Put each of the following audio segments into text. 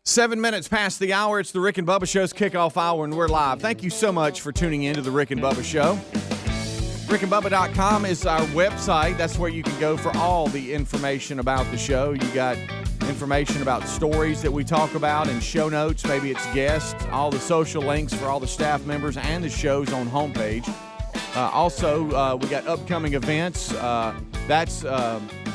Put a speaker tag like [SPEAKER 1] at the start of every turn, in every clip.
[SPEAKER 1] 7 minutes past the hour. It's the Rick and Bubba Show's kickoff hour, and we're live. Thank you so much for tuning in to the Rick and Bubba Show. RickandBubba.com is our website. That's where you can go for all the information about the show. You got information about stories that we talk about and show notes. Maybe it's guests, all the social links for all the staff members and the shows on homepage. Also, we got upcoming events. That's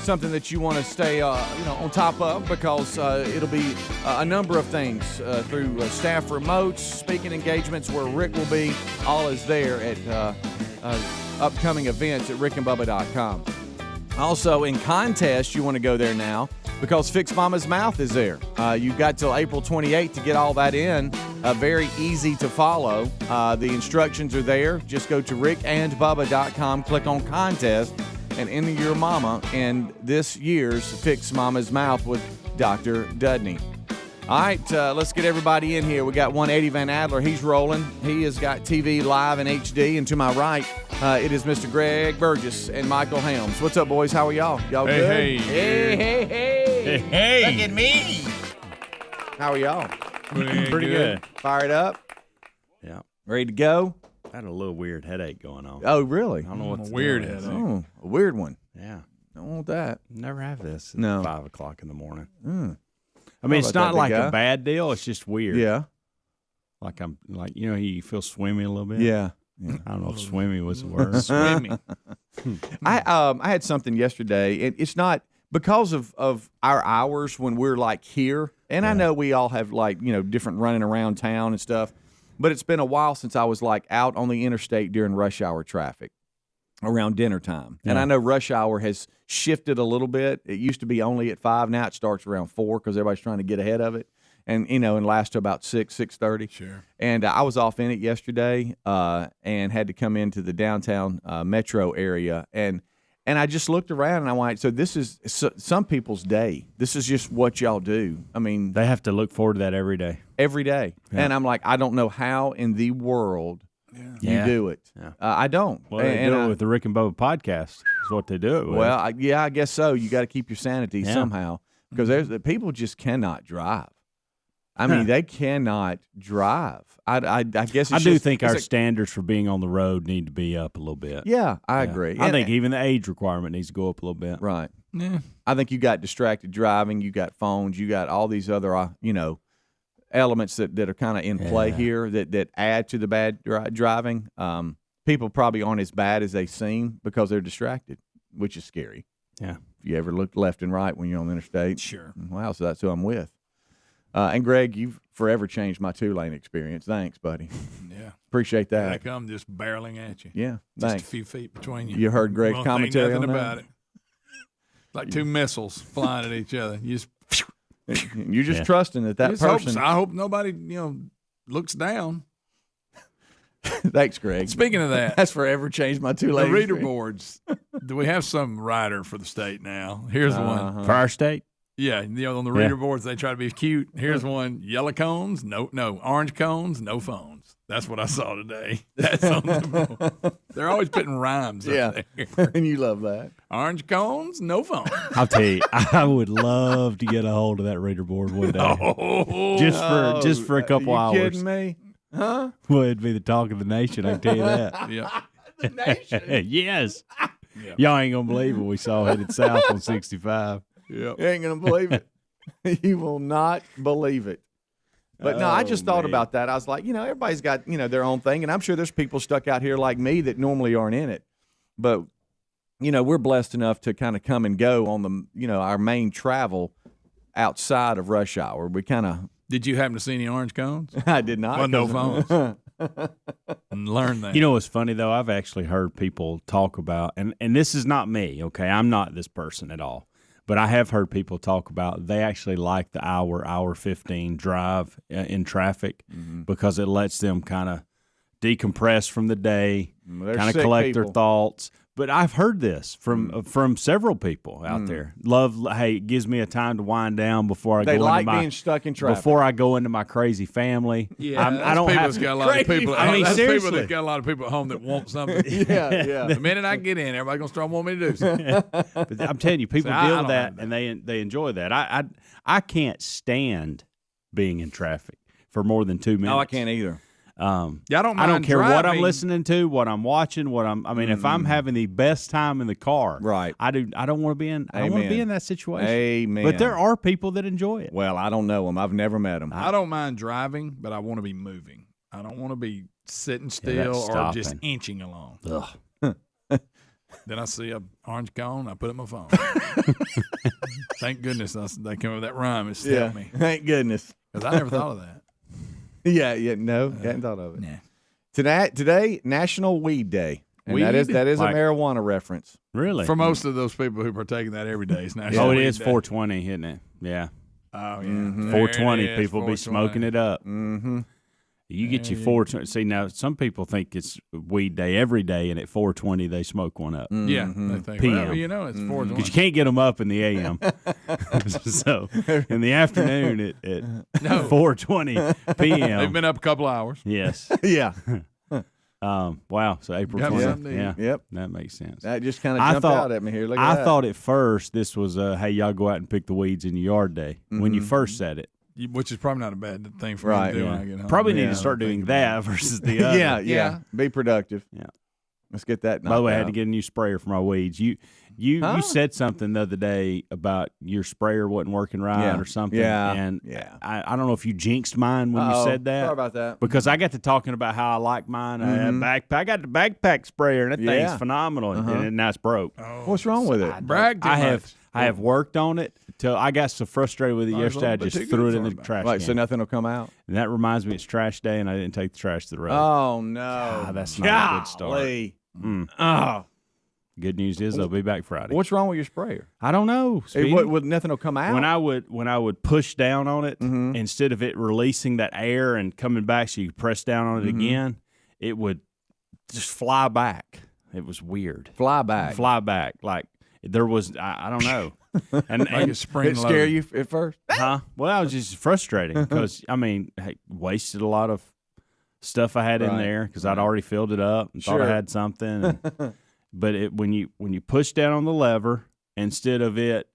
[SPEAKER 1] something that you want to stay on top of because it'll be a number of things through staff remotes, speaking engagements where Rick will be. All is there at upcoming events at rickandbubba.com. Also, in contests, you want to go there now because Fix Mama's Mouth is there. You've got till April 28th to get all that in. Very easy to follow. The instructions are there. Just go to rickandbubba.com, click on contest, and enter your mama in this year's Fix Mama's Mouth with Dr. Dudney. All right, let's get everybody in here. We got one Eddie Van Adler. He's rolling. He has got TV live in HD. And to my right, it is Mr. Greg Burgess and Michael Helms. What's up, boys? How are y'all? Y'all good?
[SPEAKER 2] Hey.
[SPEAKER 3] Hey. Look at me.
[SPEAKER 1] How are y'all?
[SPEAKER 2] Pretty good.
[SPEAKER 1] Fired up?
[SPEAKER 2] Yeah.
[SPEAKER 1] Ready to go?
[SPEAKER 2] I had a little weird headache going on.
[SPEAKER 1] Oh, really?
[SPEAKER 2] I don't know what's
[SPEAKER 3] A weird
[SPEAKER 2] deal is.
[SPEAKER 3] headache.
[SPEAKER 1] Oh, a weird one.
[SPEAKER 2] Yeah.
[SPEAKER 1] Don't want that.
[SPEAKER 2] Never have this at
[SPEAKER 1] No.
[SPEAKER 2] 5 o'clock in the morning.
[SPEAKER 1] Mm.
[SPEAKER 2] I mean, it's
[SPEAKER 1] about
[SPEAKER 2] not
[SPEAKER 1] that,
[SPEAKER 2] like
[SPEAKER 1] big guy?
[SPEAKER 2] a bad deal. It's just weird.
[SPEAKER 1] Yeah.
[SPEAKER 2] Like you feel swimmy a little bit.
[SPEAKER 1] Yeah.
[SPEAKER 2] I don't know if swimmy was the word.
[SPEAKER 3] Swimming.
[SPEAKER 1] I had something yesterday. It's not because of our hours when we're like here, and I know we all have like different running around town and stuff, but it's been a while since I was like out on the interstate during rush hour traffic around dinner time. And I know rush hour has shifted a little bit. It used to be only at 5. Now it starts around 4 because everybody's trying to get ahead of it. And, and lasts to about 6:30.
[SPEAKER 3] Sure.
[SPEAKER 1] And I was off in it yesterday and had to come into the downtown metro area. And I just looked around and I went, so this is some people's day. This is just what y'all do. I mean,
[SPEAKER 2] They have to look forward to that every day.
[SPEAKER 1] every day.
[SPEAKER 2] Yeah.
[SPEAKER 1] And I'm like, I don't know how in the world you
[SPEAKER 2] Yeah.
[SPEAKER 1] do it.
[SPEAKER 2] Yeah.
[SPEAKER 1] I don't.
[SPEAKER 2] Well, they do it with the Rick and Bubba podcast. Is what they do it with.
[SPEAKER 1] Well, I guess so. You got to keep your sanity
[SPEAKER 2] Yeah.
[SPEAKER 1] somehow because there's people just cannot drive. I mean, they cannot drive. I guess
[SPEAKER 2] I
[SPEAKER 1] it's
[SPEAKER 2] do
[SPEAKER 1] just,
[SPEAKER 2] think
[SPEAKER 1] it's
[SPEAKER 2] our
[SPEAKER 1] a-
[SPEAKER 2] standards for being on the road need to be up a little bit.
[SPEAKER 1] Yeah, I
[SPEAKER 2] Yeah.
[SPEAKER 1] agree.
[SPEAKER 2] I
[SPEAKER 1] And-
[SPEAKER 2] think even the age requirement needs to go up a little bit.
[SPEAKER 1] right.
[SPEAKER 3] Yeah.
[SPEAKER 1] I think you got distracted driving. You got phones. You got all these other elements that are kind of in play here that add to the bad driving. People probably aren't as bad as they seem because they're distracted, which is scary.
[SPEAKER 2] Yeah.
[SPEAKER 1] If you ever look left and right when you're on the interstate.
[SPEAKER 3] Sure.
[SPEAKER 1] Wow, so that's who I'm with. And Greg, you've forever changed my 2-lane experience. Thanks, buddy.
[SPEAKER 3] Yeah.
[SPEAKER 1] Appreciate
[SPEAKER 3] Here I
[SPEAKER 1] that.
[SPEAKER 3] come just barreling at you.
[SPEAKER 1] Yeah,
[SPEAKER 3] Just
[SPEAKER 1] thanks.
[SPEAKER 3] a few feet between you.
[SPEAKER 1] You heard Greg's
[SPEAKER 3] Won't think
[SPEAKER 1] commentary
[SPEAKER 3] nothing
[SPEAKER 1] on that?
[SPEAKER 3] about it. Like two missiles flying at each other. You just,
[SPEAKER 1] You're just
[SPEAKER 2] Yeah.
[SPEAKER 1] trusting that
[SPEAKER 3] just hope
[SPEAKER 1] person.
[SPEAKER 3] so. I hope nobody, looks down.
[SPEAKER 1] Thanks, Greg.
[SPEAKER 3] Speaking of that,
[SPEAKER 1] That's forever changed my 2-lane
[SPEAKER 3] the reader
[SPEAKER 1] experience.
[SPEAKER 3] boards. Do we have some rider for the state now? Here's one.
[SPEAKER 1] Uh-huh.
[SPEAKER 2] For our state?
[SPEAKER 3] Yeah, on the reader boards they try to be cute. Here's one: yellow cones, no, orange cones, no phones. That's what I saw today. That's on the. They're always putting rhymes
[SPEAKER 1] Yeah.
[SPEAKER 3] up there.
[SPEAKER 1] And you love that.
[SPEAKER 3] Orange cones, no phones.
[SPEAKER 2] I'll tell you, I would love to get a hold of that reader board one day.
[SPEAKER 3] Oh,
[SPEAKER 2] Just for a couple
[SPEAKER 1] you
[SPEAKER 2] hours.
[SPEAKER 1] kidding me? Huh?
[SPEAKER 2] Well, it'd be the talk of the nation, I can tell you that.
[SPEAKER 3] yeah.
[SPEAKER 1] The nation.
[SPEAKER 2] Yes.
[SPEAKER 3] Yeah.
[SPEAKER 2] Y'all ain't going to believe what we saw headed south on 65.
[SPEAKER 3] Yeah.
[SPEAKER 1] You ain't going to believe it. You will not believe it. But no, I just thought
[SPEAKER 2] man.
[SPEAKER 1] about that. I was like, everybody's got, their own thing. And I'm sure there's people stuck out here like me that normally aren't in it. But, we're blessed enough to kind of come and go on the, our main travel outside of rush hour. We kind of,
[SPEAKER 3] Did you happen to see any orange cones?
[SPEAKER 1] I did not.
[SPEAKER 3] Well, no phones. Learn that.
[SPEAKER 2] You know what's funny, though? I've actually heard people talk about, and this is not me, okay? I'm not this person at all. But I have heard people talk about they actually like the hour 15 drive in traffic because it lets them kind of decompress from the day,
[SPEAKER 1] They're
[SPEAKER 2] kind of
[SPEAKER 1] sick
[SPEAKER 2] collect their
[SPEAKER 1] people.
[SPEAKER 2] thoughts. But I've heard this from several people out there. Hey, it gives me a time to wind down before I
[SPEAKER 1] They
[SPEAKER 2] go
[SPEAKER 1] like
[SPEAKER 2] into my
[SPEAKER 1] being stuck in traffic.
[SPEAKER 2] before I go into my crazy family.
[SPEAKER 3] Yeah,
[SPEAKER 2] I don't have
[SPEAKER 3] got a lot of people.
[SPEAKER 2] I mean,
[SPEAKER 3] that's
[SPEAKER 2] seriously.
[SPEAKER 3] people that got a lot of people at home that want something.
[SPEAKER 1] yeah.
[SPEAKER 3] The minute I get in, everybody's gonna start wanting me to do something.
[SPEAKER 2] But I'm telling you, people
[SPEAKER 3] See, I
[SPEAKER 2] deal
[SPEAKER 3] don't
[SPEAKER 2] with that
[SPEAKER 3] have
[SPEAKER 2] and they enjoy that. I can't stand being in traffic for more than 2 minutes.
[SPEAKER 1] No, I can't either.
[SPEAKER 3] Yeah, I don't mind
[SPEAKER 2] I don't care what I'm
[SPEAKER 3] driving.
[SPEAKER 2] listening to, what I'm watching, if I'm having the best time in the car,
[SPEAKER 1] Right.
[SPEAKER 2] I don't want to be in. I don't want to be in that situation.
[SPEAKER 1] Amen.
[SPEAKER 2] But there are people that enjoy it.
[SPEAKER 1] Well, I don't know them. I've never met them.
[SPEAKER 3] I don't mind driving, but I want to be moving. I don't want to be sitting
[SPEAKER 2] that's
[SPEAKER 3] still or just
[SPEAKER 2] stopping.
[SPEAKER 3] inching along.
[SPEAKER 2] Ugh.
[SPEAKER 3] Then I see a orange cone, I put it in my phone. Thank goodness they came up with that rhyme. It stopped me.
[SPEAKER 1] Thank goodness.
[SPEAKER 3] Because I never thought of that.
[SPEAKER 1] No, hadn't thought of it.
[SPEAKER 3] Nah.
[SPEAKER 1] Today, National Weed Day. And
[SPEAKER 3] Weed?
[SPEAKER 1] that is
[SPEAKER 2] Like-
[SPEAKER 1] a marijuana reference.
[SPEAKER 2] Really?
[SPEAKER 3] For most of those people who partake in that every day, it's National
[SPEAKER 2] Oh, it
[SPEAKER 3] Weed
[SPEAKER 2] is
[SPEAKER 3] Day.
[SPEAKER 2] 420, isn't it? Yeah.
[SPEAKER 3] Oh, yeah.
[SPEAKER 1] Mm-hmm.
[SPEAKER 3] There
[SPEAKER 2] 420,
[SPEAKER 3] it is,
[SPEAKER 2] people be
[SPEAKER 3] 420.
[SPEAKER 2] smoking it up.
[SPEAKER 1] Mm-hmm.
[SPEAKER 2] You get your 420. See, now some people think it's weed day every day, and at 420 they smoke one up.
[SPEAKER 3] Yeah. They think,
[SPEAKER 2] PM.
[SPEAKER 3] well, you know, it's 420.
[SPEAKER 2] Because you can't get them up in the AM. So in the afternoon at 4:20 p.m.
[SPEAKER 3] They've been up a couple hours.
[SPEAKER 2] Yes.
[SPEAKER 1] Yeah.
[SPEAKER 2] Wow. So April
[SPEAKER 3] Got
[SPEAKER 2] 20th.
[SPEAKER 3] something to
[SPEAKER 2] Yeah.
[SPEAKER 3] eat.
[SPEAKER 1] Yep.
[SPEAKER 2] That makes sense.
[SPEAKER 1] That just kind of
[SPEAKER 2] I
[SPEAKER 1] jumped
[SPEAKER 2] thought-
[SPEAKER 1] out at me here. Look at
[SPEAKER 2] I
[SPEAKER 1] that.
[SPEAKER 2] thought at first this was hey, y'all go out and pick the weeds in your yard day when you first said it.
[SPEAKER 3] Which is probably not a bad thing for
[SPEAKER 1] Right,
[SPEAKER 3] me to do
[SPEAKER 2] Yeah.
[SPEAKER 3] when I get home.
[SPEAKER 2] Probably need
[SPEAKER 1] Yeah.
[SPEAKER 2] to start doing that versus the other.
[SPEAKER 1] yeah.
[SPEAKER 3] Yeah.
[SPEAKER 1] Be productive.
[SPEAKER 2] Yeah.
[SPEAKER 1] Let's get that.
[SPEAKER 2] By the way, I
[SPEAKER 1] knocked
[SPEAKER 2] had to
[SPEAKER 1] out.
[SPEAKER 2] get a new sprayer for my weeds. You
[SPEAKER 1] Huh?
[SPEAKER 2] said something the other day about your sprayer wasn't working right
[SPEAKER 1] Yeah.
[SPEAKER 2] or something.
[SPEAKER 1] Yeah.
[SPEAKER 2] And
[SPEAKER 1] Yeah.
[SPEAKER 2] I don't know if you jinxed mine when
[SPEAKER 1] Uh-oh.
[SPEAKER 2] you said that.
[SPEAKER 1] Sorry about that.
[SPEAKER 2] Because I got to talking about how I like mine. I got the backpack sprayer, and that
[SPEAKER 1] Yeah.
[SPEAKER 2] thing's phenomenal, and now it's broke.
[SPEAKER 1] What's wrong with it?
[SPEAKER 3] Brag too
[SPEAKER 2] I
[SPEAKER 3] much.
[SPEAKER 2] have worked on it till I got so frustrated with it
[SPEAKER 3] Oh, it's a
[SPEAKER 2] yesterday. I
[SPEAKER 3] little bit
[SPEAKER 2] just
[SPEAKER 3] too
[SPEAKER 2] threw
[SPEAKER 3] good
[SPEAKER 2] it in
[SPEAKER 3] for
[SPEAKER 2] the
[SPEAKER 3] it,
[SPEAKER 2] trash
[SPEAKER 1] Right, so
[SPEAKER 2] can.
[SPEAKER 1] nothing will come out.
[SPEAKER 2] And that reminds me, it's trash day, and I didn't take the trash to the road.
[SPEAKER 1] Oh no,
[SPEAKER 2] that's not a good start.
[SPEAKER 1] Golly.
[SPEAKER 2] Mm.
[SPEAKER 1] Oh,
[SPEAKER 2] Good news is they'll be back Friday.
[SPEAKER 1] what's wrong with your sprayer?
[SPEAKER 2] I don't know.
[SPEAKER 1] Hey,
[SPEAKER 2] Speedy.
[SPEAKER 1] what, nothing will come out.
[SPEAKER 2] When I would push down on it,
[SPEAKER 1] Mm-hmm.
[SPEAKER 2] instead of it releasing that air and coming back, so you could press down on it
[SPEAKER 1] Mm-hmm.
[SPEAKER 2] again, it would just fly back. It was weird.
[SPEAKER 1] Fly back.
[SPEAKER 2] Fly back. Like there was, I don't know. And,
[SPEAKER 3] Like
[SPEAKER 2] and
[SPEAKER 3] a spring
[SPEAKER 1] Did it scare
[SPEAKER 3] loaded.
[SPEAKER 1] you at first?
[SPEAKER 2] huh? Well, I was just frustrating because wasted a lot of stuff I had in
[SPEAKER 1] Right.
[SPEAKER 2] there because I'd already filled it up and thought I
[SPEAKER 1] Sure.
[SPEAKER 2] had something. But when you push down on the lever, instead of it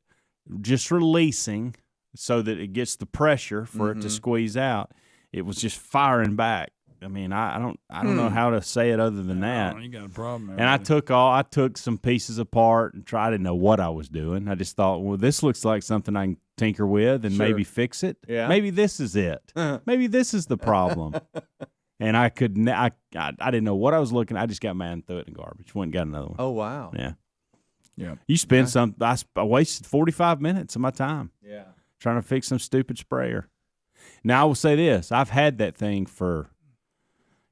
[SPEAKER 2] just releasing so that it gets the pressure for it to squeeze out, it was just firing back. I mean, I don't know how to say it other than that.
[SPEAKER 3] Oh, you got a problem there.
[SPEAKER 2] And I took some pieces apart and I didn't know what I was doing. I just thought, well, this looks like something I can tinker with and
[SPEAKER 1] Sure.
[SPEAKER 2] maybe fix it.
[SPEAKER 1] Yeah.
[SPEAKER 2] Maybe this is it. Maybe this is the problem. And I didn't know what I was looking at. I just got mad and threw it in the garbage. Went and got another one.
[SPEAKER 1] Oh wow.
[SPEAKER 2] Yeah.
[SPEAKER 3] Yeah.
[SPEAKER 2] You spend I wasted 45 minutes of my time
[SPEAKER 1] Yeah.
[SPEAKER 2] trying to fix some stupid sprayer. Now, I will say this. I've had that thing for,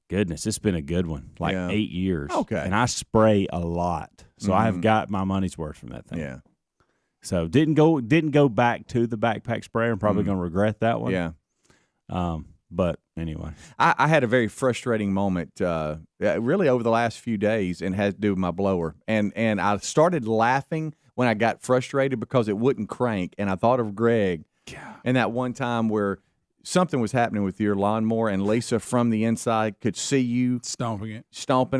[SPEAKER 2] goodness, it's been a good one, like
[SPEAKER 1] Yeah.
[SPEAKER 2] 8 years.
[SPEAKER 1] Okay.
[SPEAKER 2] And I spray a lot. So I have got my money's worth from that thing.
[SPEAKER 1] Yeah.
[SPEAKER 2] So didn't go back to the backpack sprayer. I'm probably going to regret that one.
[SPEAKER 1] Yeah.
[SPEAKER 2] But anyway.
[SPEAKER 1] I had a very frustrating moment really over the last few days and had to do with my blower. And I started laughing when I got frustrated because it wouldn't crank. And I thought of Greg and that one time where something was happening with your lawnmower and Lisa from the inside could see you
[SPEAKER 3] Stomping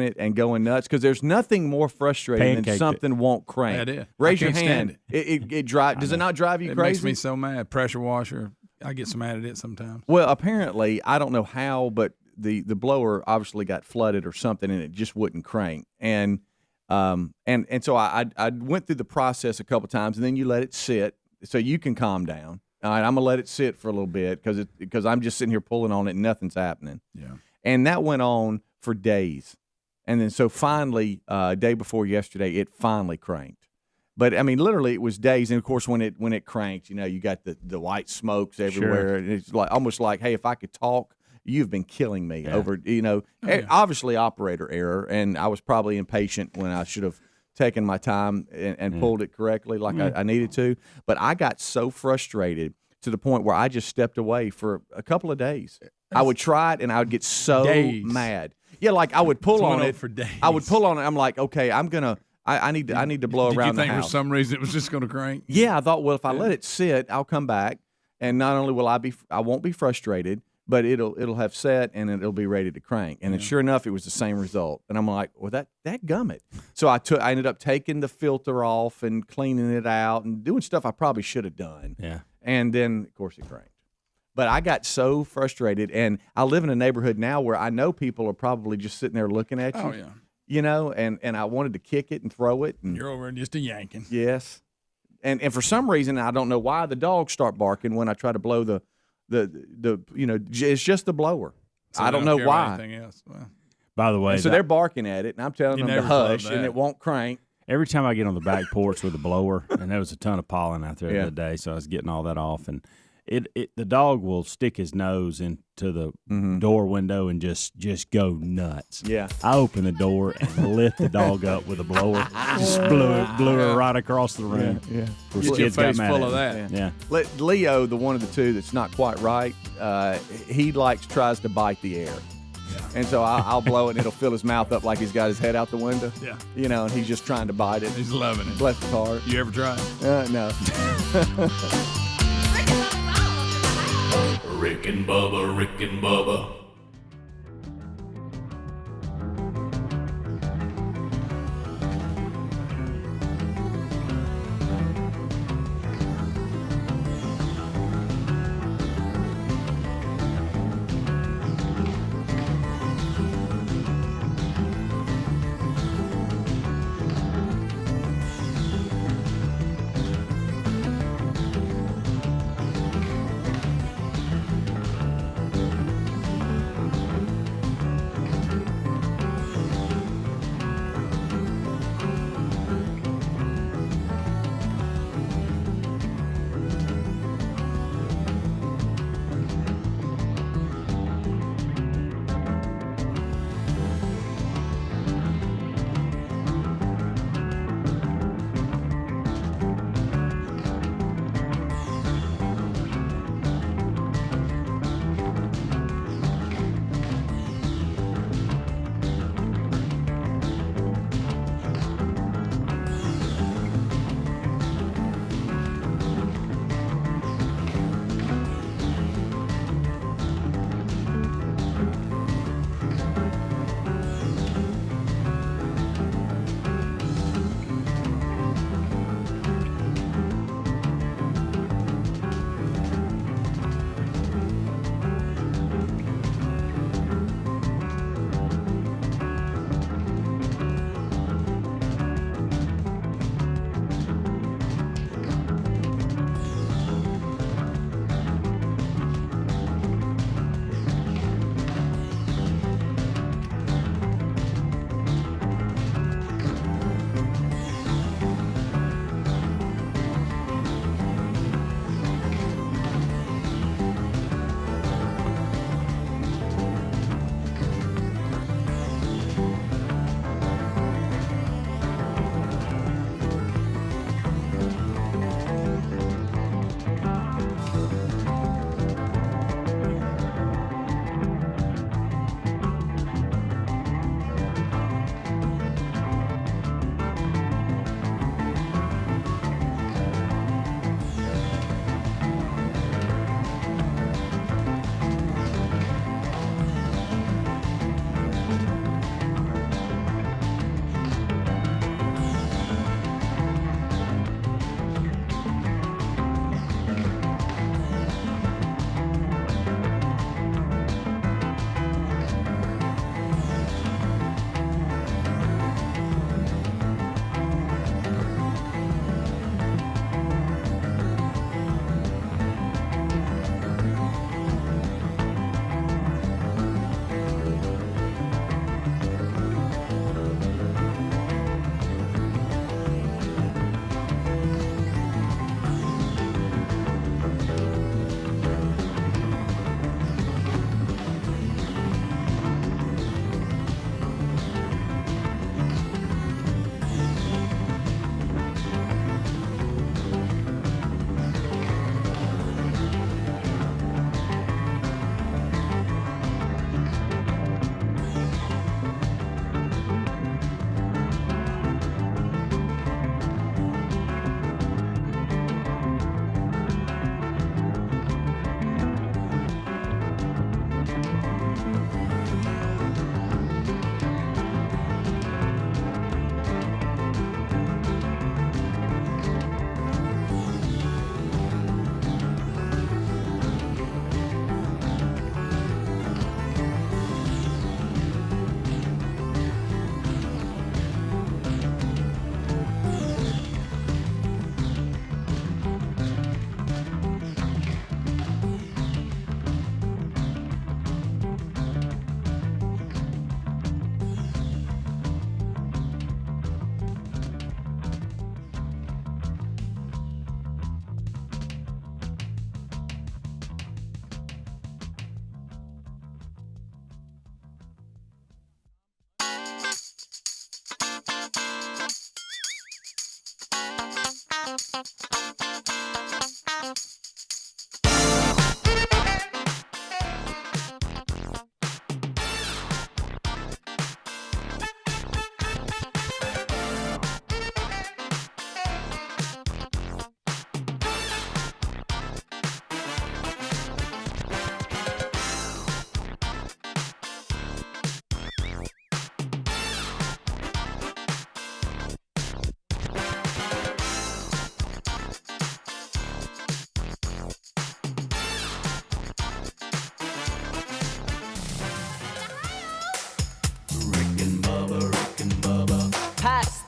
[SPEAKER 3] it.
[SPEAKER 1] and going nuts because there's nothing more frustrating than
[SPEAKER 2] Pancaked
[SPEAKER 1] something won't crank.
[SPEAKER 3] That is.
[SPEAKER 1] Raise
[SPEAKER 3] I
[SPEAKER 1] your
[SPEAKER 3] can't
[SPEAKER 1] hand.
[SPEAKER 3] stand
[SPEAKER 1] It drive. Does it not drive you
[SPEAKER 3] It
[SPEAKER 1] crazy?
[SPEAKER 3] makes me so mad. Pressure washer. I get so mad at it sometimes.
[SPEAKER 1] Well, apparently, I don't know how, but the blower obviously got flooded or something, and it just wouldn't crank. And so I went through the process a couple times, and then you let it sit so you can calm down. All right, I'm gonna let it sit for a little bit because I'm just sitting here pulling on it and nothing's happening.
[SPEAKER 3] Yeah.
[SPEAKER 1] And that went on for days, and then so finally, day before yesterday, it finally cranked. But I mean, literally, it was days. And of course, when it cranked, you got the white smokes everywhere,
[SPEAKER 2] Sure.
[SPEAKER 1] and it's like almost like, hey, if I could talk, you've been killing me over.
[SPEAKER 3] yeah.
[SPEAKER 1] Obviously operator error, and I was probably impatient when I should have taken my time and pulled it correctly like I needed to. But I got so frustrated to the point where I just stepped away for a couple of days. I would try it, and I would get so
[SPEAKER 3] Days.
[SPEAKER 1] mad. Yeah, like I would pull
[SPEAKER 3] It's
[SPEAKER 1] on
[SPEAKER 3] went on
[SPEAKER 1] it
[SPEAKER 3] for days.
[SPEAKER 1] I would pull on it. I'm like, okay, I'm gonna. I need to blow
[SPEAKER 3] Did
[SPEAKER 1] around
[SPEAKER 3] you think
[SPEAKER 1] the house.
[SPEAKER 3] for some reason it was just going to crank?
[SPEAKER 1] Yeah, I thought, well, if I let it sit, I'll come back, and not only will I won't be frustrated, but it'll have set and it'll be ready to crank. And then sure enough, it was the same result. And I'm like, well, that gummit. So I ended up taking the filter off and cleaning it out and doing stuff I probably should have done.
[SPEAKER 2] Yeah.
[SPEAKER 1] And then of course it cranked. But I got so frustrated, and I live in a neighborhood now where I know people are probably just sitting there looking at you.
[SPEAKER 3] Oh, yeah.
[SPEAKER 1] You know, and I wanted to kick it and throw it. And,
[SPEAKER 3] You're over and just a yanking.
[SPEAKER 1] yes. And for some reason, I don't know why, the dogs start barking when I try to blow the it's just the blower.
[SPEAKER 3] So
[SPEAKER 1] I
[SPEAKER 3] they
[SPEAKER 1] don't know
[SPEAKER 3] care
[SPEAKER 1] why.
[SPEAKER 3] about anything else. Well,
[SPEAKER 2] By the way,
[SPEAKER 1] And so they're barking at it, and I'm telling
[SPEAKER 3] You
[SPEAKER 1] them to
[SPEAKER 3] never thought of
[SPEAKER 1] hush, and
[SPEAKER 3] that.
[SPEAKER 1] it won't crank.
[SPEAKER 2] every time I get on the back porch with a blower, and there was a ton of pollen out there the
[SPEAKER 1] Yeah.
[SPEAKER 2] other day, so I was getting all that off, and the dog will stick his nose into the door window and just go nuts.
[SPEAKER 1] Yeah.
[SPEAKER 2] I opened the door and lit the dog up with a blower. Just blew her right across the room.
[SPEAKER 1] Yeah.
[SPEAKER 2] Of course,
[SPEAKER 3] Get
[SPEAKER 2] the
[SPEAKER 3] your
[SPEAKER 2] kids got
[SPEAKER 3] face
[SPEAKER 2] mad
[SPEAKER 3] full
[SPEAKER 2] at
[SPEAKER 3] of
[SPEAKER 2] me.
[SPEAKER 3] that.
[SPEAKER 2] Yeah.
[SPEAKER 1] Leo, the one of the two that's not quite right, he tries to bite the air. And so I'll blow it, and it'll fill his mouth up like he's got his head out the window.
[SPEAKER 3] Yeah.
[SPEAKER 1] You know, and he's just trying to bite it.
[SPEAKER 3] He's loving it.
[SPEAKER 1] Bless his heart.
[SPEAKER 3] You ever try?
[SPEAKER 1] No.
[SPEAKER 4] Rick and Bubba, Rick and Bubba.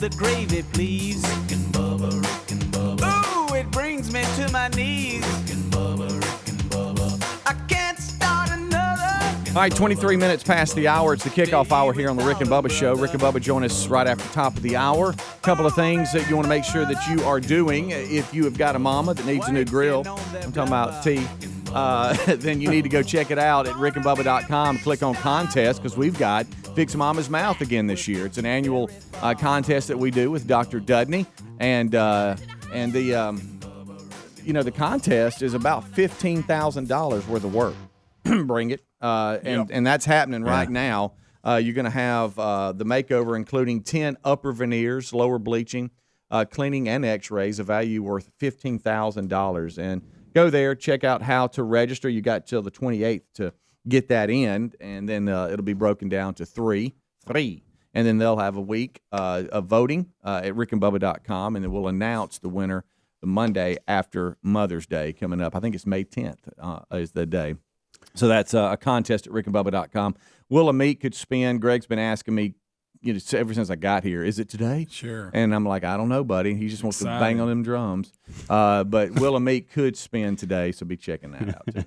[SPEAKER 5] the gravy, please.
[SPEAKER 4] Rick and Bubba, Rick and Bubba.
[SPEAKER 5] Ooh, it brings me to my knees.
[SPEAKER 4] Rick and Bubba, Rick and Bubba.
[SPEAKER 5] I can't start another.
[SPEAKER 1] All right, 23 minutes past the hour. It's the kickoff hour here on the Rick and Bubba Show. Rick and Bubba join us right after the top of the hour. A couple of things that you want to make sure that you are doing. If you have got a mama that needs a new grill, I'm talking about T, then you need to go check it out at rickandbubba.com. Click on contest because we've got Fix Mama's Mouth again this year. It's an annual contest that we do with Dr. Dudney, and the the contest is about $15,000 worth of work. Bring it, and that's happening right now. You're going to have the makeover, including 10 upper veneers, lower bleaching, cleaning, and X-rays, a value worth $15,000. And go there, check out how to register. You got till the 28th to get that in, and then it'll be broken down to three, and then they'll have a week of voting at rickandbubba.com, and then we'll announce the winner the Monday after Mother's Day coming up. I think it's May 10th is the day. So that's a contest at rickandbubba.com. Willa Meat could spin. Greg's been asking me, ever since I got here, is it today?
[SPEAKER 3] Sure.
[SPEAKER 1] And I'm like, I don't know, buddy. He just wants to bang on them drums. But Willa Meat could spin today, so be checking that out too.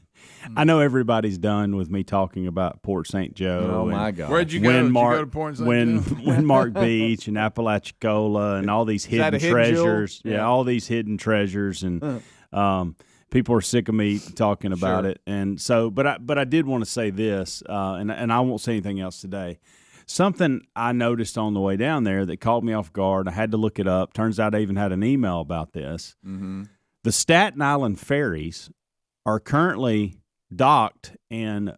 [SPEAKER 2] I know everybody's done with me talking about Port St. Joe.
[SPEAKER 1] Oh my God!
[SPEAKER 3] Where'd you go? Did you go to Port St. Joe?
[SPEAKER 2] When Mark Beach and Apalachicola and all these hidden treasures. Yeah, all these hidden treasures, and people are sick of me talking about it. And so, but I did want to say this, and I won't say anything else today. Something I noticed on the way down there that caught me off guard. I had to look it up. Turns out I even had an email about this. Mm-hmm. The Staten Island ferries are currently docked in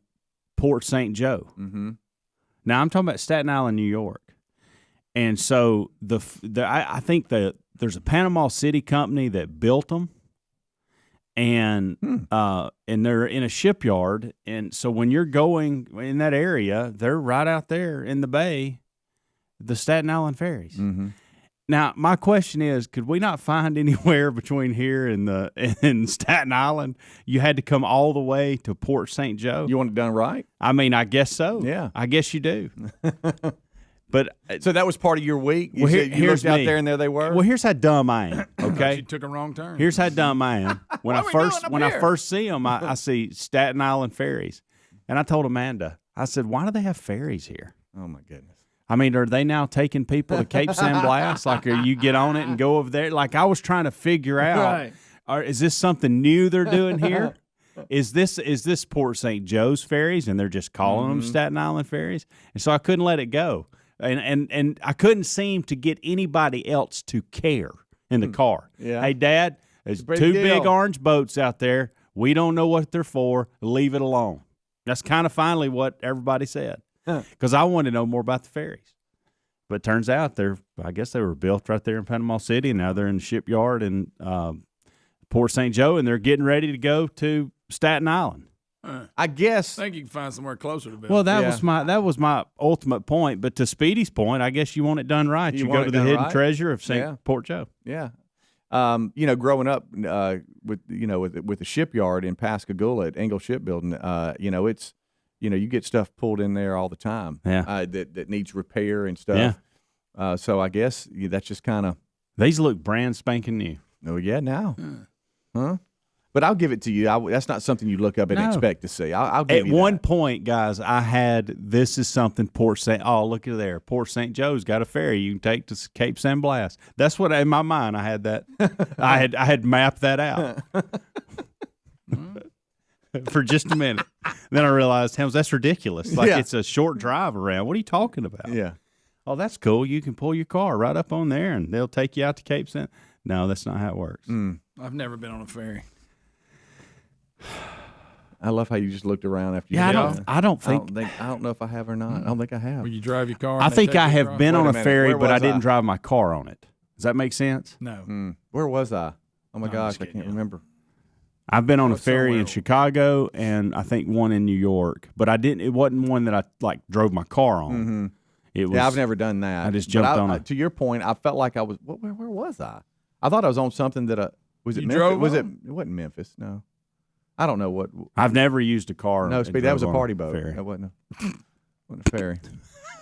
[SPEAKER 2] Port St. Joe. Mm-hmm. Now I'm talking about Staten Island, New York, and so I think there's a Panama City company that built them, and they're in a shipyard, and so when you're going in that area, they're right out there in the bay, the Staten Island ferries. Mm-hmm. Now, my question is, could we not find anywhere between here and Staten Island? You had to come all the way to Port St. Joe.
[SPEAKER 1] You want it done right?
[SPEAKER 2] I mean, I guess so.
[SPEAKER 1] Yeah.
[SPEAKER 2] I guess you do. But
[SPEAKER 1] so that was part of your week? You
[SPEAKER 2] here's
[SPEAKER 1] looked out there and there they were?
[SPEAKER 2] Well, here's how dumb I am, okay?
[SPEAKER 3] You took a wrong turn.
[SPEAKER 2] Here's how dumb I am. When I first see them, I see Staten Island ferries. And I told Amanda, I said, why do they have ferries here?
[SPEAKER 1] Oh, my goodness.
[SPEAKER 2] I mean, are they now taking people to Cape San Blas? Like, you get on it and go over there? Like, I was trying to figure out, is this something new they're doing here? Is this Port St. Joe's ferries, and they're just calling them Staten Island ferries? And so I couldn't let it go. And I couldn't seem to get anybody else to care in the car. Yeah. Hey, Dad, there's two big orange boats out there. We don't know what they're for. Leave it alone. That's kind of finally what everybody said. Because I wanted to know more about the ferries. But it turns out I guess they were built right there in Panama City, and now they're in the shipyard in Port St. Joe, and they're getting ready to go to Staten Island.
[SPEAKER 1] I guess.
[SPEAKER 3] I think you can find somewhere closer to build.
[SPEAKER 2] Well, that was my ultimate point. But to Speedy's point, I guess you want it done right. You go to the hidden treasure of Port Joe.
[SPEAKER 1] Yeah. Growing up with the shipyard in Pascagoula at Engel Shipbuilding, it's you get stuff pulled in there all the time.
[SPEAKER 2] Yeah.
[SPEAKER 1] That needs repair and stuff. Yeah. So I guess that's just kind of.
[SPEAKER 2] These look brand spanking new.
[SPEAKER 1] Oh yeah, now. Huh? But I'll give it to you. That's not something you look up and expect to see. I'll give you that. At one
[SPEAKER 2] point, guys, I had this is something Port St. Oh, look at there. Port St. Joe's got a ferry you can take to Cape San Blas. That's what in my mind I had that. I had mapped that out for just a minute. Then I realized, that's ridiculous. Like it's a short drive around. What are you talking about?
[SPEAKER 1] Yeah.
[SPEAKER 2] Oh, that's cool. You can pull your car right up on there, and they'll take you out to Cape San. No, that's not how it works.
[SPEAKER 3] I've never been on a ferry.
[SPEAKER 1] I love how you just looked around after you.
[SPEAKER 2] Yeah, I don't
[SPEAKER 1] know if I have or not. I don't think I have.
[SPEAKER 3] Will you drive your car?
[SPEAKER 2] I think I have been on a ferry, but I didn't drive my car on it. Does that make sense?
[SPEAKER 3] No.
[SPEAKER 1] Where was I? Oh my gosh, I can't remember.
[SPEAKER 2] I've been on a ferry in Chicago and I think one in New York, but I didn't. It wasn't one that I drove my car on.
[SPEAKER 1] Mm-hmm.
[SPEAKER 2] It was.
[SPEAKER 1] I've never done that.
[SPEAKER 2] I just jumped on it.
[SPEAKER 1] To your point, I felt like I was. Where was I? I thought I was on something that was it
[SPEAKER 3] you
[SPEAKER 1] Memphis?
[SPEAKER 3] Drove
[SPEAKER 1] was
[SPEAKER 3] on?
[SPEAKER 1] it wasn't Memphis? No, I don't know what.
[SPEAKER 2] I've never used a car.
[SPEAKER 1] No, Speedy, that was a party boat.
[SPEAKER 2] Ferry.
[SPEAKER 1] That wasn't a ferry.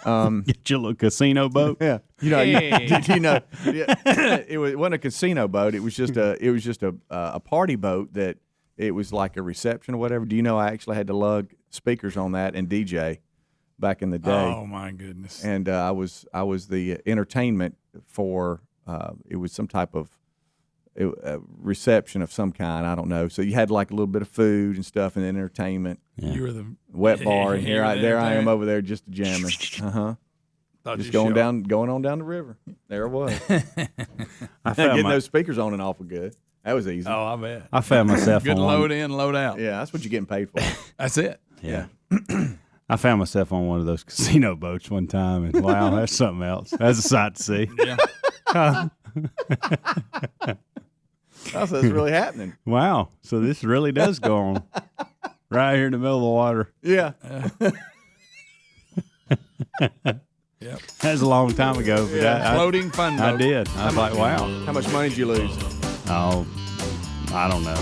[SPEAKER 2] Get your little casino boat.
[SPEAKER 1] Yeah, it wasn't a casino boat. It was just a party boat that it was like a reception or whatever. Do you know I actually had to lug speakers on that and DJ back in the day.
[SPEAKER 3] Oh my goodness!
[SPEAKER 1] And I was the entertainment for it was some type of reception of some kind. I don't know. So you had like a little bit of food and stuff, and then entertainment.
[SPEAKER 2] Yeah.
[SPEAKER 3] You were the
[SPEAKER 1] Wet bar, and there I am over there just jamming.
[SPEAKER 3] Thought
[SPEAKER 1] Just
[SPEAKER 3] you
[SPEAKER 1] going on down the river. There it was.
[SPEAKER 2] I found
[SPEAKER 1] Getting those speakers on and awful good. That was easy.
[SPEAKER 3] Oh, I bet.
[SPEAKER 2] I found myself
[SPEAKER 3] Good
[SPEAKER 2] on
[SPEAKER 3] load
[SPEAKER 2] one.
[SPEAKER 3] in, load out.
[SPEAKER 1] Yeah, that's what you're getting paid for.
[SPEAKER 3] That's it.
[SPEAKER 2] Yeah. I found myself on one of those casino boats one time, and wow, that's something else. That's a sight to see.
[SPEAKER 3] Yeah.
[SPEAKER 1] That's really happening.
[SPEAKER 2] Wow. So this really does go on right here in the middle of the water.
[SPEAKER 1] Yeah.
[SPEAKER 3] Yep.
[SPEAKER 2] That was a long time ago. But
[SPEAKER 3] Floating fun
[SPEAKER 2] I
[SPEAKER 3] boat.
[SPEAKER 2] did. I was like, wow.
[SPEAKER 1] How much money did you lose?
[SPEAKER 2] Oh, I don't know.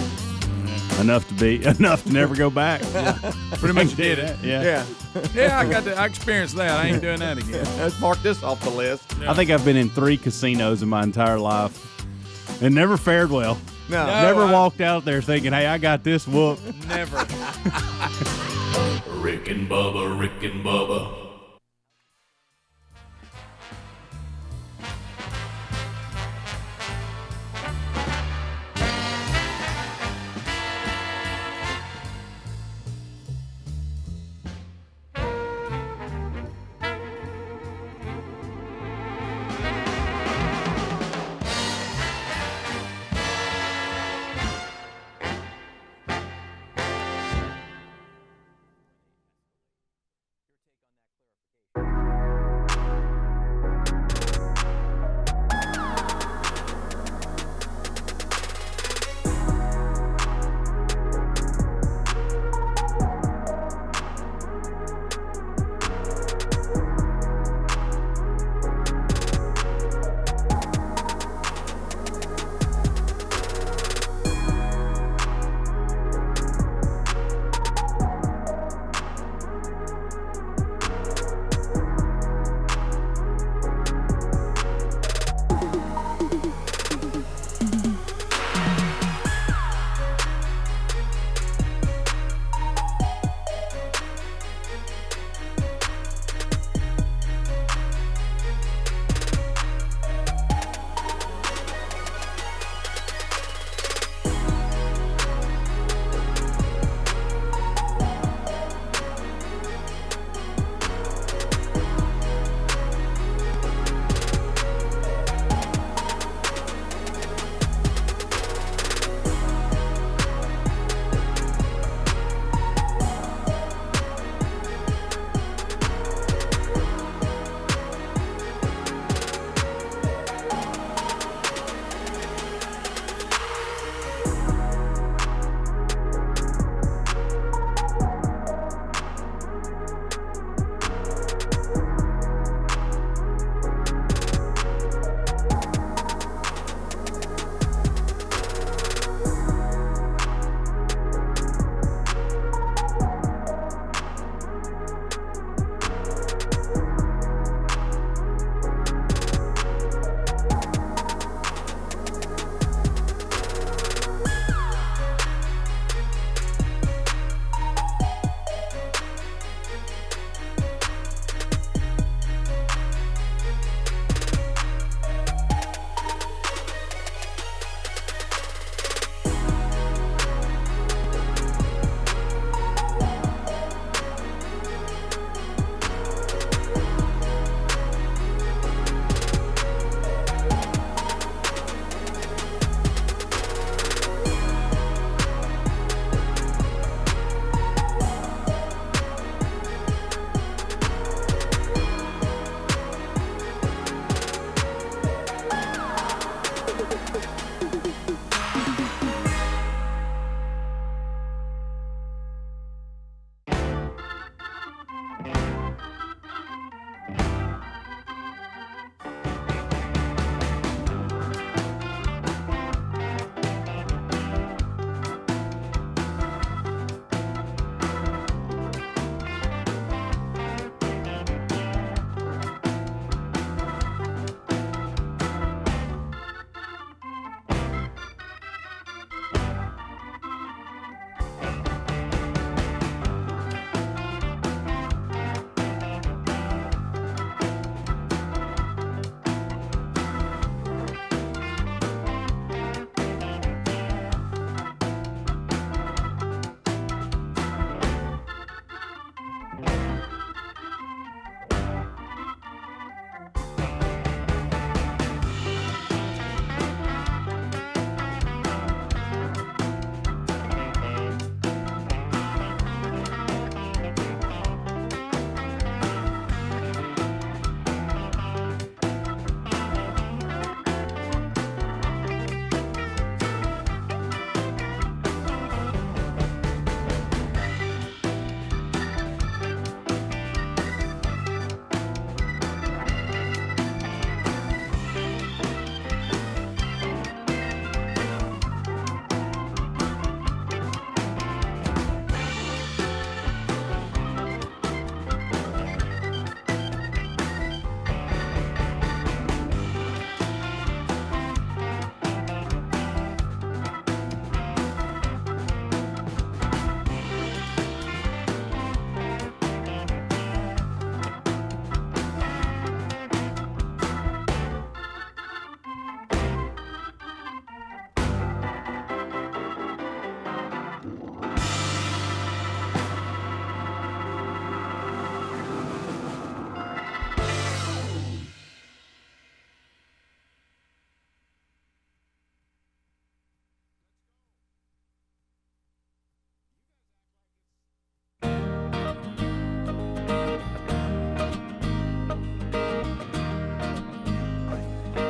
[SPEAKER 2] Enough to never go back.
[SPEAKER 3] Pretty much did it.
[SPEAKER 2] Yeah.
[SPEAKER 3] Yeah, I experienced that. I ain't doing that again.
[SPEAKER 1] Let's mark this off the list.
[SPEAKER 2] I think I've been in 3 casinos in my entire life and never fared well.
[SPEAKER 1] No.
[SPEAKER 2] Never walked out there thinking, hey, I got this whooped.
[SPEAKER 3] Never.
[SPEAKER 4] Rick and Bubba, Rick and Bubba.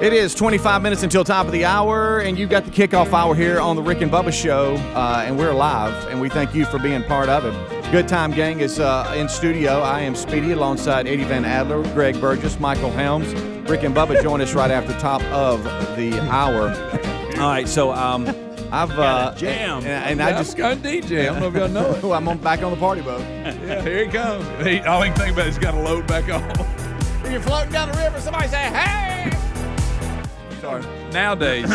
[SPEAKER 1] It is 25 minutes until top of the hour, and you've got the kickoff hour here on the Rick and Bubba Show, and we're live, and we thank you for being part of it. Good Time Gang is in studio. I am Speedy alongside Eddie Van Adler, Greg Burgess, Michael Helms. Rick and Bubba join us right after top of the hour. All right, so I've
[SPEAKER 2] jam,
[SPEAKER 1] and I just
[SPEAKER 3] got a DJ. I don't know if y'all know it.
[SPEAKER 1] I'm back on the party boat.
[SPEAKER 3] Yeah, here he comes. All he can think about is he's got to load back on.
[SPEAKER 1] When you're floating down the river, somebody say, "Hey!" Sorry.
[SPEAKER 3] Nowadays,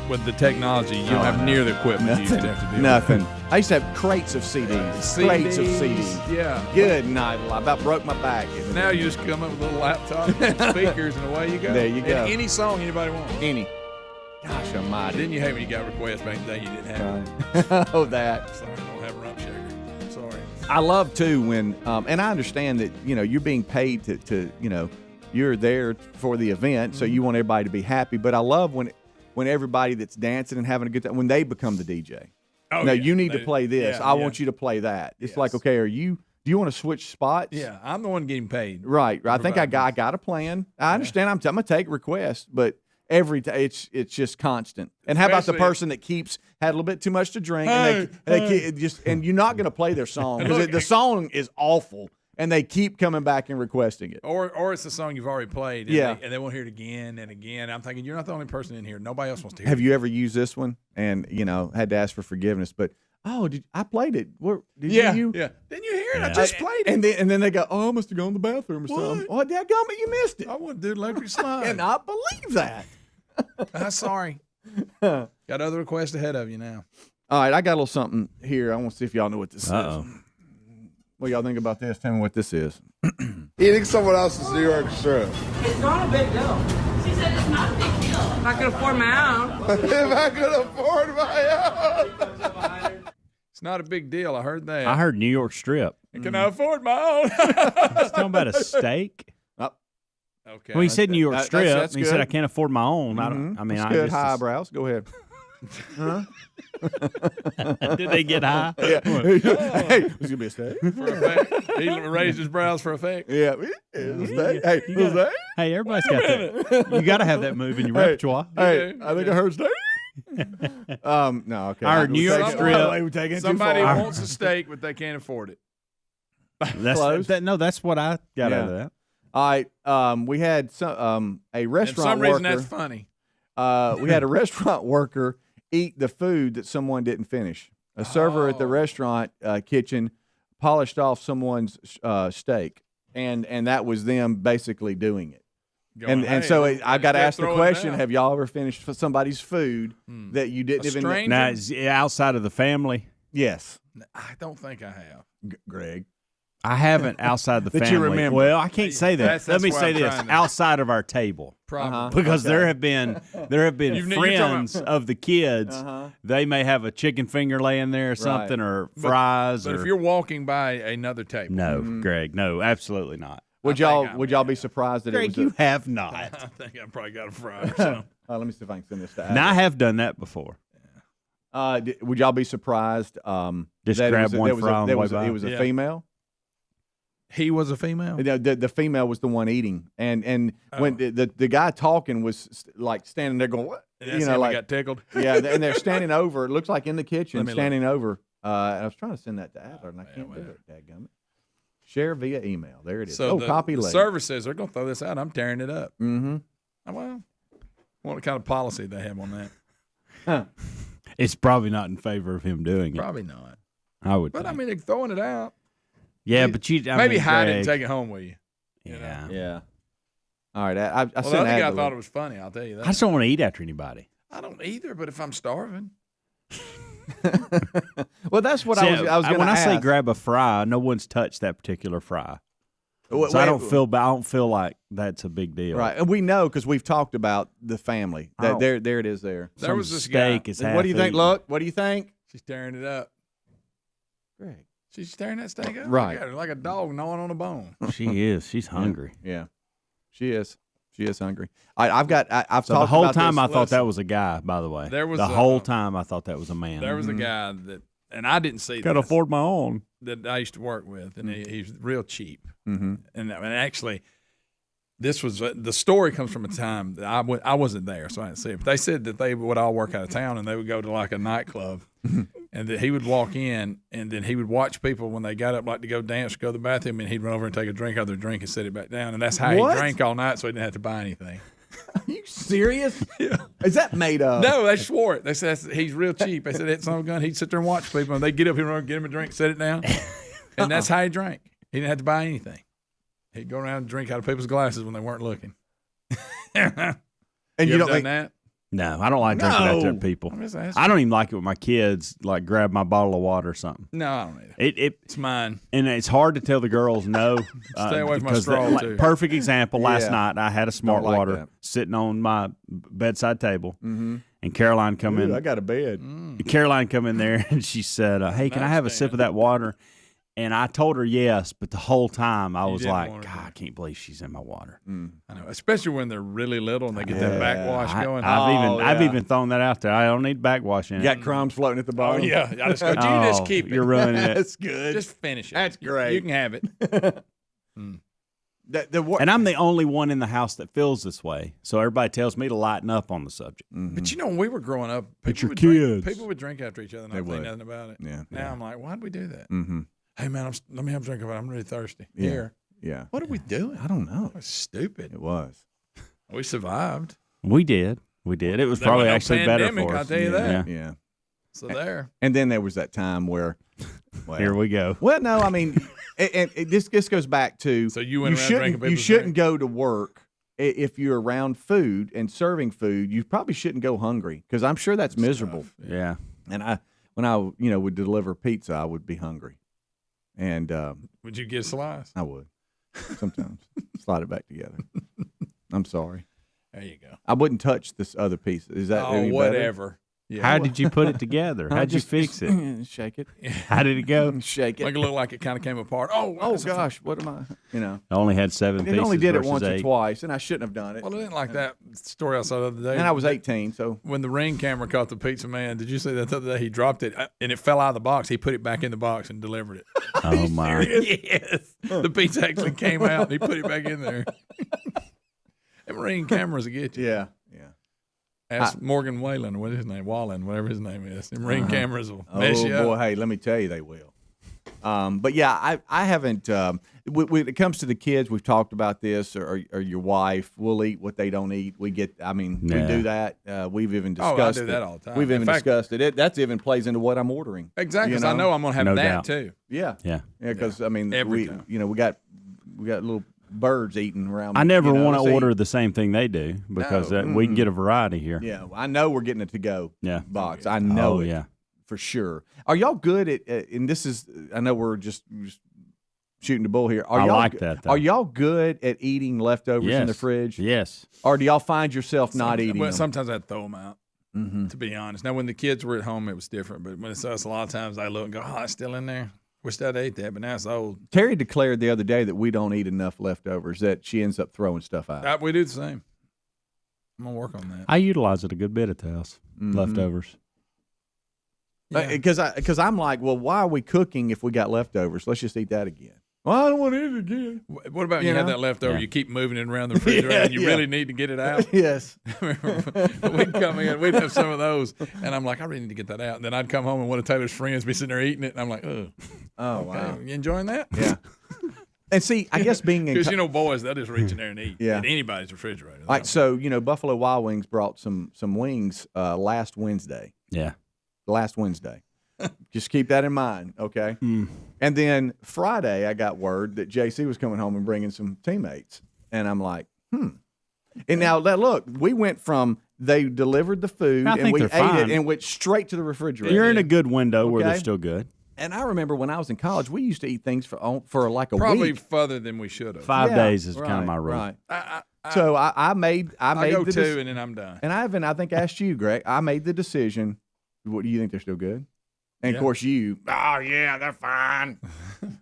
[SPEAKER 3] with the technology, you don't have near the equipment you used to have to do.
[SPEAKER 1] Nothing. I used to have crates of CDs. Crates of CDs.
[SPEAKER 3] Yeah.
[SPEAKER 1] Good night. I about broke my back.
[SPEAKER 3] Now you just come up with a little laptop, speakers, and away you go.
[SPEAKER 1] There you go.
[SPEAKER 3] And any song anybody wants.
[SPEAKER 1] Any. Gosh almighty.
[SPEAKER 3] Didn't you hate when you got requests back in the day you didn't have?
[SPEAKER 1] Oh, that.
[SPEAKER 3] Sorry, I don't have a rump shaker. Sorry.
[SPEAKER 1] I love, too, when, and I understand that, you're being paid to you're there for the event, so you want everybody to be happy. But I love when everybody that's dancing and having a good time, when they become the DJ.
[SPEAKER 3] Oh,
[SPEAKER 1] no,
[SPEAKER 3] yeah.
[SPEAKER 1] you need to play this. I want you to play that. It's like, okay, do you want to switch spots?
[SPEAKER 3] Yeah, I'm the one getting paid.
[SPEAKER 1] Right. I think I got a plan. I understand. I'm going to take requests, but every day it's just constant. And how about the person that had a little bit too much to drink and and you're not going to play their song because the song is awful. And they keep coming back and requesting it.
[SPEAKER 3] Or it's the song you've already played. And they won't hear it again and again. I'm thinking, you're not the only person in here. Nobody else wants to hear it.
[SPEAKER 1] Have you ever used this one and, had to ask for forgiveness? But, I played it. Did you?
[SPEAKER 3] Yeah. Didn't you hear it? I just played it.
[SPEAKER 1] And then they go, I must have gone to the bathroom or something. Oh, dadgummit, you missed it.
[SPEAKER 3] I want to do electric slide.
[SPEAKER 1] I cannot believe that.
[SPEAKER 3] I'm sorry. Got other requests ahead of you now.
[SPEAKER 1] All right, I got a little something here. I want to see if y'all know what this
[SPEAKER 2] Uh-oh.
[SPEAKER 1] is. What y'all think about this? Tell me what this is.
[SPEAKER 6] Eating someone else's New York strip.
[SPEAKER 7] It's not a big deal. She said it's not a big deal. If I could afford my own.
[SPEAKER 6] If I could afford my own.
[SPEAKER 3] It's not a big deal. I heard that.
[SPEAKER 2] I heard New York strip.
[SPEAKER 3] Can I afford my own?
[SPEAKER 2] He's talking about a steak.
[SPEAKER 3] Okay.
[SPEAKER 2] Well, he said New York strip.
[SPEAKER 1] that's
[SPEAKER 2] He said
[SPEAKER 1] good.
[SPEAKER 2] I can't afford my own.
[SPEAKER 1] That's good. High eyebrows. Go ahead.
[SPEAKER 2] Did they get high?
[SPEAKER 1] Yeah. Hey, it's gonna be a steak.
[SPEAKER 3] For effect. He raised his brows for effect.
[SPEAKER 1] Yeah. It's a steak. Hey, it's a steak.
[SPEAKER 2] Hey, everybody's got that. You got to have that move in your repertoire.
[SPEAKER 1] Hey, I think I heard steak. No, okay.
[SPEAKER 2] I heard New York strip.
[SPEAKER 1] We're taking it too
[SPEAKER 3] Somebody
[SPEAKER 1] far.
[SPEAKER 3] wants a steak, but they can't afford it.
[SPEAKER 1] Close.
[SPEAKER 2] That's what I got out of that.
[SPEAKER 1] All right. We had a restaurant
[SPEAKER 3] For some reason,
[SPEAKER 1] worker.
[SPEAKER 3] that's funny.
[SPEAKER 1] We had a restaurant worker eat the food that someone didn't finish. A server at the restaurant kitchen polished off someone's steak, and that was them basically doing it. And so I got to ask the question: have y'all ever finished somebody's food that you didn't even?
[SPEAKER 3] stranger?
[SPEAKER 2] Now, is it outside of the family?
[SPEAKER 1] Yes,
[SPEAKER 3] I don't think I have.
[SPEAKER 1] Greg.
[SPEAKER 2] I haven't outside the
[SPEAKER 1] That
[SPEAKER 2] family.
[SPEAKER 1] you remember.
[SPEAKER 2] Well, I can't say that.
[SPEAKER 3] That's
[SPEAKER 2] Let me
[SPEAKER 3] what
[SPEAKER 2] say
[SPEAKER 3] I'm
[SPEAKER 2] this:
[SPEAKER 3] trying to-
[SPEAKER 2] outside of our table.
[SPEAKER 3] Probably.
[SPEAKER 2] Because there have been
[SPEAKER 3] You're talking
[SPEAKER 2] friends of the kids. They may have a chicken finger laying there or something, or fries.
[SPEAKER 3] But
[SPEAKER 2] or
[SPEAKER 3] if you're walking by another table.
[SPEAKER 2] no, Greg, no, absolutely not.
[SPEAKER 1] Would y'all be surprised that
[SPEAKER 2] Greg,
[SPEAKER 1] it was?
[SPEAKER 2] you have not.
[SPEAKER 3] I think I probably got a fry or something.
[SPEAKER 1] Let me see if I can send this to.
[SPEAKER 2] And I have done that before.
[SPEAKER 1] Would y'all be surprised?
[SPEAKER 2] Just
[SPEAKER 1] that
[SPEAKER 2] grab one fry on the way by.
[SPEAKER 1] It was a
[SPEAKER 3] Yeah.
[SPEAKER 1] female.
[SPEAKER 3] He was a female?
[SPEAKER 1] The female was the one eating, and when the guy talking was like standing there going, what?
[SPEAKER 3] That's him that got tickled?
[SPEAKER 1] Yeah, and they're standing over. It looks like in the kitchen,
[SPEAKER 3] Let me
[SPEAKER 1] standing over. I was trying to send that to Adler, and I can't do it. Dadgummit. Share via email. There it is.
[SPEAKER 3] So
[SPEAKER 1] copy
[SPEAKER 3] the
[SPEAKER 1] later.
[SPEAKER 3] server says they're going to throw this out. I'm tearing it up.
[SPEAKER 1] Mm-hmm.
[SPEAKER 3] Well, what kind of policy they have on that?
[SPEAKER 2] It's probably not in favor of him doing it.
[SPEAKER 3] Probably not.
[SPEAKER 2] I would.
[SPEAKER 3] But
[SPEAKER 2] think.
[SPEAKER 3] I mean, they're throwing it out.
[SPEAKER 2] yeah, but
[SPEAKER 3] Maybe hide it and take it home with you.
[SPEAKER 2] Yeah.
[SPEAKER 1] Yeah. All right. I
[SPEAKER 3] Well, the
[SPEAKER 1] sent
[SPEAKER 3] other guy
[SPEAKER 1] Adler.
[SPEAKER 3] thought it was funny. I'll tell you that.
[SPEAKER 2] I just don't want to eat after anybody.
[SPEAKER 3] I don't either. But if I'm starving,
[SPEAKER 1] Well, that's what
[SPEAKER 2] See,
[SPEAKER 1] I was going to
[SPEAKER 2] when I
[SPEAKER 1] ask.
[SPEAKER 2] say grab a fry, no one's touched that particular fry.
[SPEAKER 1] Wait,
[SPEAKER 2] So I don't feel like that's a big deal.
[SPEAKER 1] right, and we know because we've talked about the family. That there it is. There.
[SPEAKER 3] there was this guy.
[SPEAKER 2] steak is half
[SPEAKER 1] What do you think?
[SPEAKER 2] eaten.
[SPEAKER 1] Look. What do you think?
[SPEAKER 3] She's tearing it up.
[SPEAKER 1] Greg.
[SPEAKER 3] She's tearing that steak up.
[SPEAKER 1] Right.
[SPEAKER 3] Look at her, like a dog gnawing on a bone.
[SPEAKER 2] She is. She's hungry.
[SPEAKER 1] Yeah, she is. She is hungry. I've talked
[SPEAKER 2] So the whole
[SPEAKER 1] about
[SPEAKER 2] time
[SPEAKER 1] this.
[SPEAKER 2] I thought that was a guy. By the way,
[SPEAKER 3] There was
[SPEAKER 2] the
[SPEAKER 3] a-
[SPEAKER 2] whole time I thought that was a man.
[SPEAKER 3] There was a guy that, and I didn't see
[SPEAKER 2] Got to
[SPEAKER 3] this,
[SPEAKER 2] afford my own.
[SPEAKER 3] that I used to work with, and he's real cheap.
[SPEAKER 1] Mm-hmm.
[SPEAKER 3] And actually, this was the story comes from a time that I wasn't there, so I didn't see it. But they said that they would all work out of town and they would go to like a nightclub, and that he would walk in and then he would watch people when they got up like to go dance or go to the bathroom, and he'd run over and take a drink out of their drink and set it back down, and that's how
[SPEAKER 1] What?
[SPEAKER 3] he drank all night, so he didn't have to buy anything.
[SPEAKER 1] Are you serious? Yeah. Is that made up?
[SPEAKER 3] No, they swore it. They said he's real cheap. They said that son of a gun. He'd sit there and watch people, and they'd get up here and get him a drink, set it down, and that's how he drank. He didn't have to buy anything. He'd go around and drink out of people's glasses when they weren't looking.
[SPEAKER 1] And
[SPEAKER 3] you
[SPEAKER 1] don't
[SPEAKER 3] done
[SPEAKER 1] think
[SPEAKER 3] that?
[SPEAKER 2] No, I don't like drinking out there, people.
[SPEAKER 3] I'm just asking.
[SPEAKER 2] I don't even like it when my kids like grab my bottle of water or something.
[SPEAKER 3] No, I don't need it. It's mine.
[SPEAKER 2] And it's hard to tell the girls no.
[SPEAKER 3] Stay away from my
[SPEAKER 2] because
[SPEAKER 3] straw, too.
[SPEAKER 2] Perfect example. Last
[SPEAKER 1] Yeah.
[SPEAKER 2] night I had a Smart
[SPEAKER 1] like
[SPEAKER 2] Water
[SPEAKER 1] that.
[SPEAKER 2] sitting on my bedside table, and Caroline come in.
[SPEAKER 1] I got a bed.
[SPEAKER 2] Caroline come in there and she said, "Hey, can I have a sip of that water?" And I told her yes, but the whole time I was
[SPEAKER 3] didn't
[SPEAKER 2] like,
[SPEAKER 3] want her
[SPEAKER 2] God, I can't believe she's in my water.
[SPEAKER 3] I know, especially when they're really little and they get that backwash going.
[SPEAKER 2] I've even thrown that out there. I don't need backwash in
[SPEAKER 1] You
[SPEAKER 2] it.
[SPEAKER 1] got crumbs floating at the
[SPEAKER 3] Oh,
[SPEAKER 1] bottom.
[SPEAKER 3] yeah. I just go, you just keep it.
[SPEAKER 2] You're ruining it.
[SPEAKER 1] That's good.
[SPEAKER 3] Just finish it.
[SPEAKER 1] That's great.
[SPEAKER 3] You can have it.
[SPEAKER 2] And I'm the only one in the house that feels this way. So everybody tells me to lighten up on the subject.
[SPEAKER 3] But you know, when we were growing up,
[SPEAKER 2] But your
[SPEAKER 3] people
[SPEAKER 2] kids.
[SPEAKER 3] would drink after each other and
[SPEAKER 1] They
[SPEAKER 3] not think
[SPEAKER 1] would.
[SPEAKER 3] nothing about it.
[SPEAKER 1] Yeah.
[SPEAKER 3] Now I'm like, why'd we do that?
[SPEAKER 1] Mm-hmm.
[SPEAKER 3] Hey, man, let me have a drink of it. I'm really thirsty.
[SPEAKER 1] Yeah.
[SPEAKER 3] Here.
[SPEAKER 1] Yeah.
[SPEAKER 3] What are we doing?
[SPEAKER 1] I don't know.
[SPEAKER 3] That was stupid.
[SPEAKER 1] It was.
[SPEAKER 3] We survived.
[SPEAKER 2] We did. It was
[SPEAKER 3] There
[SPEAKER 2] probably
[SPEAKER 3] was no
[SPEAKER 2] actually better
[SPEAKER 3] pandemic,
[SPEAKER 2] for
[SPEAKER 3] I'll
[SPEAKER 2] us.
[SPEAKER 3] tell you that.
[SPEAKER 1] Yeah.
[SPEAKER 3] So there.
[SPEAKER 1] And then there was that time where, well,
[SPEAKER 2] Here we go.
[SPEAKER 1] well, no, I mean, and this goes back to
[SPEAKER 3] So you went around drinking
[SPEAKER 1] shouldn't
[SPEAKER 3] people's
[SPEAKER 1] shouldn't go to work if you're around food and serving food. You probably shouldn't go hungry because I'm sure that's miserable.
[SPEAKER 2] Yeah.
[SPEAKER 1] And when I would deliver pizza, I would be hungry, and
[SPEAKER 3] Would you get a slice?
[SPEAKER 1] I would sometimes slide it back together. I'm sorry.
[SPEAKER 3] There you go.
[SPEAKER 1] I wouldn't touch this other piece. Is that
[SPEAKER 3] Oh,
[SPEAKER 1] any better?
[SPEAKER 3] whatever. Yeah.
[SPEAKER 2] How did you put it together? How'd you fix it?
[SPEAKER 1] Shake it.
[SPEAKER 2] How did it go?
[SPEAKER 1] Shake it.
[SPEAKER 3] Make it look like it kind of came apart. Oh,
[SPEAKER 1] Oh
[SPEAKER 3] that's a-
[SPEAKER 1] gosh, what am I?
[SPEAKER 2] I only had 7
[SPEAKER 1] It
[SPEAKER 2] pieces.
[SPEAKER 1] only did it
[SPEAKER 2] versus
[SPEAKER 1] once or
[SPEAKER 2] 8.
[SPEAKER 1] twice, and I shouldn't have done it.
[SPEAKER 3] Well, I didn't like that story I saw the other day.
[SPEAKER 1] And I was 18, so
[SPEAKER 3] When the Ring camera caught the pizza man, did you see that the other day? He dropped it and it fell out of the box. He put it back in the box and delivered it.
[SPEAKER 2] Oh my!
[SPEAKER 3] Yes. The pizza actually came out and he put it back in there. Them Ring cameras will get you.
[SPEAKER 1] yeah.
[SPEAKER 3] Ask Morgan Whalen, what is his name? Wallen, whatever his name is. Them Ring cameras will mess
[SPEAKER 1] Oh
[SPEAKER 3] you
[SPEAKER 1] boy,
[SPEAKER 3] up.
[SPEAKER 1] hey, let me tell you, they will. But yeah, I haven't. When it comes to the kids, we've talked about this, or your wife. We'll eat what they don't eat. We get. I mean, we
[SPEAKER 2] Yeah.
[SPEAKER 1] do that. We've even
[SPEAKER 3] Oh, I
[SPEAKER 1] discussed.
[SPEAKER 3] do that all the time.
[SPEAKER 1] We've
[SPEAKER 3] In
[SPEAKER 1] even
[SPEAKER 3] fact-
[SPEAKER 1] discussed it. That's even plays into what I'm ordering.
[SPEAKER 3] Exactly,
[SPEAKER 1] You
[SPEAKER 3] because I know I'm going to have
[SPEAKER 2] No
[SPEAKER 3] that
[SPEAKER 2] doubt.
[SPEAKER 3] too.
[SPEAKER 1] Yeah,
[SPEAKER 2] Yeah.
[SPEAKER 1] Because I mean,
[SPEAKER 3] Every
[SPEAKER 1] we
[SPEAKER 3] time.
[SPEAKER 1] we got little birds eating around.
[SPEAKER 2] I never want to
[SPEAKER 1] see.
[SPEAKER 2] order the same thing they do because
[SPEAKER 3] No.
[SPEAKER 2] we can get a variety here.
[SPEAKER 1] Yeah, I know we're getting a to-go
[SPEAKER 2] Yeah.
[SPEAKER 1] box. I know
[SPEAKER 2] Oh,
[SPEAKER 1] it
[SPEAKER 2] yeah.
[SPEAKER 1] for sure. Are y'all good at? And this is, I know we're just shooting the bull here. Are
[SPEAKER 2] I
[SPEAKER 1] y'all,
[SPEAKER 2] like that, though.
[SPEAKER 1] Are y'all good at eating leftovers in the
[SPEAKER 2] Yes.
[SPEAKER 1] fridge?
[SPEAKER 2] Yes.
[SPEAKER 1] Or do y'all find yourself not eating
[SPEAKER 3] Well,
[SPEAKER 1] them?
[SPEAKER 3] sometimes I'd throw them out, to be honest. Now, when the kids were at home, it was different. But when it's us, a lot of times I look and go, oh, it's still in there. Wish I'd ate that, but now it's old.
[SPEAKER 1] Terry declared the other day that we don't eat enough leftovers, that she ends up throwing stuff out.
[SPEAKER 3] We do the same. I'm going to work on that.
[SPEAKER 2] I utilize it a good bit at the house. Leftovers.
[SPEAKER 1] Because I'm like, well, why are we cooking if we got leftovers? Let's just eat that again. Well, I don't want to eat it again.
[SPEAKER 3] What about
[SPEAKER 1] You
[SPEAKER 3] you have
[SPEAKER 1] know?
[SPEAKER 3] that leftover?
[SPEAKER 2] Yeah.
[SPEAKER 3] You keep moving it around the refrigerator, and you
[SPEAKER 1] yeah.
[SPEAKER 3] really need to get it out.
[SPEAKER 1] Yes.
[SPEAKER 3] We'd come in, we'd have some of those, and I'm like, I really need to get that out. And then I'd come home, and one of Taylor's friends be sitting there eating it, and I'm like, oh,
[SPEAKER 1] Oh, wow.
[SPEAKER 3] you enjoying that?
[SPEAKER 1] Yeah. And see, I guess being in
[SPEAKER 3] Because boys, they'll just reach in there and eat.
[SPEAKER 1] Yeah.
[SPEAKER 3] At anybody's refrigerator.
[SPEAKER 1] like, so, Buffalo Wild Wings brought some wings last Wednesday.
[SPEAKER 2] Yeah.
[SPEAKER 1] Last Wednesday. Just keep that in mind, okay? And then Friday, I got word that JC was coming home and bringing some teammates. And I'm like, And now, look, we went from they delivered the food
[SPEAKER 2] I
[SPEAKER 1] and
[SPEAKER 2] think
[SPEAKER 1] we
[SPEAKER 2] they're
[SPEAKER 1] ate
[SPEAKER 2] fine.
[SPEAKER 1] it and went straight to the refrigerator.
[SPEAKER 2] You're in a good window where they're
[SPEAKER 1] Okay.
[SPEAKER 2] still good.
[SPEAKER 1] And I remember when I was in college, we used to eat things for like a
[SPEAKER 3] Probably
[SPEAKER 1] week.
[SPEAKER 3] further than we should have.
[SPEAKER 2] 5
[SPEAKER 1] Yeah,
[SPEAKER 2] days is kind
[SPEAKER 1] right,
[SPEAKER 2] of my rule.
[SPEAKER 1] Right. So I made
[SPEAKER 3] I go
[SPEAKER 1] the
[SPEAKER 3] two, and then I'm done.
[SPEAKER 1] and I haven't, I think, asked you, Greg. I made the decision. What do you think? They're still good? And
[SPEAKER 3] Yeah.
[SPEAKER 1] of course, you. Oh yeah, they're fine.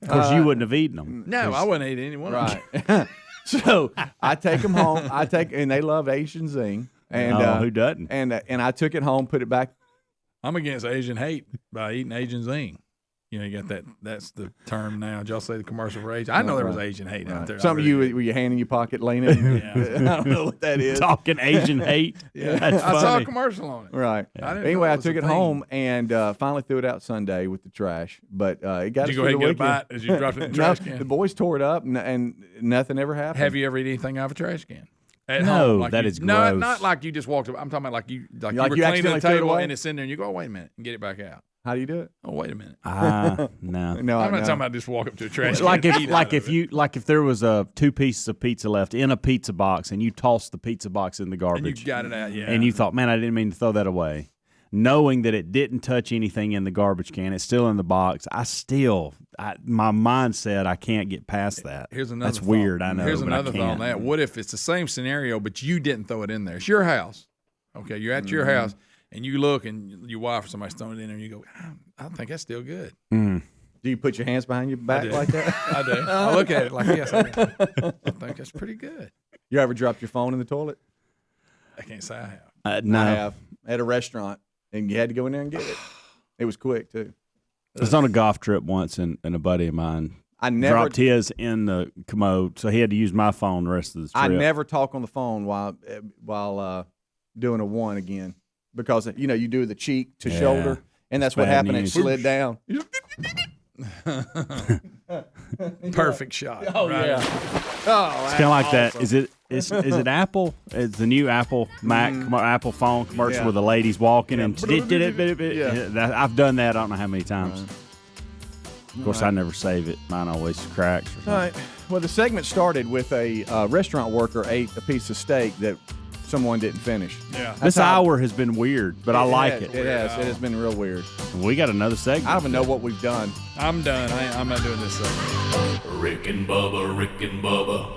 [SPEAKER 2] Of course, you wouldn't have eaten them.
[SPEAKER 3] No, I wouldn't eat any one of them.
[SPEAKER 1] Right. So I take them home. And they love Asian zing. And
[SPEAKER 2] Who doesn't?
[SPEAKER 1] And I took it home, put it back.
[SPEAKER 3] I'm against Asian hate by eating Asian zing. You know, you got that. That's the term now. Did y'all say the commercial for Asian? I know there was Asian hate out there.
[SPEAKER 1] Something
[SPEAKER 3] I really
[SPEAKER 1] were you hand in your pocket leaning?
[SPEAKER 3] Yeah.
[SPEAKER 1] I don't know what that is.
[SPEAKER 2] Talking Asian hate.
[SPEAKER 3] Yeah.
[SPEAKER 2] That's
[SPEAKER 3] I saw a
[SPEAKER 2] funny.
[SPEAKER 3] commercial on it.
[SPEAKER 1] Right.
[SPEAKER 3] I didn't
[SPEAKER 1] Anyway,
[SPEAKER 3] know it
[SPEAKER 1] I
[SPEAKER 3] was
[SPEAKER 1] took
[SPEAKER 3] a
[SPEAKER 1] it
[SPEAKER 3] thing.
[SPEAKER 1] home and finally threw it out Sunday with the trash. But it got
[SPEAKER 3] Did
[SPEAKER 1] us
[SPEAKER 3] you go ahead and
[SPEAKER 1] through
[SPEAKER 3] get
[SPEAKER 1] the
[SPEAKER 3] a
[SPEAKER 1] weekend.
[SPEAKER 3] bite as you dropped it in the
[SPEAKER 1] No,
[SPEAKER 3] trash can?
[SPEAKER 1] the boys tore it up and nothing ever happened.
[SPEAKER 3] Have you ever eaten anything out of a trash can? At
[SPEAKER 2] No,
[SPEAKER 3] home, like
[SPEAKER 2] that
[SPEAKER 3] you,
[SPEAKER 2] is
[SPEAKER 3] no,
[SPEAKER 2] gross.
[SPEAKER 3] not like you just walked up. I'm talking about like you were
[SPEAKER 1] you
[SPEAKER 3] cleaning the
[SPEAKER 1] accidentally threw it
[SPEAKER 3] table
[SPEAKER 1] away?
[SPEAKER 3] and it's in there and you go, oh, wait a minute, and get it back out.
[SPEAKER 1] How do you do it?
[SPEAKER 3] Oh, wait a minute.
[SPEAKER 2] No.
[SPEAKER 1] No,
[SPEAKER 3] I'm not
[SPEAKER 1] no.
[SPEAKER 3] talking about just walk up to a trash can.
[SPEAKER 2] Like
[SPEAKER 3] and
[SPEAKER 2] if
[SPEAKER 3] eat
[SPEAKER 2] like
[SPEAKER 3] out
[SPEAKER 2] if
[SPEAKER 3] of it.
[SPEAKER 2] you like if there was 2 pieces of pizza left in a pizza box and you tossed the pizza box in the
[SPEAKER 3] and
[SPEAKER 2] garbage
[SPEAKER 3] you got it out, yeah.
[SPEAKER 2] and you thought, man, I didn't mean to throw that away, knowing that it didn't touch anything in the garbage can, it's still in the box. My mind said I can't get past that.
[SPEAKER 3] Here's another.
[SPEAKER 2] That's
[SPEAKER 3] thought.
[SPEAKER 2] weird. I know.
[SPEAKER 3] Here's
[SPEAKER 2] but I
[SPEAKER 3] another thought on
[SPEAKER 2] can't.
[SPEAKER 3] that. What if it's the same scenario, but you didn't throw it in there? It's your house. Okay, you're at your house, and you look, and your wife or somebody's throwing it in there, and you go, I think that's still good.
[SPEAKER 1] Do you put your hands behind your back
[SPEAKER 3] do.
[SPEAKER 1] like that?
[SPEAKER 3] I do. I look at it like, yes, I think that's pretty good.
[SPEAKER 1] You ever dropped your phone in the toilet?
[SPEAKER 3] I can't say I have.
[SPEAKER 2] No,
[SPEAKER 1] I have at a restaurant, and you had to go in there and get it. It was quick too.
[SPEAKER 2] I was on a golf trip once, and a buddy of mine
[SPEAKER 1] I never
[SPEAKER 2] dropped his in the commode, so he had to use my phone the rest of the trip.
[SPEAKER 1] I never talk on the phone while doing a one again because you do the cheek to shoulder, and that's what
[SPEAKER 2] bad
[SPEAKER 1] happened.
[SPEAKER 2] news.
[SPEAKER 1] It slid down.
[SPEAKER 3] Perfect shot.
[SPEAKER 1] Oh
[SPEAKER 3] right?
[SPEAKER 1] yeah. Oh,
[SPEAKER 2] It's kind of like that. Is it Apple? It's the new Apple Mac Apple phone commercial
[SPEAKER 1] Yeah.
[SPEAKER 2] where the lady's walking and
[SPEAKER 1] Yeah.
[SPEAKER 2] I've done that. I don't know how many times. Of course, I never save it. Mine always cracks or something.
[SPEAKER 1] All right. Well, the segment started with a restaurant worker ate a piece of steak that someone didn't finish.
[SPEAKER 3] Yeah.
[SPEAKER 2] This
[SPEAKER 1] how-
[SPEAKER 2] hour has been weird, but I like it.
[SPEAKER 1] It has. It has been real weird.
[SPEAKER 2] We got another segment.
[SPEAKER 1] I don't even know what we've done.
[SPEAKER 3] I'm done. I'm not doing this segment.
[SPEAKER 4] Rick and Bubba, Rick and Bubba.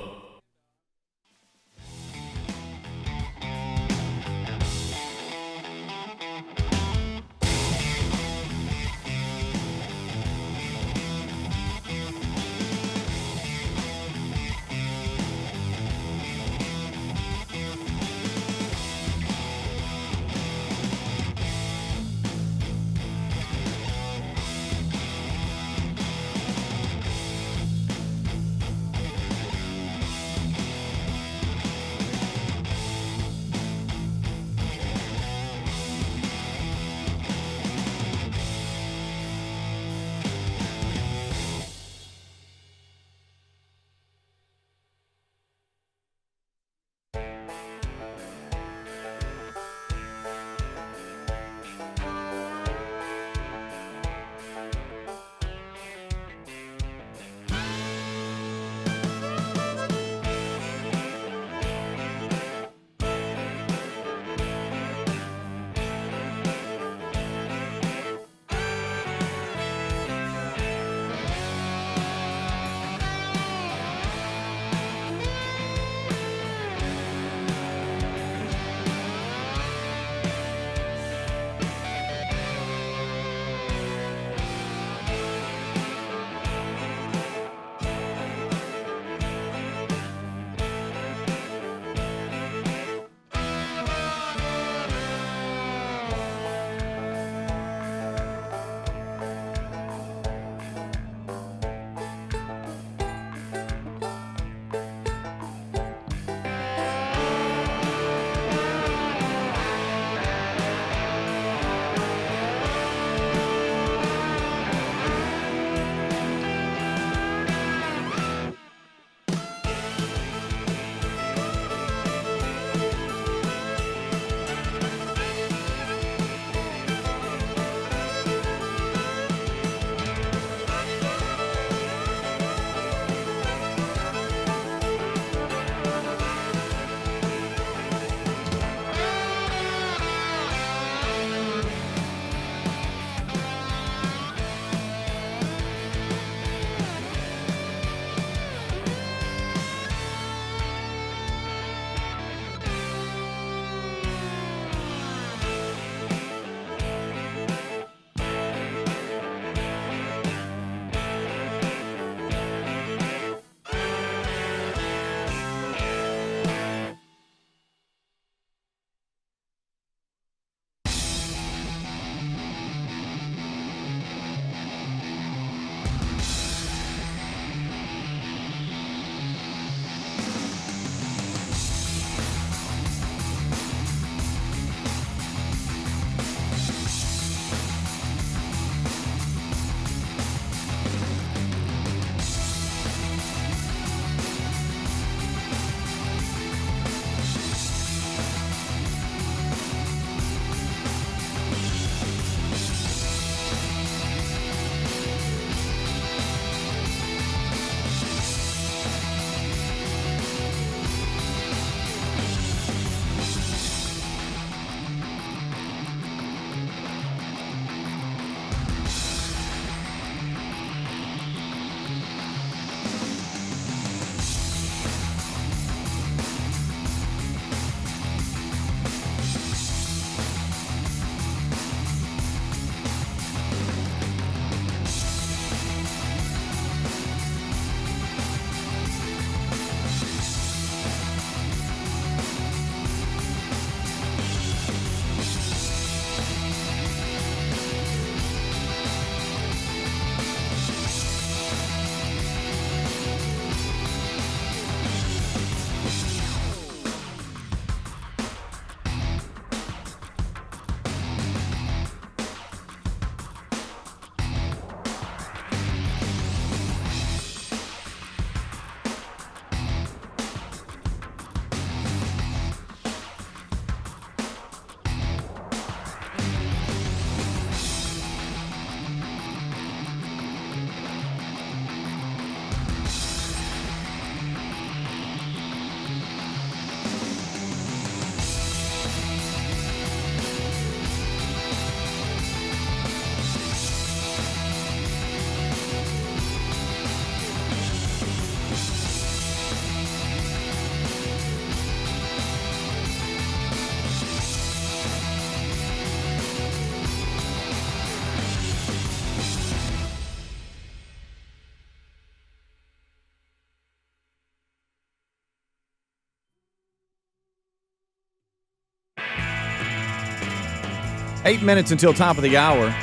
[SPEAKER 1] 8 minutes until top of the hour.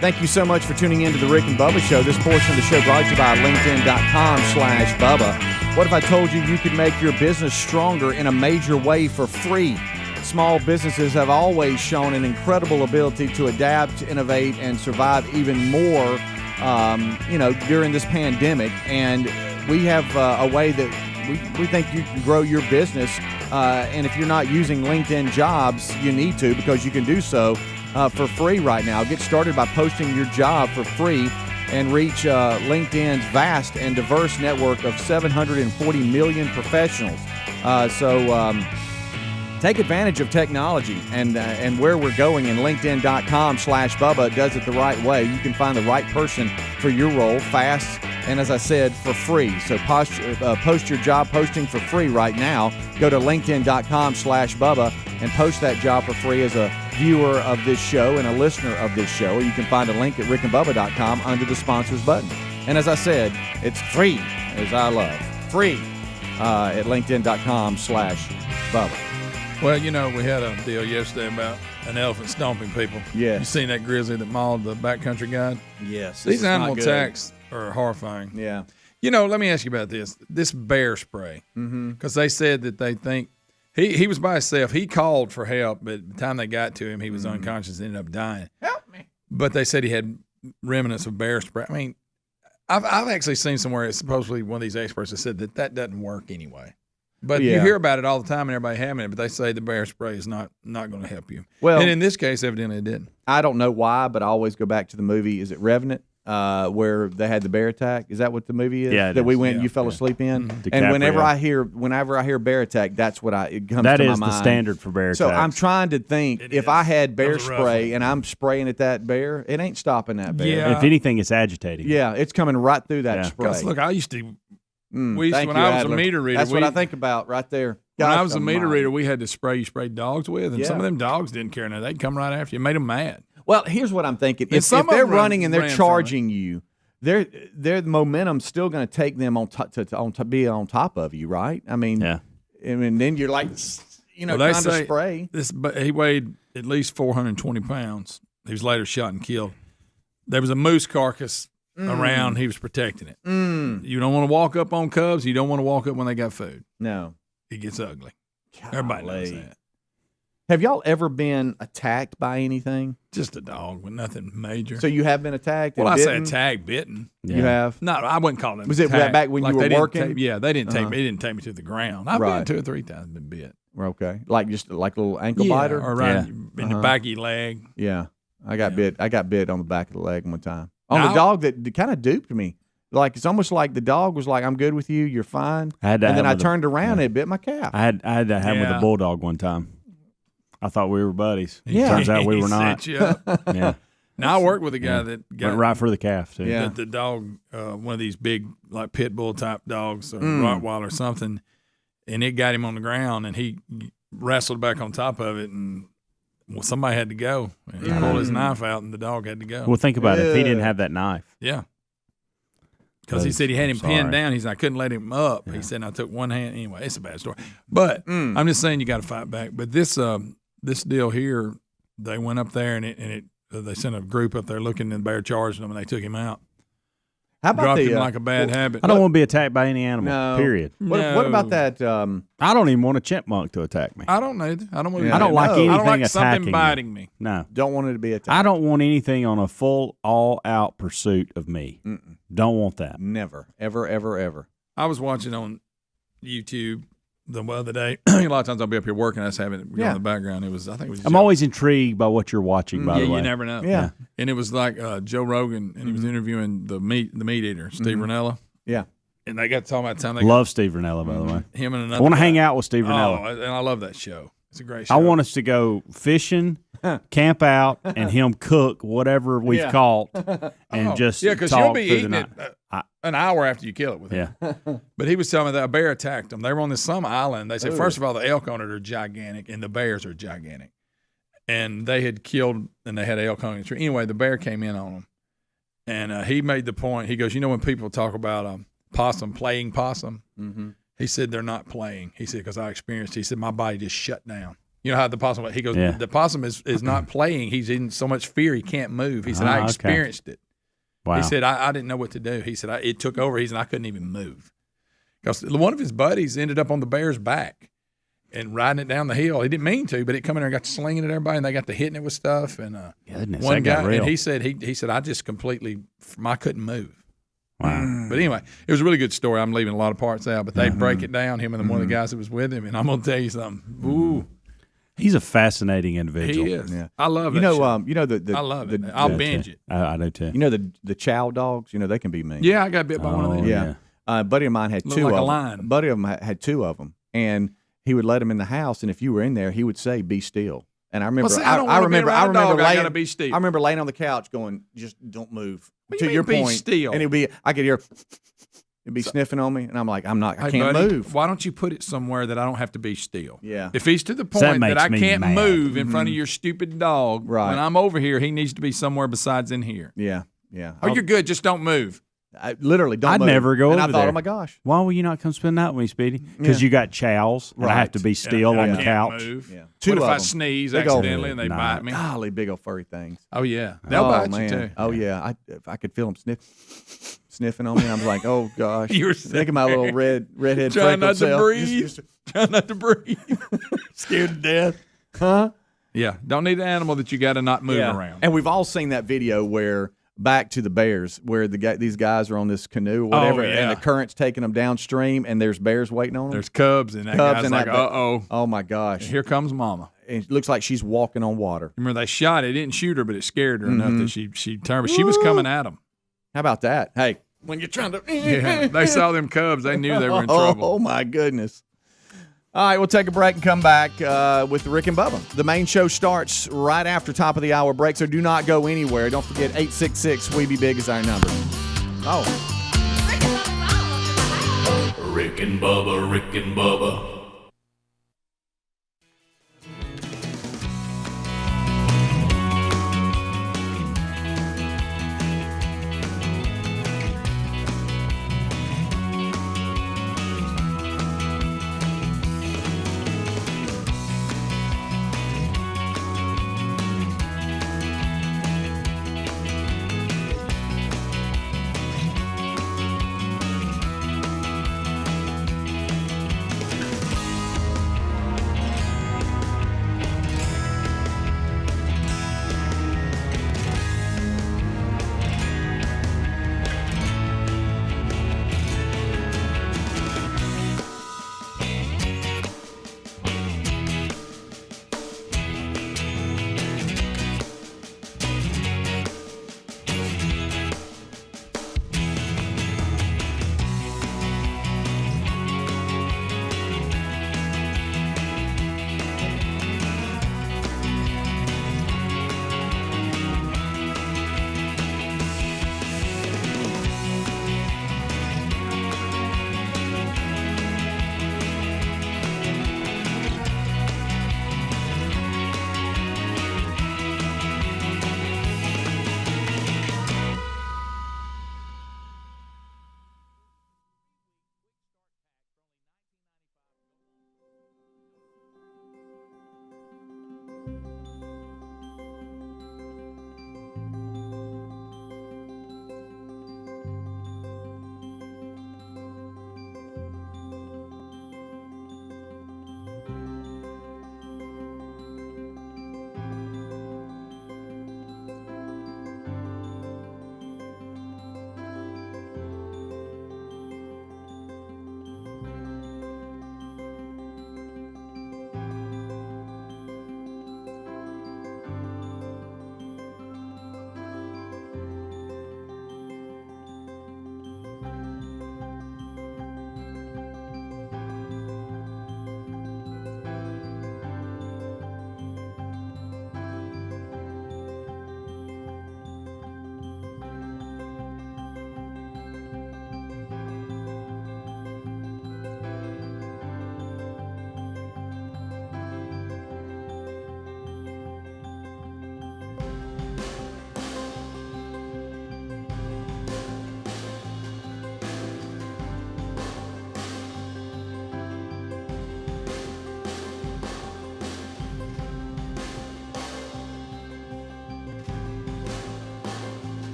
[SPEAKER 1] Thank you so much for tuning in to the Rick and Bubba Show. This portion of the show brought to you by LinkedIn.com/Bubba. What if I told you you could make your business stronger in a major way for free? Small businesses have always shown an incredible ability to adapt, innovate, and survive even more, during this pandemic. And we have a way that we think you can grow your business. And if you're not using LinkedIn Jobs, you need to, because you can do so for free right now. Get started by posting your job for free and reach LinkedIn's vast and diverse network of 740 million professionals. Take advantage of technology and where we're going, and LinkedIn.com/Bubba does it the right way. You can find the right person for your role fast and, as I said, for free. So post your job posting for free right now. Go to LinkedIn.com/Bubba and post that job for free as a viewer of this show and a listener of this show. Or you can find a link at rickandbubba.com under the sponsors button. And as I said, it's free, as I love. Free at LinkedIn.com/Bubba.
[SPEAKER 3] Well, we had a deal yesterday about an elephant stomping people.
[SPEAKER 1] Yes.
[SPEAKER 3] You seen that grizzly that mauled the backcountry guide?
[SPEAKER 1] Yes.
[SPEAKER 3] These animal attacks are horrifying.
[SPEAKER 1] Yeah.
[SPEAKER 3] Let me ask you about this. This bear spray. Because they said that they think he was by himself. He called for help, but by the time they got to him, he was unconscious and ended up dying.
[SPEAKER 1] Help me.
[SPEAKER 3] But they said he had remnants of bear spray. I mean, I've actually seen somewhere, it's supposedly one of these experts that said that doesn't work anyway. But you hear about it all the time and everybody having it, but they say the bear spray is not going to help you. Well, and in this case, evidently it didn't.
[SPEAKER 1] I don't know why, but I always go back to the movie, is it Revenant, where they had the bear attack? Is that what the movie is?
[SPEAKER 2] Yeah,
[SPEAKER 1] that we went
[SPEAKER 2] and
[SPEAKER 1] you fell asleep in?
[SPEAKER 2] DiCaprio.
[SPEAKER 1] And whenever I hear bear attack, that's what it comes to my mind.
[SPEAKER 2] That is the standard for bear attacks.
[SPEAKER 1] So I'm trying to think, if I had bear spray and I'm spraying at that bear, it ain't stopping that bear.
[SPEAKER 3] Yeah.
[SPEAKER 2] If anything, it's agitating.
[SPEAKER 1] Yeah, it's coming right through that spray.
[SPEAKER 3] Because look, I used to. When I was
[SPEAKER 1] Adler.
[SPEAKER 3] a meter reader,
[SPEAKER 1] that's what I think about right there.
[SPEAKER 3] When I was a meter reader, we had to spray you sprayed dogs with, and some of them dogs didn't care. Now they'd come right after you, made them mad.
[SPEAKER 1] Well, here's what I'm thinking: if they're running and they're charging you, their momentum's still going to take them to be on top of you, right? I mean, and then you're like, trying to spray.
[SPEAKER 3] He weighed at least 420 pounds. He was later shot and killed. There was a moose carcass around. He was protecting it. You don't want to walk up on cubs. You don't want to walk up when they got food.
[SPEAKER 1] No.
[SPEAKER 3] It gets ugly. Everybody knows that.
[SPEAKER 1] Have y'all ever been attacked by anything?
[SPEAKER 3] Just a dog, but nothing major.
[SPEAKER 1] So you have been attacked?
[SPEAKER 3] Well, I
[SPEAKER 1] bitten?
[SPEAKER 3] say attacked, bitten.
[SPEAKER 1] Yeah. You have?
[SPEAKER 3] No, I wouldn't call it.
[SPEAKER 1] Was it back when you were working?
[SPEAKER 3] They didn't take me. It didn't take me to the ground. I've been 2 or 3 times been bit.
[SPEAKER 1] Okay, like just like a little ankle biter,
[SPEAKER 3] or right in the back of your leg.
[SPEAKER 1] Yeah, I got bit. I got bit on the back of the leg one time. On the dog that kind of duped me. Like, it's almost like the dog was like, "I'm good with you. You're fine." And then I turned around and it bit my calf.
[SPEAKER 2] I had that happen with a bulldog one time. I thought we were buddies. Turns out we were not.
[SPEAKER 3] Yeah. Now I worked with a guy that
[SPEAKER 2] went right for the calf too.
[SPEAKER 3] Yeah. The dog, one of these big like pit bull type dogs, or Rottweiler or something, and it got him on the ground, and he wrestled back on top of it, and somebody had to go. And he pulled his knife out, and the dog had to go.
[SPEAKER 2] Well, think about it. If he didn't have that knife.
[SPEAKER 3] Yeah. Because he said he had him pinned down. He said, I couldn't let him up. Yeah. He said, I took one hand. Anyway, it's a bad story. But I'm just saying you got to fight back. But this deal here, they went up there, and they sent a group up there looking, and the bear charged them, and they took him out.
[SPEAKER 1] How about
[SPEAKER 3] dropped him like a bad habit.
[SPEAKER 2] I don't want to be attacked by any animal. No. Period.
[SPEAKER 1] What about that?
[SPEAKER 2] I don't even want a chipmunk to attack me.
[SPEAKER 3] I don't either. I don't
[SPEAKER 2] like anything
[SPEAKER 3] I don't like
[SPEAKER 2] attacking
[SPEAKER 3] something biting me.
[SPEAKER 2] No,
[SPEAKER 1] don't want it to be attacked.
[SPEAKER 2] I don't want anything on a full, all-out pursuit of me. Don't want that.
[SPEAKER 1] Never, ever, ever, ever.
[SPEAKER 3] I was watching on YouTube the other day. A lot of times I'll be up here working. I just having it go in the background.
[SPEAKER 2] I'm always intrigued by what you're watching. By the way,
[SPEAKER 3] you never know.
[SPEAKER 1] Yeah.
[SPEAKER 3] And it was like Joe Rogan, and he was interviewing the meat eater, Steve Rinella.
[SPEAKER 1] Yeah.
[SPEAKER 3] And they got talking about the time they
[SPEAKER 2] love Steve Rinella, by the way.
[SPEAKER 3] Him and another.
[SPEAKER 2] I want to hang out with Steve Rinella.
[SPEAKER 3] Oh, and I love that show. It's a great show.
[SPEAKER 2] I want us to go fishing, camp out, and him cook whatever we've caught, and just
[SPEAKER 3] because you'll be eating it an hour after you kill it with him.
[SPEAKER 2] Yeah.
[SPEAKER 3] But he was telling me that a bear attacked them. They were on some island. They said, first of all, the elk on it are gigantic, and the bears are gigantic. And they had killed, and they had elk on the tree. Anyway, the bear came in on them, and he made the point. He goes, when people talk about possum playing possum, he said they're not playing. He said, because I experienced. He said my body just shut down. You know how the possum? He goes. The possum is not playing. He's in so much fear he can't move. He said, I experienced it.
[SPEAKER 2] Wow.
[SPEAKER 3] He said, I didn't know what to do. He said, it took over. He said, I couldn't even move. Because one of his buddies ended up on the bear's back and riding it down the hill. He didn't mean to, but it come in there and got to slinging at everybody, and they got to hitting it with stuff. And
[SPEAKER 2] Goodness,
[SPEAKER 3] one
[SPEAKER 2] that got
[SPEAKER 3] guy,
[SPEAKER 2] real.
[SPEAKER 3] and he said, I just completely, I couldn't move. Wow. But anyway, it was a really good story. I'm leaving a lot of parts out, but they break it down, him and one of the guys that was with him. And I'm going to tell you something. Ooh.
[SPEAKER 2] He's a fascinating individual.
[SPEAKER 3] He is.
[SPEAKER 1] Yeah.
[SPEAKER 3] I love it.
[SPEAKER 1] The
[SPEAKER 3] I love it. I'll binge it.
[SPEAKER 2] I do too.
[SPEAKER 1] You know the chow dogs. They can be mean.
[SPEAKER 3] Yeah, I got bit by one of them.
[SPEAKER 1] Yeah. A buddy of mine had
[SPEAKER 3] Look
[SPEAKER 1] two
[SPEAKER 3] like
[SPEAKER 1] of
[SPEAKER 3] a
[SPEAKER 1] them.
[SPEAKER 3] lion.
[SPEAKER 1] A buddy of them had two of them, and he would let them in the house. And if you were in there, he would say, "Be still." And I remember,
[SPEAKER 3] Well, see, I don't wanna be around a dog. I gotta be still.
[SPEAKER 1] I remember laying on the couch, going, "Just don't move."
[SPEAKER 3] What do
[SPEAKER 1] to
[SPEAKER 3] you
[SPEAKER 1] your
[SPEAKER 3] mean, be
[SPEAKER 1] point,
[SPEAKER 3] still?
[SPEAKER 1] and I could hear. It'd be sniffing on me, and I'm like, I
[SPEAKER 3] Hey,
[SPEAKER 1] can't
[SPEAKER 3] buddy,
[SPEAKER 1] move.
[SPEAKER 3] Why don't you put it somewhere that I don't have to be still?
[SPEAKER 1] Yeah.
[SPEAKER 3] If he's to the
[SPEAKER 2] That
[SPEAKER 3] point that
[SPEAKER 2] makes
[SPEAKER 3] I
[SPEAKER 2] me
[SPEAKER 3] can't
[SPEAKER 2] mad.
[SPEAKER 3] move in front of your stupid dog,
[SPEAKER 1] Right.
[SPEAKER 3] when I'm over here, he needs to be somewhere besides in here.
[SPEAKER 1] Yeah.
[SPEAKER 3] Oh, you're good. Just don't move.
[SPEAKER 1] I literally don't.
[SPEAKER 2] I'd
[SPEAKER 1] move.
[SPEAKER 2] never go
[SPEAKER 1] and
[SPEAKER 2] over
[SPEAKER 1] I thought,
[SPEAKER 2] there.
[SPEAKER 1] oh my gosh.
[SPEAKER 2] Why will you not come spend the night with me, Speedy? Because you got chows, and I have to be still
[SPEAKER 3] And
[SPEAKER 2] on
[SPEAKER 3] I
[SPEAKER 2] the
[SPEAKER 3] can't
[SPEAKER 2] couch.
[SPEAKER 3] Move.
[SPEAKER 1] Yeah.
[SPEAKER 3] What
[SPEAKER 1] Two
[SPEAKER 3] if
[SPEAKER 1] of
[SPEAKER 3] I
[SPEAKER 1] them.
[SPEAKER 3] sneeze
[SPEAKER 1] Big old-
[SPEAKER 3] accidentally and they
[SPEAKER 2] Nah.
[SPEAKER 3] bite me?
[SPEAKER 1] Golly, big old furry things.
[SPEAKER 3] Oh yeah, they'll bite
[SPEAKER 1] man.
[SPEAKER 3] you too.
[SPEAKER 1] Oh yeah, if I could feel them sniffing on me, I was like, oh gosh.
[SPEAKER 3] You were
[SPEAKER 1] Think of my little redhead
[SPEAKER 3] Trying not to
[SPEAKER 1] self.
[SPEAKER 3] breathe. Trying not to breathe. Scared to death.
[SPEAKER 1] Huh?
[SPEAKER 3] Yeah, don't need an animal that you got to not move
[SPEAKER 1] Yeah.
[SPEAKER 3] around.
[SPEAKER 1] And we've all seen that video where back to the bears, where these guys are on this canoe or whatever,
[SPEAKER 3] yeah.
[SPEAKER 1] and the current's taking them downstream, and there's bears waiting on them.
[SPEAKER 3] There's cubs, and that guy's like, uh-oh.
[SPEAKER 1] Oh my gosh!
[SPEAKER 3] Here comes mama.
[SPEAKER 1] And it looks like she's walking on water.
[SPEAKER 3] Remember, they shot it. It didn't shoot her, but it scared her enough that she turned. But she was coming at them.
[SPEAKER 1] How about that? Hey, when you're trying to,
[SPEAKER 3] Yeah, they saw them cubs. They knew they were in trouble.
[SPEAKER 1] Oh my goodness! All right, we'll take a break and come back with Rick and Bubba. The main show starts right after top of the hour break, so do not go anywhere. Don't forget 866-WE-BE-BIG is our number. Oh.
[SPEAKER 4] Rick and Bubba, Rick and Bubba.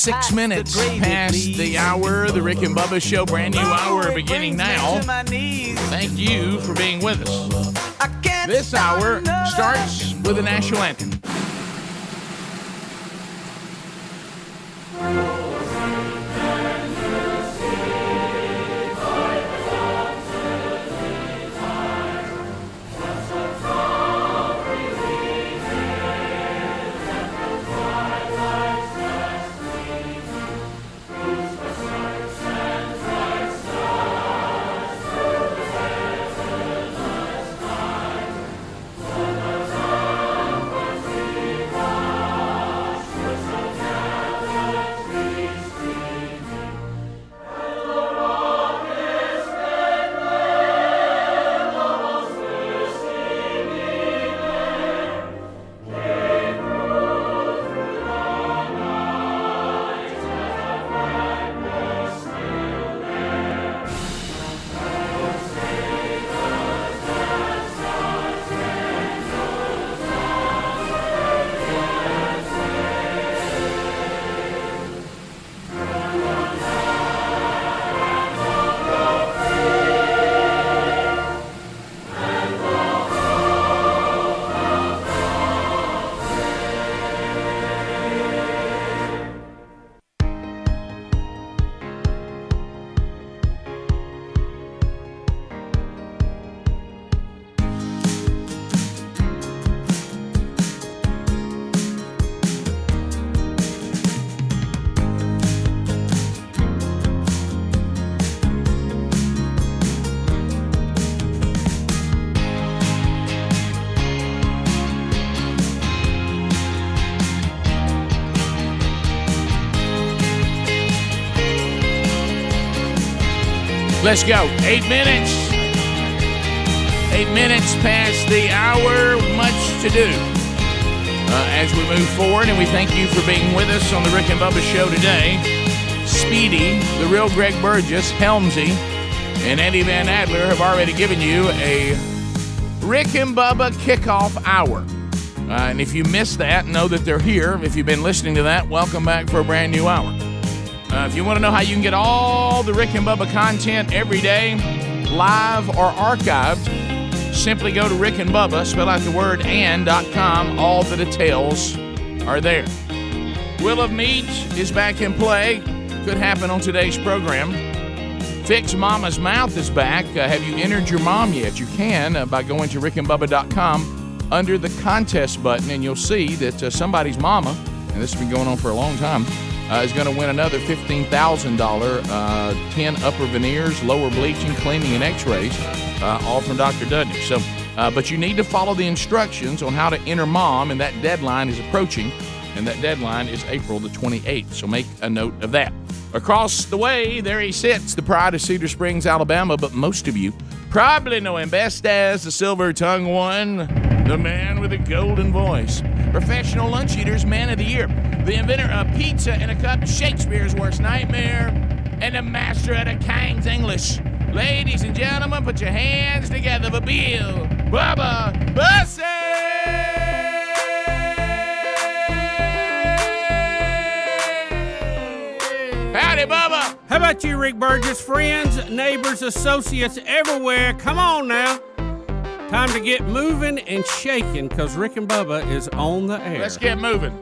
[SPEAKER 4] 6 minutes past the hour. The Rick and Bubba Show, brand new hour beginning now. Thank you for being with us. This hour starts with the national anthem. Let's go. 8 minutes. 8 minutes past the hour. Much to do as we move forward, and we thank you for being with us on the Rick and Bubba Show today. Speedy, the real Greg Burgess, Helmsy, and Eddie Van Adler have already given you a Rick and Bubba kickoff hour. And if you missed that, know that they're here. If you've been listening to that, welcome back for a brand new hour. If you want to know how you can get all the Rick and Bubba content every day, live or archived, simply go to Rick and Bubba, spell out the word and.com. All the details are there. Wheel of Meat is back in play. Could happen on today's program. Fix Mama's Mouth is back. Have you entered your mom yet? You can by going to rickandbubba.com under the contest button, and you'll see that somebody's mama, and this has been going on for a long time, is going to win another $15,000, 10 upper veneers, lower bleaching, cleaning, and x-rays, all from Dr. Dudney. So, but you need to follow the instructions on how to enter mom, and that deadline is approaching, and that deadline is April the 28th. So make a note of that. Across the way, there he sits, the pride of Cedar Springs, Alabama, but most of you probably know him best as the silver-tongued one, the man with a golden voice, professional lunch eater's man of the year, the inventor of pizza in a cup, Shakespeare's worst nightmare, and the master of the King's English. Ladies and gentlemen, put your hands together for Bill Bubba Bussey! Howdy, Bubba!
[SPEAKER 8] How about you, Rick Burgess? Friends, neighbors, associates everywhere, come on now. Time to get moving and shaking, because Rick and Bubba is on the air.
[SPEAKER 4] Let's get moving.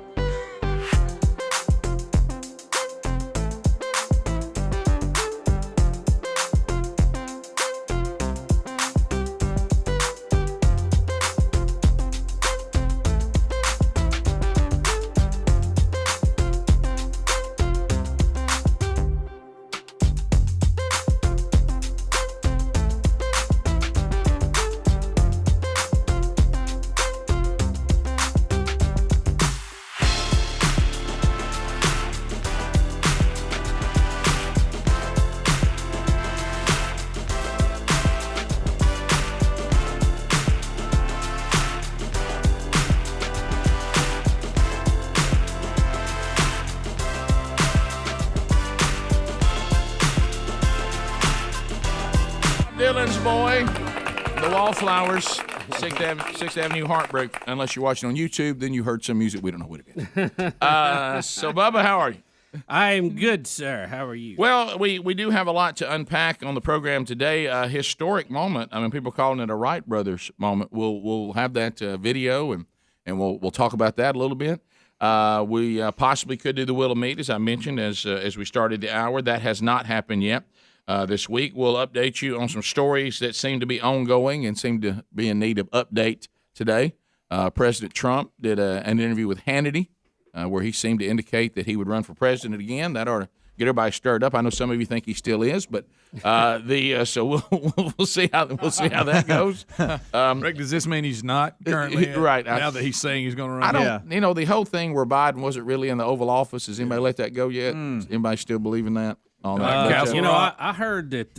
[SPEAKER 4] Dylan's Boy, the Wallflowers, 6th Avenue Heartbreak. Unless you're watching on YouTube, then you heard some music we don't know what it is. So, Bubba, how are you?
[SPEAKER 8] I am good, sir. How are you?
[SPEAKER 4] Well, we do have a lot to unpack on the program today. A historic moment. I mean, people calling it a Wright brothers moment. We'll have that video and we'll talk about that a little bit. We possibly could do the Wheel of Meat, as I mentioned, as we started the hour. That has not happened yet. This week, we'll update you on some stories that seem to be ongoing and seem to be in need of update today. President Trump did an interview with Hannity where he seemed to indicate that he would run for president again. That ought to get everybody stirred up. I know some of you think he still is, but so we'll see how that goes.
[SPEAKER 3] Rick, does this mean he's not currently
[SPEAKER 4] right
[SPEAKER 3] now that he's saying he's going to run?
[SPEAKER 4] I don't. The whole thing where Biden wasn't really in the Oval Office. Has anybody let that go yet? Does anybody still believe in that?
[SPEAKER 8] I heard that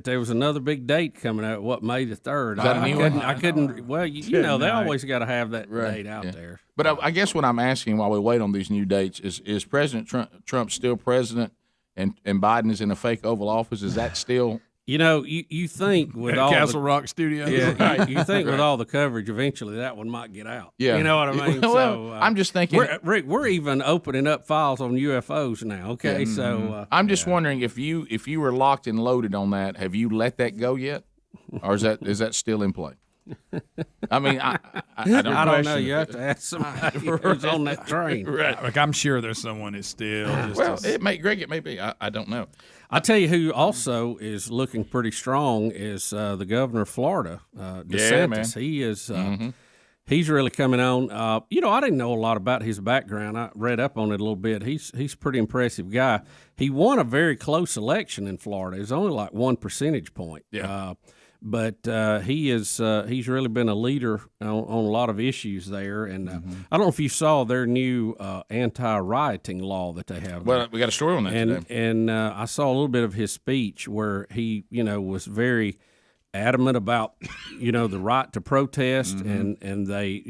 [SPEAKER 8] there was another big date coming out. What, May the 3rd? I couldn't. Well, they always got to have that date out there.
[SPEAKER 4] But I guess what I'm asking while we wait on these new dates is President Trump still president, and Biden is in a fake Oval Office? Is that still?
[SPEAKER 8] You think with all
[SPEAKER 3] Castle Rock Studio,
[SPEAKER 8] you think with all the coverage, eventually that one might get out.
[SPEAKER 4] Yeah,
[SPEAKER 8] you know what I mean.
[SPEAKER 4] Well, I'm just thinking,
[SPEAKER 8] Rick, we're even opening up files on UFOs now. Okay, so
[SPEAKER 4] I'm just wondering if you were locked and loaded on that, have you let that go yet, or is that still in play? I mean, I
[SPEAKER 8] don't know. You have to ask somebody who's on that train.
[SPEAKER 3] Right. Like, I'm sure there's someone that's still.
[SPEAKER 4] It may be. I don't know.
[SPEAKER 8] I'll tell you who also is looking pretty strong is the governor of Florida, DeSantis.
[SPEAKER 4] Yeah,
[SPEAKER 8] he is. He's really coming on. I didn't know a lot about his background. I read up on it a little bit. He's a pretty impressive guy. He won a very close election in Florida. It's only like 1 percentage point.
[SPEAKER 4] Yeah.
[SPEAKER 8] But he's really been a leader on a lot of issues there. And I don't know if you saw their new anti-rioting law that they have.
[SPEAKER 4] Well, we got a story on that today. And
[SPEAKER 8] I saw a little bit of his speech where he, was very adamant about, the right to protest, and they,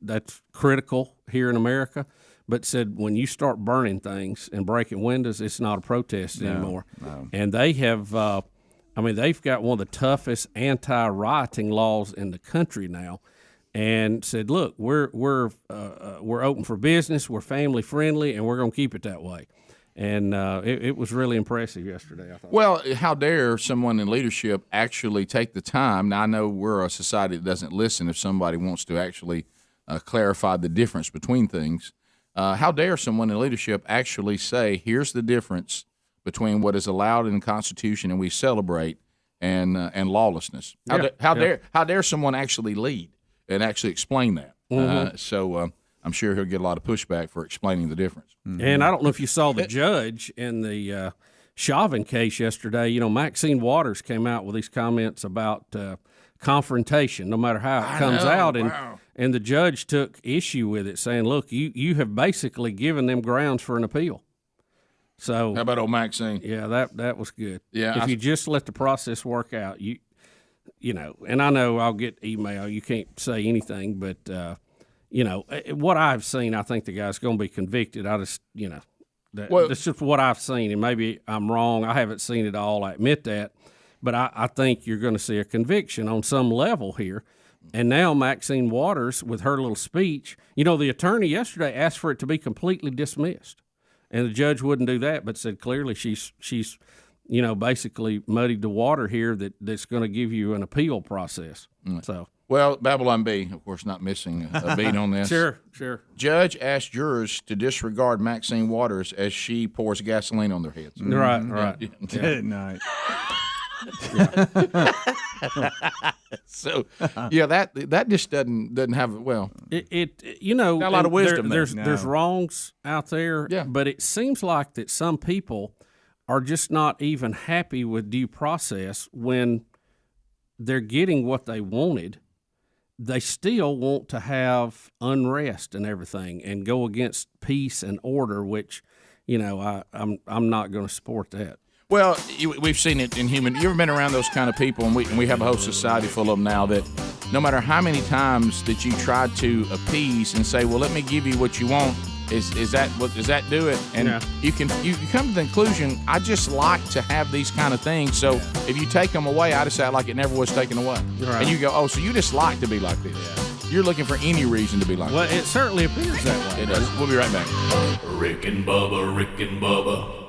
[SPEAKER 8] that's critical here in America. But said when you start burning things and breaking windows, it's not a protest anymore. No. And they have. They've got one of the toughest anti-rioting laws in the country now, and said, "Look, we're open for business, we're family friendly, and we're going to keep it that way." And it was really impressive yesterday, I thought.
[SPEAKER 4] Well, how dare someone in leadership actually take the time? Now, I know we're a society that doesn't listen if somebody wants to actually clarify the difference between things. How dare someone in leadership actually say, "Here's the difference between what is allowed in the Constitution and we celebrate and lawlessness." How dare someone actually lead and actually explain that? So I'm sure he'll get a lot of pushback for explaining the difference.
[SPEAKER 8] And I don't know if you saw the judge in the Chauvin case yesterday. Maxine Waters came out with these comments about confrontation, no matter how it comes out, and the judge took issue with it, saying, "Look, you have basically given them grounds for an appeal." So
[SPEAKER 4] how about old Maxine?
[SPEAKER 8] Yeah, that was good.
[SPEAKER 4] Yeah,
[SPEAKER 8] if you just let the process work out, you and I know I'll get email. You can't say anything, but what I've seen, I think the guy's going to be convicted. I just that's just what I've seen, and maybe I'm wrong. I haven't seen it all. I admit that, but I think you're going to see a conviction on some level here. And now Maxine Waters, with her little speech, the attorney yesterday asked for it to be completely dismissed. And the judge wouldn't do that, but said clearly she's basically muddied the water here that's going to give you an appeal process. So
[SPEAKER 4] Well, Babylon B, of course, not missing a beat on this.
[SPEAKER 8] Sure.
[SPEAKER 4] Judge asked jurors to disregard Maxine Waters as she pours gasoline on their heads.
[SPEAKER 8] Right.
[SPEAKER 2] Good night.
[SPEAKER 4] So, that just doesn't have
[SPEAKER 8] got
[SPEAKER 4] a lot of wisdom.
[SPEAKER 8] There's wrongs out there, but it seems like that some people are just not even happy with due process when they're getting what they wanted. They still want to have unrest and everything and go against peace and order, which, I'm not going to support that.
[SPEAKER 4] Well, we've seen it in human. You ever been around those kind of people? And we have a whole society full of them now that no matter how many times that you try to appease and say, well, let me give you what you want, does that do it? And you come to the conclusion, I just like to have these kind of things. So if you take them away, I just act like it never was taken away. Right. And you go, oh, so you just like to be like this. You're looking for any reason to be like
[SPEAKER 8] Well,
[SPEAKER 4] that.
[SPEAKER 8] it certainly appears that way.
[SPEAKER 4] It does. We'll be right back.
[SPEAKER 9] Rick and Bubba, Rick and Bubba.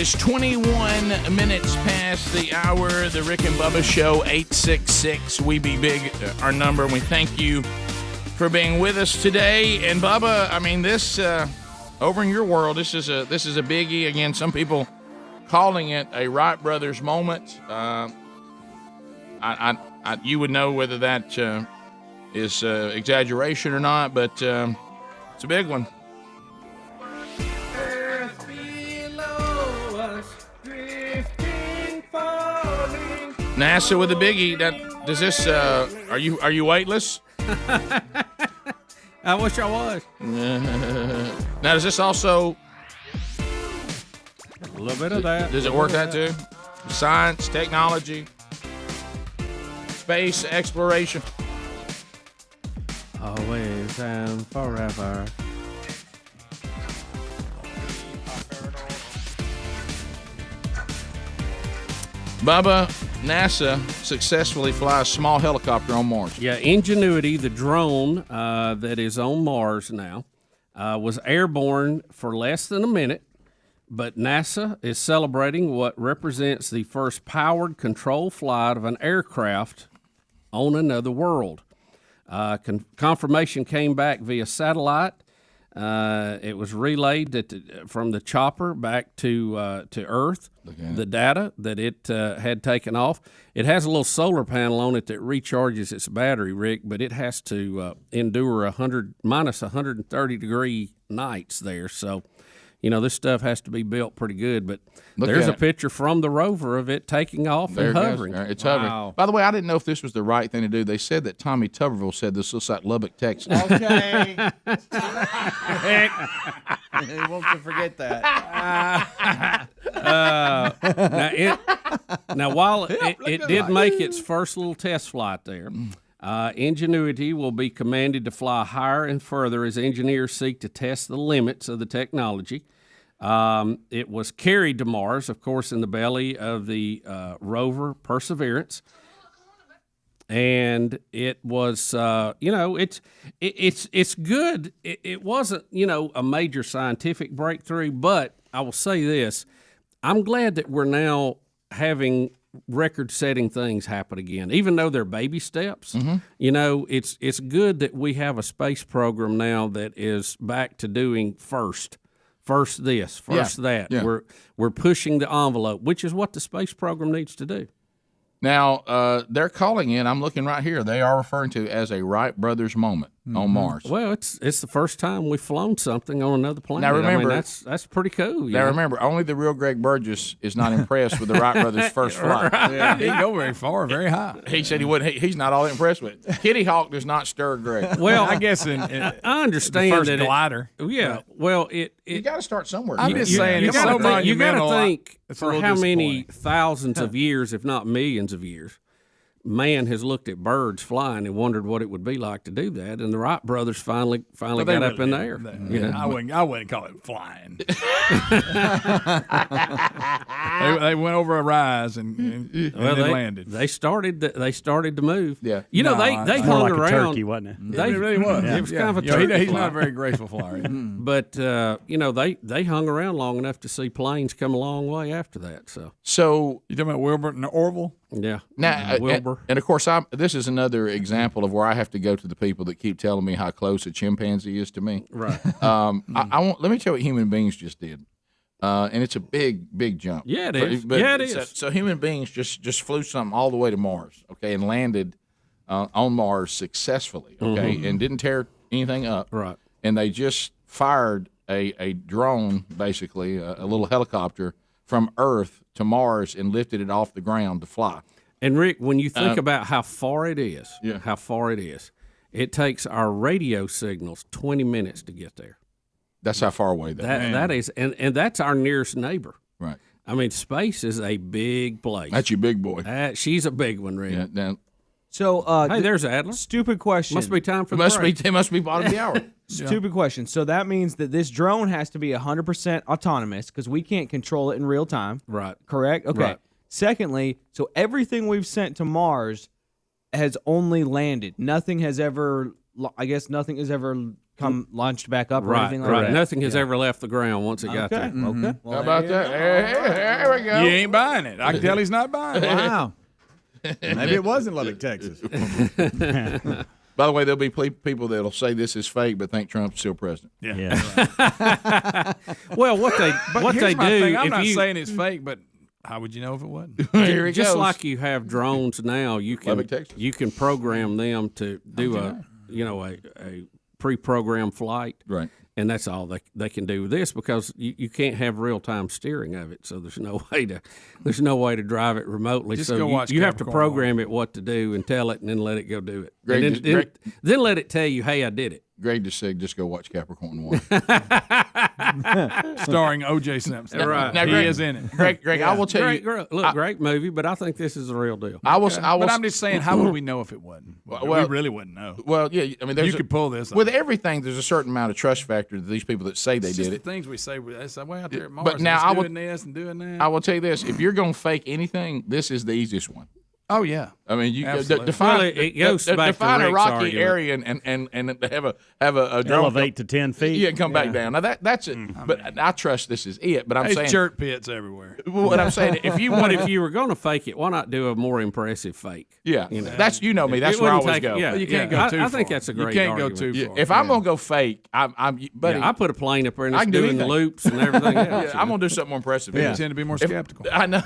[SPEAKER 4] is 21 minutes past the hour. The Rick and Bubba Show, 866 We Be Big, our number. And we thank you for being with us today. And Bubba, I mean, this over in your world, this is a biggie. Again, some people calling it a Wright brothers moment. You would know whether that is exaggeration or not, but it's a big one. NASA with a biggie. Does this? Are you weightless?
[SPEAKER 8] I wish I was.
[SPEAKER 4] Now, does this also?
[SPEAKER 8] A little bit of that.
[SPEAKER 4] Does it work that too? Science, technology, space exploration.
[SPEAKER 8] Always and forever.
[SPEAKER 4] Bubba, NASA successfully flies small helicopter on Mars.
[SPEAKER 8] Yeah, Ingenuity, the drone that is on Mars now, was airborne for less than a minute, but NASA is celebrating what represents the first powered controlled flight of an aircraft on another world. Confirmation came back via satellite. It was relayed from the chopper back to Earth, the data that it had taken off. It has a little solar panel on it that recharges its battery, Rick, but it has to endure minus 130-degree nights there. So, this stuff has to be built pretty good. But there's a picture from the rover of it taking off and hovering.
[SPEAKER 4] It's hovering. By the way, I didn't know if this was the right thing to do. They said that Tommy Tuberville said this looks like Lubbock, Texas.
[SPEAKER 1] Okay. He wants to forget that.
[SPEAKER 8] Now, while it did make its first little test flight there, Ingenuity will be commanded to fly higher and further as engineers seek to test the limits of the technology. It was carried to Mars, of course, in the belly of the rover Perseverance. And it was, it's good. It wasn't, a major scientific breakthrough, but I will say this. I'm glad that we're now having record-setting things happen again, even though they're baby steps.
[SPEAKER 4] Mm-hmm.
[SPEAKER 8] It's good that we have a space program now that is back to doing first this, first that.
[SPEAKER 4] Yeah.
[SPEAKER 8] We're pushing the envelope, which is what the space program needs to do.
[SPEAKER 4] Now, they're calling it, I'm looking right here, they are referring to as a Wright brothers moment on Mars.
[SPEAKER 8] Well, it's the first time we've flown something on another planet.
[SPEAKER 4] Now, remember,
[SPEAKER 8] that's pretty cool.
[SPEAKER 4] Now, remember, only the real Greg Burgess is not impressed with the Wright brothers' first flight.
[SPEAKER 3] Yeah, he didn't go very far, very high.
[SPEAKER 4] He said he wouldn't. He's not all impressed with it. Kitty Hawk does not stir Greg.
[SPEAKER 8] Well,
[SPEAKER 3] I guess I
[SPEAKER 8] understand
[SPEAKER 3] the first
[SPEAKER 8] that
[SPEAKER 3] glider.
[SPEAKER 8] Well,
[SPEAKER 4] You got to start somewhere.
[SPEAKER 3] I'm just saying,
[SPEAKER 8] you
[SPEAKER 3] it's so
[SPEAKER 8] got to
[SPEAKER 3] monumental.
[SPEAKER 8] think
[SPEAKER 3] It's a
[SPEAKER 8] for
[SPEAKER 3] little
[SPEAKER 8] how many
[SPEAKER 3] disappointing.
[SPEAKER 8] thousands of years, if not millions of years, man has looked at birds flying and wondered what it would be like to do that, and the Wright brothers finally
[SPEAKER 3] Well, they
[SPEAKER 8] got up
[SPEAKER 3] really
[SPEAKER 8] in the
[SPEAKER 3] did.
[SPEAKER 8] air.
[SPEAKER 3] I wouldn't call it flying. they went over a rise and then landed.
[SPEAKER 8] They started to move.
[SPEAKER 4] Yeah.
[SPEAKER 8] they
[SPEAKER 2] More
[SPEAKER 8] hung
[SPEAKER 2] like
[SPEAKER 8] around.
[SPEAKER 2] a turkey, wasn't it?
[SPEAKER 8] They
[SPEAKER 3] It really was.
[SPEAKER 8] It was kind of a turkey.
[SPEAKER 3] He's
[SPEAKER 8] fly.
[SPEAKER 3] not a very graceful flyer.
[SPEAKER 8] But they hung around long enough to see planes come a long way after that.
[SPEAKER 4] So
[SPEAKER 3] You talking about Wilbur and Orville?
[SPEAKER 8] Yeah.
[SPEAKER 4] now,
[SPEAKER 8] Wilbur.
[SPEAKER 4] and of course, this is another example of where I have to go to the people that keep telling me how close a chimpanzee is to me.
[SPEAKER 8] Right.
[SPEAKER 4] Let me tell you what human beings just did, and it's a big jump.
[SPEAKER 8] Yeah, it is.
[SPEAKER 4] But
[SPEAKER 8] Yeah, it is.
[SPEAKER 4] So human beings just flew something all the way to Mars, okay, and landed on Mars successfully, okay, and didn't tear anything up.
[SPEAKER 8] Right.
[SPEAKER 4] And they just fired a drone, basically a little helicopter from Earth to Mars and lifted it off the ground to fly.
[SPEAKER 8] And Rick, when you think about how far it is, it takes our radio signals 20 minutes to get there.
[SPEAKER 4] That's how far away
[SPEAKER 8] That is, and that's our nearest neighbor.
[SPEAKER 4] Right.
[SPEAKER 8] I mean, space is a big place.
[SPEAKER 4] That's your big boy.
[SPEAKER 8] She's a big one, Rick.
[SPEAKER 4] Yeah. Now,
[SPEAKER 10] So,
[SPEAKER 8] Hey, there's Adler.
[SPEAKER 10] stupid question.
[SPEAKER 8] Must be time for
[SPEAKER 4] it
[SPEAKER 8] the break.
[SPEAKER 4] must be bottom of the hour.
[SPEAKER 10] Stupid question. So that means that this drone has to be 100% autonomous because we can't control it in real time.
[SPEAKER 8] Right.
[SPEAKER 10] Correct? Okay.
[SPEAKER 8] Right.
[SPEAKER 10] Secondly, so everything we've sent to Mars has only landed. Nothing has ever come launched back up or
[SPEAKER 8] Right,
[SPEAKER 10] anything like
[SPEAKER 8] right.
[SPEAKER 10] that?
[SPEAKER 8] Nothing has ever left the ground once it got there.
[SPEAKER 10] Okay.
[SPEAKER 1] Mm-hmm.
[SPEAKER 10] Well,
[SPEAKER 6] How about that? There we go.
[SPEAKER 3] You ain't buying it. I can tell he's not buying it.
[SPEAKER 1] Wow. Maybe it was in Lubbock, Texas.
[SPEAKER 6] By the way, there'll be people that'll say this is fake, but think Trump's still president.
[SPEAKER 3] Yeah.
[SPEAKER 8] Well, what they
[SPEAKER 3] Here's my
[SPEAKER 8] do,
[SPEAKER 3] thing. I'm
[SPEAKER 8] if
[SPEAKER 3] not
[SPEAKER 8] you,
[SPEAKER 3] saying it's fake, but how would you know if it wasn't?
[SPEAKER 6] Here he
[SPEAKER 8] just
[SPEAKER 6] goes.
[SPEAKER 8] like you have drones now, you
[SPEAKER 6] Lubbock,
[SPEAKER 8] can
[SPEAKER 6] Texas.
[SPEAKER 8] you can program them to do a pre-programmed flight,
[SPEAKER 6] Right.
[SPEAKER 8] and that's all they can do with this because you can't have real-time steering of it, so there's no way to drive it remotely.
[SPEAKER 3] Just
[SPEAKER 8] so
[SPEAKER 3] go watch
[SPEAKER 8] you have to
[SPEAKER 3] Capricorn
[SPEAKER 8] program it what to do and tell it, and then let it go do it.
[SPEAKER 6] Greg,
[SPEAKER 8] And then let it tell you, hey, I did it.
[SPEAKER 6] Greg just said, just go watch Capricorn 1.
[SPEAKER 3] Starring O.J. Simpson.
[SPEAKER 8] Right.
[SPEAKER 3] Now,
[SPEAKER 6] Greg-
[SPEAKER 3] he is in it.
[SPEAKER 6] Greg, I will tell you.
[SPEAKER 8] Great movie, but I think this is the real deal.
[SPEAKER 6] I will.
[SPEAKER 3] But I'm just saying, how would we know if it wasn't?
[SPEAKER 6] Well,
[SPEAKER 3] we really wouldn't know.
[SPEAKER 6] Well, yeah. I mean,
[SPEAKER 3] You could pull this
[SPEAKER 6] with
[SPEAKER 3] off.
[SPEAKER 6] everything. There's a certain amount of trust factor to these people that say they
[SPEAKER 3] It's
[SPEAKER 6] did
[SPEAKER 3] just
[SPEAKER 6] it.
[SPEAKER 3] the things we say. They say, well, out there at Mars,
[SPEAKER 6] But now I
[SPEAKER 3] doing
[SPEAKER 6] would-
[SPEAKER 3] this and doing that.
[SPEAKER 6] I will tell you this: if you're going to fake anything, this is the easiest one.
[SPEAKER 3] Oh yeah.
[SPEAKER 6] I mean, you
[SPEAKER 3] Absolutely.
[SPEAKER 6] define
[SPEAKER 8] Well, it goes back to
[SPEAKER 6] define a
[SPEAKER 8] Rick's
[SPEAKER 6] rocky
[SPEAKER 8] argument.
[SPEAKER 6] area and have a drone
[SPEAKER 2] Elevate to 10 feet.
[SPEAKER 6] Yeah, and come back down. Now that's it. But I trust this is it. But I'm
[SPEAKER 3] There's
[SPEAKER 6] saying
[SPEAKER 3] jerk pits everywhere.
[SPEAKER 6] what I'm saying. If you
[SPEAKER 8] But
[SPEAKER 6] want,
[SPEAKER 8] if you were going to fake it, why not do a more impressive fake?
[SPEAKER 6] yeah,
[SPEAKER 8] You know.
[SPEAKER 6] that's me. That's
[SPEAKER 8] It
[SPEAKER 6] where I
[SPEAKER 8] wouldn't
[SPEAKER 6] always
[SPEAKER 8] take-
[SPEAKER 6] go.
[SPEAKER 8] Yeah,
[SPEAKER 3] You can't
[SPEAKER 8] yeah.
[SPEAKER 3] go too
[SPEAKER 8] I think
[SPEAKER 3] far.
[SPEAKER 8] that's a great
[SPEAKER 3] You can't go
[SPEAKER 8] argument.
[SPEAKER 3] too
[SPEAKER 6] Yeah,
[SPEAKER 3] far.
[SPEAKER 6] if I'm gonna go fake, buddy.
[SPEAKER 8] Yeah, I put a plane up there and
[SPEAKER 6] I
[SPEAKER 8] it's
[SPEAKER 6] can do
[SPEAKER 8] doing
[SPEAKER 6] anything.
[SPEAKER 8] loops and everything else.
[SPEAKER 6] I'm gonna do something more impressive.
[SPEAKER 3] You tend to be more skeptical.
[SPEAKER 6] I know.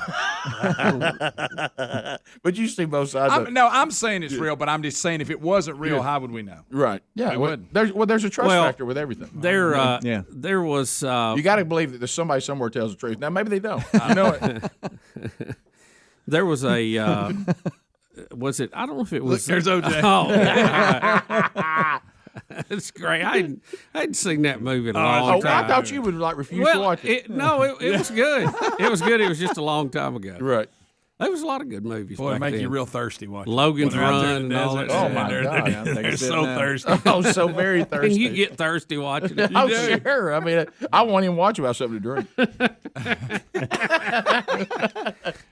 [SPEAKER 6] But you see both sides. of it.
[SPEAKER 3] I'm saying it's real, but I'm just saying if it wasn't real, how would we know?
[SPEAKER 6] Right. Yeah.
[SPEAKER 3] We
[SPEAKER 6] Well,
[SPEAKER 3] wouldn't.
[SPEAKER 6] there's a trust
[SPEAKER 8] Well,
[SPEAKER 6] factor with everything.
[SPEAKER 8] There was.
[SPEAKER 6] You got to believe that there's somebody somewhere tells the truth. Now maybe they don't. You know it.
[SPEAKER 8] There was a. Was it? I don't know if it was.
[SPEAKER 3] There's OJ.
[SPEAKER 8] Oh, yeah. It's great. I hadn't seen that movie in a long
[SPEAKER 6] Oh,
[SPEAKER 8] time.
[SPEAKER 6] I thought you would refuse to watch it.
[SPEAKER 8] it was good. It was good. It was just a long time ago.
[SPEAKER 6] Right.
[SPEAKER 8] There was a lot of good movies.
[SPEAKER 3] Boy, it
[SPEAKER 8] back
[SPEAKER 3] make
[SPEAKER 8] then.
[SPEAKER 3] you real thirsty watching.
[SPEAKER 8] Logan's
[SPEAKER 3] When they're out there
[SPEAKER 8] Run
[SPEAKER 3] in the
[SPEAKER 8] and all
[SPEAKER 3] desert.
[SPEAKER 8] that.
[SPEAKER 6] Oh, my God.
[SPEAKER 3] They're so thirsty.
[SPEAKER 6] Oh, so very thirsty.
[SPEAKER 8] And you get thirsty watching it.
[SPEAKER 6] Oh, sure. I mean, I won't even watch without something to drink.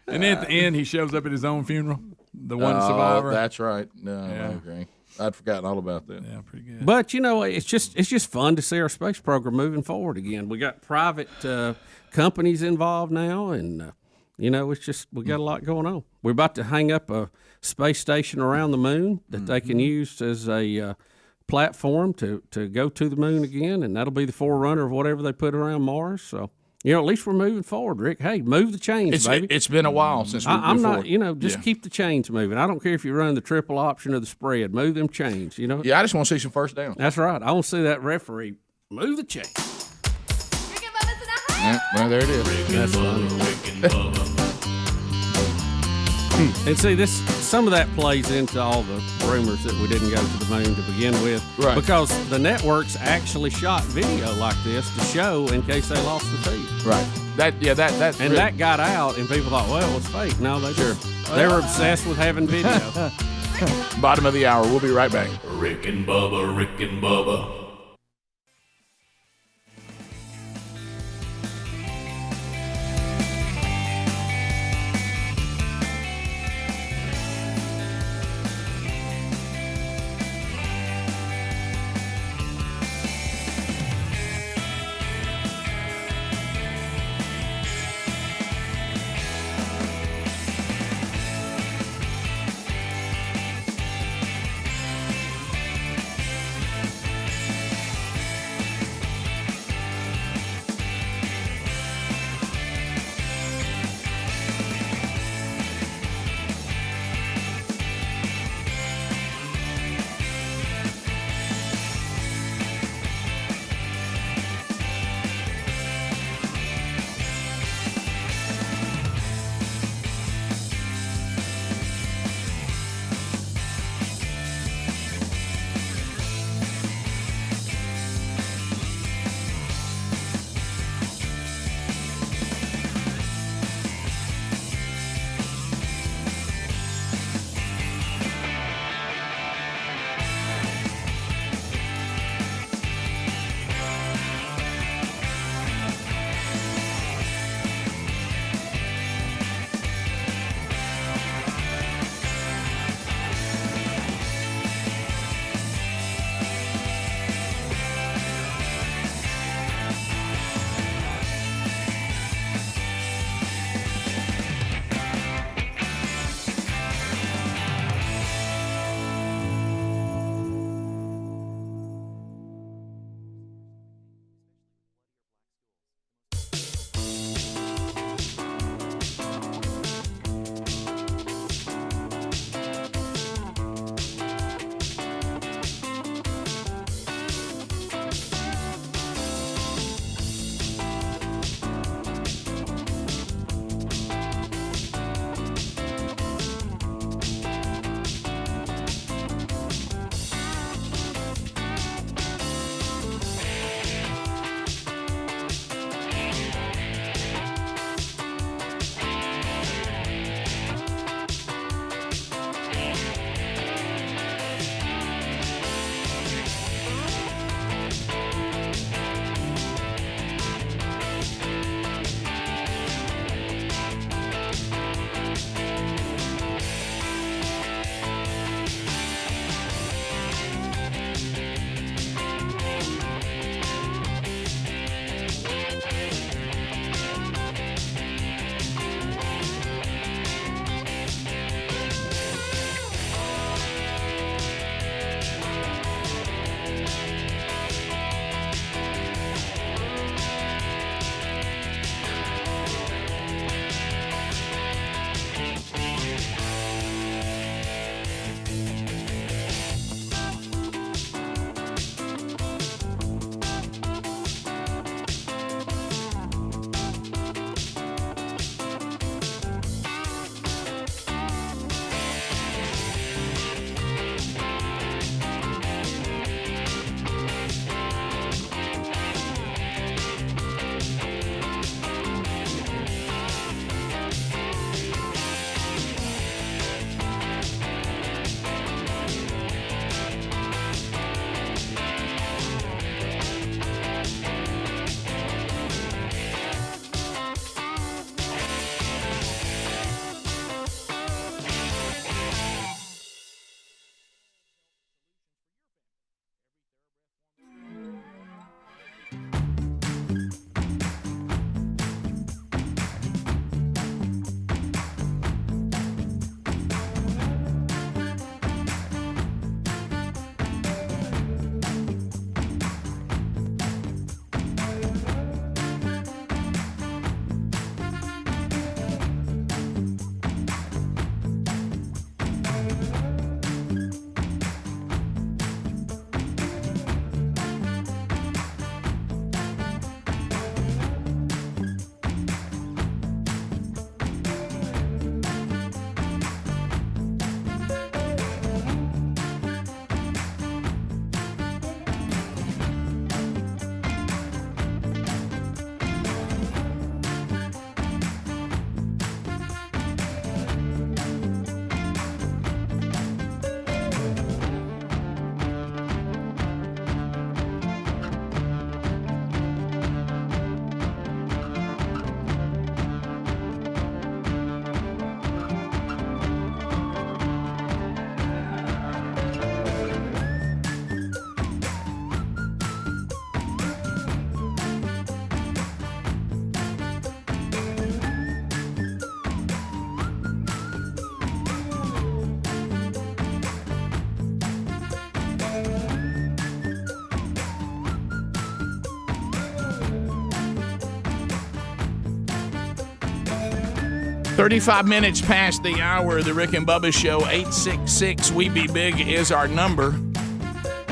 [SPEAKER 3] And then at the end, he shows up at his own funeral. The one survivor.
[SPEAKER 6] That's right. No,
[SPEAKER 3] Yeah.
[SPEAKER 6] I agree. I'd forgotten all about that.
[SPEAKER 3] Yeah, pretty good.
[SPEAKER 8] But it's just fun to see our space program moving forward again. We got private companies involved now, and it's just we got a lot going on. We're about to hang up a space station around the moon that they can use as a platform to go to the moon again, and that'll be the forerunner of whatever they put around Mars. So. At least we're moving forward, Rick. Hey, move the chains, baby.
[SPEAKER 6] It's been a while since we've
[SPEAKER 8] I'm
[SPEAKER 6] before.
[SPEAKER 8] not, just keep the chains moving. I don't care if you run the triple option or the spread. Move them chains,
[SPEAKER 6] Yeah, I just want to see some first downs.
[SPEAKER 8] That's right. I want to see that referee move the chain.
[SPEAKER 6] Yeah, well, there it is.
[SPEAKER 8] That's funny. And see, some of that plays into all the rumors that we didn't go to the moon to begin with.
[SPEAKER 6] Right.
[SPEAKER 8] Because the networks actually shot video like this to show in case they lost the feed.
[SPEAKER 6] Right. That's
[SPEAKER 8] And that got out, and people thought, well, it's fake. No, they were obsessed with having video.
[SPEAKER 6] Bottom of the hour. We'll be right back.
[SPEAKER 9] Rick and Bubba, Rick and Bubba.
[SPEAKER 4] 35 minutes past the hour of the Rick and Bubba Show. 866-WE-BE-BIG is our number.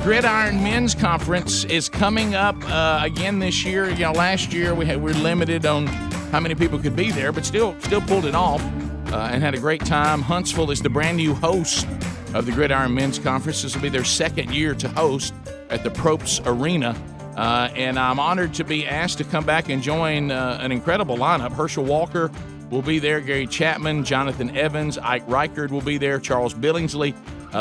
[SPEAKER 4] Gridiron Men's Conference is coming up again this year. You know, last year we were limited on how many people could be there, but still pulled it off and had a great time. Huntsville is the brand new host of the Gridiron Men's Conference. This will be their second year to host at the Propes Arena. And I'm honored to be asked to come back and join an incredible lineup. Herschel Walker will be there, Gary Chapman, Jonathan Evans, Ike Reichard will be there, Charles Billingsley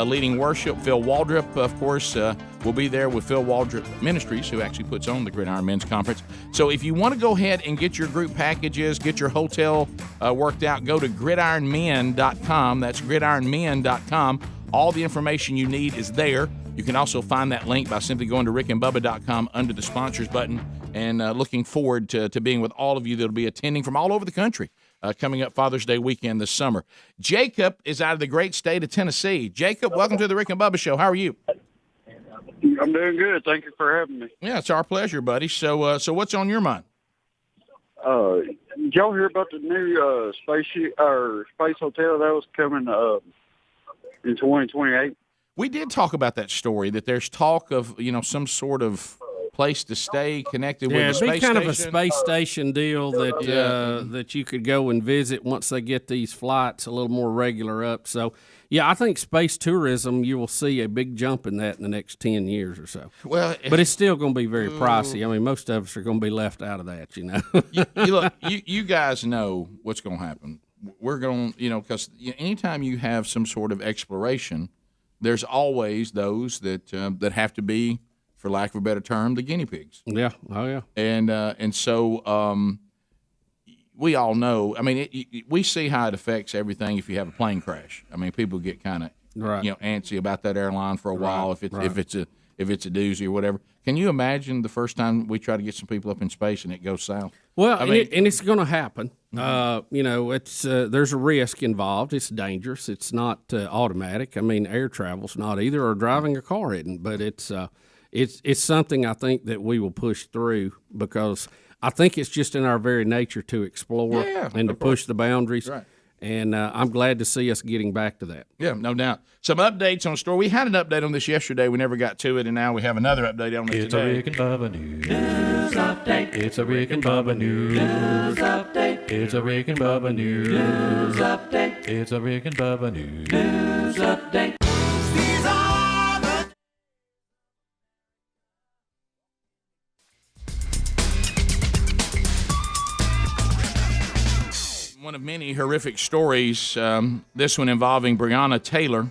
[SPEAKER 4] leading worship, Phil Waldrop, of course, will be there with Phil Waldrop Ministries, who actually puts on the Gridiron Men's Conference. So if you want to go ahead and get your group packages, get your hotel worked out, go to gridironmen.com. That's gridironmen.com. All the information you need is there. You can also find that link by simply going to rickandbubba.com under the sponsors button, and looking forward to being with all of you that will be attending from all over the country coming up Father's Day weekend this summer. Jacob is out of the great state of Tennessee. Jacob, welcome to the Rick and Bubba Show. How are you?
[SPEAKER 11] I'm doing good. Thank you for having me.
[SPEAKER 4] Yeah, it's our pleasure, buddy. So what's on your mind?
[SPEAKER 11] Did y'all hear about the new space hotel that was coming in 2028?
[SPEAKER 4] We did talk about that story, that there's talk of, some sort of place to stay connected with the space station.
[SPEAKER 8] Yeah, it'd be kind of a space station deal that that you could go and visit once they get these flights a little more regular up. So, yeah, I think space tourism, you will see a big jump in that in the next 10 years or so.
[SPEAKER 4] Well,
[SPEAKER 8] but it's still going to be very pricey. I mean, most of us are going to be left out of that,
[SPEAKER 4] Look, you guys know what's going to happen. We're going to, because anytime you have some sort of exploration, there's always those that have to be, for lack of a better term, the guinea pigs.
[SPEAKER 8] Yeah. Oh, yeah.
[SPEAKER 4] And so we all know. I mean, we see how it affects everything if you have a plane crash. I mean, people get kind of antsy about that airline for a while if it's a doozy or whatever. Can you imagine the first time we try to get some people up in space and it goes south?
[SPEAKER 8] Well, I mean, and it's going to happen. It's there's a risk involved. It's dangerous. It's not automatic. I mean, air travel's not either, or driving a car isn't. But it's something I think that we will push through, because I think it's just in our very nature to explore and to push the boundaries.
[SPEAKER 4] Right.
[SPEAKER 8] And I'm glad to see us getting back to that.
[SPEAKER 4] Yeah, no doubt. Some updates on the story. We had an update on this yesterday. We never got to it, and now we have another update on it today.
[SPEAKER 9] It's a Rick and Bubba news update. It's a Rick and Bubba news update. It's a Rick and Bubba news update. It's a Rick and Bubba news update.
[SPEAKER 4] One of many horrific stories, this one involving Breonna Taylor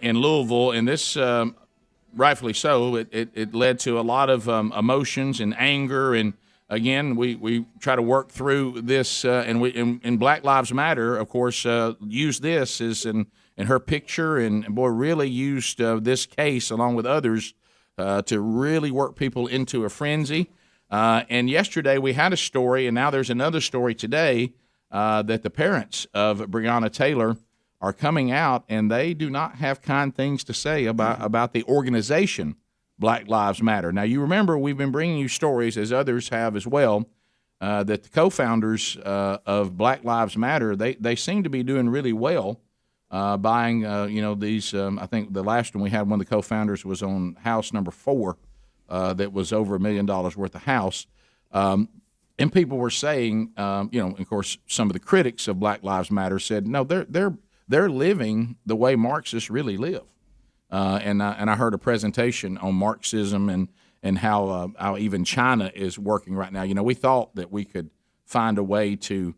[SPEAKER 4] in Louisville, and this, rightfully so, it led to a lot of emotions and anger, and again, we try to work through this, and we in Black Lives Matter, of course, used this as in her picture, and boy, really used this case along with others to really work people into a frenzy. And yesterday we had a story, and now there's another story today, that the parents of Breonna Taylor are coming out, and they do not have kind things to say about the organization Black Lives Matter. Now, you remember we've been bringing you stories, as others have as well, that the co-founders of Black Lives Matter, they seem to be doing really well buying, these. I think the last one we had, one of the co-founders was on house number 4 that was over $1 million worth of house. And people were saying, of course, some of the critics of Black Lives Matter said, no, they're living the way Marxists really live. And I heard a presentation on Marxism and how even China is working right now. We thought that we could find a way to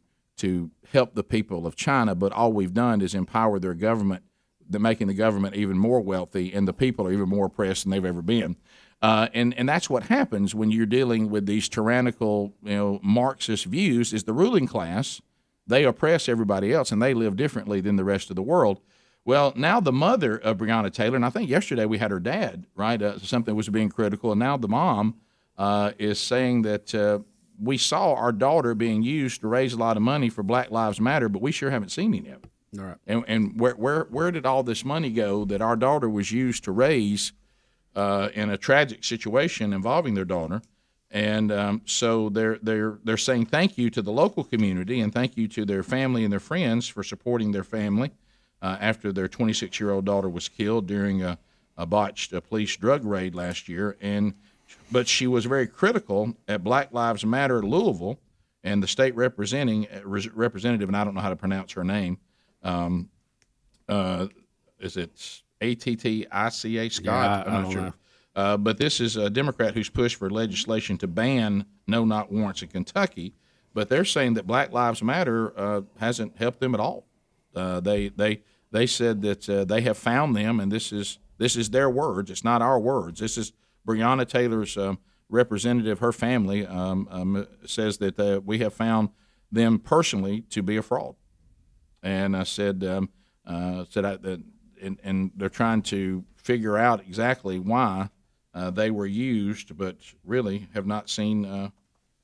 [SPEAKER 4] help the people of China, but all we've done is empower their government, making the government even more wealthy, and the people are even more oppressed than they've ever been. And that's what happens when you're dealing with these tyrannical, Marxist views, is the ruling class, they oppress everybody else, and they live differently than the rest of the world. Well, now the mother of Breonna Taylor, and I think yesterday we had her dad, right, something was being critical, and now the mom is saying that we saw our daughter being used to raise a lot of money for Black Lives Matter, but we sure haven't seen any of it.
[SPEAKER 8] All right.
[SPEAKER 4] And where did all this money go that our daughter was used to raise in a tragic situation involving their daughter?
[SPEAKER 6] And so they're saying thank you to the local community and thank you to their family and their friends for supporting their family after their 26-year-old daughter was killed during a botched police drug raid last year. But she was very critical at Black Lives Matter Louisville, and the state representative, and I don't know how to pronounce her name. Is it Attica Scott? I'm not sure. But this is a Democrat who's pushed for legislation to ban no-knock warrants in Kentucky. But they're saying that Black Lives Matter hasn't helped them at all. They said that they have found them, and this is their words. It's not our words. This is Breonna Taylor's representative. Her family says that we have found them personally to be a fraud, and and they're trying to figure out exactly why they were used, but really have not seen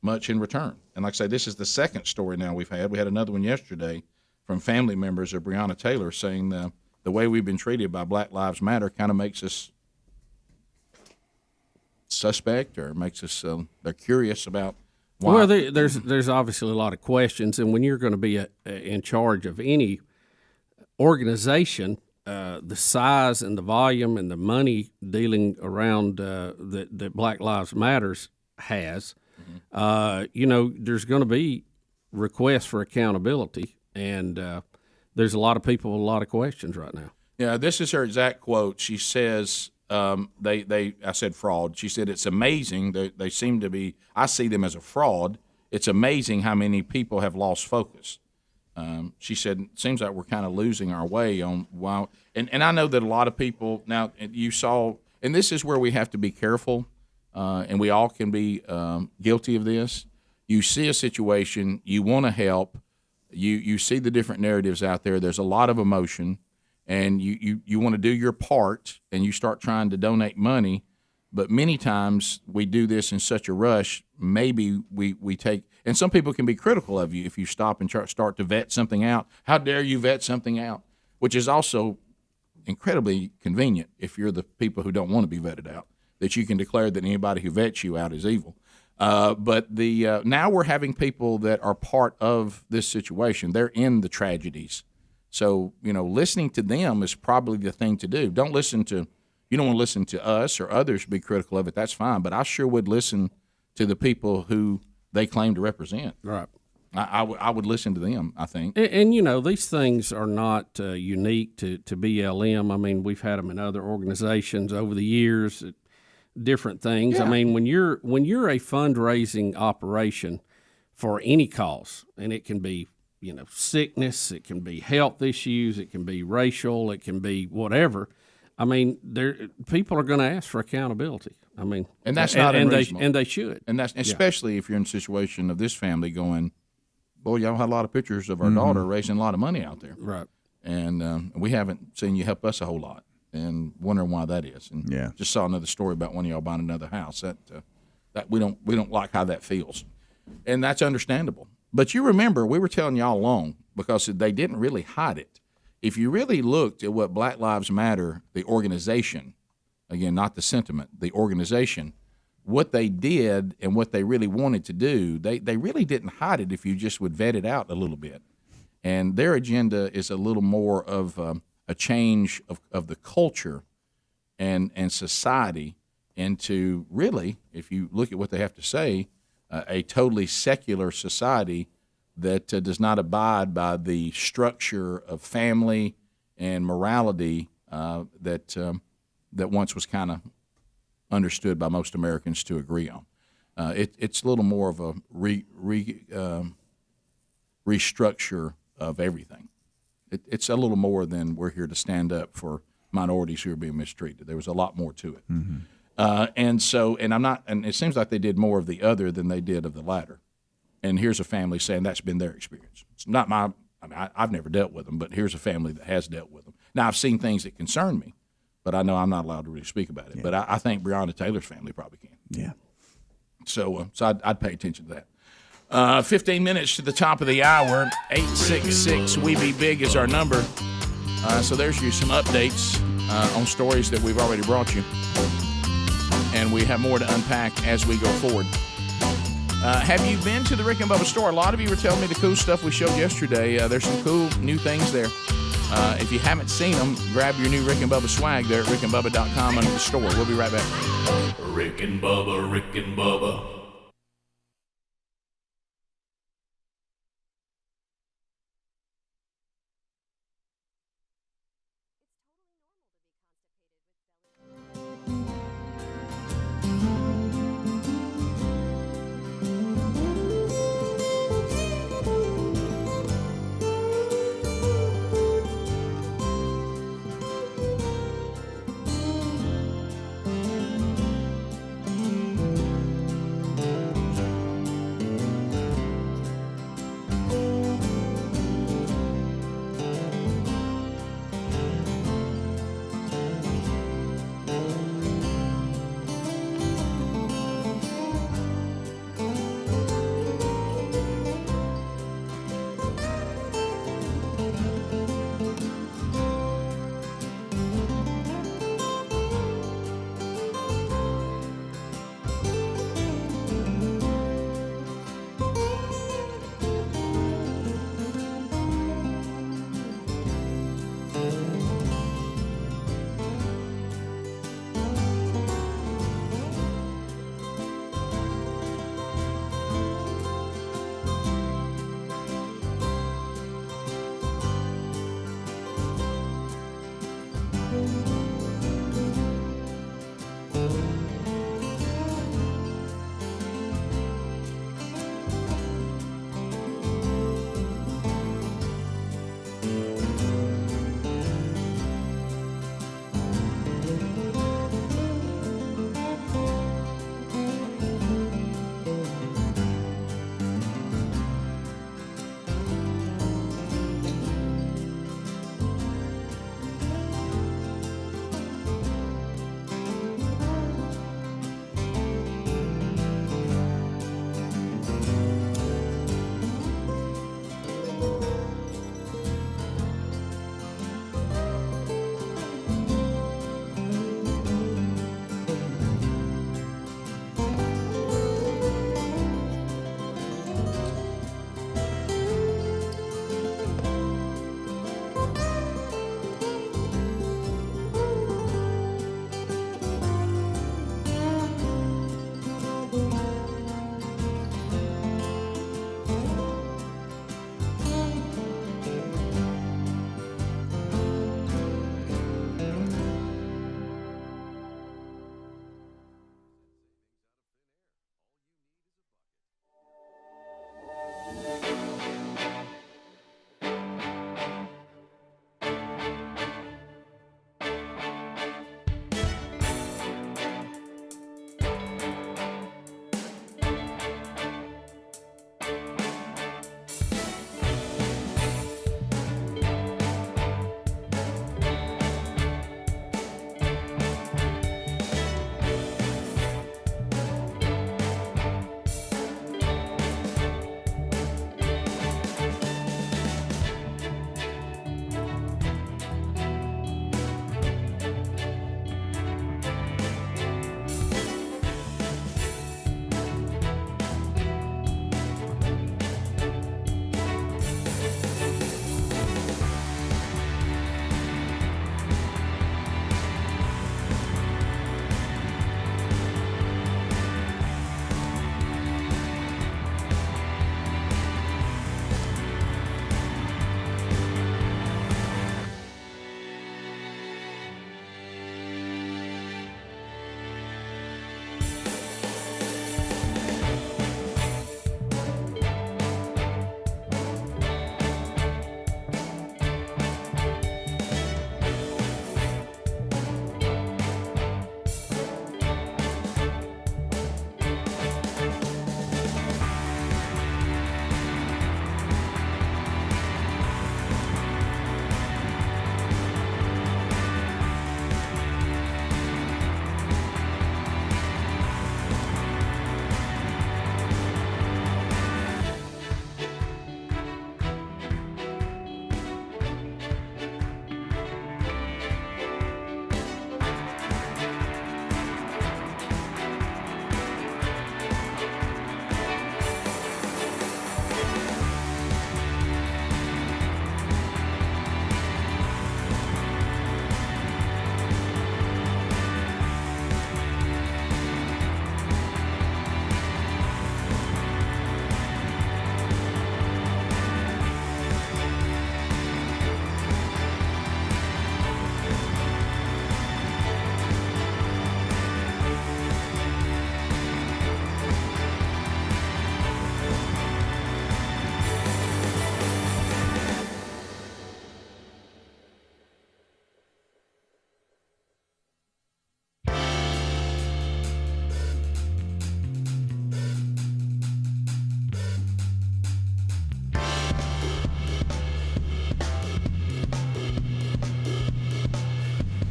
[SPEAKER 6] much in return. And like I say, this is the second story now we've had. We had another one yesterday from family members of Breonna Taylor saying the way we've been treated by Black Lives Matter kind of makes us suspect, or makes us they're curious about why.
[SPEAKER 8] Well, there's obviously a lot of questions, and when you're going to be in charge of any organization, the size and the volume and the money dealing around that Black Lives Matters has, there's going to be requests for accountability, and there's a lot of people with a lot of questions right now.
[SPEAKER 6] Yeah, this is her exact quote. She says, I said fraud. She said, it's amazing. They seem to be, I see them as a fraud. It's amazing how many people have lost focus. She said, it seems like we're kind of losing our way on why. And I know that a lot of people, now you saw, and this is where we have to be careful, and we all can be guilty of this. You see a situation, you want to help, you see the different narratives out there, there's a lot of emotion, and you want to do your part, and you start trying to donate money, but many times we do this in such a rush, maybe we take, and some people can be critical of you if you stop and start to vet something out. How dare you vet something out? Which is also incredibly convenient if you're the people who don't want to be vetted out, that you can declare that anybody who vets you out is evil. But now we're having people that are part of this situation. They're in the tragedies. So, listening to them is probably the thing to do. You don't want to listen to us or others be critical of it. That's fine. But I sure would listen to the people who they claim to represent.
[SPEAKER 8] Right.
[SPEAKER 6] I would listen to them, I think.
[SPEAKER 8] And these things are not unique to BLM. I mean, we've had them in other organizations over the years, different things. Yeah. I mean, when you're a fundraising operation for any cause, and it can be, sickness, it can be health issues, it can be racial, it can be whatever. I mean, people are going to ask for accountability. I mean,
[SPEAKER 6] and that's not unreasonable.
[SPEAKER 8] And they should.
[SPEAKER 6] And that's especially if you're in a situation of this family going, boy, y'all had a lot of pictures of our daughter raising a lot of money out there.
[SPEAKER 8] Right.
[SPEAKER 6] And we haven't seen you help us a whole lot, and wondering why that is. And just saw another story about one of y'all buying another house. That we don't like how that feels, and that's understandable. But you remember, we were telling y'all along, because they didn't really hide it. If you really looked at what Black Lives Matter, the organization, again, not the sentiment, the organization, what they did and what they really wanted to do, they really didn't hide it if you just would vet it out a little bit. And their agenda is a little more of a change of the culture and society into really, if you look at what they have to say, a totally secular society that does not abide by the structure of family and morality that once was kind of understood by most Americans to agree on. It's a little more of a restructure of everything. It's a little more than we're here to stand up for minorities who are being mistreated. There was a lot more to it. Mm-hmm. And it seems like they did more of the other than they did of the latter. And here's a family saying that's been their experience. It's not I've never dealt with them, but here's a family that has dealt with them. Now, I've seen things that concern me, but I know I'm not allowed to really speak about it. Yeah. But I think Breonna Taylor's family probably can.
[SPEAKER 2] Yeah.
[SPEAKER 6] So I'd pay attention to that. 15 minutes to the top of the hour. 866-WE-BE-BIG is our number. So there's some updates on stories that we've already brought you. And we have more to unpack as we go forward.
[SPEAKER 4] Have you been to the Rick and Bubba store? A lot of you were telling me the cool stuff we showed yesterday. There's some cool new things there. If you haven't seen them, grab your new Rick and Bubba swag there at rickandbubba.com under the store. We'll be right back.
[SPEAKER 9] Rick and Bubba, Rick and Bubba.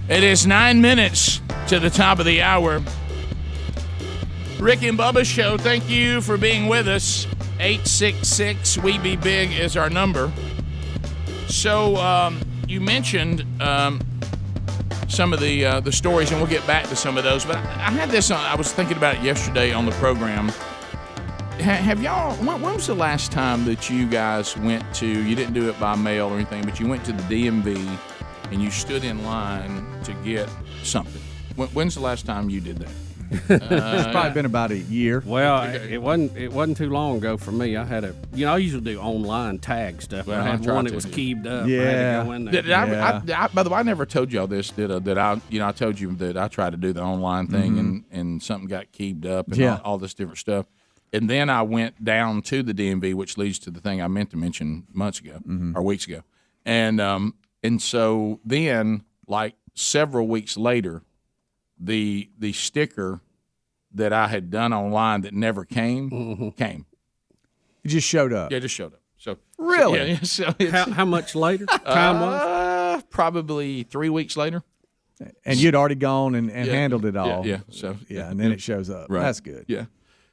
[SPEAKER 4] It is 9 minutes to the top of the hour. Rick and Bubba Show, thank you for being with us. 866-WE-BE-BIG is our number. So you mentioned some of the stories, and we'll get back to some of those. But I had this on. I was thinking about it yesterday on the program. Have y'all? When was the last time that you guys went to? You didn't do it by mail or anything, but you went to the DMV and you stood in line to get something. When's the last time you did that?
[SPEAKER 1] It's probably been about a year.
[SPEAKER 8] Well, it wasn't too long ago for me. I had I usually do online tag stuff. But I had one that was keyed up.
[SPEAKER 1] Yeah.
[SPEAKER 8] I had to go in there.
[SPEAKER 6] By the way, I never told y'all this. I told you that I tried to do the online thing and something got keyed up and all this different stuff. And then I went down to the DMV, which leads to the thing I meant to mention months ago or weeks ago. And so then, like several weeks later, the sticker that I had done online that never came came.
[SPEAKER 1] It just showed up.
[SPEAKER 6] Yeah, it just showed up. So
[SPEAKER 1] really,
[SPEAKER 8] how much later? Time was
[SPEAKER 6] probably 3 weeks later.
[SPEAKER 1] And you'd already gone and handled it all.
[SPEAKER 6] Yeah. So
[SPEAKER 1] and then it shows up.
[SPEAKER 6] Right.
[SPEAKER 1] That's good.
[SPEAKER 6] Yeah.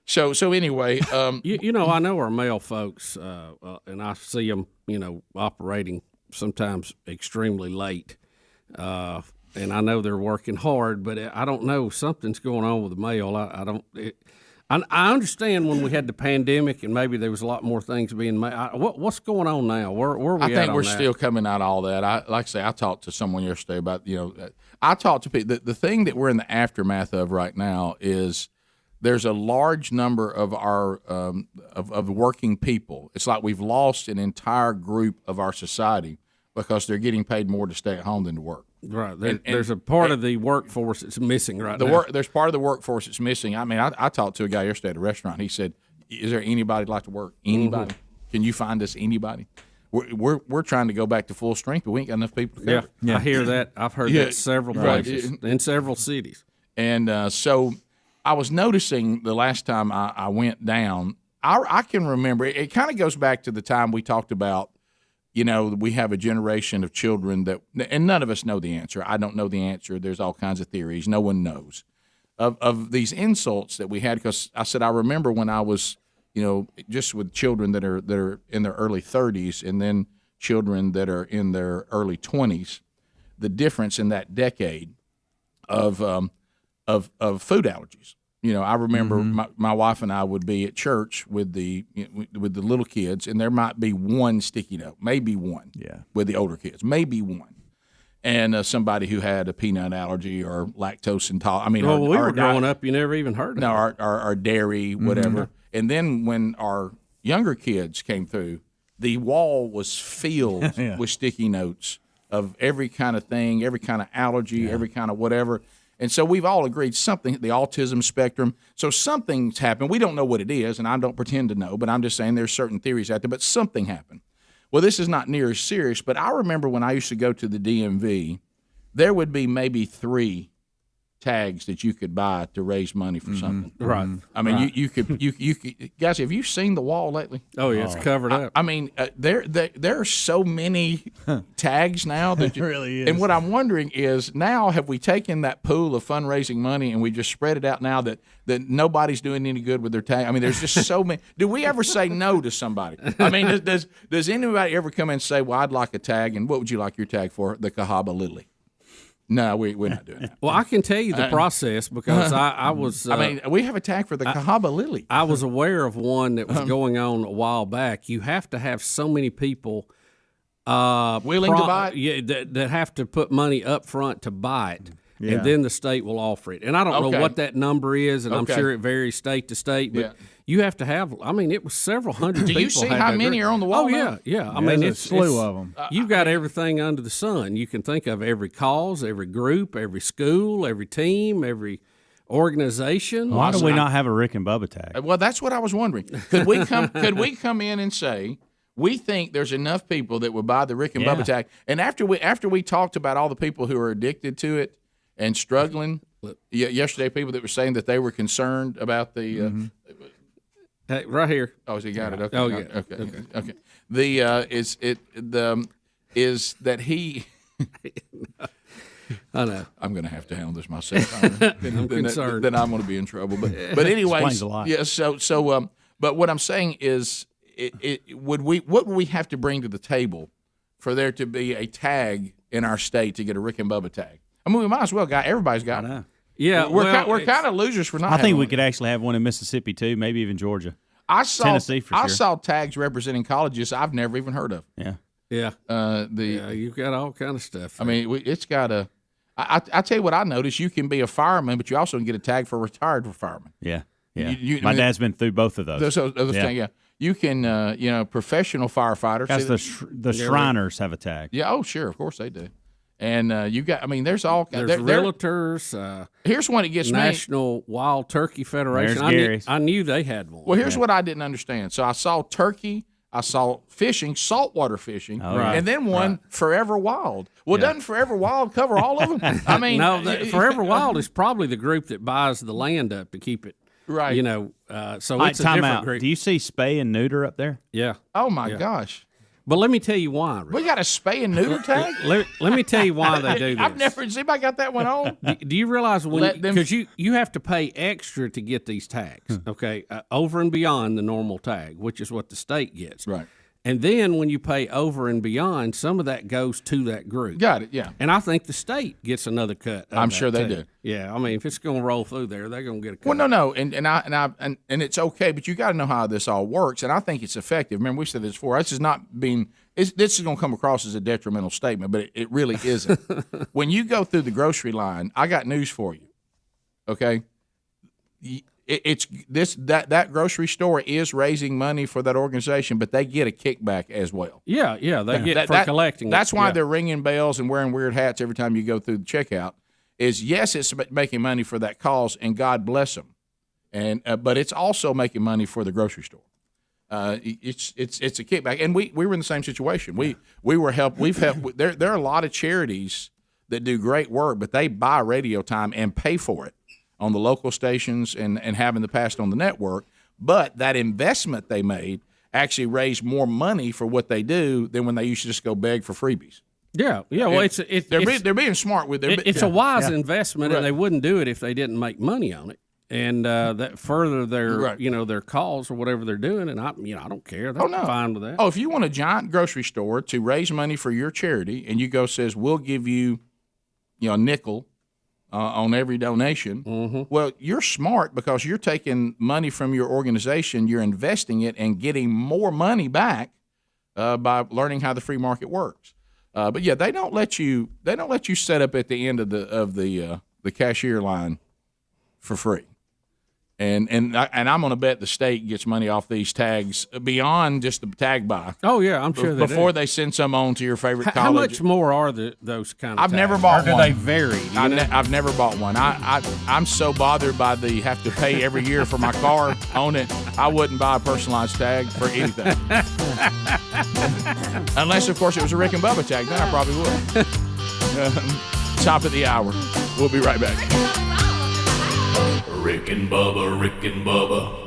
[SPEAKER 6] So anyway,
[SPEAKER 8] you know, I know our male folks, and I see them, operating sometimes extremely late. And I know they're working hard, but I don't know. Something's going on with the mail. I understand when we had the pandemic and maybe there was a lot more things being made. What's going on now? Where are we at?
[SPEAKER 6] I think
[SPEAKER 8] on
[SPEAKER 6] we're
[SPEAKER 8] that?
[SPEAKER 6] still coming out of all that. I talked to someone yesterday about, I talked to people. The thing that we're in the aftermath of right now is there's a large number of our of working people. It's like we've lost an entire group of our society because they're getting paid more to stay at home than to work.
[SPEAKER 8] Right. There's a part of the workforce that's missing right now.
[SPEAKER 6] There's part of the workforce that's missing. I mean, I talked to a guy yesterday at a restaurant. He said, "Is there anybody that'd like to work? Anybody? Can you find us anybody?" We're trying to go back to full strength, but we ain't got enough people to cover.
[SPEAKER 8] Yeah, I hear that. I've heard that several places in several cities.
[SPEAKER 6] And so I was noticing the last time I went down, I can remember, it kind of goes back to the time we talked about, we have a generation of children that, and none of us know the answer. I don't know the answer. There's all kinds of theories. No one knows of these insults that we had. Because I said, I remember when I was, just with children that are in their early 30s and then children that are in their early 20s, the difference in that decade of food allergies. I remember my wife and I would be at church with the little kids, and there might be one sticky note, maybe one.
[SPEAKER 1] Yeah.
[SPEAKER 6] With the older kids, maybe one, and somebody who had a peanut allergy or lactose intolerant. I mean,
[SPEAKER 8] we were growing up, you never even heard of it.
[SPEAKER 6] No, our dairy, whatever. And then when our younger kids came through, the wall was filled with sticky notes of every kind of thing, every kind of allergy, every kind of whatever. And so we've all agreed something, the autism spectrum. So something's happened. We don't know what it is, and I don't pretend to know, but I'm just saying there's certain theories out there, but something happened. Well, this is not near as serious, but I remember when I used to go to the DMV, there would be maybe 3 tags that you could buy to raise money for something.
[SPEAKER 8] Right.
[SPEAKER 6] I mean, you could guys, have you seen the wall lately?
[SPEAKER 8] Oh yeah, it's covered up.
[SPEAKER 6] I mean, there are so many tags now that
[SPEAKER 1] it really is.
[SPEAKER 6] And what I'm wondering is, now have we taken that pool of fundraising money and we just spread it out now that nobody's doing any good with their tag? I mean, there's just so many. Do we ever say no to somebody? I mean, does anybody ever come in and say, "Well, I'd like a tag," and what would you like your tag for? The Cahaba Lily. No, we're not doing that.
[SPEAKER 8] Well, I can tell you the process because I was.
[SPEAKER 6] I mean, we have a tag for the Cahaba Lily.
[SPEAKER 8] I was aware of one that was going on a while back. You have to have so many people
[SPEAKER 6] willing to buy it.
[SPEAKER 8] Yeah, that have to put money up front to buy it. And then the state will offer it. And I don't know what that number is, and I'm sure it varies state to state, but you have to have, I mean, it was several hundred people.
[SPEAKER 6] Do you see how many are on the wall?
[SPEAKER 8] Oh,
[SPEAKER 6] now?
[SPEAKER 8] yeah. I mean, it's
[SPEAKER 1] a slew of them.
[SPEAKER 8] You've got everything under the sun. You can think of every cause, every group, every school, every team, every organization.
[SPEAKER 2] Why do we not have a Rick and Bubba tag?
[SPEAKER 6] Well, that's what I was wondering. Could we come in and say, we think there's enough people that would buy the Rick and Bubba tag, and after we talked about all the people who are addicted to it and struggling, yesterday, people that were saying that they were concerned about the
[SPEAKER 8] hey, right here.
[SPEAKER 6] Oh, so you got it. Okay.
[SPEAKER 8] Oh, yeah.
[SPEAKER 6] Okay. Is that he?
[SPEAKER 8] I know.
[SPEAKER 6] I'm going to have to handle this myself.
[SPEAKER 8] I'm concerned.
[SPEAKER 6] Then I'm going to be in trouble. But anyways,
[SPEAKER 2] Explains a lot.
[SPEAKER 6] yeah. So but what I'm saying is, what would we have to bring to the table for there to be a tag in our state to get a Rick and Bubba tag? I mean, we might as well everybody's got it.
[SPEAKER 8] Yeah,
[SPEAKER 6] we're kind of losers for not.
[SPEAKER 2] I think
[SPEAKER 6] having
[SPEAKER 2] we
[SPEAKER 6] one.
[SPEAKER 2] could actually have one in Mississippi too, maybe even Georgia.
[SPEAKER 6] I saw
[SPEAKER 2] Tennessee for
[SPEAKER 6] I
[SPEAKER 2] sure.
[SPEAKER 6] saw tags representing colleges I've never even heard of.
[SPEAKER 2] Yeah.
[SPEAKER 8] Yeah.
[SPEAKER 6] Yeah,
[SPEAKER 8] you've got all kind of stuff.
[SPEAKER 6] I mean, it's got a. I tell you what I noticed. You can be a fireman, but you also can get a tag for retired fireman.
[SPEAKER 2] Yeah. Yeah.
[SPEAKER 6] My
[SPEAKER 2] dad's been through both of those.
[SPEAKER 6] Those things, yeah. You can, professional firefighters.
[SPEAKER 2] That's the Shriners have a tag.
[SPEAKER 6] Yeah. Oh, sure. Of course they do. And you got. I mean, there's all.
[SPEAKER 8] There's realtors.
[SPEAKER 6] Here's one that gets
[SPEAKER 8] National Wild Turkey Federation. I knew they had one.
[SPEAKER 6] Well, here's what I didn't understand. So I saw turkey. I saw fishing, saltwater fishing, and then one Forever Wild. Well, doesn't Forever Wild cover all of them? I mean,
[SPEAKER 8] no, Forever Wild is probably the group that buys the land up to keep it.
[SPEAKER 6] Right.
[SPEAKER 8] So it's a different group.
[SPEAKER 2] Do you see spay and neuter up there?
[SPEAKER 8] Yeah.
[SPEAKER 6] Oh my gosh.
[SPEAKER 8] But let me tell you why. Rick.
[SPEAKER 6] We got a spay and neuter tag.
[SPEAKER 8] Let me tell you why they do this.
[SPEAKER 6] I've never seen anybody got that one on.
[SPEAKER 8] Do you realize because you have to pay extra to get these tags, okay, over and beyond the normal tag, which is what the state gets.
[SPEAKER 6] Right.
[SPEAKER 8] And then when you pay over and beyond, some of that goes to that group.
[SPEAKER 6] Got it, yeah.
[SPEAKER 8] And I think the state gets another cut.
[SPEAKER 6] I'm sure they do.
[SPEAKER 8] Yeah, I mean, if it's going to roll through there, they're going to get a cut.
[SPEAKER 6] Well, no, and it's okay, but you got to know how this all works, and I think it's effective. Remember, we said this before. This is not being. This is going to come across as a detrimental statement, but it really isn't. When you go through the grocery line, I got news for you. Okay. That grocery store is raising money for that organization, but they get a kickback as well.
[SPEAKER 8] Yeah, they get for collecting.
[SPEAKER 6] That's why they're ringing bells and wearing weird hats every time you go through the checkout. Yes, it's making money for that cause, and God bless them, but it's also making money for the grocery store. It's a kickback, and we were in the same situation. We were helped. We've helped. There are a lot of charities that do great work, but they buy radio time and pay for it on the local stations and have in the past on the network. But that investment they made actually raised more money for what they do than when they used to just go beg for freebies.
[SPEAKER 8] Yeah. Well,
[SPEAKER 6] they're being smart with it.
[SPEAKER 8] It's a wise investment, and they wouldn't do it if they didn't make money on it. And that further their their cause or whatever they're doing, and I don't care. I'm fine with that.
[SPEAKER 6] Oh, if you want a giant grocery store to raise money for your charity, and you says we'll give you, a nickel on every donation.
[SPEAKER 8] Mm-hmm.
[SPEAKER 6] Well, you're smart because you're taking money from your organization, you're investing it, and getting more money back by learning how the free market works. But yeah, they don't let you set up at the end of the cashier line for free. And I'm going to bet the state gets money off these tags beyond just the tag buy.
[SPEAKER 8] Oh yeah, I'm sure
[SPEAKER 6] before they send some on to your favorite college.
[SPEAKER 8] How much more are those kind of?
[SPEAKER 6] I've
[SPEAKER 8] tags?
[SPEAKER 6] never bought
[SPEAKER 8] or
[SPEAKER 6] one.
[SPEAKER 8] Do they vary?
[SPEAKER 6] I've never bought one. I'm so bothered by the have to pay every year for my car on it. I wouldn't buy a personalized tag for anything, unless of course it was a Rick and Bubba tag. Then I probably would. Top of the hour. We'll be right back.
[SPEAKER 9] Rick and Bubba, Rick and Bubba.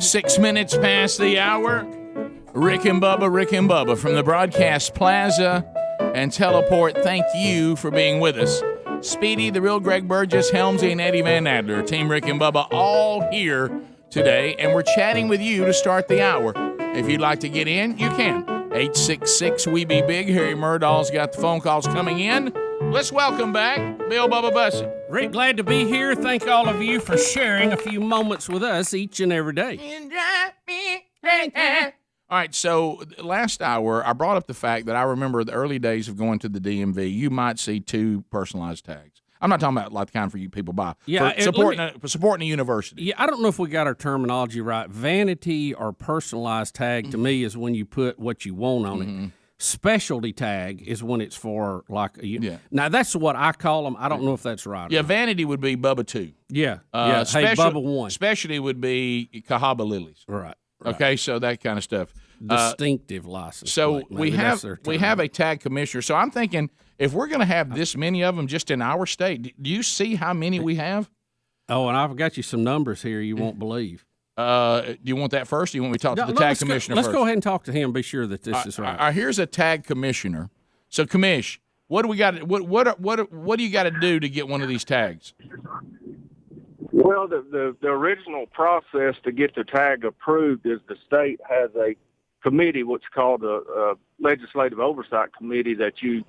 [SPEAKER 4] 6 minutes past the hour. Rick and Bubba from the Broadcast Plaza and Teleport. Thank you for being with us. Speedy, the real Greg Burgess, Helmsy, and Eddie Van Adler. Team Rick and Bubba all here today, and we're chatting with you to start the hour. If you'd like to get in, you can. 866-WE-BE-BIG. Harry Murdahl's got the phone calls coming in. Let's welcome back Bill Bubba Bussey.
[SPEAKER 8] Rick, glad to be here. Thank all of you for sharing a few moments with us each and every day.
[SPEAKER 4] All right, so last hour, I brought up the fact that I remember the early days of going to the DMV, you might see 2 personalized tags. I'm not talking about like the kind for you people buy.
[SPEAKER 8] Yeah,
[SPEAKER 4] for supporting a university.
[SPEAKER 8] Yeah, I don't know if we got our terminology right. Vanity or personalized tag to me is when you put what you want on it. Specialty tag is when it's for like Now that's what I call them. I don't know if that's right.
[SPEAKER 4] Yeah, vanity would be Bubba 2.
[SPEAKER 8] Yeah, yeah. Hey, Bubba 1.
[SPEAKER 4] Specialty would be Cahaba Lilies.
[SPEAKER 8] Right.
[SPEAKER 4] Okay, so that kind of stuff.
[SPEAKER 8] Distinctive license.
[SPEAKER 4] So we have a tag commissioner. So I'm thinking if we're going to have this many of them just in our state, do you see how many we have?
[SPEAKER 8] Oh, and I've got you some numbers here you won't believe.
[SPEAKER 4] Do you want that first? Or do you want me to talk to the tag commissioner
[SPEAKER 8] let's
[SPEAKER 4] first?
[SPEAKER 8] Go ahead and talk to him. Be sure that this is right.
[SPEAKER 4] Here's a tag commissioner. So, commish, what do we got? What do you got to do to get one of these tags?
[SPEAKER 12] Well, the original process to get the tag approved is the state has a committee, what's called a legislative oversight committee, that you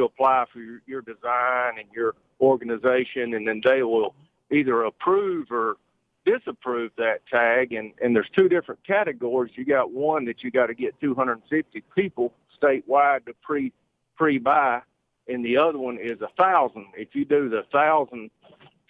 [SPEAKER 12] apply for your design and your organization, and then they will either approve or disapprove that tag. And there's 2 different categories. You got one that you got to get 250 people statewide to pre-buy, and the other one is 1,000. If you do the 1,000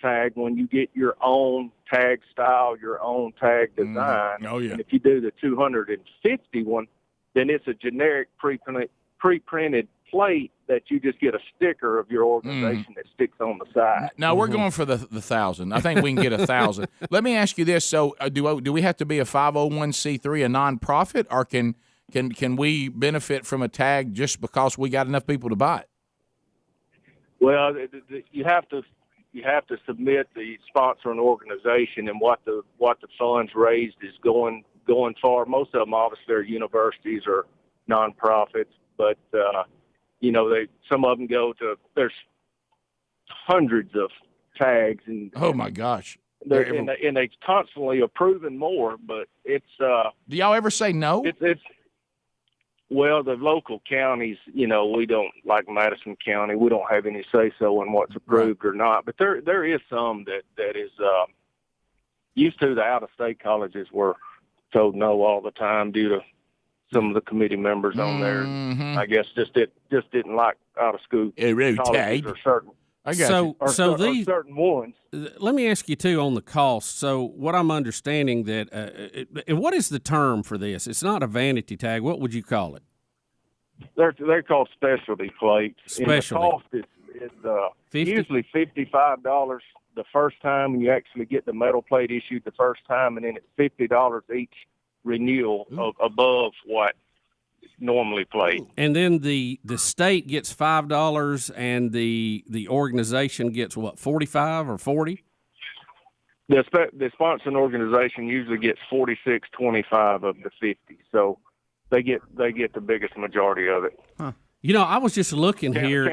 [SPEAKER 12] tag, when you get your own tag style, your own tag design.
[SPEAKER 4] Oh, yeah.
[SPEAKER 12] And if you do the 250 one, then it's a generic pre-printed plate that you just get a sticker of your organization that sticks on the side.
[SPEAKER 4] Now we're going for the 1,000. I think we can get 1,000. Let me ask you this: so do we have to be a 501c3, a nonprofit, or can we benefit from a tag just because we got enough people to buy it?
[SPEAKER 12] Well, you have to submit the sponsor and organization and what the funds raised is going for. Most of them obviously are universities or nonprofits, but some of them go to, there's hundreds of tags, and
[SPEAKER 4] oh my gosh,
[SPEAKER 12] and they constantly approving more. But it's
[SPEAKER 4] do y'all ever say no?
[SPEAKER 12] It's well, the local counties, we don't, like Madison County, we don't have any say so in what's approved or not. But there is some that is used to. The out of state colleges were told no all the time due to some of the committee members on there. I guess just didn't like out of school colleges or certain.
[SPEAKER 8] These
[SPEAKER 12] certain ones.
[SPEAKER 8] Let me ask you too on the cost. So what I'm understanding that what is the term for this? It's not a vanity tag. What would you call it?
[SPEAKER 12] They're called specialty plates.
[SPEAKER 8] Specialty.
[SPEAKER 12] And the cost is usually $55 the first time, and you actually get the metal plate issued the first time, and then it's $50 each renewal above what normally played.
[SPEAKER 8] And then the state gets $5 and the organization gets what, 45 or 40?
[SPEAKER 12] The sponsoring organization usually gets 46.25 of the 50. So they get the biggest majority of it.
[SPEAKER 8] Huh. I was just looking here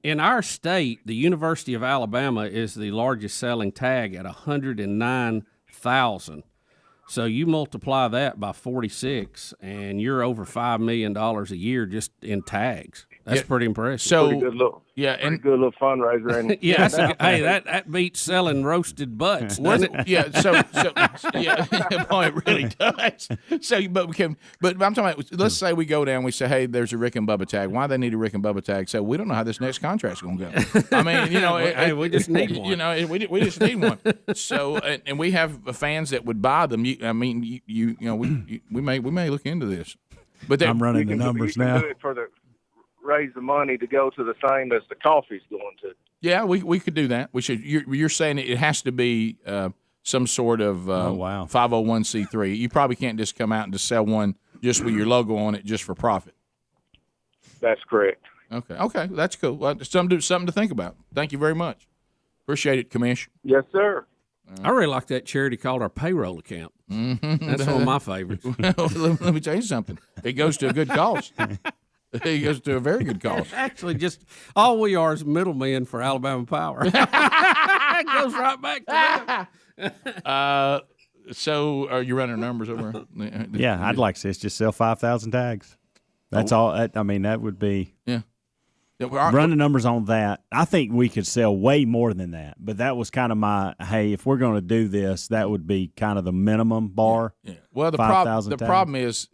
[SPEAKER 8] in our state, the University of Alabama is the largest selling tag at 109,000. So you multiply that by 46, and you're over $5 million a year just in tags. That's pretty impressive.
[SPEAKER 4] So
[SPEAKER 12] pretty good little fundraiser. And
[SPEAKER 8] yeah, that beats selling roasted butts. Doesn't it?
[SPEAKER 4] Yeah, boy, it really does. So, but I'm talking about. Let's say we go down, we say, hey, there's a Rick and Bubba tag. Why do they need a Rick and Bubba tag? So we don't know how this next contract's going to go. I mean,
[SPEAKER 8] hey, we just need one.
[SPEAKER 4] We just need one. So, and we have fans that would buy them. We may look into this. But
[SPEAKER 2] I'm running the numbers now.
[SPEAKER 12] Do it raise the money to go to the same as the coffee's going to.
[SPEAKER 4] Yeah, we could do that. We should. You're saying it has to be some sort of 501c3. You probably can't just come out and just sell one just with your logo on it just for profit.
[SPEAKER 12] That's correct.
[SPEAKER 4] Okay, that's cool. Well, something to think about. Thank you very much. Appreciate it, Commish.
[SPEAKER 12] Yes, sir.
[SPEAKER 8] I really like that charity called our payroll account. That's one of my favorites.
[SPEAKER 6] Let me tell you something. It goes to a good cause. It goes to a very good cause.
[SPEAKER 8] Actually, just all we are is middlemen for Alabama Power. It goes right back to them.
[SPEAKER 6] So are you running numbers over?
[SPEAKER 2] Yeah, I'd like to see us just sell 5,000 tags. That's all. I mean, that would be.
[SPEAKER 6] Yeah.
[SPEAKER 2] Run the numbers on that. I think we could sell way more than that. But that was kind of my, hey, if we're going to do this, that would be kind of the minimum bar.
[SPEAKER 6] Yeah. Well, the problem is,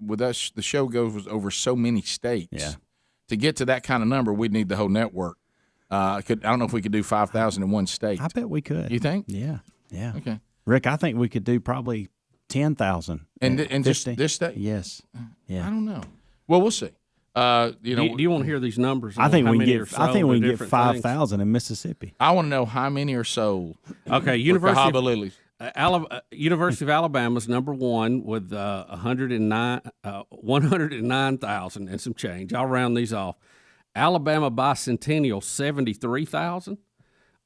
[SPEAKER 6] with us, the show goes over so many states.
[SPEAKER 2] Yeah.
[SPEAKER 6] To get to that kind of number, we'd need the whole network. I don't know if we could do 5,000 in one state.
[SPEAKER 2] I bet we could.
[SPEAKER 6] You think?
[SPEAKER 2] Yeah. Yeah.
[SPEAKER 6] Okay.
[SPEAKER 2] Rick, I think we could do probably 10,000.
[SPEAKER 6] And just this state?
[SPEAKER 2] Yes. Yeah.
[SPEAKER 6] I don't know. Well, we'll see.
[SPEAKER 8] Do you want to hear these numbers?
[SPEAKER 2] I think we can
[SPEAKER 8] get
[SPEAKER 2] 5,000 in Mississippi.
[SPEAKER 6] I want to know how many are sold.
[SPEAKER 8] Okay, University of Alabama's number one with 109,000 and some change. I'll round these off. Alabama Bicentennial 73,000.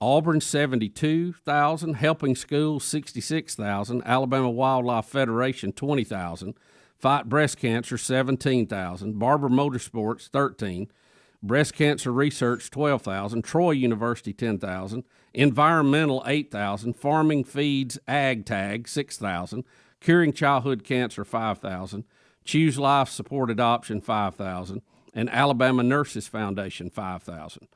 [SPEAKER 8] Auburn 72,000. Helping Schools 66,000. Alabama Wildlife Federation 20,000. Fight Breast Cancer, 17,000. Barber Motorsports, 13. Breast Cancer Research, 12,000. Troy University, 10,000. Environmental, 8,000. Farming Feeds Ag Tag, 6,000. Curing Childhood Cancer, 5,000. Choose Life Support Adoption, 5,000. And Alabama Nurses Foundation, 5,000.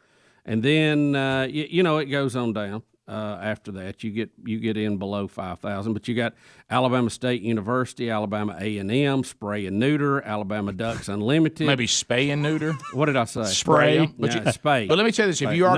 [SPEAKER 8] And then, it goes on down. After that, you get in below 5,000, but you got Alabama State University, Alabama A&M, Spray and Neuter, Alabama Ducks Unlimited.
[SPEAKER 6] Maybe spay and neuter.
[SPEAKER 8] What did I say?
[SPEAKER 6] Spray.
[SPEAKER 8] Spay.
[SPEAKER 6] But let me tell you this: if you are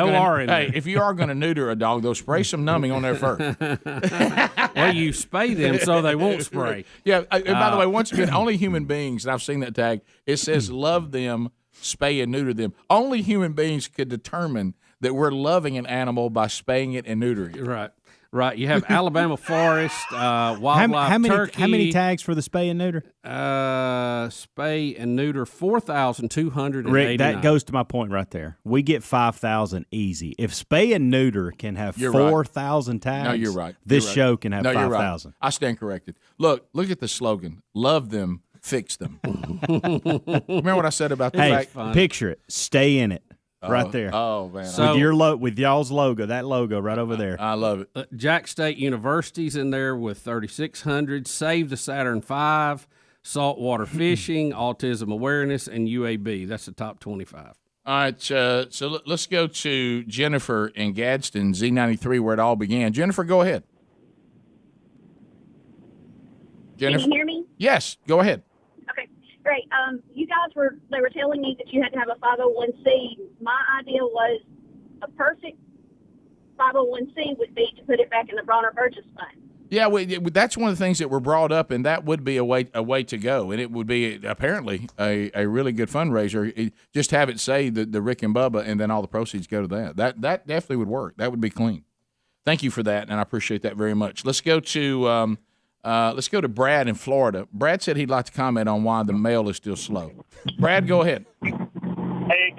[SPEAKER 6] going to neuter a dog, they'll spray some numbing on there first.
[SPEAKER 8] Well, you spay them so they won't spray.
[SPEAKER 6] Yeah. And by the way, once again, only human beings, and I've seen that tag. It says love them, spay and neuter them. Only human beings could determine that we're loving an animal by spaying it and neutering it.
[SPEAKER 8] Right. You have Alabama Forest, Wildlife Turkey.
[SPEAKER 2] How many tags for the spay and neuter?
[SPEAKER 8] Spay and neuter, 4,289.
[SPEAKER 2] Rick, that goes to my point right there. We get 5,000 easy. If spay and neuter can have 4,000 tags,
[SPEAKER 6] no, you're right.
[SPEAKER 2] This show can have 5,000.
[SPEAKER 6] Right. I stand corrected. Look at the slogan: "Love them, fix them." Remember what I said about the fact?
[SPEAKER 2] Picture it. Stay in it. Right there.
[SPEAKER 6] Oh, man.
[SPEAKER 2] So, with y'all's logo, that logo right over there.
[SPEAKER 6] I love it.
[SPEAKER 8] Jack State University's in there with 3,600. Save the Saturn V, saltwater fishing, autism awareness, and UAB. That's the top 25.
[SPEAKER 6] All right, so let's go to Jennifer in Gadsden, Z93, where it all began. Jennifer, go ahead. Jennifer?
[SPEAKER 13] Can you hear me?
[SPEAKER 6] Yes, go ahead.
[SPEAKER 13] Okay, great. You guys were telling me that you had to have a 501c. My idea was a perfect 501c would be to put it back in the Burgess fund.
[SPEAKER 6] Yeah, that's one of the things that were brought up, and that would be a way to go, and it would be apparently a really good fundraiser. Just have it say the Rick and Bubba, and then all the proceeds go to that. That definitely would work. That would be clean. Thank you for that, and I appreciate that very much. Let's go to Brad in Florida. Brad said he'd like to comment on why the mail is still slow. Brad, go ahead.
[SPEAKER 14] Hey,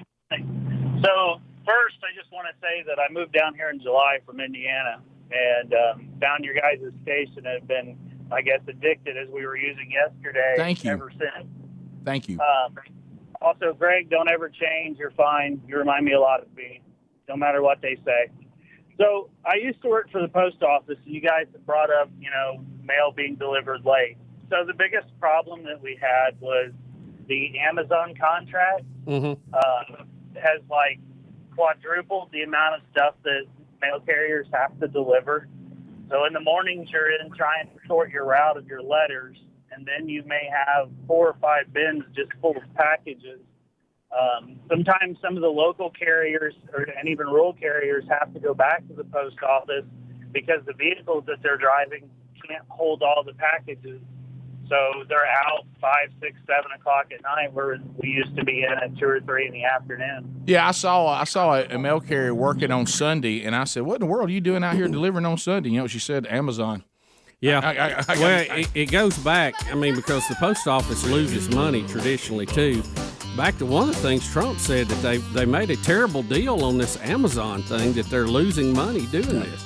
[SPEAKER 14] so first, I just want to say that I moved down here in July from Indiana and found your guys' station and have been, I guess, addicted as we were using yesterday.
[SPEAKER 6] Thank you.
[SPEAKER 14] Ever since.
[SPEAKER 6] Thank you.
[SPEAKER 14] Also, Greg, don't ever change. You're fine. You remind me a lot of me, no matter what they say. So I used to work for the post office, and you guys have brought up, mail being delivered late. So the biggest problem that we had was the Amazon contract has quadrupled the amount of stuff that mail carriers have to deliver. So in the mornings you're in trying to sort your route of your letters, and then you may have 4 or 5 bins just full of packages. Sometimes some of the local carriers and even rural carriers have to go back to the post office because the vehicles that they're driving can't hold all the packages. So they're out 5, 6, 7 o'clock at night, where we used to be in at 2 or 3 in the afternoon.
[SPEAKER 6] Yeah, I saw a mail carrier working on Sunday, and I said, "What in the world are you doing out here delivering on Sunday?" You know, she said, "Amazon."
[SPEAKER 8] Yeah, it goes back. I mean, because the post office loses money traditionally too. Back to one of the things Trump said, that they made a terrible deal on this Amazon thing, that they're losing money doing this.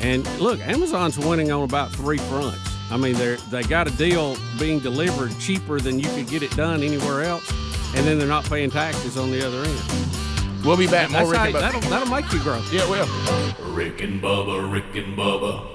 [SPEAKER 8] And look, Amazon's winning on about 3 fronts. I mean, they got a deal being delivered cheaper than you could get it done anywhere else, and then they're not paying taxes on the other end.
[SPEAKER 4] We'll be back. More Rick and Bubba.
[SPEAKER 8] That'll make you grow.
[SPEAKER 4] Yeah, it will.
[SPEAKER 9] Rick and Bubba, Rick and Bubba.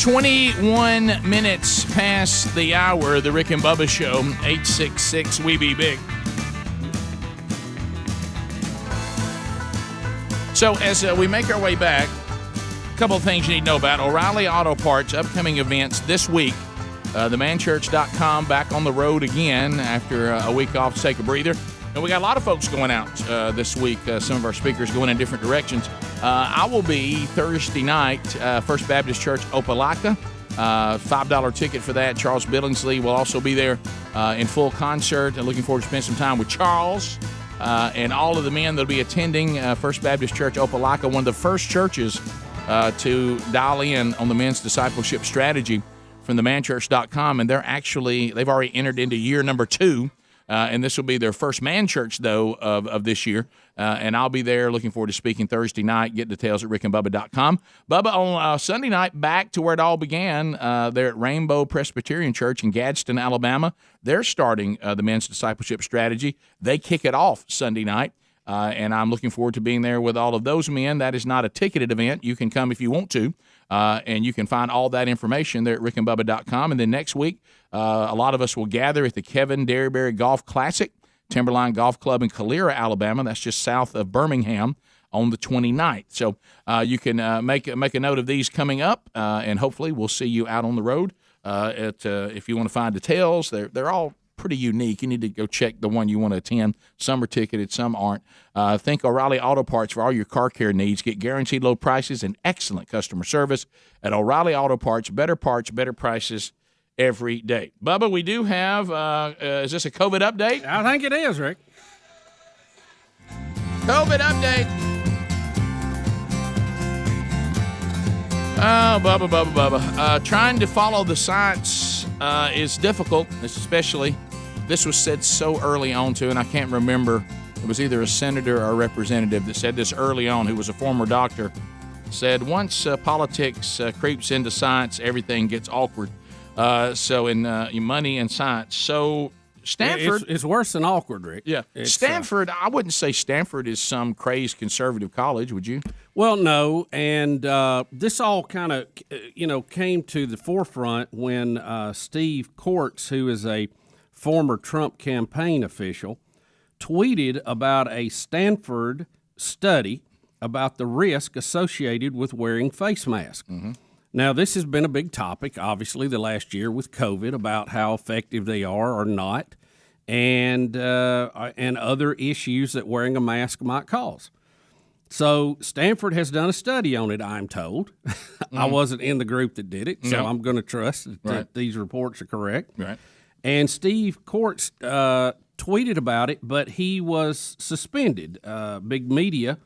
[SPEAKER 4] 21 minutes past the hour, the Rick and Bubba Show, 866 We Be Big. So as we make our way back, a couple of things you need to know about. O'Reilly Auto Parts, upcoming events this week. TheManChurch.com back on the road again after a week off to take a breather. And we got a lot of folks going out this week. Some of our speakers going in different directions. I will be Thursday night, First Baptist Church, Opelika. $5 ticket for that. Charles Billingsley will also be there in full concert. And looking forward to spending some time with Charles and all of the men that will be attending First Baptist Church, Opelika, one of the first churches to dial in on the men's discipleship strategy from themanchurch.com. And they've already entered into year number 2. And this will be their first man church, though, of this year. And I'll be there. Looking forward to speaking Thursday night. Get details at rickandbubba.com. Bubba, on Sunday night, back to where it all began. They're at Rainbow Presbyterian Church in Gadsden, Alabama. They're starting the men's discipleship strategy. They kick it off Sunday night. And I'm looking forward to being there with all of those men. That is not a ticketed event. You can come if you want to. And you can find all that information there at rickandbubba.com. And then next week, a lot of us will gather at the Kevin Derryberry Golf Classic, Timberline Golf Club in Calera, Alabama. That's just south of Birmingham on the 29th. So you can make a note of these coming up, and hopefully we'll see you out on the road. If you want to find details, they're all pretty unique. You need to go check the one you want to attend. Some are ticketed, some aren't. Think O'Reilly Auto Parts for all your car care needs. Get guaranteed low prices and excellent customer service at O'Reilly Auto Parts. Better parts, better prices every day. Bubba, we do have, is this a COVID update?
[SPEAKER 8] I think it is, Rick.
[SPEAKER 4] COVID update. Oh, Bubba. Trying to follow the science is difficult, especially, this was said so early on, too, and I can't remember. It was either a senator or a representative that said this early on, who was a former doctor, said once politics creeps into science, everything gets awkward. So in money and science. So Stanford.
[SPEAKER 8] It's worse than awkward, Rick.
[SPEAKER 4] Yeah. Stanford, I wouldn't say Stanford is some crazed conservative college, would you?
[SPEAKER 8] Well, no. And this all kind of, came to the forefront when Steve Kortz, who is a former Trump campaign official, tweeted about a Stanford study about the risk associated with wearing face masks.
[SPEAKER 4] Mm-hmm.
[SPEAKER 8] Now, this has been a big topic, obviously, the last year with COVID, about how effective they are or not, and other issues that wearing a mask might cause. So Stanford has done a study on it, I'm told. I wasn't in the group that did it, so I'm going to trust that these reports are correct.
[SPEAKER 4] Right.
[SPEAKER 8] And Steve Kortz tweeted about it, but he was suspended. Big media,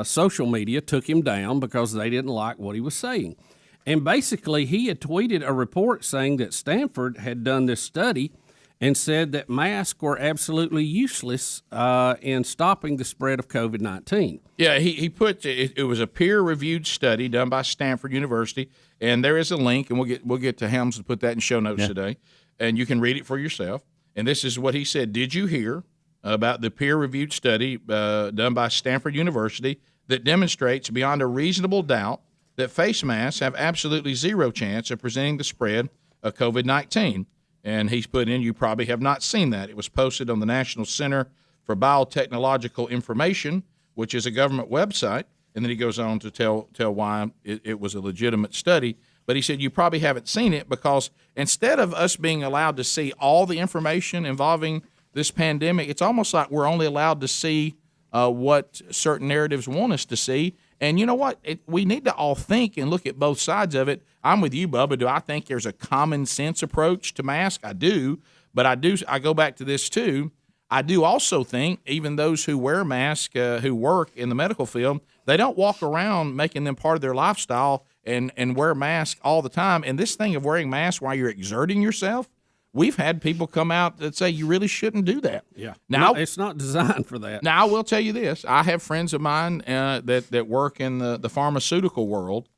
[SPEAKER 8] social media, took him down because they didn't like what he was saying. And basically, he had tweeted a report saying that Stanford had done this study and said that masks were absolutely useless in stopping the spread of COVID-19.
[SPEAKER 4] Yeah, he put it was a peer-reviewed study done by Stanford University, and there is a link, and we'll get to Helms to put that in show notes today, and you can read it for yourself. And this is what he said: did you hear about the peer-reviewed study done by Stanford University that demonstrates beyond a reasonable doubt that face masks have absolutely zero chance of preventing the spread of COVID-19? And he's put in, you probably have not seen that. It was posted on the National Center for Biotechnological Information, which is a government website. And then he goes on to tell why it was a legitimate study. But he said you probably haven't seen it because instead of us being allowed to see all the information involving this pandemic, it's almost like we're only allowed to see what certain narratives want us to see. And you know what? We need to all think and look at both sides of it. I'm with you, Bubba. Do I think there's a common sense approach to mask? I do. But I go back to this, too. I do also think even those who wear masks, who work in the medical field, they don't walk around making them part of their lifestyle and wear masks all the time. And this thing of wearing masks while you're exerting yourself, we've had people come out that say you really shouldn't do that.
[SPEAKER 8] Yeah.
[SPEAKER 4] Now
[SPEAKER 8] it's not designed for that.
[SPEAKER 4] Now I will tell you this: I have friends of mine that work in the pharmaceutical world,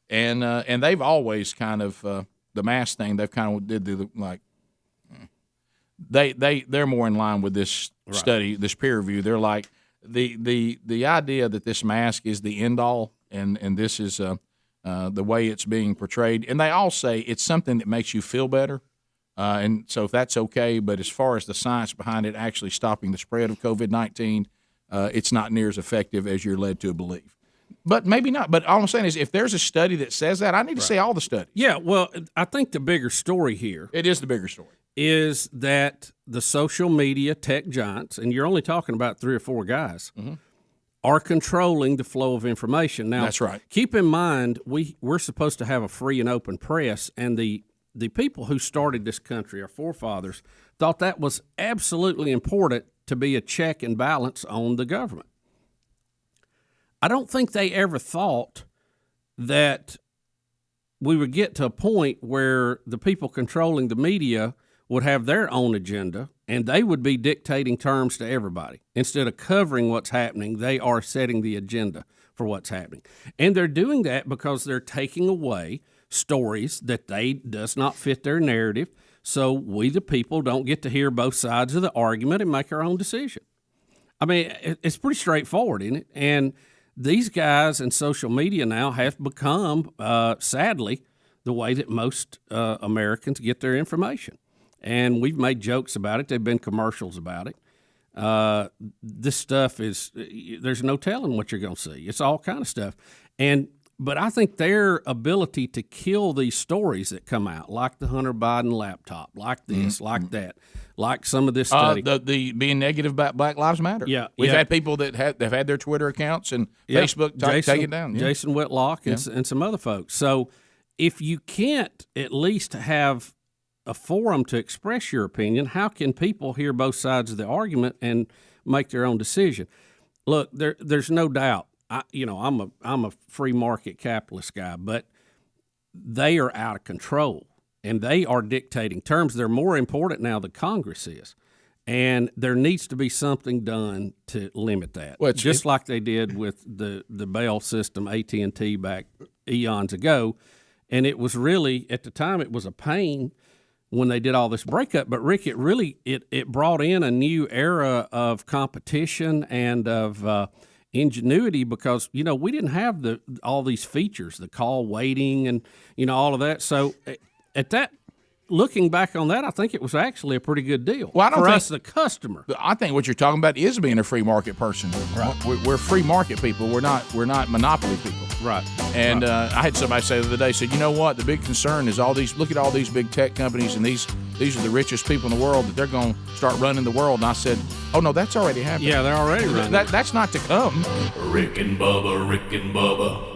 [SPEAKER 4] and they've always kind of the mask thing. They've kind of did the like. They're more in line with this study, this peer review. They're like the idea that this mask is the end all, and this is
[SPEAKER 6] the way it's being portrayed. And they all say it's something that makes you feel better. And so if that's okay, but as far as the science behind it actually stopping the spread of COVID-19, it's not near as effective as you're led to believe. But maybe not. But all I'm saying is if there's a study that says that, I need to see all the studies.
[SPEAKER 8] Yeah, well, I think the bigger story here.
[SPEAKER 6] It is the bigger story.
[SPEAKER 8] Is that the social media tech giants, and you're only talking about 3 or 4 guys, are controlling the flow of information. Now,
[SPEAKER 6] that's right.
[SPEAKER 8] Keep in mind, we're supposed to have a free and open press, and the people who started this country, our forefathers, thought that was absolutely important to be a check and balance on the government. I don't think they ever thought that we would get to a point where the people controlling the media would have their own agenda and they would be dictating terms to everybody. Instead of covering what's happening, they are setting the agenda for what's happening. And they're doing that because they're taking away stories that does not fit their narrative, so we the people don't get to hear both sides of the argument and make our own decision. I mean, it's pretty straightforward, isn't it? And these guys in social media now have become, sadly, the way that most Americans get their information. And we've made jokes about it. There have been commercials about it. This stuff there's no telling what you're going to see. It's all kind of stuff. But I think their ability to kill these stories that come out, like the Hunter Biden laptop, like this, like that, like some of this study.
[SPEAKER 6] The being negative about Black Lives Matter.
[SPEAKER 8] Yeah.
[SPEAKER 6] We've had people that have had their Twitter accounts and Facebook take it down. Yeah.
[SPEAKER 8] Jason Whitlock and some other folks. So if you can't at least have a forum to express your opinion, how can people hear both sides of the argument and make their own decision? Look, there's no doubt. I'm a free market capitalist guy, but they are out of control and they are dictating terms. They're more important now than Congress is, and there needs to be something done to limit that.
[SPEAKER 6] Well,
[SPEAKER 8] just like they did with the Bell system, AT&T back eons ago, and it was really at the time it was a pain when they did all this breakup. But Rick, it brought in a new era of competition and of ingenuity because we didn't have all these features, the call waiting and all of that. So at that, looking back on that, I think it was actually a pretty good deal for us, the customer.
[SPEAKER 6] I think what you're talking about is being a free market person. Right. We're free market people. We're not monopoly people.
[SPEAKER 8] Right.
[SPEAKER 6] And I had somebody say the other day, said, you know what? The big concern is look at all these big tech companies, and these are the richest people in the world, that they're going to start running the world. And I said, oh, no, that's already happening.
[SPEAKER 8] Yeah, they're already running.
[SPEAKER 6] That's not to come.
[SPEAKER 9] Rick and Bubba, Rick and Bubba.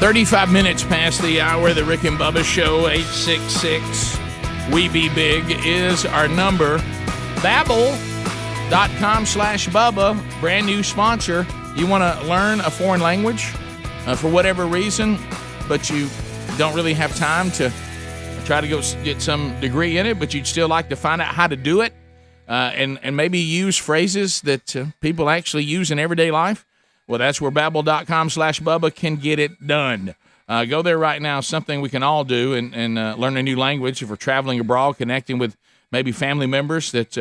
[SPEAKER 4] 35 minutes past the hour, the Rick and Bubba Show, 866-WE-BE-BIG is our number. Babbel.com/Bubba, brand new sponsor. You want to learn a foreign language for whatever reason, but you don't really have time to try to go get some degree in it, but you'd still like to find out how to do it and maybe use phrases that people actually use in everyday life? Well, that's where Babbel.com/Bubba can get it done. Go there right now, something we can all do and learn a new language if we're traveling abroad, connecting with maybe family members that,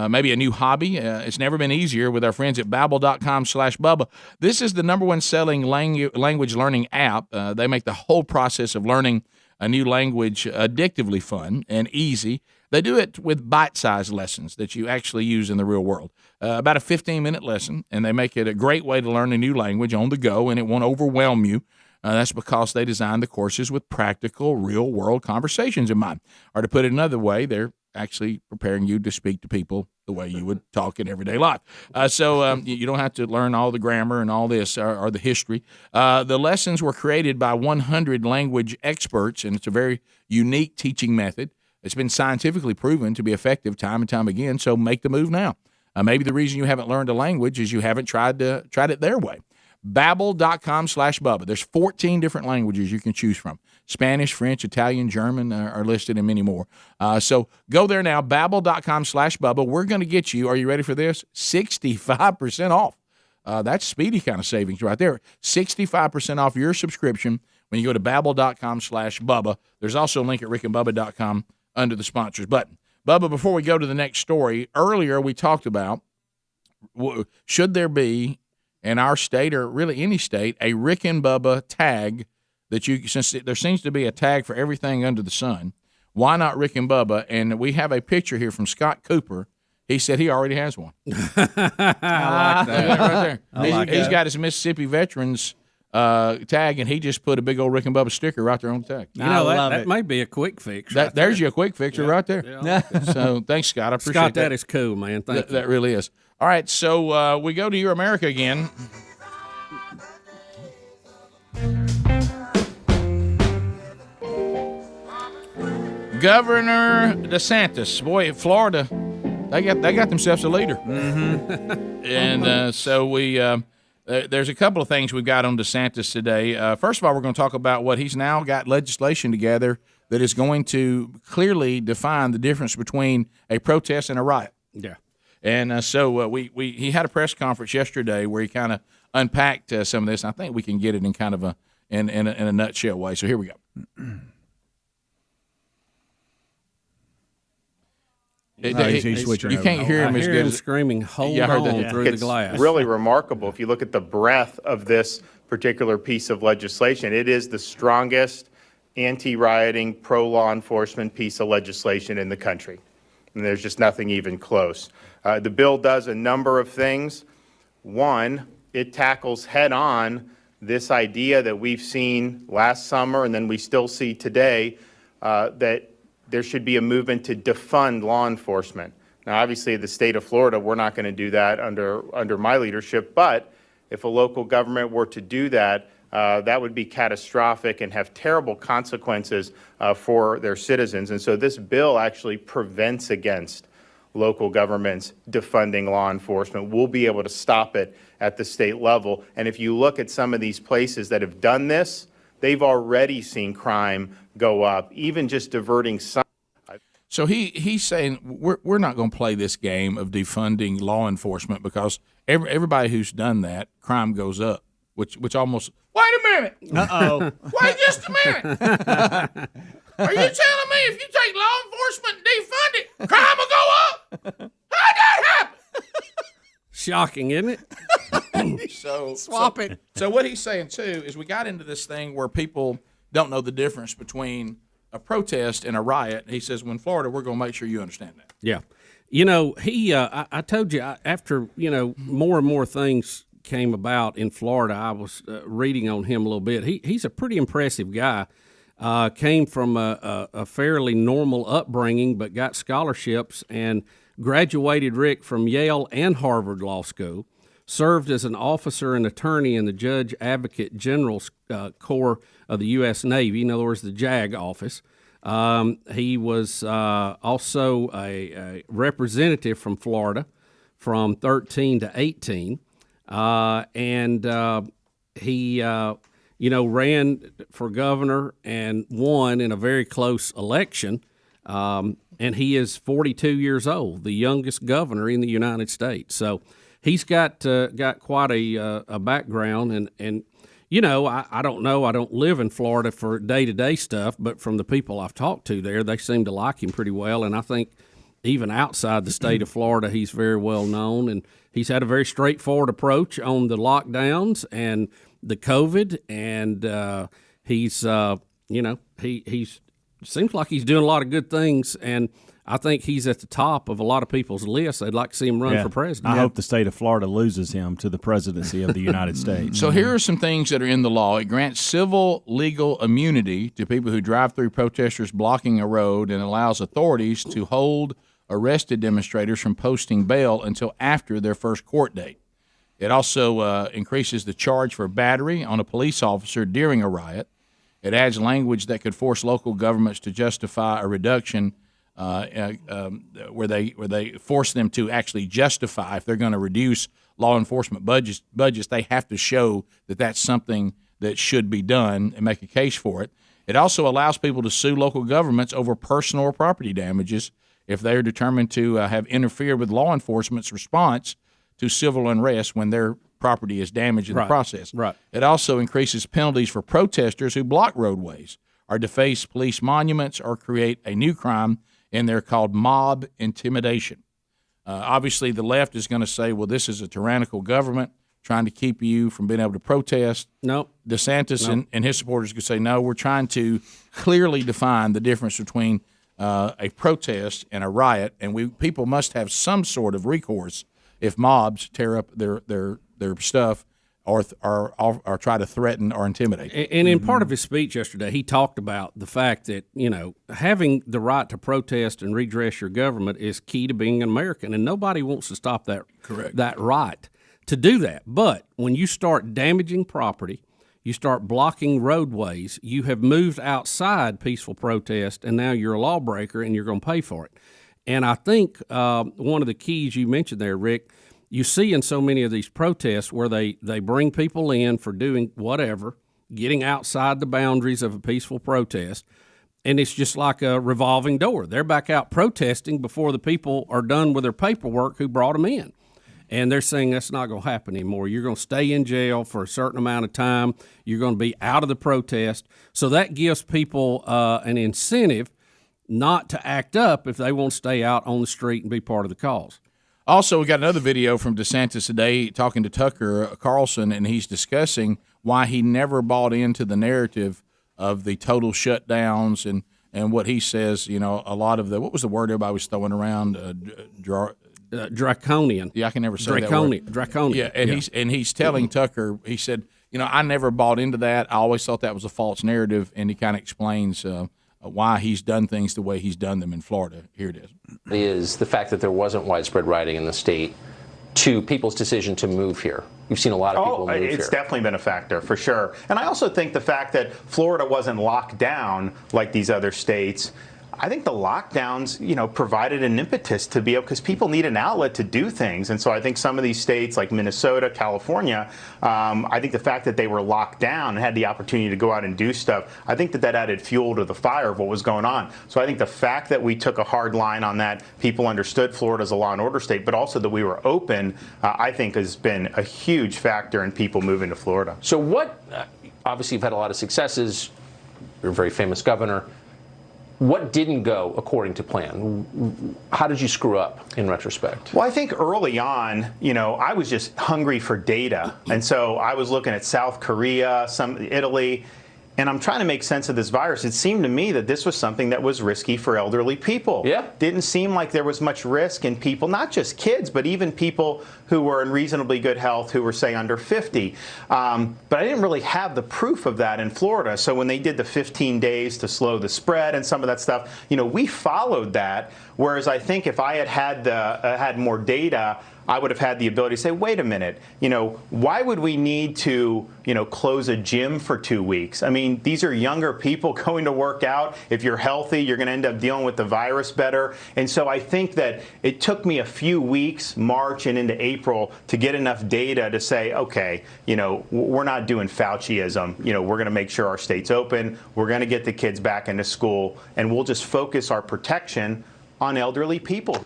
[SPEAKER 4] maybe a new hobby. It's never been easier with our friends at Babbel.com/Bubba. This is the number one selling language learning app. They make the whole process of learning a new language addictively fun and easy. They do it with bite-sized lessons that you actually use in the real world. About a 15-minute lesson, and they make it a great way to learn a new language on the go, and it won't overwhelm you. That's because they designed the courses with practical, real-world conversations in mind. Or to put it another way, they're actually preparing you to speak to people the way you would talk in everyday life. So you don't have to learn all the grammar and all this or the history. The lessons were created by 100 language experts, and it's a very unique teaching method. It's been scientifically proven to be effective time and time again, so make the move now. Maybe the reason you haven't learned a language is you haven't tried it their way. Babbel.com/Bubba. There's 14 different languages you can choose from. Spanish, French, Italian, German are listed, and many more. So go there now, Babbel.com/Bubba. We're going to get you, are you ready for this? 65% off. That's Speedy kind of savings right there. 65% off your subscription when you go to Babbel.com/Bubba. There's also a link at rickandbubba.com under the sponsors button. Bubba, before we go to the next story, earlier we talked about should there be in our state or really any state a Rick and Bubba tag that since there seems to be a tag for everything under the sun, why not Rick and Bubba? And we have a picture here from Scott Cooper. He said he already has one.
[SPEAKER 8] I like that.
[SPEAKER 4] Right there. He's got his Mississippi Veterans tag, and he just put a big old Rick and Bubba sticker right there on the tag.
[SPEAKER 8] You know, that may be a quick fix.
[SPEAKER 4] There's your quick fixer right there.
[SPEAKER 8] Yeah.
[SPEAKER 4] So thanks, Scott. I appreciate
[SPEAKER 8] Scott, that is cool, man. Thank you.
[SPEAKER 4] That really is. All right, so we go to Your America again. Governor DeSantis, boy, in Florida, they got themselves a leader. Mm-hmm. And so we there's a couple of things we've got on DeSantis today. First of all, we're going to talk about what he's now got legislation together that is going to clearly define the difference between a protest and a riot.
[SPEAKER 8] Yeah.
[SPEAKER 4] And so he had a press conference yesterday where he kind of unpacked some of this. And I think we can get it in kind of in a nutshell way. So here we go.
[SPEAKER 2] He's switching
[SPEAKER 4] you can't hear him
[SPEAKER 8] I
[SPEAKER 4] as
[SPEAKER 8] hear
[SPEAKER 4] good
[SPEAKER 8] him
[SPEAKER 4] as
[SPEAKER 8] screaming, hold
[SPEAKER 4] I heard
[SPEAKER 8] on
[SPEAKER 4] that.
[SPEAKER 8] through the glass.
[SPEAKER 15] It's really remarkable. If you look at the breadth of this particular piece of legislation, it is the strongest anti-rioting, pro-law enforcement piece of legislation in the country. And there's just nothing even close. The bill does a number of things. One, it tackles head-on this idea that we've seen last summer and then we still see today, that there should be a movement to defund law enforcement. Now, obviously, the state of Florida, we're not going to do that under my leadership, but if a local government were to do that, that would be catastrophic and have terrible consequences for their citizens. And so this bill actually prevents against local governments defunding law enforcement. We'll be able to stop it at the state level. And if you look at some of these places that have done this, they've already seen crime go up, even just diverting some.
[SPEAKER 4] So he's saying we're not going to play this game of defunding law enforcement because everybody who's done that, crime goes up, which almost. Wait a minute.
[SPEAKER 10] Uh-oh.
[SPEAKER 4] Wait just a minute. Are you telling me if you take law enforcement and defund it, crime will go up? How'd that happen?
[SPEAKER 8] Shocking, isn't it?
[SPEAKER 10] Swap it.
[SPEAKER 4] So what he's saying, too, is we got into this thing where people don't know the difference between a protest and a riot. He says, well, in Florida, we're going to make sure you understand that.
[SPEAKER 8] Yeah. You know, I told you, after, more and more things came about in Florida, I was reading on him a little bit. He's a pretty impressive guy. Came from a fairly normal upbringing, but got scholarships and graduated, Rick, from Yale and Harvard Law School. served as an officer and attorney in the Judge Advocate General's Corps of the U.S. Navy, in other words, the JAG office. He was also a representative from Florida from 13 to 18, and he ran for governor and won in a very close election. And he is 42 years old, the youngest governor in the United States. So he's got quite a background. And I don't know. I don't live in Florida for day-to-day stuff, but from the people I've talked to there, they seem to like him pretty well. And I think even outside the state of Florida, he's very well known. And he's had a very straightforward approach on the lockdowns and the COVID. And he's seems like he's doing a lot of good things, and I think he's at the top of a lot of people's lists. They'd like to see him run for president.
[SPEAKER 2] I hope the state of Florida loses him to the presidency of the United States.
[SPEAKER 6] So here are some things that are in the law. It grants civil legal immunity to people who drive through protesters blocking a road and allows authorities to hold arrested demonstrators from posting bail until after their first court date. It also increases the charge for battery on a police officer during a riot. It adds language that could force local governments to justify a reduction where they force them to actually justify if they're going to reduce law enforcement budgets. They have to show that that's something that should be done and make a case for it. It also allows people to sue local governments over personal or property damages if they are determined to have interfered with law enforcement's response to civil unrest when their property is damaged in the process.
[SPEAKER 8] Right.
[SPEAKER 6] It also increases penalties for protesters who block roadways or deface police monuments or create a new crime, and they're called mob intimidation. Obviously, the left is going to say, well, this is a tyrannical government trying to keep you from being able to protest.
[SPEAKER 8] No.
[SPEAKER 6] DeSantis and his supporters could say, no, we're trying to clearly define the difference between a protest and a riot, and people must have some sort of recourse if mobs tear up their stuff or try to threaten or intimidate.
[SPEAKER 8] And in part of his speech yesterday, he talked about the fact that, having the right to protest and redress your government is key to being an American, and nobody wants to stop that right to do that. But when you start damaging property, you start blocking roadways, you have moved outside peaceful protest, and now you're a lawbreaker and you're going to pay for it. And I think one of the keys you mentioned there, Rick, you see in so many of these protests where they bring people in for doing whatever, getting outside the boundaries of a peaceful protest, and it's just like a revolving door. They're back out protesting before the people are done with their paperwork who brought them in. And they're saying that's not going to happen anymore. You're going to stay in jail for a certain amount of time. You're going to be out of the protest. So that gives people an incentive not to act up if they want to stay out on the street and be part of the cause.
[SPEAKER 6] Also, we got another video from DeSantis today talking to Tucker Carlson, and he's discussing why he never bought into the narrative of the total shutdowns and what he says, a lot of what was the word everybody was throwing around?
[SPEAKER 8] Draconian.
[SPEAKER 6] Yeah, I can never say that word.
[SPEAKER 8] Draconian.
[SPEAKER 6] Yeah, and he's telling Tucker, he said, I never bought into that. I always thought that was a false narrative, and he kind of explains why he's done things the way he's done them in Florida. Here it
[SPEAKER 16] is the fact that there wasn't widespread rioting in the state to people's decision to move here. We've seen a lot of people move here.
[SPEAKER 15] It's definitely been a factor, for sure. And I also think the fact that Florida wasn't locked down like these other states, I think the lockdowns, provided an impetus to be able, because people need an outlet to do things. And so I think some of these states like Minnesota, California, I think the fact that they were locked down and had the opportunity to go out and do stuff, I think that added fuel to the fire of what was going on. So I think the fact that we took a hard line on that, people understood Florida as a law and order state, but also that we were open, I think has been a huge factor in people moving to Florida.
[SPEAKER 16] So obviously you've had a lot of successes. You're a very famous governor. What didn't go according to plan? How did you screw up in retrospect?
[SPEAKER 15] Well, I think early on, I was just hungry for data. And so I was looking at South Korea, Italy, and I'm trying to make sense of this virus. It seemed to me that this was something that was risky for elderly people.
[SPEAKER 16] Yeah.
[SPEAKER 15] Didn't seem like there was much risk in people, not just kids, but even people who were in reasonably good health who were, say, under 50. But I didn't really have the proof of that in Florida. So when they did the 15 days to slow the spread and some of that stuff, we followed that. Whereas I think if I had more data, I would have had the ability to say, wait a minute, why would we need to, close a gym for 2 weeks? I mean, these are younger people going to work out. If you're healthy, you're going to end up dealing with the virus better. And so I think that it took me a few weeks, March and into April, to get enough data to say, okay, we're not doing Fauciism. We're going to make sure our state's open. We're going to get the kids back into school, and we'll just focus our protection on elderly people.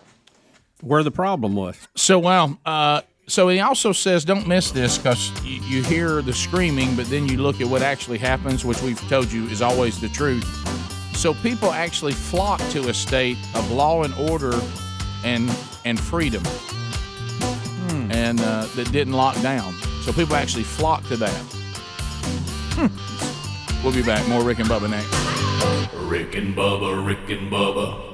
[SPEAKER 8] Where the problem was.
[SPEAKER 4] So he also says, don't miss this, because you hear the screaming, but then you look at what actually happens, which we've told you is always the truth. So people actually flock to a state of law and order and freedom, and that didn't lock down. So people actually flock to that. We'll be back. More Rick and Bubba next.
[SPEAKER 9] Rick and Bubba, Rick and Bubba.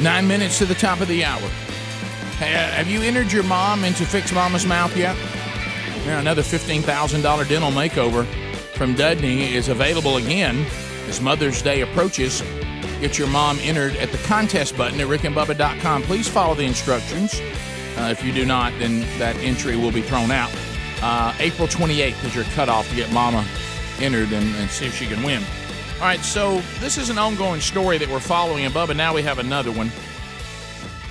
[SPEAKER 4] 9 minutes to the top of the hour. Have you entered your mom into Fix Mama's Mouth yet? Yeah, another $15,000 dental makeover from Dudney is available again as Mother's Day approaches. Get your mom entered at the contest button at rickandbubba.com. Please follow the instructions. If you do not, then that entry will be thrown out. April 28th is your cutoff to get Mama entered and see if she can win. All right, so this is an ongoing story that we're following, and Bubba, now we have another one.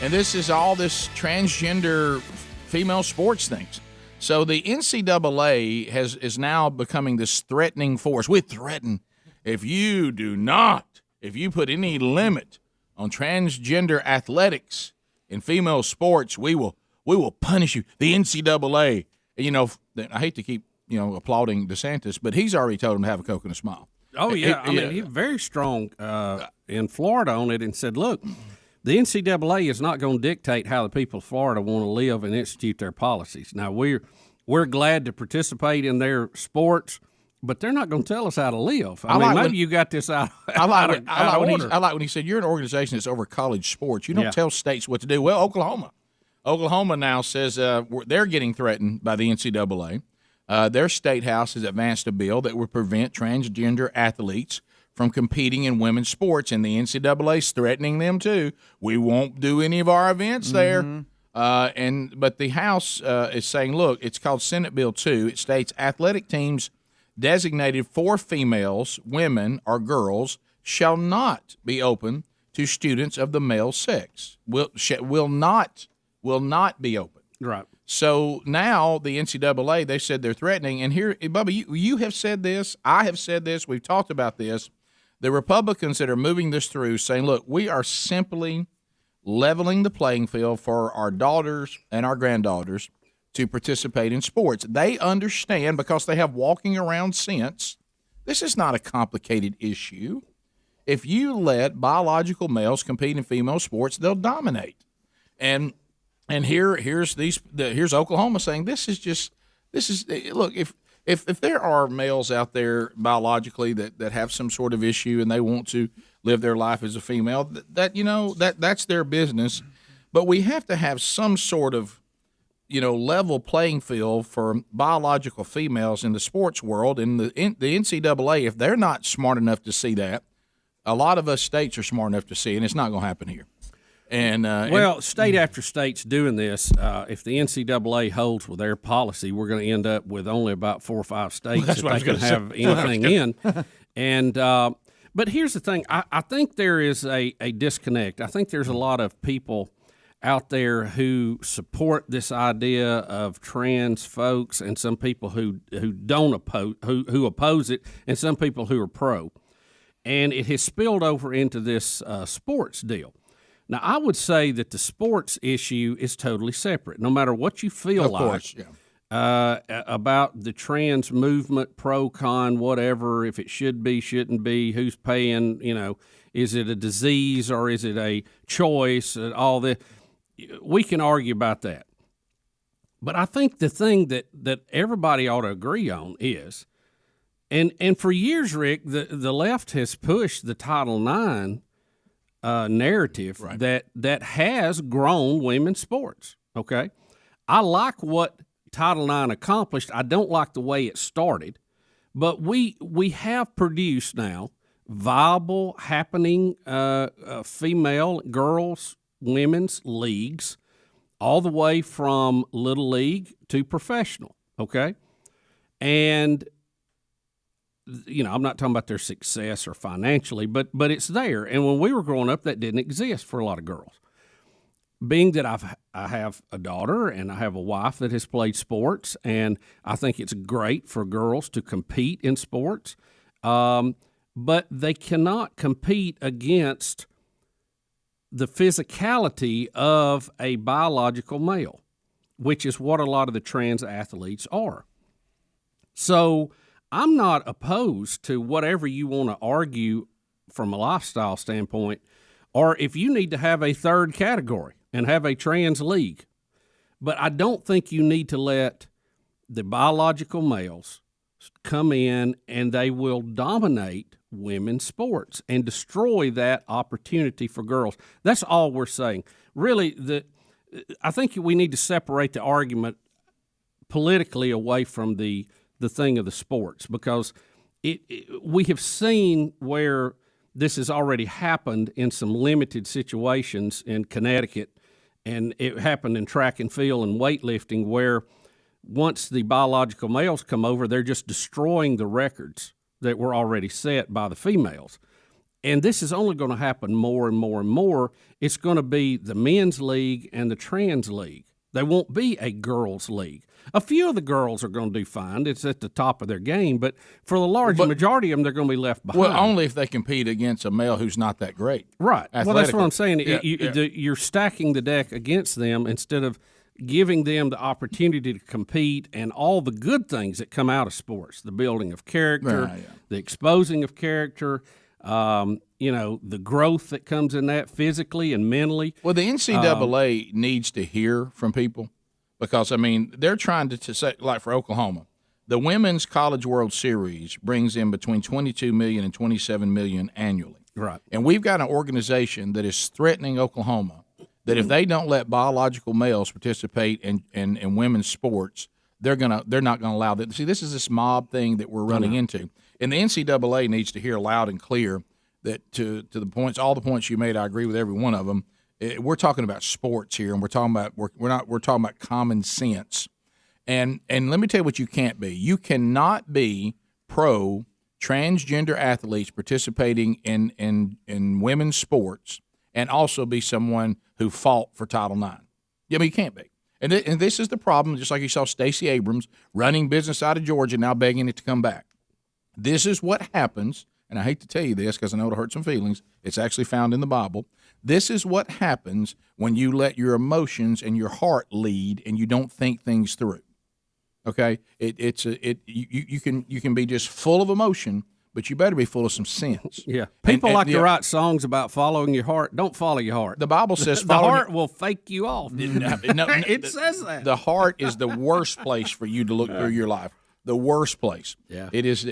[SPEAKER 4] And this is all this transgender female sports things. So the NCAA is now becoming this threatening force. We threaten if you put any limit on transgender athletics in female sports, we will punish you. The NCAA. And, I hate to keep applauding DeSantis, but he's already told him to have a Coke and a smile.
[SPEAKER 8] Oh yeah, he's very strong in Florida on it, and said, look, the NCAA is not going to dictate how the people of Florida want to live and institute their policies. Now, we're glad to participate in their sports, but they're not going to tell us how to live. I mean, maybe you got this out of order.
[SPEAKER 4] I like when he said you're an organization that's over college sports. You don't tell states what to do. Well, Oklahoma now says they're getting threatened by the NCAA. Their state house has advanced a bill that would prevent transgender athletes from competing in women's sports, and the NCAA is threatening them too. We won't do any of our events there. But the House is saying, look, it's called Senate Bill 2. It states athletic teams designated for females, women, or girls shall not be open to students of the male sex. Will not be open.
[SPEAKER 8] Right.
[SPEAKER 4] So now the NCAA, they said they're threatening. And here, Bubba, you have said this. I have said this. We've talked about this. The Republicans that are moving this through saying, look, we are simply leveling the playing field for our daughters and our granddaughters to participate in sports. They understand, because they have walking around sense, this is not a complicated issue. If you let biological males compete in female sports, they'll dominate. And here's Oklahoma saying look, if there are males out there biologically that have some sort of issue and they want to live their life as a female, that's their business. But we have to have some sort of level playing field for biological females in the sports world. And the NCAA, if they're not smart enough to see that, a lot of us states are smart enough to see it, and it's not going to happen here. And
[SPEAKER 8] state after state's doing this. If the NCAA holds with their policy, we're going to end up with only about 4 or 5 states that they can have anything in. And but here's the thing: I think there is a disconnect. I think there's a lot of people out there who support this idea of trans folks, and some people who don't oppose it, and some people who are pro. And it has spilled over into this sports deal. Now, I would say that the sports issue is totally separate. No matter what you feel about the trans movement, pro, con, whatever, if it should be, shouldn't be, who's paying, is it a disease or is it a choice, and all that. We can argue about that. But I think the thing that everybody ought to agree on is, and for years, Rick, the left has pushed the Title IX narrative that has grown women's sports. Okay, I like what Title IX accomplished. I don't like the way it started, but we have produced now viable, happening female, girls, women's leagues, all the way from little league to professional. Okay, and I'm not talking about their success or financially, but it's there. And when we were growing up, that didn't exist for a lot of girls. Being that I have a daughter and I have a wife that has played sports, and I think it's great for girls to compete in sports, but they cannot compete against the physicality of a biological male, which is what a lot of the trans athletes are. So I'm not opposed to whatever you want to argue from a lifestyle standpoint, or if you need to have a third category and have a trans league. But I don't think you need to let the biological males come in and they will dominate women's sports and destroy that opportunity for girls. That's all we're saying. Really, I think we need to separate the argument politically away from the thing of the sports, because we have seen where this has already happened in some limited situations in Connecticut, and it happened in track and field and weightlifting, where once the biological males come over, they're just destroying the records that were already set by the females. And this is only going to happen more and more and more. It's going to be the men's league and the trans league. There won't be a girls' league. A few of the girls are going to do fine. It's at the top of their game. But for the large majority of them, they're going to be left behind.
[SPEAKER 6] Well, only if they compete against a male who's not that great.
[SPEAKER 8] Right. Well, that's what I'm saying.
[SPEAKER 6] Yeah,
[SPEAKER 8] you're stacking the deck against them instead of giving them the opportunity to compete and all the good things that come out of sports, the building of character, the exposing of character, the growth that comes in that physically and mentally.
[SPEAKER 6] Well, the NCAA needs to hear from people, because, I mean, they're trying to say, like for Oklahoma, the Women's College World Series brings in between $22 million and $27 million annually.
[SPEAKER 8] Right.
[SPEAKER 6] And we've got an organization that is threatening Oklahoma that if they don't let biological males participate in women's sports, they're not going to allow that. See, this is this mob thing that we're running into. And the NCAA needs to hear loud and clear that to the points, all the points you made, I agree with every one of them. We're talking about sports here, and we're talking about common sense. And let me tell you what you can't be. You cannot be pro transgender athletes participating in women's sports and also be someone who fought for Title IX. I mean, you can't be. And this is the problem, just like you saw Stacey Abrams running business out of Georgia, now begging it to come back. This is what happens, and I hate to tell you this because I know it'll hurt some feelings. It's actually found in the Bible. This is what happens when you let your emotions and your heart lead and you don't think things through. Okay? You can be just full of emotion, but you better be full of some sense.
[SPEAKER 8] Yeah. People like to write songs about following your heart. Don't follow your heart.
[SPEAKER 6] The Bible says
[SPEAKER 8] the heart will fake you off.
[SPEAKER 6] It
[SPEAKER 8] says that.
[SPEAKER 6] The heart is the worst place for you to look through your life. The worst place.
[SPEAKER 8] Yeah.
[SPEAKER 6] It is.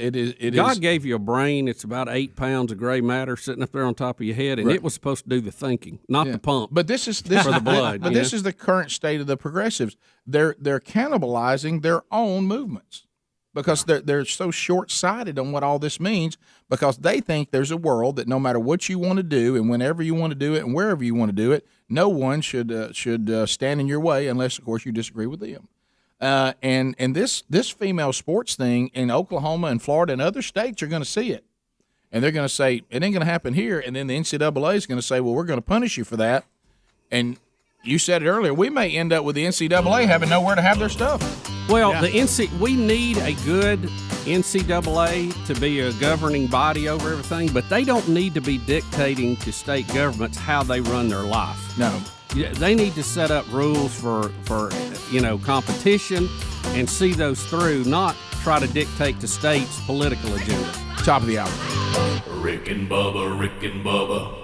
[SPEAKER 8] God gave you a brain. It's about 8 pounds of gray matter sitting up there on top of your head, and it was supposed to do the thinking, not the pump.
[SPEAKER 6] But this is
[SPEAKER 8] for the blood.
[SPEAKER 6] But this is the current state of the progressives. They're cannibalizing their own movements because they're so short-sighted on what all this means, because they think there's a world that no matter what you want to do and whenever you want to do it and wherever you want to do it, no one should stand in your way unless, of course, you disagree with them. And this female sports thing in Oklahoma and Florida and other states are going to see it. And they're going to say, it ain't going to happen here. And then the NCAA is going to say, well, we're going to punish you for that. And you said it earlier, we may end up with the NCAA having nowhere to have their stuff.
[SPEAKER 8] Well, we need a good NCAA to be a governing body over everything, but they don't need to be dictating to state governments how they run their life.
[SPEAKER 6] No.
[SPEAKER 8] They need to set up rules for competition and see those through, not try to dictate to states' political agenda.
[SPEAKER 6] Top of the hour.
[SPEAKER 9] Rick and Bubba, Rick and Bubba.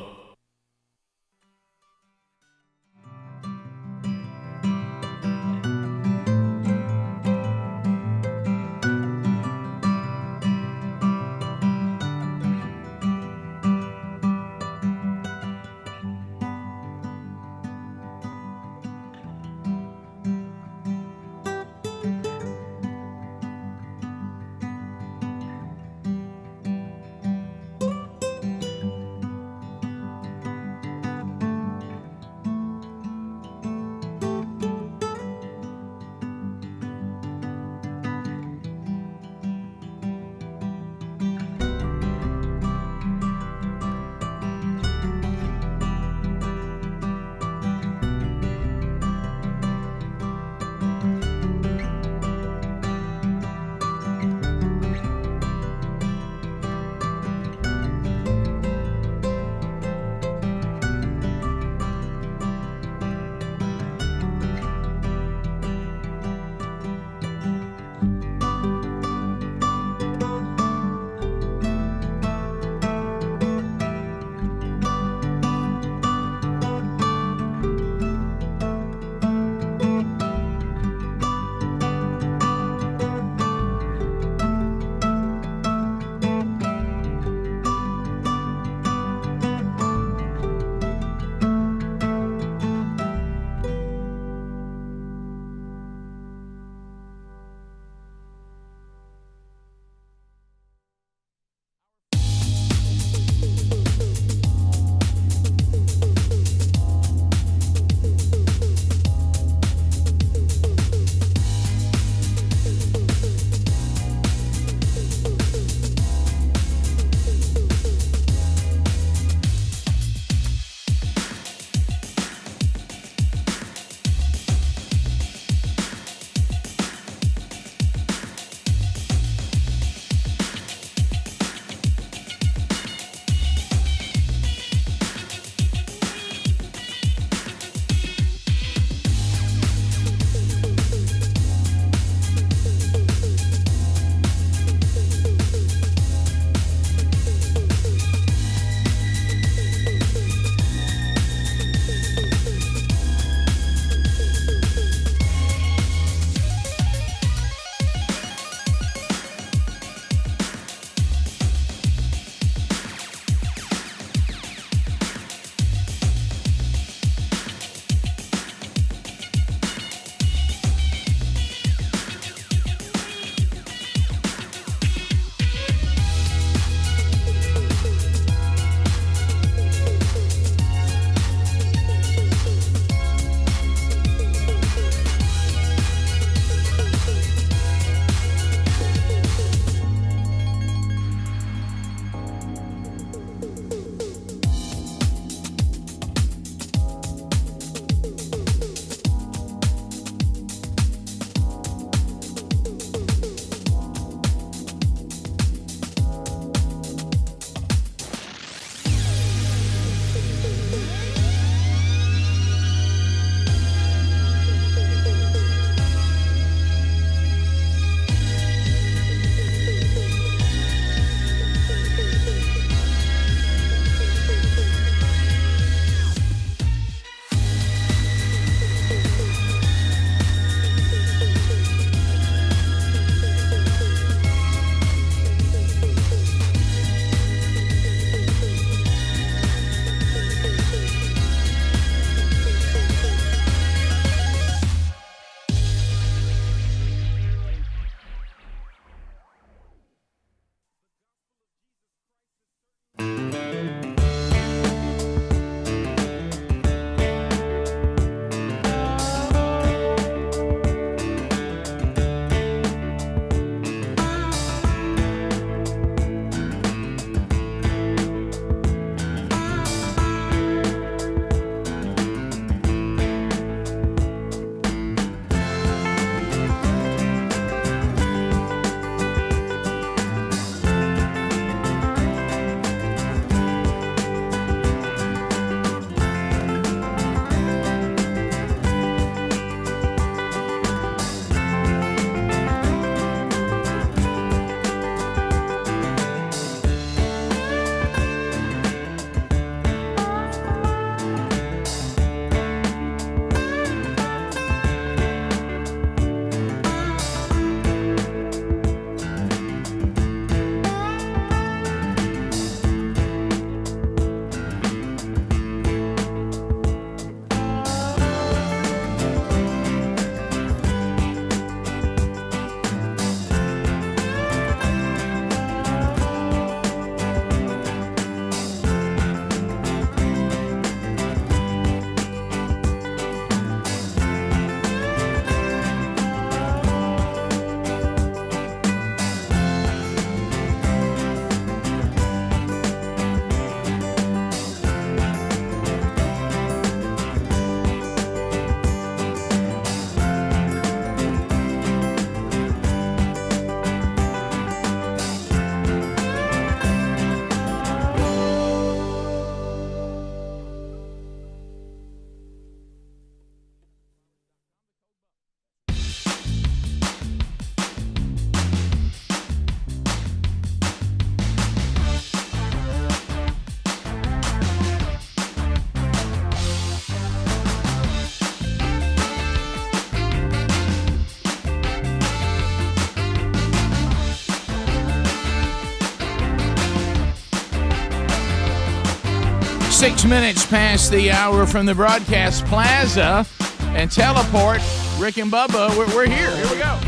[SPEAKER 4] 6 minutes past the hour from the broadcast plaza and teleport. Rick and Bubba, we're here. Here we go.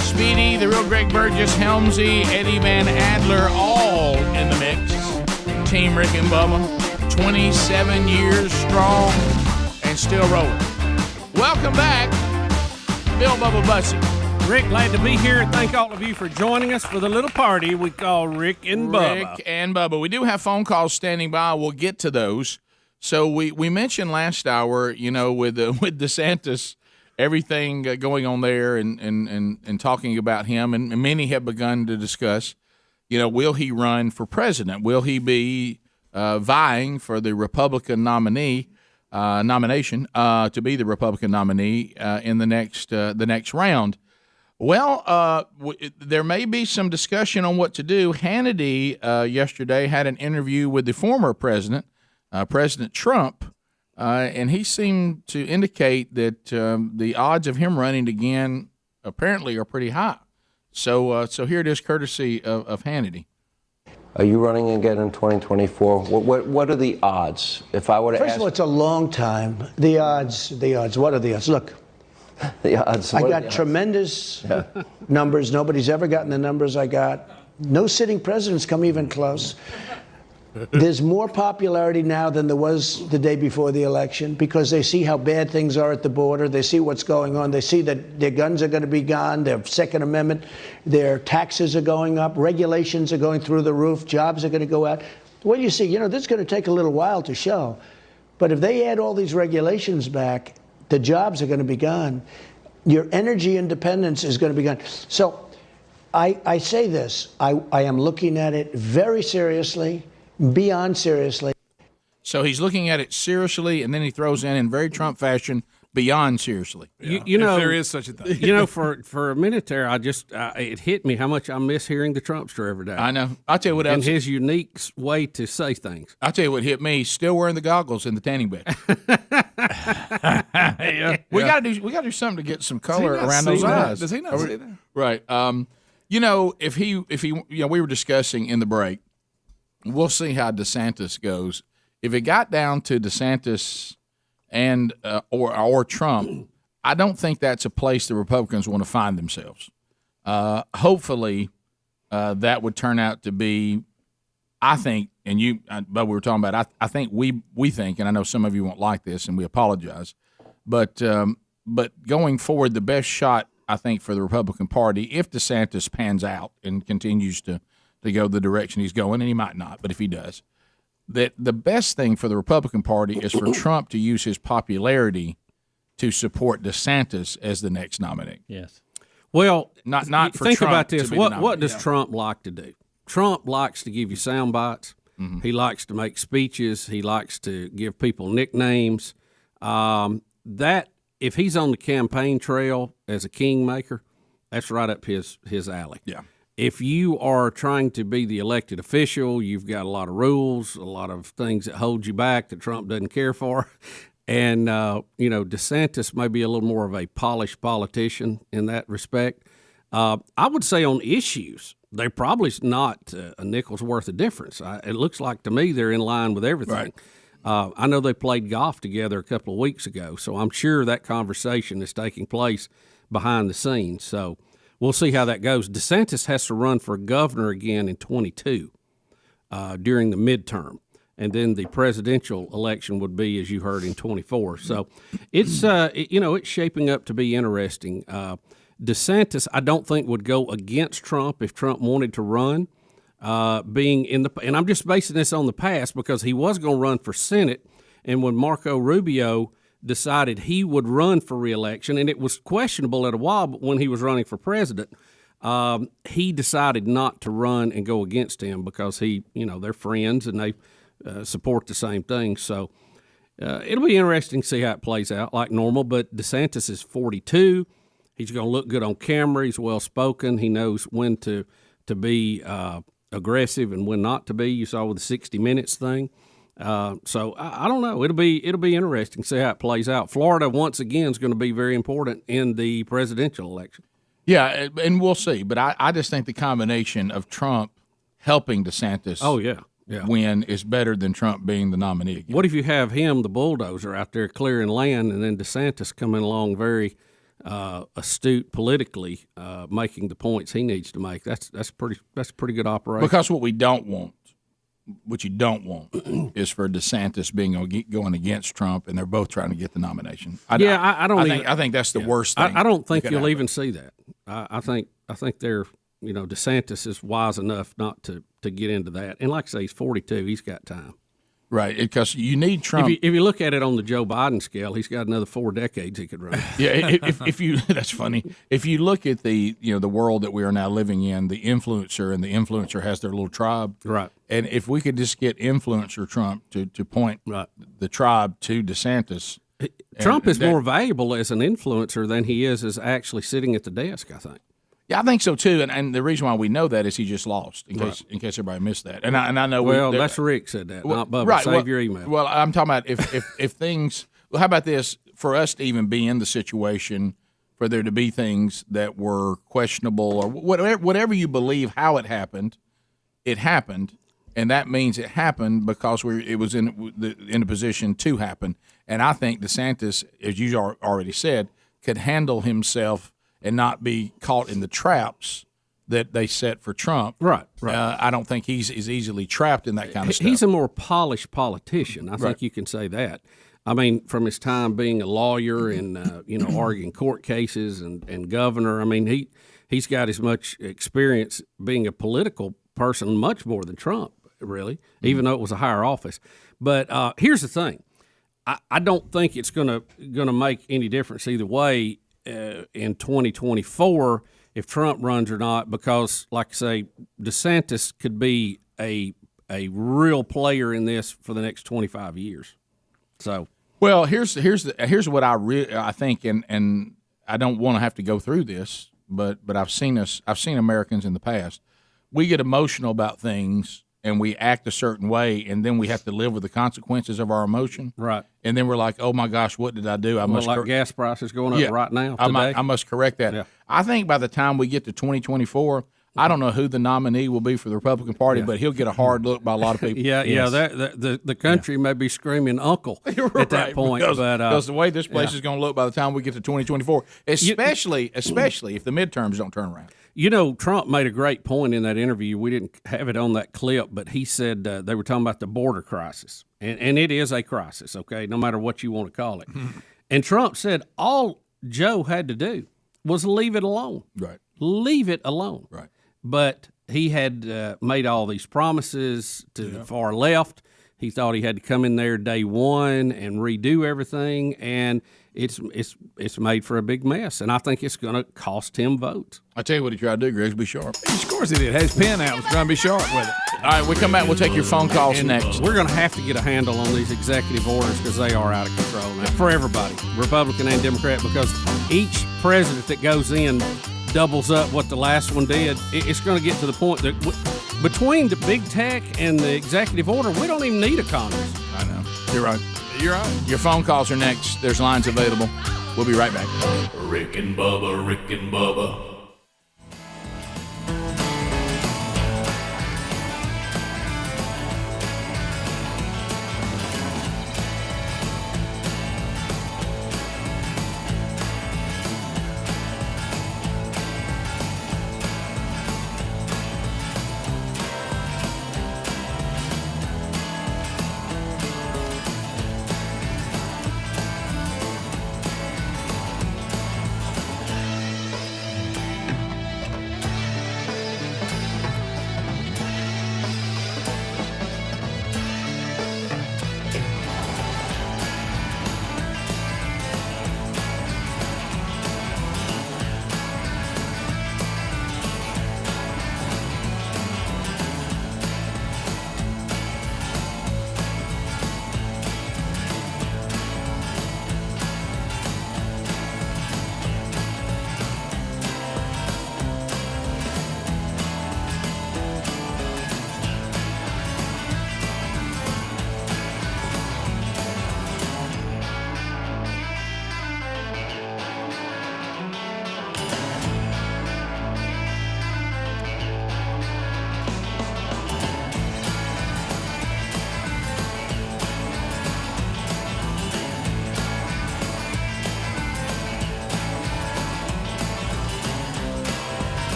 [SPEAKER 4] Speedy, the real Greg Burgess, Helmsy, Eddie Van Adler, all in the mix. Team Rick and Bubba, 27 years strong and still rolling. Welcome back, Bill Bubba Bussy.
[SPEAKER 8] Rick, glad to be here. Thank all of you for joining us for the little party we call Rick and Bubba.
[SPEAKER 4] Rick and Bubba. We do have phone calls standing by. We'll get to those. So we mentioned last hour, with DeSantis, everything going on there and talking about him, and many have begun to discuss, will he run for president? Will he be vying for the Republican nomination to be the Republican nominee in the next round? Well, there may be some discussion on what to do. Hannity yesterday had an interview with the former president, President Trump, and he seemed to indicate that the odds of him running again apparently are pretty high. So here it is, courtesy of Hannity.
[SPEAKER 17] Are you running again in 2024? What are the odds? If I were to
[SPEAKER 18] First
[SPEAKER 17] ask,
[SPEAKER 18] of all, it's a long time. The odds. What are the odds? Look.
[SPEAKER 17] The odds.
[SPEAKER 18] I got tremendous numbers. Nobody's ever gotten the numbers I got. No sitting presidents come even close. There's more popularity now than there was the day before the election because they see how bad things are at the border. They see what's going on. They see that their guns are going to be gone, their Second Amendment, their taxes are going up, regulations are going through the roof, jobs are going to go out. What do you see? This is going to take a little while to show. But if they add all these regulations back, the jobs are going to be gone. Your energy independence is going to be gone. So I say this. I am looking at it very seriously, beyond seriously.
[SPEAKER 4] So he's looking at it seriously, and then he throws in very Trump fashion, beyond seriously.
[SPEAKER 3] If there is such a thing.
[SPEAKER 8] For a minute there, it hit me how much I miss hearing the Trumpster every day.
[SPEAKER 4] I know. I'll tell you what else.
[SPEAKER 8] And his unique way to say things.
[SPEAKER 4] I'll tell you what hit me. Still wearing the goggles in the tanning bed. We got to do something to get some color around those eyes.
[SPEAKER 3] Does he not see that?
[SPEAKER 4] Right. If he, we were discussing in the break. We'll see how DeSantis goes. If it got down to DeSantis and or Trump, I don't think that's a place the Republicans want to find themselves. Hopefully, that would turn out to be, I think, but we were talking about. I think we think, and I know some of you won't like this, and we apologize, but going forward, the best shot I think for the Republican Party, if DeSantis pans out and continues to go the direction he's going, and he might not, but if he does, that the best thing for the Republican Party is for Trump to use his popularity to support DeSantis as the next nominee.
[SPEAKER 8] Yes. Well,
[SPEAKER 4] not for
[SPEAKER 8] think
[SPEAKER 4] Trump
[SPEAKER 8] about this.
[SPEAKER 4] to be
[SPEAKER 8] What does Trump like to do? Trump likes to give you sound bites.
[SPEAKER 4] Mm-hmm.
[SPEAKER 8] He likes to make speeches. He likes to give people nicknames. That if he's on the campaign trail as a kingmaker, that's right up his alley.
[SPEAKER 4] Yeah.
[SPEAKER 8] If you are trying to be the elected official, you've got a lot of rules, a lot of things that hold you back that Trump doesn't care for. And, DeSantis may be a little more of a polished politician in that respect. I would say on issues, they're probably not a nickel's worth of difference. It looks like to me they're in line with everything.
[SPEAKER 4] Right.
[SPEAKER 8] I know they played golf together a couple of weeks ago, so I'm sure that conversation is taking place behind the scenes. So we'll see how that goes. DeSantis has to run for governor again in 22 during the midterm, and then the presidential election would be, as you heard, in 24. So it's it's shaping up to be interesting. DeSantis, I don't think would go against Trump if Trump wanted to run. And I'm just basing this on the past because he was going to run for Senate, and when Marco Rubio decided he would run for re-election, and it was questionable at a while, but when he was running for president, he decided not to run and go against him because they're friends and they support the same thing. So it'll be interesting to see how it plays out like normal, but DeSantis is 42. He's going to look good on camera. He's well-spoken. He knows when to be aggressive and when not to be. You saw with the 60 Minutes thing. So I don't know. It'll be interesting to see how it plays out. Florida, once again, is going to be very important in the presidential election.
[SPEAKER 4] Yeah, and we'll see. But I just think the combination of Trump helping DeSantis
[SPEAKER 6] win is better than Trump being the nominee again.
[SPEAKER 8] What if you have him, the bulldozer, out there clearing land, and then DeSantis coming along very astute politically, making the points he needs to make? That's a pretty good operation.
[SPEAKER 6] Because what you don't want is for DeSantis going against Trump, and they're both trying to get the nomination. I think that's the worst thing.
[SPEAKER 8] I don't think you'll even see that. I think they're DeSantis is wise enough not to get into that. And like I say, he's 42. He's got time.
[SPEAKER 6] Right, because you need Trump.
[SPEAKER 8] If you look at it on the Joe Biden scale, he's got another 4 decades he could run.
[SPEAKER 6] Yeah, if you that's funny. If you look at the the world that we are now living in, the influencer has their little tribe.
[SPEAKER 8] Right.
[SPEAKER 6] And if we could just get influencer Trump to point the tribe to DeSantis.
[SPEAKER 8] Trump is more valuable as an influencer than he is as actually sitting at the desk, I think.
[SPEAKER 6] Yeah, I think so too, and the reason why we know that is he just lost. In case everybody missed that, and I know.
[SPEAKER 8] Well, that's Rick said that, not Bubba.
[SPEAKER 6] Right,
[SPEAKER 8] Save your email.
[SPEAKER 6] Well, I'm talking about if things. Well, how about this? For us to even be in the situation, for there to be things that were questionable or whatever you believe how it happened, and that means it happened because it was in a position to happen. And I think DeSantis, as you already said, could handle himself and not be caught in the traps that they set for Trump.
[SPEAKER 8] Right.
[SPEAKER 6] I don't think he's as easily trapped in that kind of stuff.
[SPEAKER 8] He's a more polished politician. I think you can say that. I mean, from his time being a lawyer and arguing court cases and governor. I mean, he's got as much experience being a political person, much more than Trump, really, even though it was a higher office. But here's the thing: I don't think it's gonna make any difference either way. In 2024, if Trump runs or not, because, like I say, DeSantis could be a real player in this for the next 25 years. So,
[SPEAKER 6] well, here's what I think, and I don't want to have to go through this, but I've seen Americans in the past. We get emotional about things and we act a certain way, and then we have to live with the consequences of our emotion.
[SPEAKER 8] Right.
[SPEAKER 6] And then we're like, oh, my gosh, what did I do?
[SPEAKER 8] Gas prices going up right now today.
[SPEAKER 6] I must correct that. Yeah. I think by the time we get to 2024, I don't know who the nominee will be for the Republican Party, but he'll get a hard look by a lot of people.
[SPEAKER 8] The country may be screaming uncle at that point.
[SPEAKER 6] Because the way this place is going to look by the time we get to 2024, especially if the midterms don't turn around.
[SPEAKER 8] Trump made a great point in that interview. We didn't have it on that clip, but he said they were talking about the border crisis. And it is a crisis, okay, no matter what you want to call it. And Trump said all Joe had to do was leave it alone.
[SPEAKER 6] Right.
[SPEAKER 8] Leave it alone.
[SPEAKER 6] Right.
[SPEAKER 8] But he had made all these promises to the far left. He thought he had to come in there day one and redo everything, and it's made for a big mess. And I think it's going to cost him votes.
[SPEAKER 6] I tell you what he tried to do, Greg, be sharp.
[SPEAKER 3] Of course he did. Had his pen out, was trying to be sharp with it.
[SPEAKER 6] All right, we come back. We'll take your phone calls next.
[SPEAKER 8] We're going to have to get a handle on these executive orders because they are out of control now for everybody, Republican and Democrat, because each president that goes in doubles up what the last one did. It's going to get to the point that between the big tech and the executive order, we don't even need a Congress.
[SPEAKER 6] I know. You're right. Your phone calls are next. There's lines available. We'll be right back.
[SPEAKER 9] Rick and Bubba, Rick and Bubba.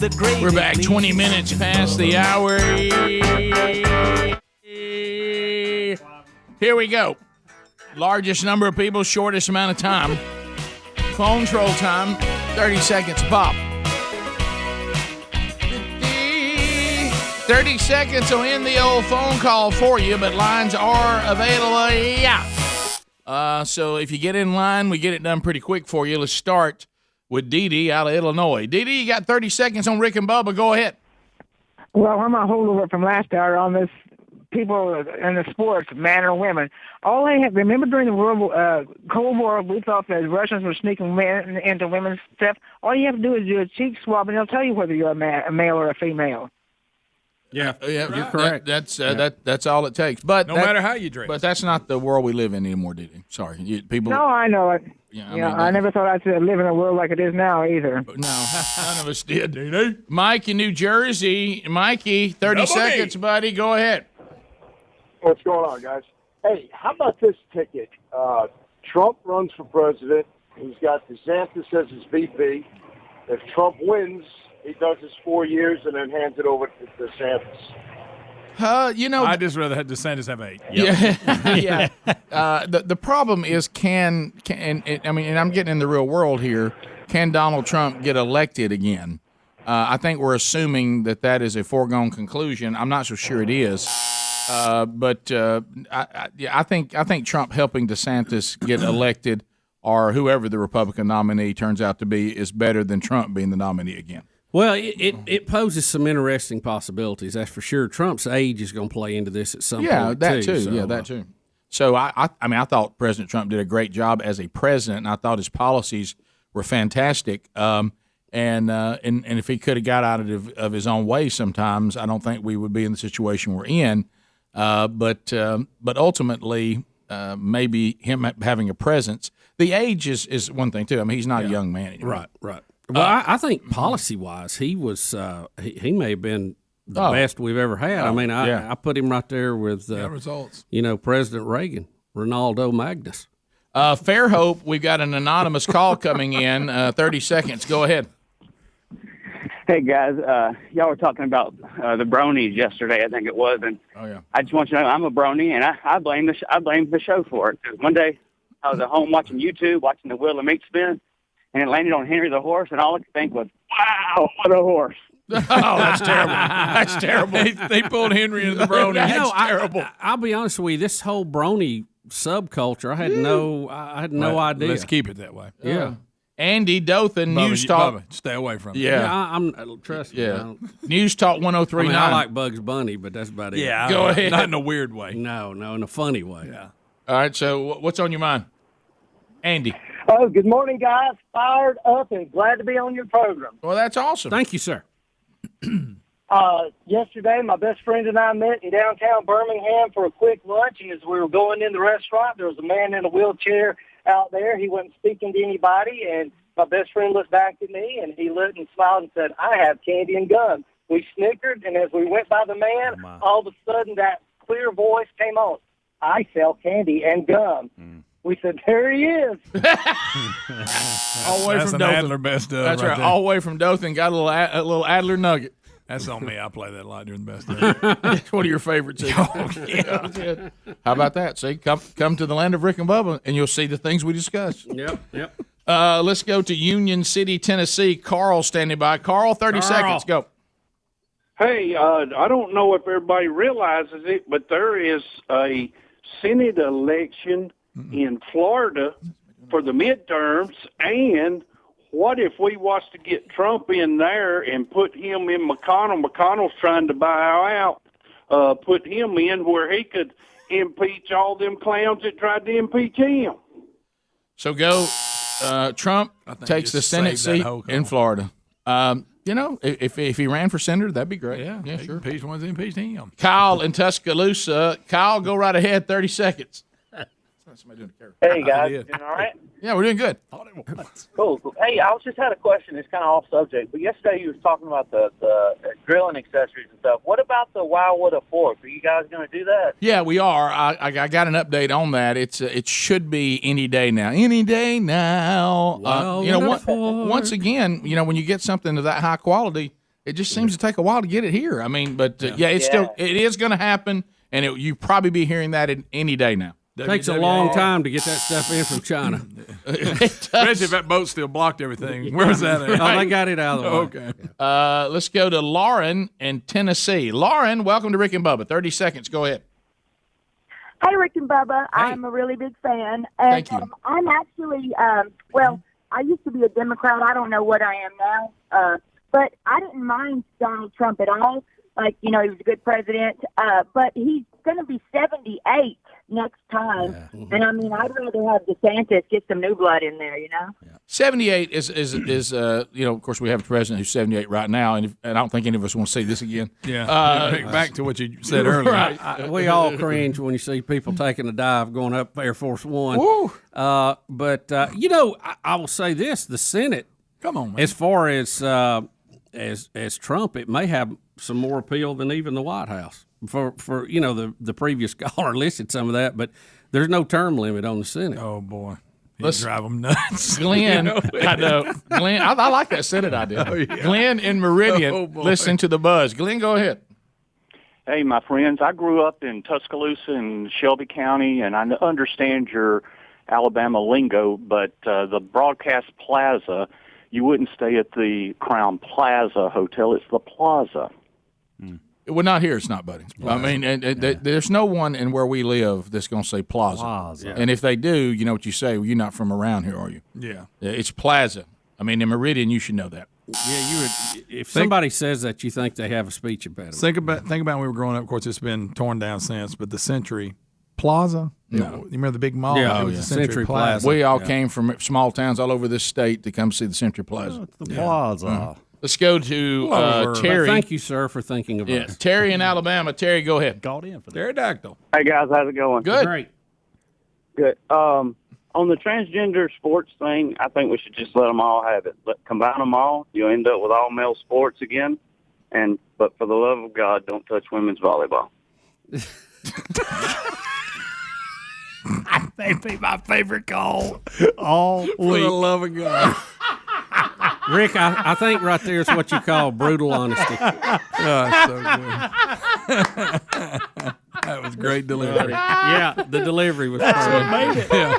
[SPEAKER 5] the gravy.
[SPEAKER 4] We're back 20 minutes past the hour. Here we go. Largest number of people, shortest amount of time. Phone troll time, 30 seconds pop. 30 seconds will end the old phone call for you, but lines are available. Yeah. So if you get in line, we get it done pretty quick for you. Let's start with Dee Dee out of Illinois. Dee Dee, you got 30 seconds on Rick and Bubba. Go ahead.
[SPEAKER 19] Well, I'm a holdover from last hour on this people in the sports, man or women. All they have, remember during the Cold War, we thought that Russians were sneaking men into women's stuff. All you have to do is do a cheek swab, and they'll tell you whether you're a male or a female.
[SPEAKER 4] Yeah, you're correct. That's all it takes. But
[SPEAKER 3] No matter how you dress.
[SPEAKER 4] But that's not the world we live in anymore, Dee Dee. Sorry, people.
[SPEAKER 19] No, I know it.
[SPEAKER 4] Yeah,
[SPEAKER 19] I never thought I'd live in a world like it is now either.
[SPEAKER 4] No, none of us did, Dee Dee. Mike in New Jersey. Mikey, 30 seconds, buddy. Go ahead.
[SPEAKER 20] What's going on, guys? Hey, how about this ticket? Trump runs for president. He's got DeSantis as his VP. If Trump wins, he does his 4 years and then hands it over to DeSantis.
[SPEAKER 3] I'd just rather have DeSantis have 8.
[SPEAKER 4] Yeah. The problem is and I'm getting in the real world here. Can Donald Trump get elected again? I think we're assuming that is a foregone conclusion. I'm not so sure it is. But I think Trump helping DeSantis get elected, or whoever the Republican nominee turns out to be, is better than Trump being the nominee again.
[SPEAKER 8] Well, it poses some interesting possibilities, that's for sure. Trump's age is going to play into this at some point.
[SPEAKER 4] Yeah, that too. So I thought President Trump did a great job as a president, and I thought his policies were fantastic. And if he could have got out of his own way, sometimes I don't think we would be in the situation we're in. But ultimately, maybe him having a presence. The age is one thing too. I mean, he's not a young man anymore.
[SPEAKER 8] Right. Well, I think policy-wise, he was he may have been the best we've ever had. I mean, I put him right there with
[SPEAKER 3] results.
[SPEAKER 8] President Reagan, Ronaldo Magnus.
[SPEAKER 4] Fairhope, we've got an anonymous call coming in. 30 seconds. Go ahead.
[SPEAKER 21] Hey guys, y'all were talking about the bronies yesterday, I think it was, and I just want you to know I'm a brony, and I blame the show for it. Because one day I was at home watching YouTube, watching the wheel of meat spin, and it landed on Henry the horse, and all I could think was, "Wow, what a horse!"
[SPEAKER 4] Oh, that's terrible. That's terrible.
[SPEAKER 3] They pulled Henry into the brony.
[SPEAKER 4] That's terrible.
[SPEAKER 8] I'll be honest with you, this whole brony subculture, I had no idea.
[SPEAKER 3] Let's keep it that way.
[SPEAKER 8] Yeah.
[SPEAKER 4] Andy Dothan, News Talk.
[SPEAKER 3] Bubba, stay away from it.
[SPEAKER 8] Yeah, I'm trust me.
[SPEAKER 4] Yeah. News Talk 103.9.
[SPEAKER 8] I like Bugs Bunny, but that's about it.
[SPEAKER 3] Yeah,
[SPEAKER 4] go ahead.
[SPEAKER 3] Not in a weird way.
[SPEAKER 8] No, in a funny way.
[SPEAKER 3] Yeah.
[SPEAKER 4] All right, so what's on your mind? Andy.
[SPEAKER 20] Oh, good morning, guys. Fired up and glad to be on your program.
[SPEAKER 4] Well, that's awesome.
[SPEAKER 8] Thank you, sir.
[SPEAKER 20] Yesterday, my best friend and I met in downtown Birmingham for a quick lunch, and as we were going in the restaurant, there was a man in a wheelchair out there. He wasn't speaking to anybody, and my best friend looked back at me, and he looked and smiled and said, "I have candy and gum." We snickered, and as we went by the man, all of a sudden that clear voice came on. "I sell candy and gum." We said, "There he is."
[SPEAKER 4] All the way
[SPEAKER 3] That's
[SPEAKER 4] from
[SPEAKER 3] an
[SPEAKER 4] Dothan.
[SPEAKER 3] Adler best of.
[SPEAKER 4] That's right.
[SPEAKER 3] There.
[SPEAKER 4] All the way from Dothan. Got a little Adler nugget.
[SPEAKER 3] That's on me. I play that a lot during the best of.
[SPEAKER 4] It's one of your favorites. Yeah. How about that? See, come to the land of Rick and Bubba, and you'll see the things we discussed.
[SPEAKER 8] Yep.
[SPEAKER 4] Let's go to Union City, Tennessee. Carl standing by. Carl, 30 seconds. Go.
[SPEAKER 22] Hey, I don't know if everybody realizes it, but there is a Senate election in Florida for the midterms, and what if we was to get Trump in there and put him in McConnell? McConnell's trying to buy out, put him in where he could impeach all them clowns that tried to impeach him.
[SPEAKER 4] So go. Trump takes the Senate seat in Florida. If he ran for senator, that'd be great.
[SPEAKER 3] Yeah, sure. Impeach ones impeached him.
[SPEAKER 4] Kyle in Tuscaloosa. Kyle, go right ahead. 30 seconds.
[SPEAKER 14] Hey guys, doing all right?
[SPEAKER 4] Yeah, we're doing good.
[SPEAKER 14] Cool. Hey, I just had a question. It's kind of off subject, but yesterday you was talking about the grilling accessories and stuff. What about the Wildwood fork? Are you guys going to do that?
[SPEAKER 4] Yeah, we are. I got an update on that. It should be any day now. Any day now. Once again, when you get something of that high quality,
[SPEAKER 6] It just seems to take a while to get it here. I mean, but it is going to happen, and you probably be hearing that any day now.
[SPEAKER 8] Takes a long time to get that stuff in from China.
[SPEAKER 3] Especially if that boat still blocked everything. Where was that at?
[SPEAKER 8] Oh, they got it out of the way.
[SPEAKER 3] Okay.
[SPEAKER 6] Let's go to Lauren in Tennessee. Lauren, welcome to Rick and Bubba. 30 seconds. Go ahead.
[SPEAKER 7] Hey, Rick and Bubba. I'm a really big fan. And,
[SPEAKER 6] Thank you.
[SPEAKER 7] I'm actually, I used to be a Democrat. I don't know what I am now. But I didn't mind Donald Trump at all. Like, he was a good president. But he's going to be 78 next time. Yeah. And, I'd rather have DeSantis get some new blood in there,
[SPEAKER 6] 78 is of course, we have a president who's 78 right now, and I don't think any of us want to see this again.
[SPEAKER 3] Yeah. Back to what you said earlier.
[SPEAKER 8] Right. We all cringe when you see people taking a dive going up Air Force One. Woo. I will say this: the Senate.
[SPEAKER 3] Come on, man.
[SPEAKER 8] As far as Trump, it may have some more appeal than even the White House. For the previous caller listed some of that, but there's no term limit on the Senate.
[SPEAKER 3] Oh boy, let's drive them nuts.
[SPEAKER 6] Glenn, I know. Glenn, I like that Senate idea. Oh, yeah. Glenn in Meridian, listen to the buzz. Glenn, go ahead.
[SPEAKER 11] Hey, my friends, I grew up in Tuscaloosa and Shelby County, and I understand your Alabama lingo, but the Broadcast Plaza, you wouldn't stay at the Crown Plaza Hotel. It's the Plaza.
[SPEAKER 6] Well, not here. It's not, buddy. I mean, there's no one in where we live that's going to say Plaza.
[SPEAKER 3] Yeah.
[SPEAKER 6] And if they do, you know what you say. Well, you're not from around here, are you?
[SPEAKER 3] Yeah.
[SPEAKER 6] It's Plaza. I mean, in Meridian, you should know that.
[SPEAKER 8] Yeah, you would. If somebody says that, you think they have a speech impediment.
[SPEAKER 3] Think about when we were growing up. Of course, it's been torn down since. But the Century Plaza. You remember the big mall?
[SPEAKER 8] Yeah,
[SPEAKER 3] it was the Century Plaza.
[SPEAKER 6] We all came from small towns all over this state to come see the Century Plaza.
[SPEAKER 2] It's the Plaza.
[SPEAKER 6] Mm-hmm. Let's go to Terry.
[SPEAKER 8] But thank you, sir, for thinking of us.
[SPEAKER 6] Terry in Alabama. Terry, go ahead.
[SPEAKER 2] Got in for that.
[SPEAKER 3] Pterodactyl.
[SPEAKER 20] Hey, guys, how's it going?
[SPEAKER 6] Good.
[SPEAKER 8] Great.
[SPEAKER 20] Good. On the transgender sports thing, I think we should just let them all have it. Combine them all, you'll end up with all male sports again. But for the love of God, don't touch women's volleyball.
[SPEAKER 2] That'd be my favorite call all week.
[SPEAKER 3] For the love of God.
[SPEAKER 8] Rick, I think right there is what you call brutal honesty.
[SPEAKER 3] Oh, so good. That was great delivery.
[SPEAKER 8] Yeah, the delivery was perfect.
[SPEAKER 6] Made it.
[SPEAKER 3] Yeah.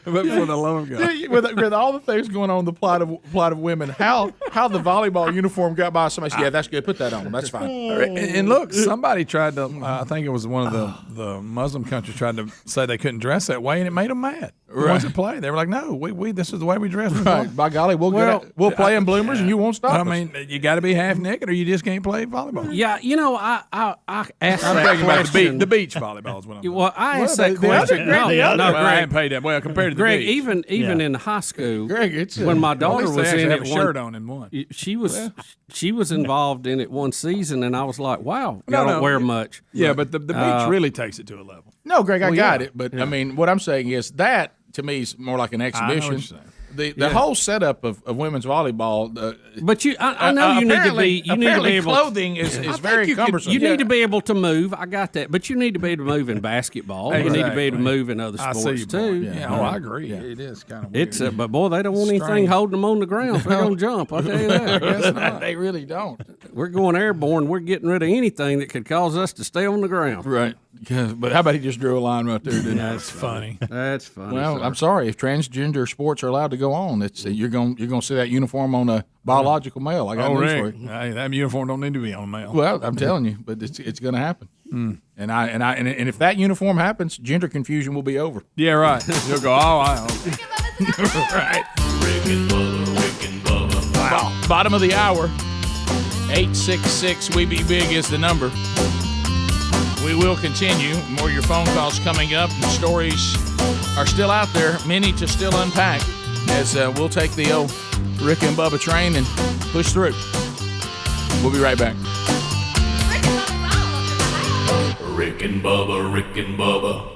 [SPEAKER 3] But for the love of God.
[SPEAKER 6] With all the things going on in the plight of women, how the volleyball uniform got by somebody said, yeah, that's good. Put that on them. That's fine.
[SPEAKER 3] And look, somebody tried to, I think it was one of the Muslim countries tried to say they couldn't dress that way, and it made them mad. Once it played, they were like, no, we this is the way we dress.
[SPEAKER 6] Right. By golly, we'll play in bloomers and you won't stop us.
[SPEAKER 3] I mean, you got to be half naked or you just can't play volleyball.
[SPEAKER 8] Yeah, I asked
[SPEAKER 3] I'm
[SPEAKER 8] that
[SPEAKER 3] thinking about
[SPEAKER 8] question.
[SPEAKER 3] the beach volleyball is what I'm
[SPEAKER 8] Well, I asked that question.
[SPEAKER 3] No,
[SPEAKER 8] Greg,
[SPEAKER 3] I haven't paid that well compared to the
[SPEAKER 8] Greg,
[SPEAKER 3] beach.
[SPEAKER 8] even in high school,
[SPEAKER 6] Greg,
[SPEAKER 8] when my daughter was in
[SPEAKER 3] have
[SPEAKER 8] it,
[SPEAKER 3] a shirt on in one.
[SPEAKER 8] She was involved in it one season, and I was like, wow, I don't wear much.
[SPEAKER 3] Yeah, but the beach really takes it to a level.
[SPEAKER 6] No, Greg, I got it. But, I mean, what I'm saying is that, to me, is more like an exhibition. The whole setup of women's volleyball.
[SPEAKER 8] But I know you need to be. You need to be able.
[SPEAKER 6] Clothing is very cumbersome.
[SPEAKER 8] You need to be able to move. I got that. But you need to be able to move in basketball.
[SPEAKER 3] Exactly.
[SPEAKER 8] You need to be able to move in other sports too.
[SPEAKER 3] Yeah. I agree. Yeah. It is kind of weird.
[SPEAKER 8] But boy, they don't want anything holding them on the ground. If they're gonna jump, I'll tell you that.
[SPEAKER 6] I guess not. They really don't.
[SPEAKER 8] We're going airborne. We're getting rid of anything that could cause us to stay on the ground.
[SPEAKER 6] Right. But how about he just drew a line right there? Didn't
[SPEAKER 3] That's funny.
[SPEAKER 8] That's funny.
[SPEAKER 6] Well, I'm sorry. If transgender sports are allowed to go on, you're going to see that uniform on a biological male. I got news for you.
[SPEAKER 3] Hey, that uniform don't need to be on a male.
[SPEAKER 6] Well, I'm telling you, but it's going to happen. And if that uniform happens, gender confusion will be over.
[SPEAKER 3] Yeah, right. You'll go, right.
[SPEAKER 4] Rick and Bubba.
[SPEAKER 6] Wow. Bottom of the hour. 866 We Be Big is the number. We will continue. More of your phone calls coming up. The stories are still out there, many to still unpack, as we'll take the old Rick and Bubba train and push through. We'll be right back.
[SPEAKER 4] Rick and Bubba, Rick and Bubba.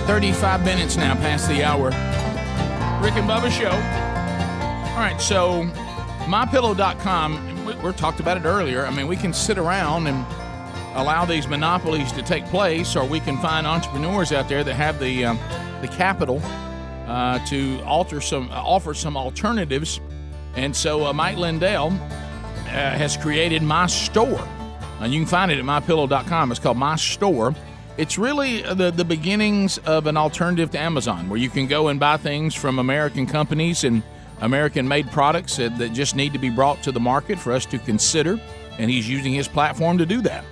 [SPEAKER 4] 35 minutes now past the hour. Rick and Bubba Show. All right, so MyPillow.com, we talked about it earlier. I mean, we can sit around and allow these monopolies to take place, or we can find entrepreneurs out there that have the capital to offer some alternatives. And so Mike Lindell has created My Store. And you can find it at MyPillow.com. It's called My Store. It's really the beginnings of an alternative to Amazon, where you can go and buy things from American companies and American-made products that just need to be brought to the market for us to consider, and he's using his platform to do that.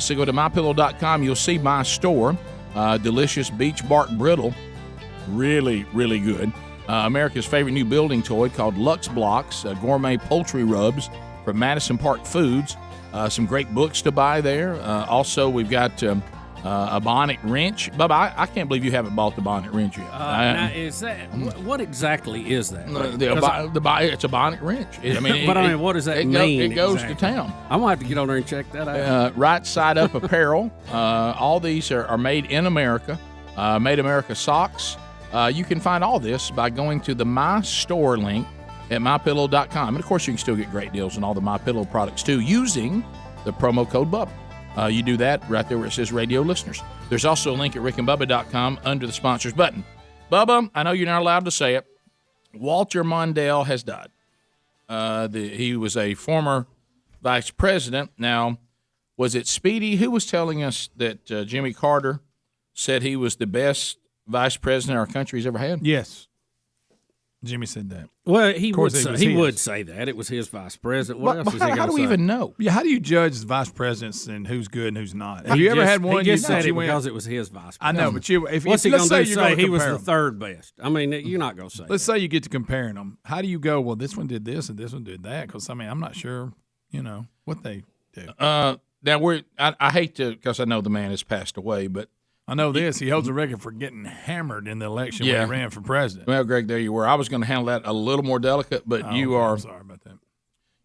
[SPEAKER 4] So go to MyPillow.com. You'll see My Store. Delicious beach bark brittle. Really, really good. America's favorite new building toy called Lux Blocks. Gourmet poultry rubs from Madison Park Foods. Some great books to buy there. Also, we've got a Bionic wrench. Bubba, I can't believe you haven't bought the Bionic wrench yet.
[SPEAKER 8] Now, is that what exactly is that?
[SPEAKER 4] It's a Bionic wrench.
[SPEAKER 8] What does that mean?
[SPEAKER 4] It goes
[SPEAKER 8] exactly?
[SPEAKER 4] to town.
[SPEAKER 8] I'm gonna have to get on there and check that out.
[SPEAKER 4] Right Side Up Apparel. All these are made in America. Made America socks. You can find all this by going to the My Store link at MyPillow.com. And, of course, you can still get great deals on all the MyPillow products, too, using the promo code Bubba. You do that right there where it says radio listeners. There's also a link at rickandbubba.com under the sponsors button. Bubba, I know you're not allowed to say it. Walter Mondale has died. He was a former vice president. Now, was it Speedy who was telling us that Jimmy Carter said he was the best vice president our country's ever had?
[SPEAKER 3] Yes. Jimmy said that.
[SPEAKER 8] Well, he would say that. It was his vice president. What else is he going to say?
[SPEAKER 4] How do we even know?
[SPEAKER 3] Yeah, how do you judge vice presidents and who's good and who's not?
[SPEAKER 8] Have you ever had one? He just said it because it was his vice president.
[SPEAKER 3] I know, but
[SPEAKER 8] what's he going to do? Say he was the
[SPEAKER 3] them.
[SPEAKER 8] third best. I mean, you're not going to say.
[SPEAKER 3] Let's say you get to comparing them. How do you go? Well, this one did this and this one did that. Because I'm not sure. What they do.
[SPEAKER 4] Now I hate to, because I know the man has passed away, but.
[SPEAKER 3] I know this. He holds a record for getting hammered in the election when he ran for president.
[SPEAKER 4] Well, Greg, there you were. I was going to handle that a little more delicate, but you are.
[SPEAKER 3] I'm sorry about that.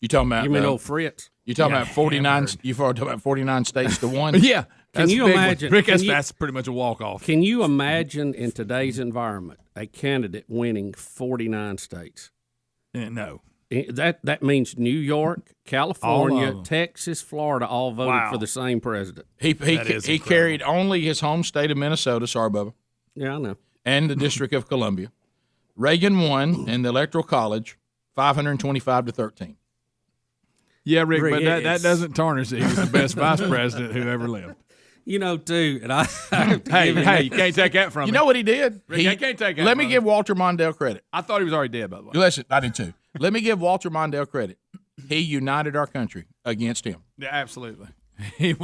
[SPEAKER 4] You talking about?
[SPEAKER 8] You mean old Fritz?
[SPEAKER 4] You talking about 49? You talking about 49 states to one?
[SPEAKER 3] Yeah.
[SPEAKER 8] Can you imagine?
[SPEAKER 3] Rick, that's pretty much a walk off.
[SPEAKER 8] Can you imagine in today's environment a candidate winning 49 states?
[SPEAKER 3] No.
[SPEAKER 8] That means New York, California, Texas, Florida all voted for the same president.
[SPEAKER 4] He carried only his home state of Minnesota. Sorry, Bubba.
[SPEAKER 8] Yeah, I know.
[SPEAKER 4] And the District of Columbia. Reagan won in the Electoral College, 525 to 13.
[SPEAKER 3] Yeah, Rick, but that doesn't tarnish it. He was the best vice president who ever lived.
[SPEAKER 8] Too, and I
[SPEAKER 3] hey, you can't take that from him.
[SPEAKER 4] You know what he did?
[SPEAKER 3] Rick, I can't take that.
[SPEAKER 4] Let me give Walter Mondale credit.
[SPEAKER 3] I thought he was already dead, by the way.
[SPEAKER 4] Listen, I did too. Let me give Walter Mondale credit. He united our country against him.
[SPEAKER 3] Yeah, absolutely. I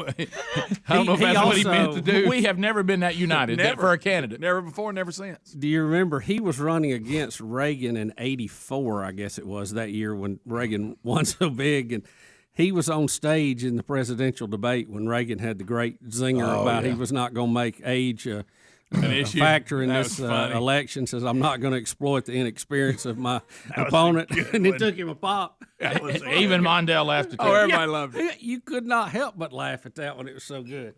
[SPEAKER 3] don't know if that's what he meant to do.
[SPEAKER 4] We have never been that united for a candidate.
[SPEAKER 3] Never before, never since.
[SPEAKER 8] Do you remember he was running against Reagan in '84, I guess it was, that year when Reagan won so big, and he was on stage in the presidential debate when Reagan had the great zinger about he was not going to make age a factor in this election. Says, I'm not going to exploit the inexperience of my opponent. And it took him a pop.
[SPEAKER 4] Even Mondale laughed at that.
[SPEAKER 3] Oh, everybody loved it.
[SPEAKER 8] You could not help but laugh at that one. It was so good.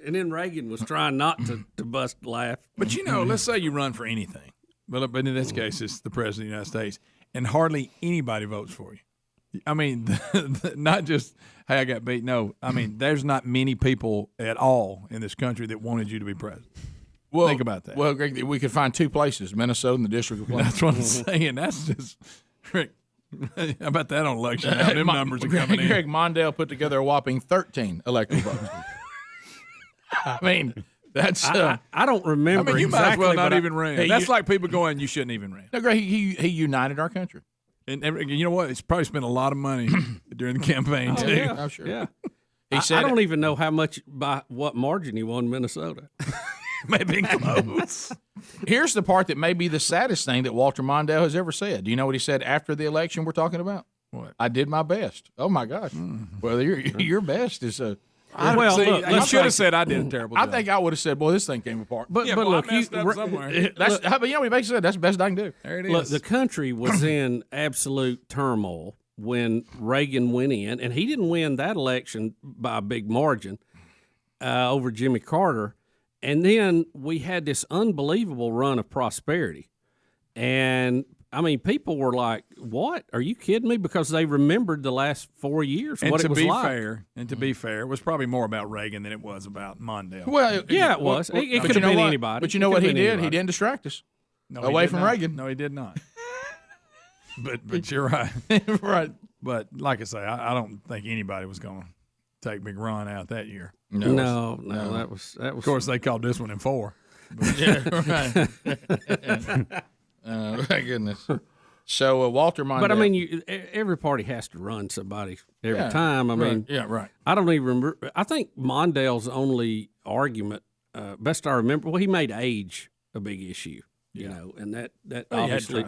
[SPEAKER 8] And then Reagan was trying not to bust a laugh.
[SPEAKER 3] But, let's say you run for anything. But in this case, it's the president of the United States. And hardly anybody votes for you. I mean, not just, hey, I got beat. No, I mean, there's not many people at all in this country that wanted you to be president.
[SPEAKER 4] Well,
[SPEAKER 3] think about that.
[SPEAKER 4] Well, Greg, we could find two places, Minnesota and the District of Columbia.
[SPEAKER 3] That's what I'm saying. That's just, Rick, how about that on election? Now, them numbers are coming in.
[SPEAKER 4] Greg Mondale put together a whopping 13 electoral votes. I mean, that's.
[SPEAKER 8] I don't remember.
[SPEAKER 3] I mean, you
[SPEAKER 8] exactly,
[SPEAKER 3] might as well not even ran.
[SPEAKER 4] Hey,
[SPEAKER 3] that's like people going, you shouldn't even run.
[SPEAKER 4] No, Greg, he united our country.
[SPEAKER 3] And you know what? It's probably spent a lot of money during the campaign, too.
[SPEAKER 8] Yeah,
[SPEAKER 4] I'm sure.
[SPEAKER 8] Yeah.
[SPEAKER 4] He said
[SPEAKER 8] I don't even know how much, by what margin he won Minnesota.
[SPEAKER 3] Maybe close.
[SPEAKER 4] Here's the part that may be the saddest thing that Walter Mondale has ever said. Do you know what he said after the election we're talking about?
[SPEAKER 3] What?
[SPEAKER 4] I did my best. Oh, my gosh. Well, your best is a...
[SPEAKER 3] you should have said I did a terrible job.
[SPEAKER 4] I think I would have said, boy, this thing came apart.
[SPEAKER 8] But
[SPEAKER 3] look, I messed up somewhere.
[SPEAKER 4] We basically said that's the best I can do.
[SPEAKER 3] There it is.
[SPEAKER 8] Look, the country was in absolute turmoil when Reagan went in, and he didn't win that election by a big margin over Jimmy Carter. And then we had this unbelievable run of prosperity. And, I mean, people were like, what? Are you kidding me? Because they remembered the last 4 years,
[SPEAKER 3] And
[SPEAKER 8] what
[SPEAKER 3] to
[SPEAKER 8] it was
[SPEAKER 3] be
[SPEAKER 8] like.
[SPEAKER 3] fair, it was probably more about Reagan than it was about Mondale.
[SPEAKER 6] Well,
[SPEAKER 8] Yeah, it was. It could have been anybody.
[SPEAKER 6] But you know
[SPEAKER 8] It
[SPEAKER 6] what
[SPEAKER 8] could
[SPEAKER 6] he
[SPEAKER 8] have been
[SPEAKER 6] did?
[SPEAKER 8] anybody.
[SPEAKER 6] He didn't distract us
[SPEAKER 3] No, he
[SPEAKER 6] away
[SPEAKER 3] did
[SPEAKER 6] from
[SPEAKER 3] not.
[SPEAKER 6] Reagan.
[SPEAKER 3] No, he did not. But you're right.
[SPEAKER 6] Right.
[SPEAKER 3] But like I say, I don't think anybody was going to take Big Ron out that year.
[SPEAKER 8] No, that was.
[SPEAKER 3] Of course, they called this one in 4.
[SPEAKER 6] Yeah, right. My goodness. So Walter Mondale.
[SPEAKER 8] But I mean, every party has to run somebody every
[SPEAKER 6] Yeah,
[SPEAKER 8] time. I
[SPEAKER 6] right.
[SPEAKER 8] mean,
[SPEAKER 6] Yeah, right.
[SPEAKER 8] I don't even remember. I think Mondale's only argument, best I remember, well, he made age a big issue, you know, and that
[SPEAKER 3] Well, you had to try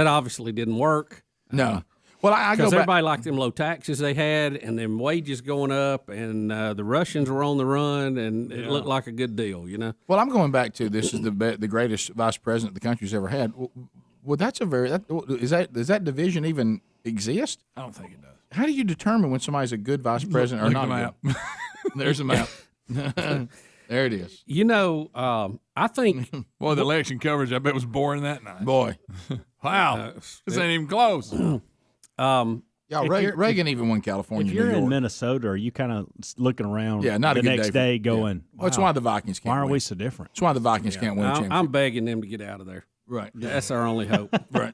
[SPEAKER 8] obviously
[SPEAKER 3] something.
[SPEAKER 8] didn't work.
[SPEAKER 6] No. Well, I go
[SPEAKER 8] because
[SPEAKER 6] back.
[SPEAKER 8] everybody liked them low taxes they had, and them wages going up, and the Russians were on the run, and it looked like a good deal, you know.
[SPEAKER 6] Well, I'm going back to this is the greatest vice president the country's ever had. Well, that's a very does that division even exist?
[SPEAKER 3] I don't think it does.
[SPEAKER 6] How do you determine when somebody's a good vice president or
[SPEAKER 3] Look
[SPEAKER 6] not?
[SPEAKER 3] the map.
[SPEAKER 6] There's a map. There it is.
[SPEAKER 8] You know, I think.
[SPEAKER 3] Boy, the election coverage, I bet, was boring that night.
[SPEAKER 6] Boy.
[SPEAKER 3] Wow. This ain't even close.
[SPEAKER 6] Yeah, Reagan even won California.
[SPEAKER 2] If you're
[SPEAKER 6] New York.
[SPEAKER 2] in Minnesota, are you kind of looking around
[SPEAKER 6] not
[SPEAKER 2] the
[SPEAKER 6] a good
[SPEAKER 2] next
[SPEAKER 6] day
[SPEAKER 2] day going,
[SPEAKER 6] Well, that's why the Vikings can't
[SPEAKER 2] why are
[SPEAKER 6] win.
[SPEAKER 2] we so different?
[SPEAKER 6] That's why the Vikings can't win a championship.
[SPEAKER 8] I'm begging them to get out of there.
[SPEAKER 6] Right.
[SPEAKER 8] That's our only hope.
[SPEAKER 6] Right.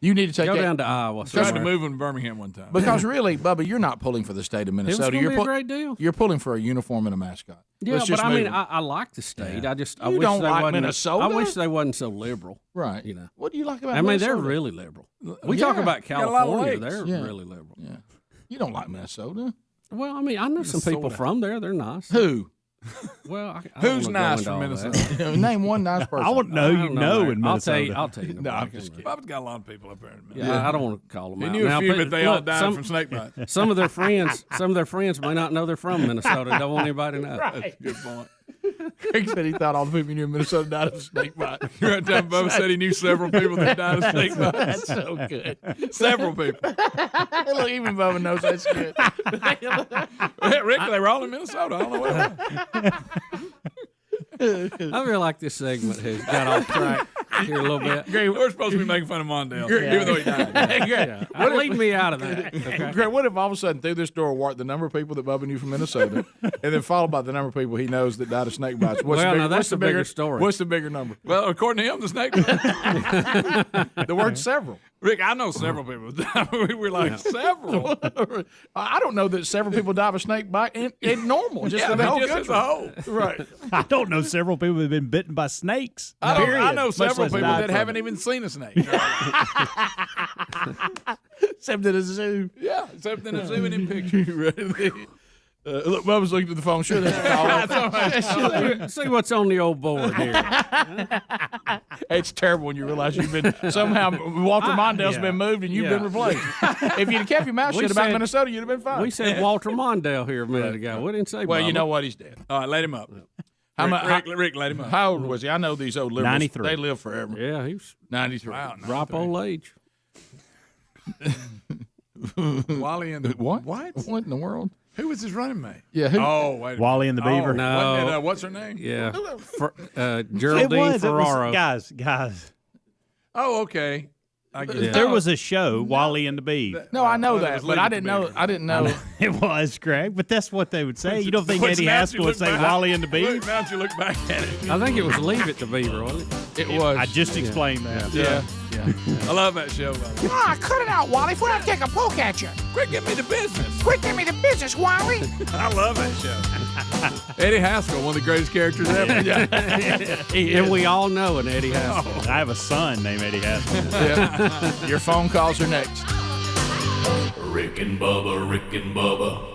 [SPEAKER 6] You need to take
[SPEAKER 8] Go
[SPEAKER 6] that-
[SPEAKER 8] down to Iowa.
[SPEAKER 3] Tried to
[SPEAKER 8] somewhere.
[SPEAKER 3] move in Birmingham one time.
[SPEAKER 6] Because really, Bubba, you're not pulling for the state of Minnesota.
[SPEAKER 8] gonna
[SPEAKER 6] You're
[SPEAKER 8] be a great deal.
[SPEAKER 6] You're pulling for a uniform and a mascot.
[SPEAKER 8] Yeah,
[SPEAKER 6] Let's
[SPEAKER 8] but
[SPEAKER 6] just
[SPEAKER 8] I
[SPEAKER 6] move
[SPEAKER 8] mean,
[SPEAKER 6] it.
[SPEAKER 8] I like the state. I just I
[SPEAKER 6] You
[SPEAKER 8] wish
[SPEAKER 6] don't
[SPEAKER 8] they
[SPEAKER 6] like
[SPEAKER 8] wasn't.
[SPEAKER 6] Minnesota?
[SPEAKER 8] I wish they wasn't so liberal.
[SPEAKER 6] Right.
[SPEAKER 8] You know.
[SPEAKER 6] What do you like about
[SPEAKER 8] I mean, they're
[SPEAKER 6] Minnesota?
[SPEAKER 8] really liberal. We
[SPEAKER 6] Yeah.
[SPEAKER 8] talk about
[SPEAKER 3] Got a lot of
[SPEAKER 8] California.
[SPEAKER 3] lakes.
[SPEAKER 8] They're
[SPEAKER 6] Yeah.
[SPEAKER 8] really liberal.
[SPEAKER 6] Yeah. You don't like Minnesota.
[SPEAKER 8] Well, I mean, I know some people
[SPEAKER 3] Minnesota.
[SPEAKER 8] from there. They're nice.
[SPEAKER 6] Who?
[SPEAKER 8] Well, I
[SPEAKER 3] Who's
[SPEAKER 8] don't wanna
[SPEAKER 3] nice
[SPEAKER 8] go
[SPEAKER 3] from
[SPEAKER 8] into all
[SPEAKER 3] Minnesota?
[SPEAKER 8] that.
[SPEAKER 6] Name one nice person.
[SPEAKER 2] I want to know
[SPEAKER 8] I
[SPEAKER 2] you
[SPEAKER 8] don't
[SPEAKER 2] know
[SPEAKER 8] man.
[SPEAKER 2] in Minnesota.
[SPEAKER 8] I'll tell you.
[SPEAKER 6] No, I'm just kidding.
[SPEAKER 3] Bob's got a lot of people up there in Minnesota.
[SPEAKER 8] Yeah, I don't want to call them
[SPEAKER 3] He
[SPEAKER 8] out.
[SPEAKER 3] knew a
[SPEAKER 8] Now,
[SPEAKER 3] few, but they all died
[SPEAKER 8] some-
[SPEAKER 3] from snake bite.
[SPEAKER 8] Some of their friends may not know they're from Minnesota. Don't want anybody to know.
[SPEAKER 3] That's a good point.
[SPEAKER 6] Craig said he thought all the people he knew in Minnesota died of a snake bite.
[SPEAKER 3] Right time Bubba said he knew several people that died of snake bites.
[SPEAKER 6] That's so good.
[SPEAKER 3] Several people.
[SPEAKER 6] Look, even Bubba knows that's good.
[SPEAKER 3] Rick, they were all in Minnesota. I don't know what.
[SPEAKER 8] I feel like this segment has got off track here a little bit.
[SPEAKER 3] We're supposed to be making fun of Mondale, even though he died.
[SPEAKER 8] Yeah. Leave me out of that. Okay?
[SPEAKER 6] Greg, what if all of a sudden through this door walked the number of people that Bubba knew from Minnesota, and then followed by the number of people he knows that died of snake bites? What's
[SPEAKER 8] Well,
[SPEAKER 6] the
[SPEAKER 8] now that's
[SPEAKER 6] what's the
[SPEAKER 8] a bigger story.
[SPEAKER 6] What's the bigger number?
[SPEAKER 3] Well, according to him, the snake bite.
[SPEAKER 6] The word several.
[SPEAKER 3] Rick, I know several people. We were like, several.
[SPEAKER 6] I don't know that several people die of a snake bite in normal. Just
[SPEAKER 3] Yeah,
[SPEAKER 6] in the whole
[SPEAKER 3] just as
[SPEAKER 6] country.
[SPEAKER 3] a whole.
[SPEAKER 6] Right.
[SPEAKER 2] I don't know several people that have been bitten by snakes.
[SPEAKER 3] I
[SPEAKER 2] period,
[SPEAKER 3] know
[SPEAKER 2] much
[SPEAKER 3] several
[SPEAKER 2] less
[SPEAKER 3] people
[SPEAKER 2] died
[SPEAKER 3] that
[SPEAKER 2] from
[SPEAKER 3] haven't
[SPEAKER 2] it.
[SPEAKER 3] even seen a snake.
[SPEAKER 6] Except at a zoo.
[SPEAKER 3] Yeah, except in a zoo and in pictures.
[SPEAKER 6] Look, Bubba's looking at the phone. Sure, that's a call.
[SPEAKER 8] See what's on the old board here.
[SPEAKER 6] It's terrible when you realize you've been somehow Walter Mondale's been moved and you've been replaced. If you'd kept your mouth
[SPEAKER 8] We
[SPEAKER 6] shut about
[SPEAKER 8] said-
[SPEAKER 6] Minnesota, you'd have been fine.
[SPEAKER 8] We said Walter Mondale here a minute ago. We didn't say
[SPEAKER 6] Well, you
[SPEAKER 8] Bubba.
[SPEAKER 6] know what? He's dead.
[SPEAKER 3] All right, let him up. Rick, let him up.
[SPEAKER 6] How old was he? I know these old liberals.
[SPEAKER 2] 93.
[SPEAKER 6] They live forever.
[SPEAKER 8] Yeah, he was
[SPEAKER 6] 93.
[SPEAKER 3] Wow,
[SPEAKER 8] ripe old age.
[SPEAKER 3] Wally and the
[SPEAKER 6] What?
[SPEAKER 3] What?
[SPEAKER 6] What in the world?
[SPEAKER 3] Who was his running mate?
[SPEAKER 6] Yeah. Who?
[SPEAKER 3] Oh, wait.
[SPEAKER 2] Wally and the Beaver.
[SPEAKER 8] No.
[SPEAKER 3] Wasn't it, what's her name?
[SPEAKER 8] Yeah.
[SPEAKER 2] It
[SPEAKER 8] Geraldine
[SPEAKER 2] was
[SPEAKER 8] Ferraro.
[SPEAKER 2] guys.
[SPEAKER 3] Oh, okay. I get it.
[SPEAKER 2] There was a show, Wally and the Beaver.
[SPEAKER 6] No, I know
[SPEAKER 3] Oh, that
[SPEAKER 6] that,
[SPEAKER 3] was
[SPEAKER 6] but
[SPEAKER 3] Leave
[SPEAKER 6] I
[SPEAKER 3] It to
[SPEAKER 6] didn't know.
[SPEAKER 3] Beaver.
[SPEAKER 6] I didn't know.
[SPEAKER 2] It was, Greg, but that's what they would say. You don't think
[SPEAKER 3] What's
[SPEAKER 2] Eddie
[SPEAKER 3] now
[SPEAKER 2] Haskell
[SPEAKER 3] you
[SPEAKER 2] would
[SPEAKER 3] look
[SPEAKER 2] say
[SPEAKER 3] back-
[SPEAKER 2] Wally and the
[SPEAKER 3] Look,
[SPEAKER 2] Beaver?
[SPEAKER 3] now that you look back at it.
[SPEAKER 8] I think it was Leave It to Beaver, wasn't it?
[SPEAKER 6] It was.
[SPEAKER 2] I just explained that.
[SPEAKER 3] Yeah. I love that show.
[SPEAKER 5] Ah, cut it out, Wally. If we don't take a poke at you.
[SPEAKER 3] Quick, get me the business.
[SPEAKER 5] Quick, give me the business, Wally.
[SPEAKER 3] I love that show. Eddie Haskell, one of the greatest characters ever.
[SPEAKER 8] And we all know an Eddie Haskell.
[SPEAKER 2] I have a son named Eddie Haskell.
[SPEAKER 6] Yeah. Your phone calls are next.
[SPEAKER 9] Rick and Bubba, Rick and Bubba.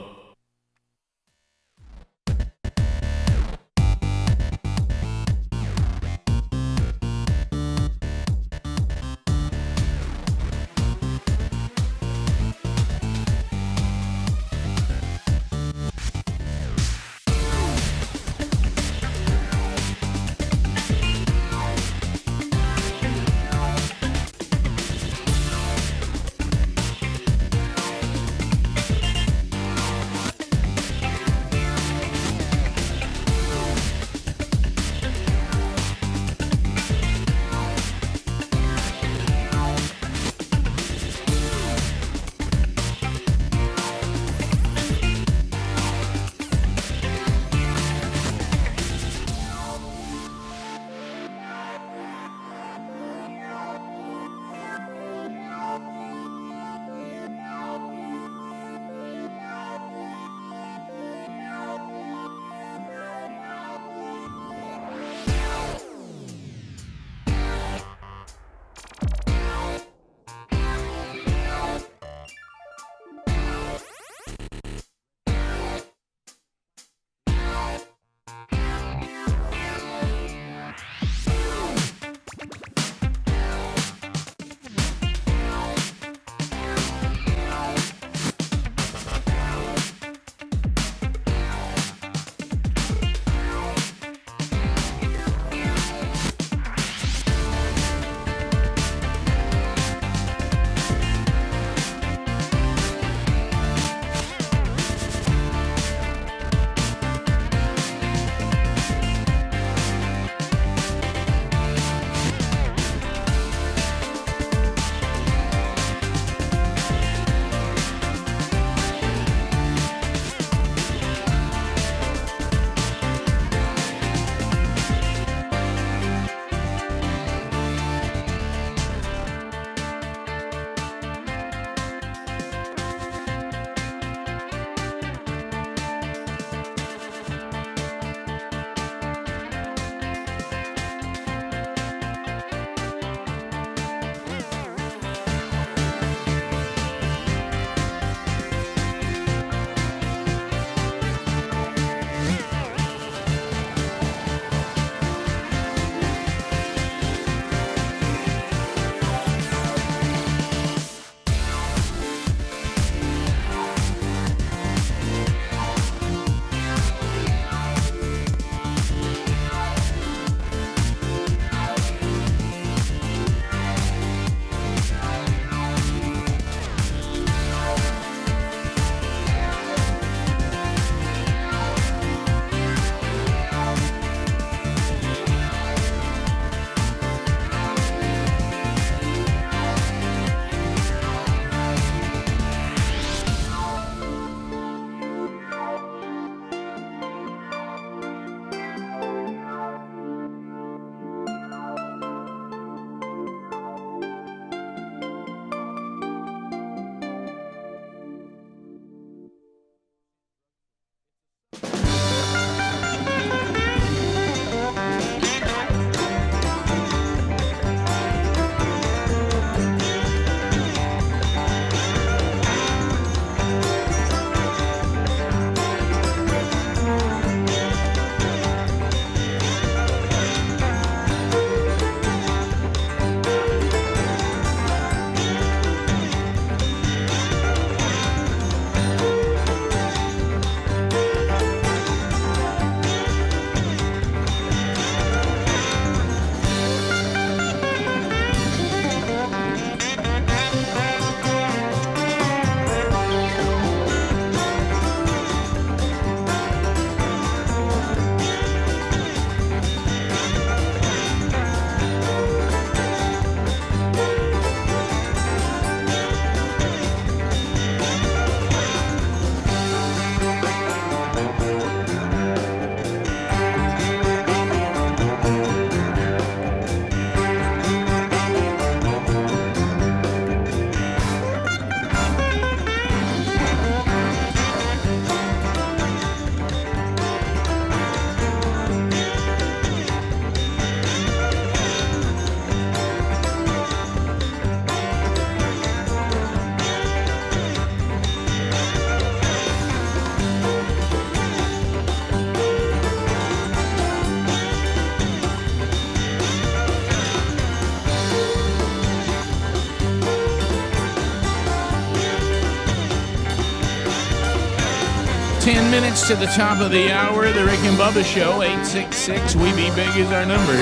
[SPEAKER 4] 10 minutes to the top of the hour. The Rick and Bubba Show. 866-WE-BE-BIG is our number.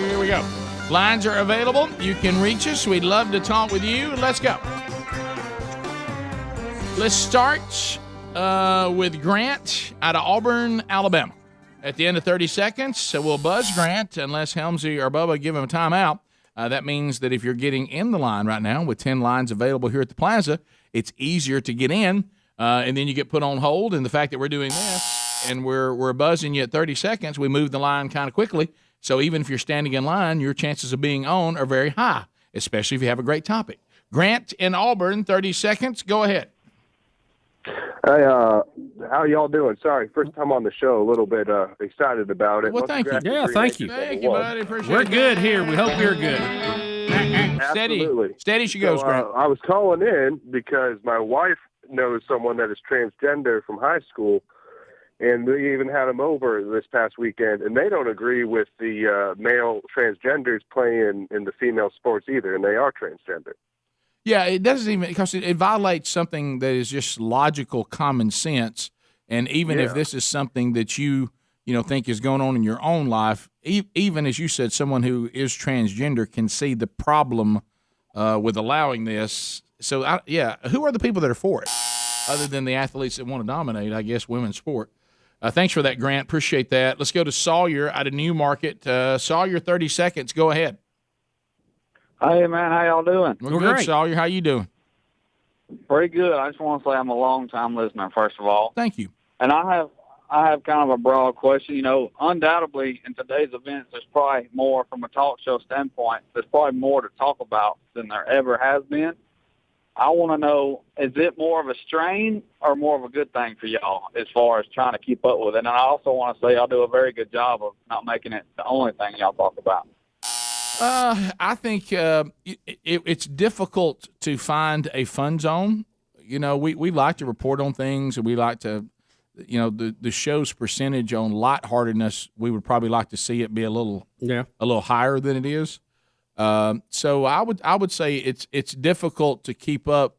[SPEAKER 4] Here we go. Lines are available. You can reach us. We'd love to talk with you. Let's go. Let's start with Grant out of Auburn, Alabama. At the end of 30 seconds, so we'll buzz Grant unless Helmsy or Bubba give him a timeout. That means that if you're getting in the line right now with 10 lines available here at the Plaza, it's easier to get in, and then you get put on hold. And the fact that we're doing this and we're buzzing you at 30 seconds, we move the line kind of quickly. So even if you're standing in line, your chances of being on are very high, especially if you have a great topic. Grant in Auburn, 30 seconds. Go ahead.
[SPEAKER 1] Hey, how y'all doing? Sorry, first time on the show. A little bit excited about it.
[SPEAKER 4] Well, thank you.
[SPEAKER 8] Yeah, thank you.
[SPEAKER 4] Thank you, buddy. Appreciate
[SPEAKER 8] We're
[SPEAKER 4] it.
[SPEAKER 8] good here. We hope you're good.
[SPEAKER 4] Steady she goes, Grant.
[SPEAKER 1] I was calling in because my wife knows someone that is transgender from high school, and we even had them over this past weekend, and they don't agree with the male transgenders playing in the female sports either, and they are transgender.
[SPEAKER 4] Yeah, it doesn't even, because it violates something that is just logical common sense. And even if this is something that you think is going on in your own life, even as you said, someone who is transgender can see the problem with allowing this. So, who are the people that are for it, other than the athletes that want to dominate, I guess, women's sport? Thanks for that, Grant. Appreciate that. Let's go to Sawyer out of Newmarket. Sawyer, 30 seconds. Go ahead.
[SPEAKER 12] Hey, man, how y'all doing?
[SPEAKER 4] We're good, Sawyer. How you doing?
[SPEAKER 12] Pretty good. I just want to say I'm a long-time listener, first of all.
[SPEAKER 4] Thank you.
[SPEAKER 12] And I have kind of a broad question. Undoubtedly, in today's events, there's probably more, from a talk show standpoint, there's probably more to talk about than there ever has been. I want to know, is it more of a strain or more of a good thing for y'all as far as trying to keep up with it? And I also want to say y'all do a very good job of not making it the only thing y'all talk about.
[SPEAKER 4] I think it's difficult to find a fun zone. We like to report on things, and we like to, the show's percentage on lightheartedness, we would probably like to see it be a little higher than it is. So I would say it's difficult to keep up.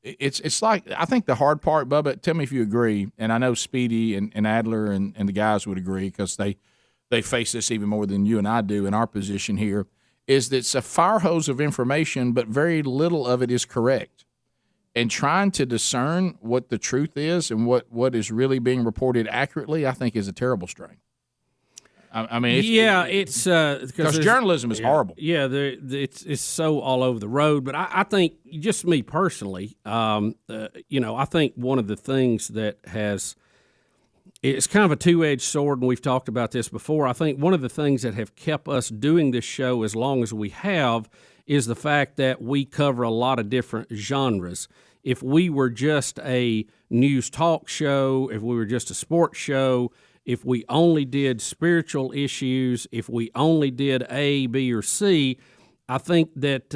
[SPEAKER 4] It's like, I think the hard part, Bubba, tell me if you agree, and I know Speedy and Adler and the guys would agree because they face this even more than you and I do in our position here, is that it's a fire hose of information, but very little of it is correct. And trying to discern what the truth is and what is really being reported accurately, I think is a terrible strain. I mean,
[SPEAKER 8] it's
[SPEAKER 4] because journalism is horrible.
[SPEAKER 8] Yeah, it's so all over the road. But I think, just me personally, I think one of the things that has, it's kind of a two-edged sword, and we've talked about this before. I think one of the things that have kept us doing this show as long as we have is the fact that we cover a lot of different genres. If we were just a news talk show, if we were just a sports show, if we only did spiritual issues, if we only did A, B, or C, I think that,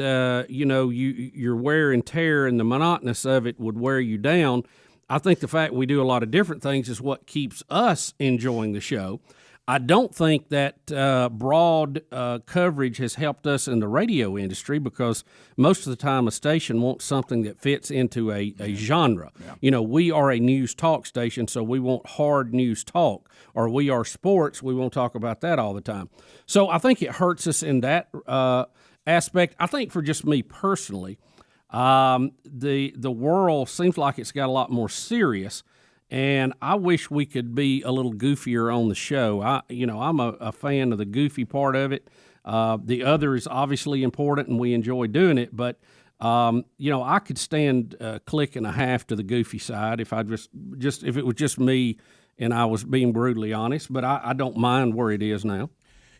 [SPEAKER 8] your wear and tear and the monotonous of it would wear you down. I think the fact we do a lot of different things is what keeps us enjoying the show. I don't think that broad coverage has helped us in the radio industry, because most of the time a station wants something that fits into a genre. Yeah. We are a news talk station, so we want hard news talk. Or we are sports, we won't talk about that all the time. So I think it hurts us in that aspect. I think for just me personally, the world seems like it's got a lot more serious, and I wish we could be a little goofier on the show. I'm a fan of the goofy part of it. The other is obviously important, and we enjoy doing it, but I could stand a click and a half to the goofy side if I just if it was just me and I was being brutally honest, but I don't mind where it is now.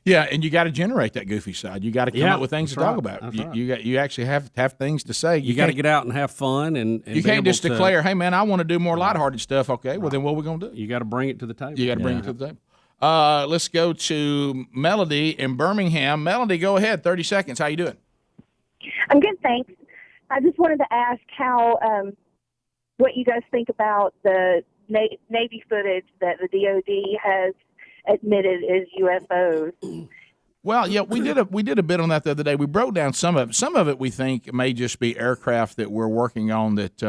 [SPEAKER 4] Yeah, and you got to generate that goofy side. You got to come up with things to talk about. You actually have things to say.
[SPEAKER 8] You got to get out and have fun, and
[SPEAKER 4] you can't just declare, "Hey, man, I want to do more lighthearted stuff." Okay, well then, what are we going to do?
[SPEAKER 8] You got to bring it to the table.
[SPEAKER 4] You got to bring it to the table. Let's go to Melody in Birmingham. Melody, go ahead. 30 seconds. How you doing?
[SPEAKER 23] I'm good, thanks. I just wanted to ask what you guys think about the Navy footage that the DoD has admitted is UFOs.
[SPEAKER 4] Well, yeah, we did a bit on that the other day. We broke down some of it. Some of it we think may just be aircraft that we're working on that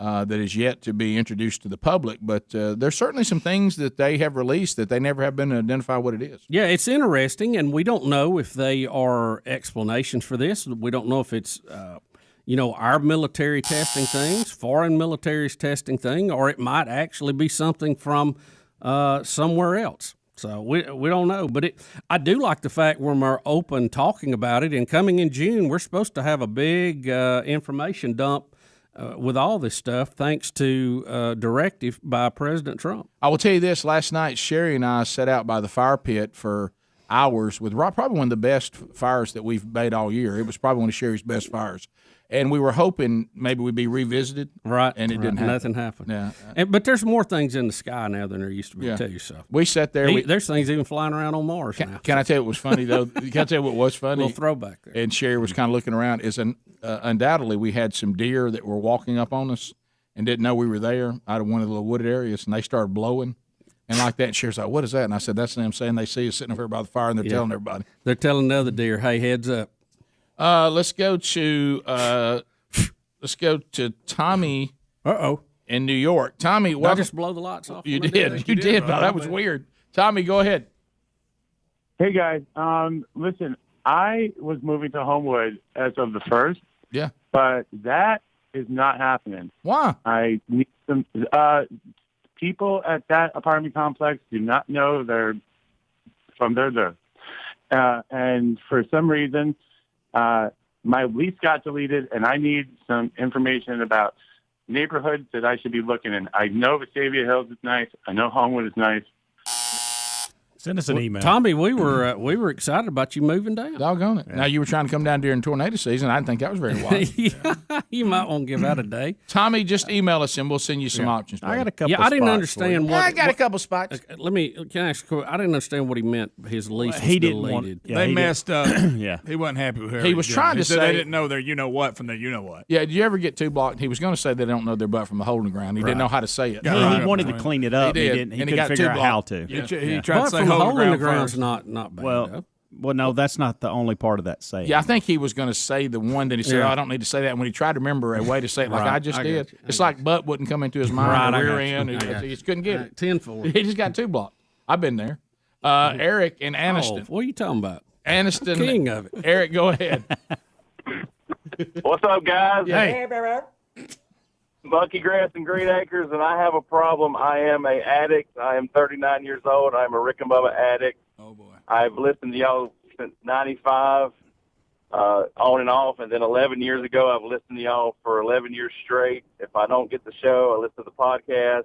[SPEAKER 6] that is yet to be introduced to the public. But there's certainly some things that they have released that they never have been to identify what it is.
[SPEAKER 8] Yeah, it's interesting, and we don't know if they are explanations for this. We don't know if it's, our military testing things, foreign military's testing thing, or it might actually be something from somewhere else. So we don't know. But I do like the fact we're more open talking about it, and coming in June, we're supposed to have a big information dump with all this stuff, thanks to directive by President Trump.
[SPEAKER 6] I will tell you this. Last night, Sherry and I sat out by the fire pit for hours with probably one of the best fires that we've made all year. It was probably one of Sherry's best fires. And we were hoping maybe we'd be revisited.
[SPEAKER 8] Right.
[SPEAKER 6] And it didn't happen.
[SPEAKER 8] Nothing happened.
[SPEAKER 6] Yeah.
[SPEAKER 8] But there's more things in the sky now than there used to be, too. So
[SPEAKER 6] we sat there.
[SPEAKER 8] There's things even flying around on Mars now.
[SPEAKER 6] Can I tell you what was funny, though? Can I tell you what was funny?
[SPEAKER 8] A little throwback there.
[SPEAKER 6] And Sherry was kind of looking around. Undoubtedly, we had some deer that were walking up on us and didn't know we were there out of one of the little wooded areas, and they started blowing. And like that, and Sherry's like, "What is that?" And I said, "That's them saying they see us sitting over here by the fire, and they're telling everybody."
[SPEAKER 8] They're telling the other deer, "Hey, heads up."
[SPEAKER 6] Let's go to Tommy. In New York, Tommy.
[SPEAKER 8] Did I just blow the lights off?
[SPEAKER 6] You did. You did. That was weird. Tommy, go ahead.
[SPEAKER 10] Hey guys, listen. I was moving to Homewood as of the 1st.
[SPEAKER 6] Yeah.
[SPEAKER 10] But that is not happening.
[SPEAKER 6] Why?
[SPEAKER 10] I need some. People at that apartment complex do not know they're from there. And for some reason, my lease got deleted, and I need some information about neighborhoods that I should be looking in. I know Vestavia Hills is nice. I know Homewood is nice.
[SPEAKER 2] Send us an email.
[SPEAKER 8] Tommy, we were excited about you moving down.
[SPEAKER 6] Doggone it. Now, you were trying to come down during tornado season. I didn't think that was very wise.
[SPEAKER 8] You might want to give out a day.
[SPEAKER 6] Tommy, just email us and we'll send you some options.
[SPEAKER 2] I got a couple
[SPEAKER 8] Yeah, I didn't understand what.
[SPEAKER 6] I got a couple spots.
[SPEAKER 8] Can I ask? I didn't understand what he meant. His lease was
[SPEAKER 2] he didn't
[SPEAKER 8] deleted.
[SPEAKER 3] They messed up.
[SPEAKER 2] Yeah.
[SPEAKER 3] He wasn't happy with her.
[SPEAKER 6] He was trying to
[SPEAKER 3] said
[SPEAKER 6] say
[SPEAKER 3] they didn't know their you-know-what from their you-know-what.
[SPEAKER 6] Yeah, did you ever get too blocked? He was going to say they don't know their butt from a hole in the ground. He didn't know how to say it.
[SPEAKER 2] He wanted to clean it up. He didn't. He couldn't figure out how to.
[SPEAKER 3] He tried to say
[SPEAKER 8] hole in the ground
[SPEAKER 3] first.
[SPEAKER 8] Not bad.
[SPEAKER 2] Well, no, that's not the only part of that saying.
[SPEAKER 6] Yeah, I think he was going to say the one that he said, I don't need to say that. And when he tried to remember a way to say it like I just did, it's like butt wouldn't come into his mind, or rear end. He just couldn't get it.
[SPEAKER 8] Tenfold.
[SPEAKER 6] He just got too blocked. I've been there. Eric and Aniston.
[SPEAKER 8] What are you talking about?
[SPEAKER 6] Aniston.
[SPEAKER 8] King of it.
[SPEAKER 6] Eric, go ahead.
[SPEAKER 13] What's up, guys?
[SPEAKER 6] Hey.
[SPEAKER 13] Bucky Grass and Green Acres, and I have a problem. I am an addict. I am 39 years old. I'm a Rick and Bubba addict.
[SPEAKER 3] Oh, boy.
[SPEAKER 13] I've listened to y'all since 95, on and off, and then 11 years ago, I've listened to y'all for 11 years straight. If I don't get the show, I listen to the podcast.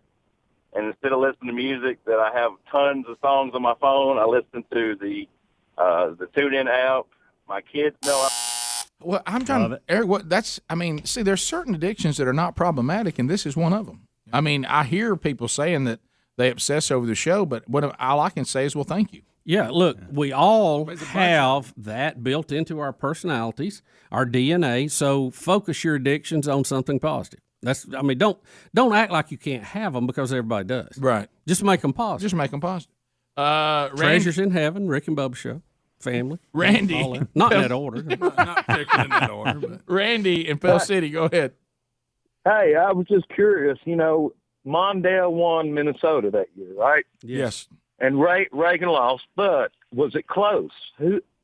[SPEAKER 13] And instead of listening to music that I have tons of songs on my phone, I listen to the TuneIn app. My kids know
[SPEAKER 6] Well, I'm trying to, Eric, see, there's certain addictions that are not problematic, and this is one of them. I mean, I hear people saying that they obsess over the show, but all I can say is, well, thank you.
[SPEAKER 8] Yeah, look, we all have that built into our personalities, our DNA. So focus your addictions on something positive. Don't act like you can't have them because everybody does.
[SPEAKER 6] Right.
[SPEAKER 8] Just make them positive.
[SPEAKER 6] Just make them positive.
[SPEAKER 8] Treasures in Heaven, Rick and Bubba Show, family.
[SPEAKER 6] Randy.
[SPEAKER 8] Not in that order.
[SPEAKER 3] Not particularly in that order. But.
[SPEAKER 6] Randy in Pell City, go ahead.
[SPEAKER 13] Hey, I was just curious. Mondale won Minnesota that year, right?
[SPEAKER 6] Yes.
[SPEAKER 13] And Reagan lost, but was it close?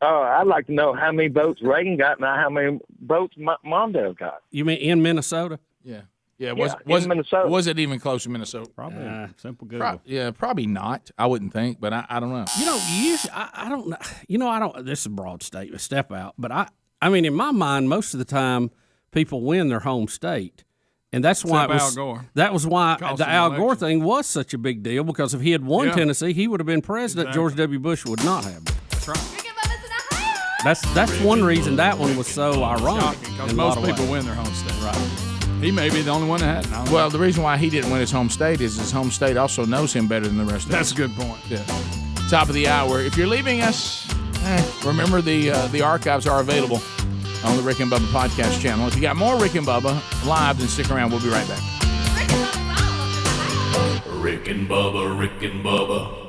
[SPEAKER 13] I'd like to know how many votes Reagan got and how many votes Mondale got.
[SPEAKER 8] You mean in Minnesota?
[SPEAKER 6] Yeah.
[SPEAKER 13] Was
[SPEAKER 6] Minnesota. Was it even close to Minnesota?
[SPEAKER 2] Probably. Simple Google.
[SPEAKER 6] Probably not. I wouldn't think, but I don't know.
[SPEAKER 8] I don't know. I don't. This is a broad statement. Step out, but I mean, in my mind, most of the time, people win their home state. And that's why
[SPEAKER 3] Al Gore.
[SPEAKER 8] That was why the Al Gore
[SPEAKER 3] election.
[SPEAKER 8] thing was such a big deal, because if he had won Tennessee, he would have been president. Exactly. George W. Bush would not have been.
[SPEAKER 3] That's right.
[SPEAKER 8] That's one reason that one was so ironic.
[SPEAKER 3] Because most people win their home state.
[SPEAKER 6] Right.
[SPEAKER 3] He may be the only one that had.
[SPEAKER 6] Well, the reason why he didn't win his home state is his home state also knows him better than the rest of us.
[SPEAKER 3] That's a good point.
[SPEAKER 6] Yeah. Top of the hour. If you're leaving us, remember the archives are available on the Rick and Bubba podcast channel. If you got more Rick and Bubba live, then stick around. We'll be right back.
[SPEAKER 9] Rick and Bubba, Rick and Bubba.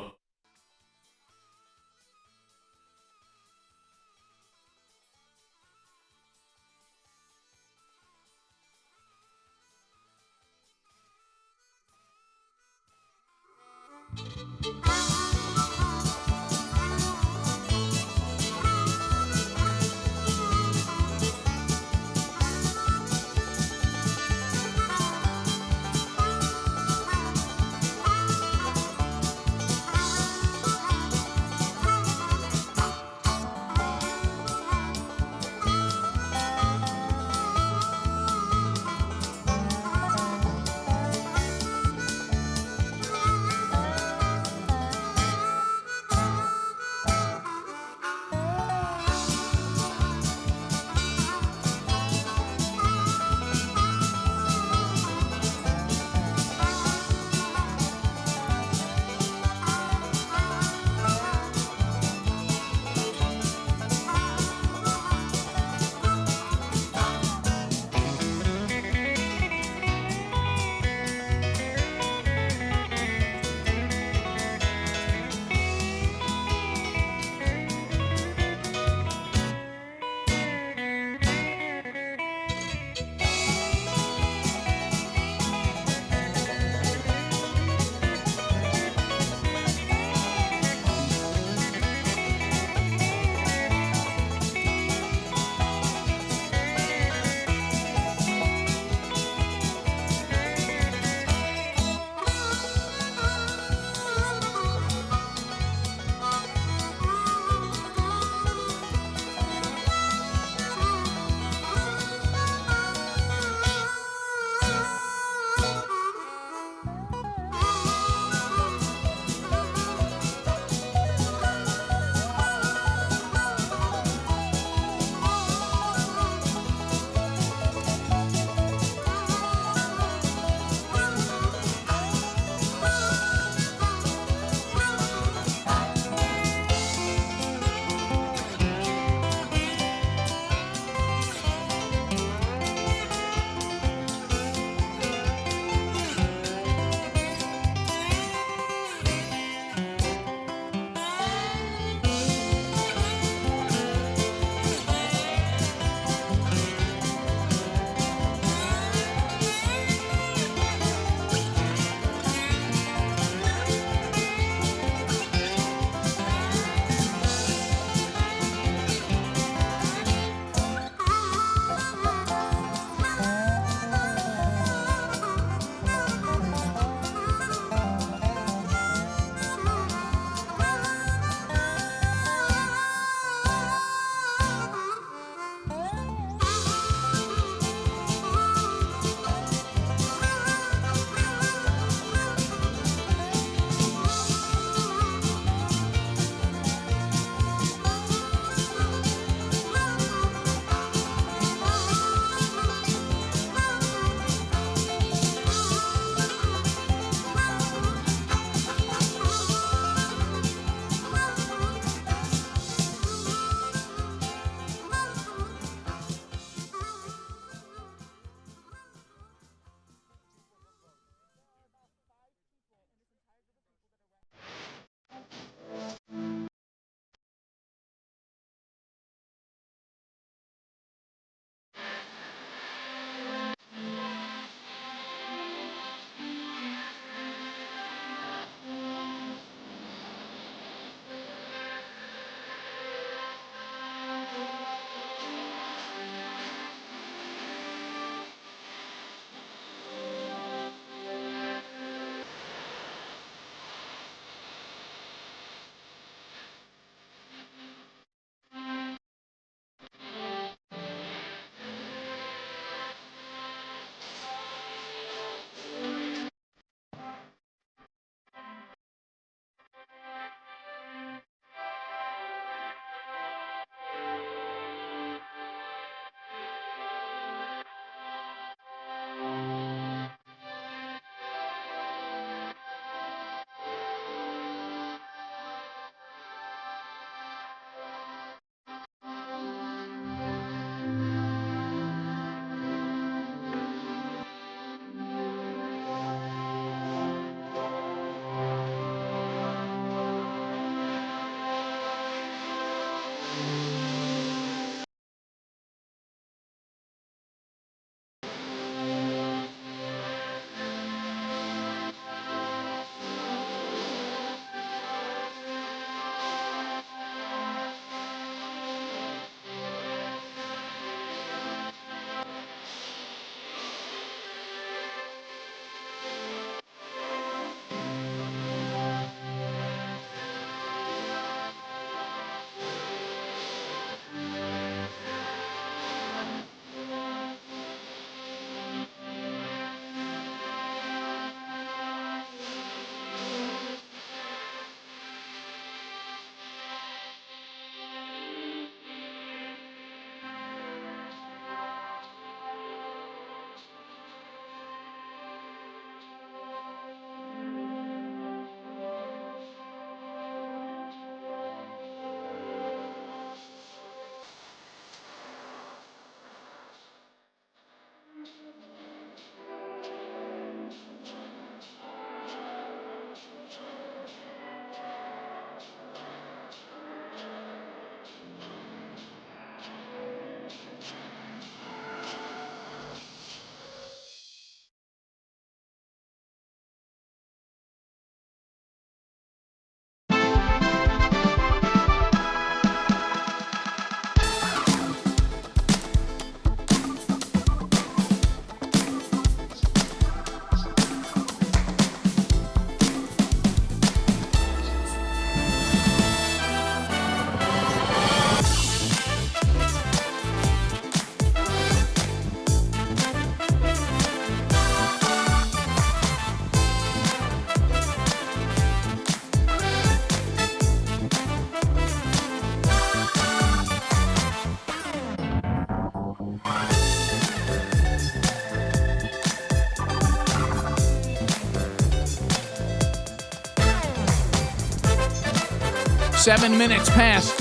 [SPEAKER 4] 7 minutes past.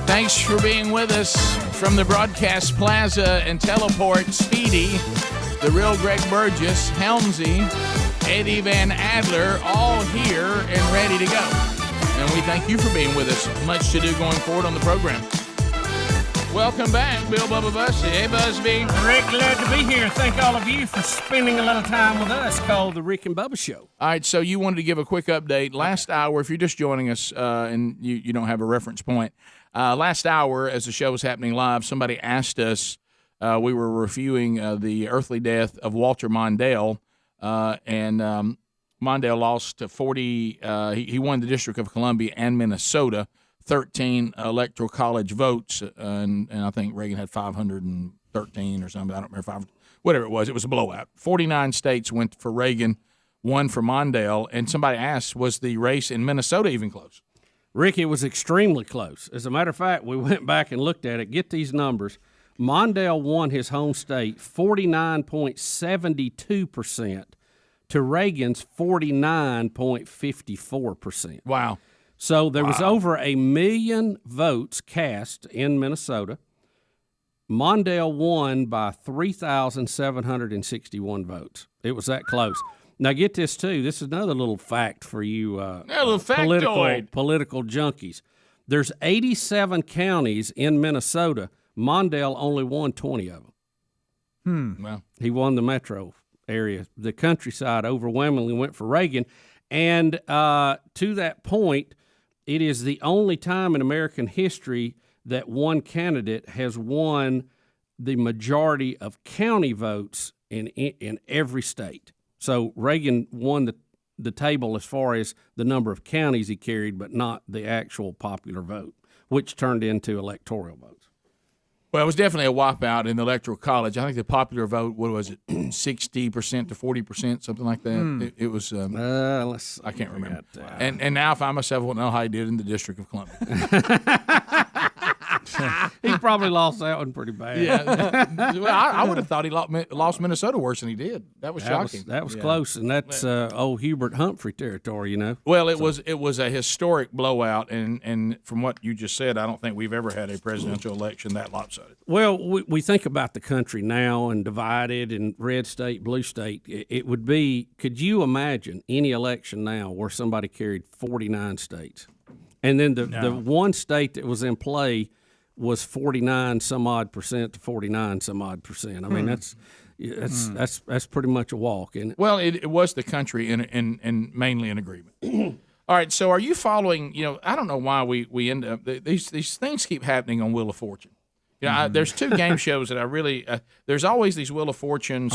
[SPEAKER 4] Thanks for being with us from the Broadcast Plaza and Teleport. Speedy, the real Greg Burgess, Helmsy, Eddie Van Adler, all here and ready to go. And we thank you for being with us. Much to do going forward on the program. Welcome back, Bill Bubba Bussy. Hey, Busby.
[SPEAKER 8] Rick, glad to be here. Thank all of you for spending a little time with us, called The Rick and Bubba Show.
[SPEAKER 4] All right, so you wanted to give a quick update. Last hour, if you're just joining us and you don't have a reference point, last hour, as the show was happening live, somebody asked us, we were reviewing the earthly death of Walter Mondale, and Mondale lost to 40, he won the District of Columbia and Minnesota, 13 electoral college votes, and I think Reagan had 513 or something. I don't remember, whatever it was. It was a blowout. 49 states went for Reagan, 1 for Mondale, and somebody asked, was the race in Minnesota even close?
[SPEAKER 8] Rick, it was extremely close. As a matter of fact, we went back and looked at it. Get these numbers. Mondale won his home state 49.72% to Reagan's 49.54%.
[SPEAKER 4] Wow.
[SPEAKER 8] So there was over 1 million votes cast in Minnesota. Mondale won by 3,761 votes. It was that close. Now get this too. This is another little fact for you political junkies. There's 87 counties in Minnesota. Mondale only won 20 of them.
[SPEAKER 4] Well,
[SPEAKER 8] he won the metro area. The countryside overwhelmingly went for Reagan. And to that point, it is the only time in American history that one candidate has won the majority of county votes in every state. So Reagan won the table as far as the number of counties he carried, but not the actual popular vote, which turned into electoral votes.
[SPEAKER 4] Well, it was definitely a wipeout in the electoral college. I think the popular vote, what was it, 60% to 40%, something like that. It was. I can't remember. And now I find myself wanting to know how he did in the District of Columbia.
[SPEAKER 8] He probably lost that one pretty bad.
[SPEAKER 4] Yeah, well, I would have thought he lost Minnesota worse than he did. That was shocking.
[SPEAKER 8] That was close, and that's old Hubert Humphrey territory, you know.
[SPEAKER 4] Well, it was a historic blowout, and from what you just said, I don't think we've ever had a presidential election that lopsided.
[SPEAKER 8] Well, we think about the country now and divided and red state, blue state. It would be, could you imagine any election now where somebody carried 49 states? And then the one state that was in play was 49 some odd percent to 49 some odd percent. I mean, that's pretty much a walk, isn't it?
[SPEAKER 4] Well, it was the country and mainly in agreement. All right, so are you following? You know, I don't know why we end up these things keep happening on Wheel of Fortune. You know, there's two game shows that I really there's always these Wheel of Fortune.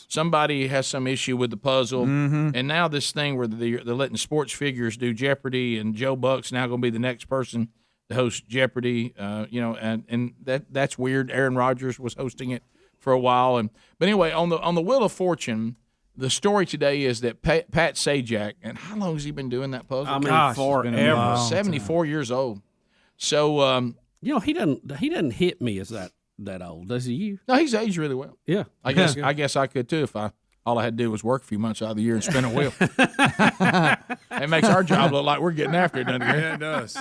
[SPEAKER 4] Somebody has some issue with the puzzle, and now this thing where they're letting sports figures do Jeopardy, and Joe Buck's now going to be the next person to host Jeopardy. You know, and that's weird. Aaron Rodgers was hosting it for a while, but anyway, on the Wheel of Fortune, the story today is that Pat Sajak, and how long has he been doing that puzzle?
[SPEAKER 8] I mean, forever.
[SPEAKER 4] 74 years old. So.
[SPEAKER 8] You know, he doesn't hit me as that old, does he? You?
[SPEAKER 4] No, he's aged really well.
[SPEAKER 8] Yeah,
[SPEAKER 4] I guess I could too if all I had to do was work a few months out of the year and spin a wheel. It makes our job look like we're getting after it, doesn't it?
[SPEAKER 3] Yeah, it does.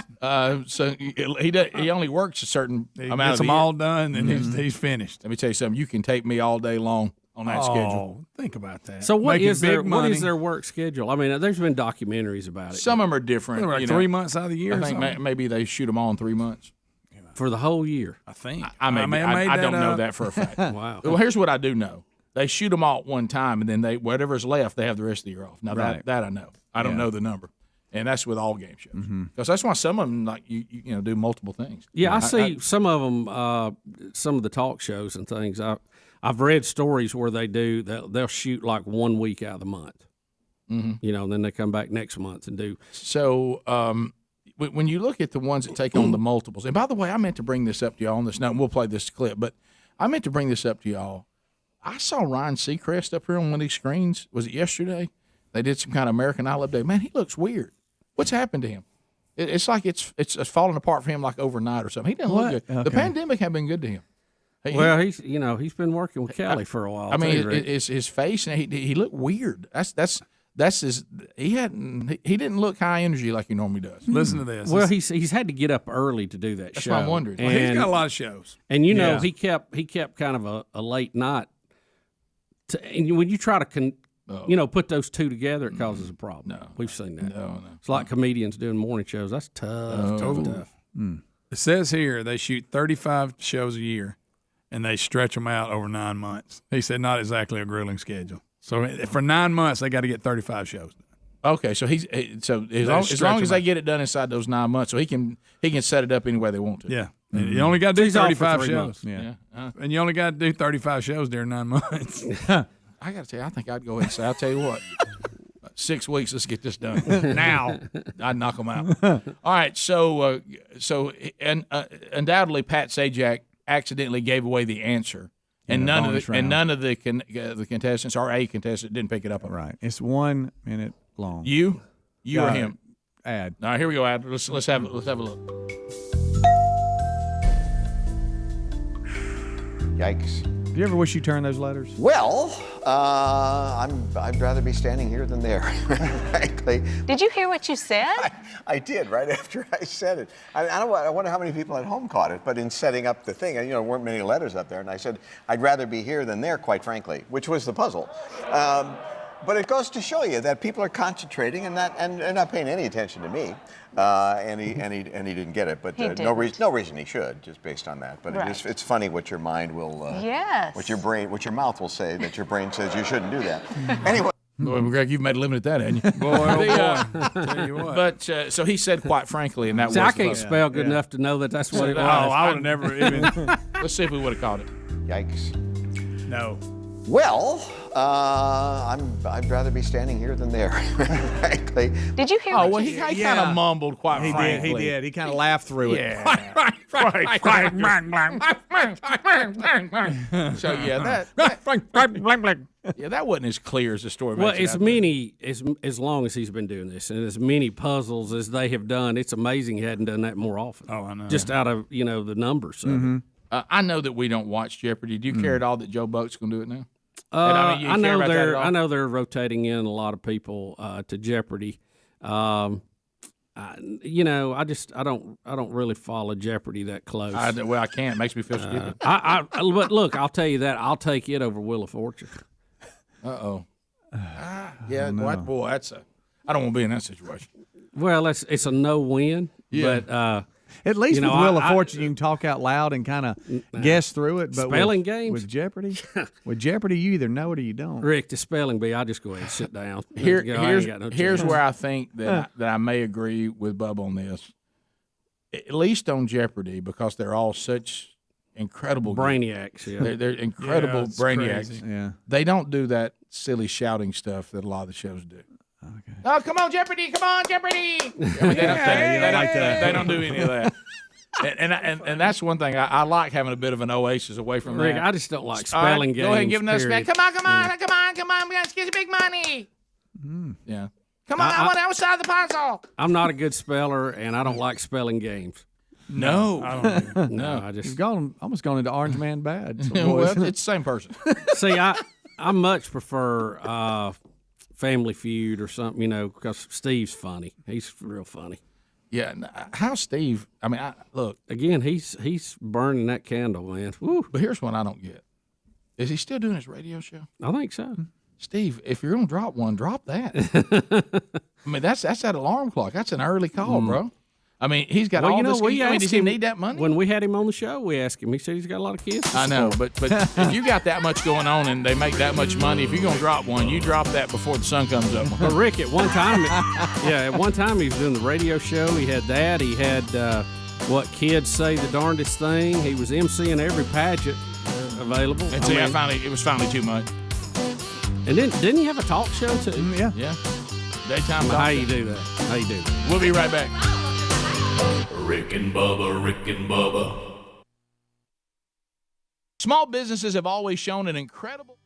[SPEAKER 4] So he only works a certain amount of the year.
[SPEAKER 3] Gets them all done, and he's finished.
[SPEAKER 4] Let me tell you something. You can take me all day long on that schedule.
[SPEAKER 3] Think about that.
[SPEAKER 8] So what is their work schedule? I mean, there's been documentaries about it.
[SPEAKER 4] Some of them are different.
[SPEAKER 3] Like 3 months out of the year.
[SPEAKER 4] I think maybe they shoot them all in 3 months.
[SPEAKER 8] For the whole year,
[SPEAKER 3] I think.
[SPEAKER 4] I don't know that for a fact.
[SPEAKER 8] Wow.
[SPEAKER 4] Well, here's what I do know: they shoot them all at one time, and then whatever's left, they have the rest of the year off. Now that I know. I don't know the number, and that's with all game shows. Because that's why some of them you do multiple things.
[SPEAKER 8] Yeah, I see some of them. Some of the talk shows and things. I've read stories where they'll shoot like 1 week out of the month. You know, and then they come back next month and do.
[SPEAKER 4] So. When you look at the ones that take on the multiples, and by the way, I meant to bring this up to y'all on this note, and we'll play this clip, but I meant to bring this up to y'all. I saw Ryan Seacrest up here on one of these screens. Was it yesterday? They did some kind of American Idol update. Man, he looks weird. What's happened to him? It's like it's falling apart for him like overnight or something. He doesn't look good. Okay. The pandemic has been good to him. He's been working with Kelly for a while.
[SPEAKER 8] I
[SPEAKER 4] mean, his face, and he looked weird. That's
[SPEAKER 6] He didn't look high energy like he normally does.
[SPEAKER 3] Listen to this.
[SPEAKER 8] Well, he's had to get up early to do that
[SPEAKER 6] That's
[SPEAKER 8] show.
[SPEAKER 6] what I'm wondering.
[SPEAKER 3] Well, he's got a lot of shows,
[SPEAKER 8] and he kept kind of a late night. And when you try to put those two together, it causes a problem.
[SPEAKER 6] No,
[SPEAKER 8] we've seen that.
[SPEAKER 6] No.
[SPEAKER 8] It's like comedians doing morning shows. That's tough.
[SPEAKER 3] It says here they shoot 35 shows a year, and they stretch them out over 9 months. He said not exactly a grueling schedule. So for 9 months, they got to get 35 shows.
[SPEAKER 6] Okay, so as long as they get it done inside those 9 months, so he can set it up any way they want to.
[SPEAKER 3] Yeah, and you only got to do 35 shows.
[SPEAKER 8] months.
[SPEAKER 3] Yeah, and you only got to do 35 shows during 9 months.
[SPEAKER 6] I got to tell you, I think I'd go ahead and say, I'll tell you what, 6 weeks, let's get this done
[SPEAKER 3] now.
[SPEAKER 6] I'd knock them out. All right, so undoubtedly Pat Sajak accidentally gave away the answer. And none of the contestants or a contestant didn't pick it up.
[SPEAKER 15] Right. It's 1 minute long.
[SPEAKER 6] You or him?
[SPEAKER 15] Ad.
[SPEAKER 6] All right, here we go. Ad. Let's have a look.
[SPEAKER 16] Yikes.
[SPEAKER 15] Do you ever wish you turned those letters?
[SPEAKER 16] Well, I'd rather be standing here than there, frankly.
[SPEAKER 17] Did you hear what you said?
[SPEAKER 16] I did, right after I said it. I wonder how many people at home caught it, but in setting up the thing, there weren't many letters up there, and I said, I'd rather be here than there, quite frankly, which was the puzzle. But it goes to show you that people are concentrating and not paying any attention to me. And he didn't get it, but no reason he should, just based on that. But
[SPEAKER 17] Right.
[SPEAKER 16] it's funny what your mind will,
[SPEAKER 17] Yes.
[SPEAKER 16] what your mouth will say that your brain says you shouldn't do that. Anyway.
[SPEAKER 6] Boy, Greg, you've made a living at that, haven't you?
[SPEAKER 3] Boy, oh boy. Tell you what.
[SPEAKER 6] But so he said, quite frankly, and that was.
[SPEAKER 8] I can't spell good enough to know that's what it was.
[SPEAKER 6] Oh,
[SPEAKER 3] I would have never even.
[SPEAKER 6] Let's see if we would have caught it.
[SPEAKER 16] Yikes.
[SPEAKER 3] No.
[SPEAKER 16] Well, I'd rather be standing here than there, frankly.
[SPEAKER 17] Did you hear
[SPEAKER 6] Oh,
[SPEAKER 17] what
[SPEAKER 6] well,
[SPEAKER 17] you
[SPEAKER 6] he
[SPEAKER 17] said?
[SPEAKER 6] kind of mumbled quite frankly.
[SPEAKER 15] He did. He kind of laughed through it.
[SPEAKER 6] Yeah. So yeah, that wasn't as clear as the story.
[SPEAKER 8] Well,
[SPEAKER 6] makes it
[SPEAKER 8] as long as he's been doing this, and as many puzzles as they have done, it's amazing he hadn't done that more often.
[SPEAKER 3] Oh, I know.
[SPEAKER 8] Just out of the numbers.
[SPEAKER 6] I know that we don't watch Jeopardy. Do you care at all that Joe Buck's going to do it now?
[SPEAKER 8] I know they're rotating in a lot of people to Jeopardy. I don't really follow Jeopardy that close.
[SPEAKER 6] I can't. It makes me feel stupid.
[SPEAKER 8] But look, I'll tell you that I'll take it over Wheel of Fortune.
[SPEAKER 6] Yeah, boy, I don't want to be in that situation.
[SPEAKER 8] Well, it's a no-win.
[SPEAKER 6] Yeah.
[SPEAKER 8] But
[SPEAKER 15] at least with Wheel of Fortune, you can talk out loud and kind of guess through it. But
[SPEAKER 8] spelling games
[SPEAKER 15] with Jeopardy, you either know it or you don't.
[SPEAKER 8] Rick, the spelling bee, I just go ahead and sit down.
[SPEAKER 6] Here's where I think that I may agree with Bubba on this. At least on Jeopardy, because they're all such incredible
[SPEAKER 8] brainiacs. Yeah,
[SPEAKER 6] they're incredible brainiacs.
[SPEAKER 15] Crazy. Yeah,
[SPEAKER 6] they don't do that silly shouting stuff that a lot of the shows do.
[SPEAKER 15] Okay.
[SPEAKER 6] Oh, come on, Jeopardy! Come on, Jeopardy! They don't do any of that. And that's one thing I like, having a bit of an oasis away from
[SPEAKER 8] Rick,
[SPEAKER 6] that.
[SPEAKER 8] I just don't like spelling games.
[SPEAKER 6] Go ahead and give them those spelling.
[SPEAKER 17] Come on! We got to get the big money.
[SPEAKER 6] Yeah.
[SPEAKER 17] Come on! I want outside the puzzle.
[SPEAKER 8] I'm not a good speller, and I don't like spelling games.
[SPEAKER 6] No,
[SPEAKER 3] I don't either.
[SPEAKER 8] No, I just
[SPEAKER 15] almost gone into Orange Man Bad.
[SPEAKER 6] Well, it's the same person.
[SPEAKER 8] See, I much prefer Family Feud or something, because Steve's funny. He's real funny.
[SPEAKER 6] Yeah, how Steve? I mean, look
[SPEAKER 8] again. He's burning that candle, man. Woo.
[SPEAKER 6] But here's what I don't get: is he still doing his radio show?
[SPEAKER 8] I think so.
[SPEAKER 6] Steve, if you're gonna drop one, drop that. I mean, that's that alarm clock. That's an early call, bro. I mean, he's got all this. Does he need that money?
[SPEAKER 8] When we had him on the show, we asked him. He said he's got a lot of kids.
[SPEAKER 6] I know, but if you got that much going on and they make that much money, if you're gonna drop one, you drop that before the sun comes up.
[SPEAKER 8] But Rick, at one time, he was doing the radio show. He had that. He had what kids say the darndest thing. He was emceeing every pageant available.
[SPEAKER 6] And see, it was finally too much.
[SPEAKER 8] And then didn't he have a talk show too?
[SPEAKER 6] Yeah. Daytime.
[SPEAKER 8] How you do that?
[SPEAKER 6] We'll be right back.
[SPEAKER 9] Rick and Bubba.
[SPEAKER 6] Small businesses have always shown an incredible.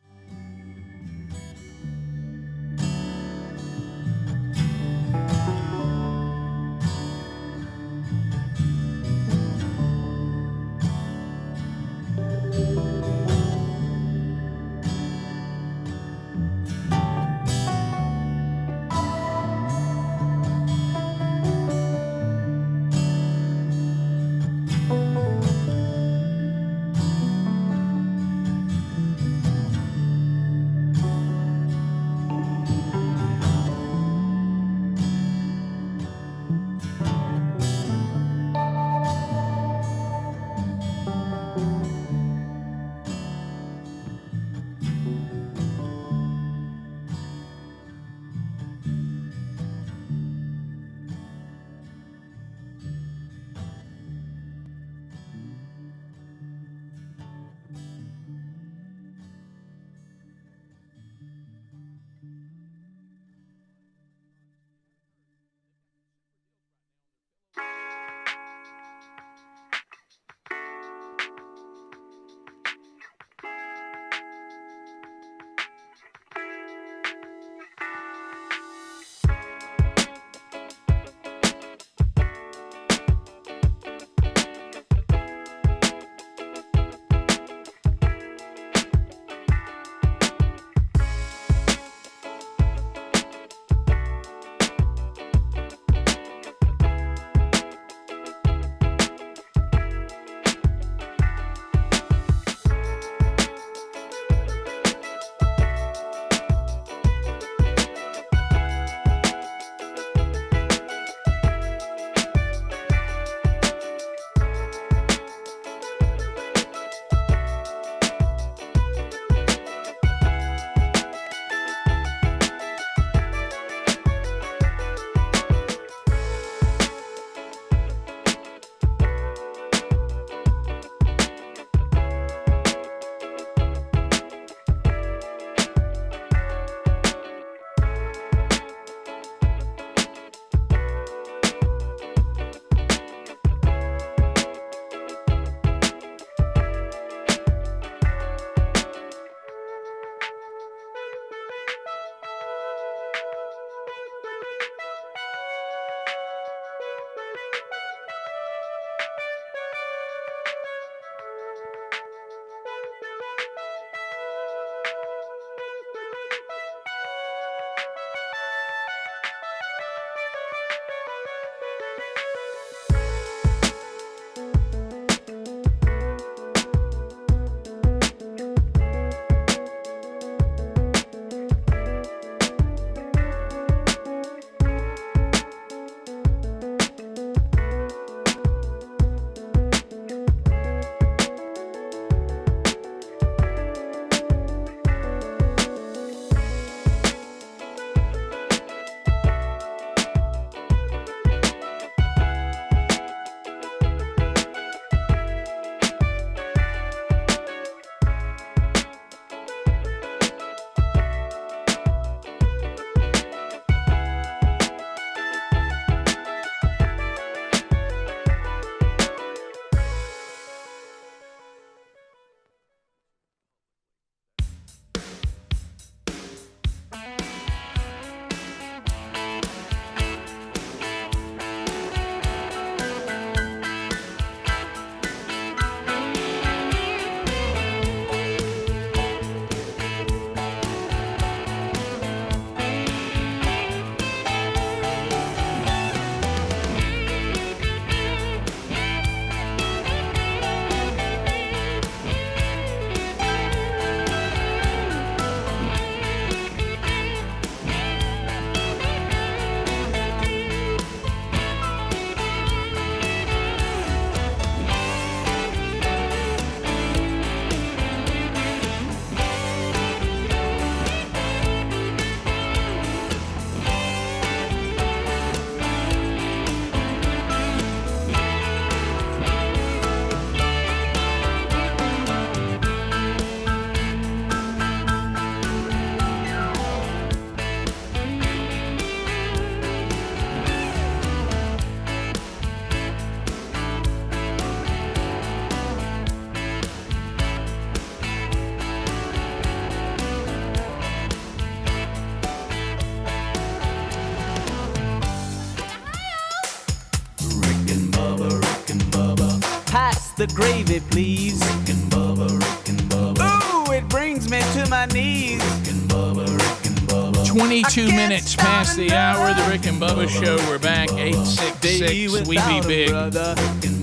[SPEAKER 18] the gravy, please. Rick and Bubba, Rick and Bubba. Ooh, it brings me to my knees. Rick and Bubba, Rick and Bubba.
[SPEAKER 4] 22 minutes past the hour, the Rick and Bubba Show. We're back. 866 We Be Big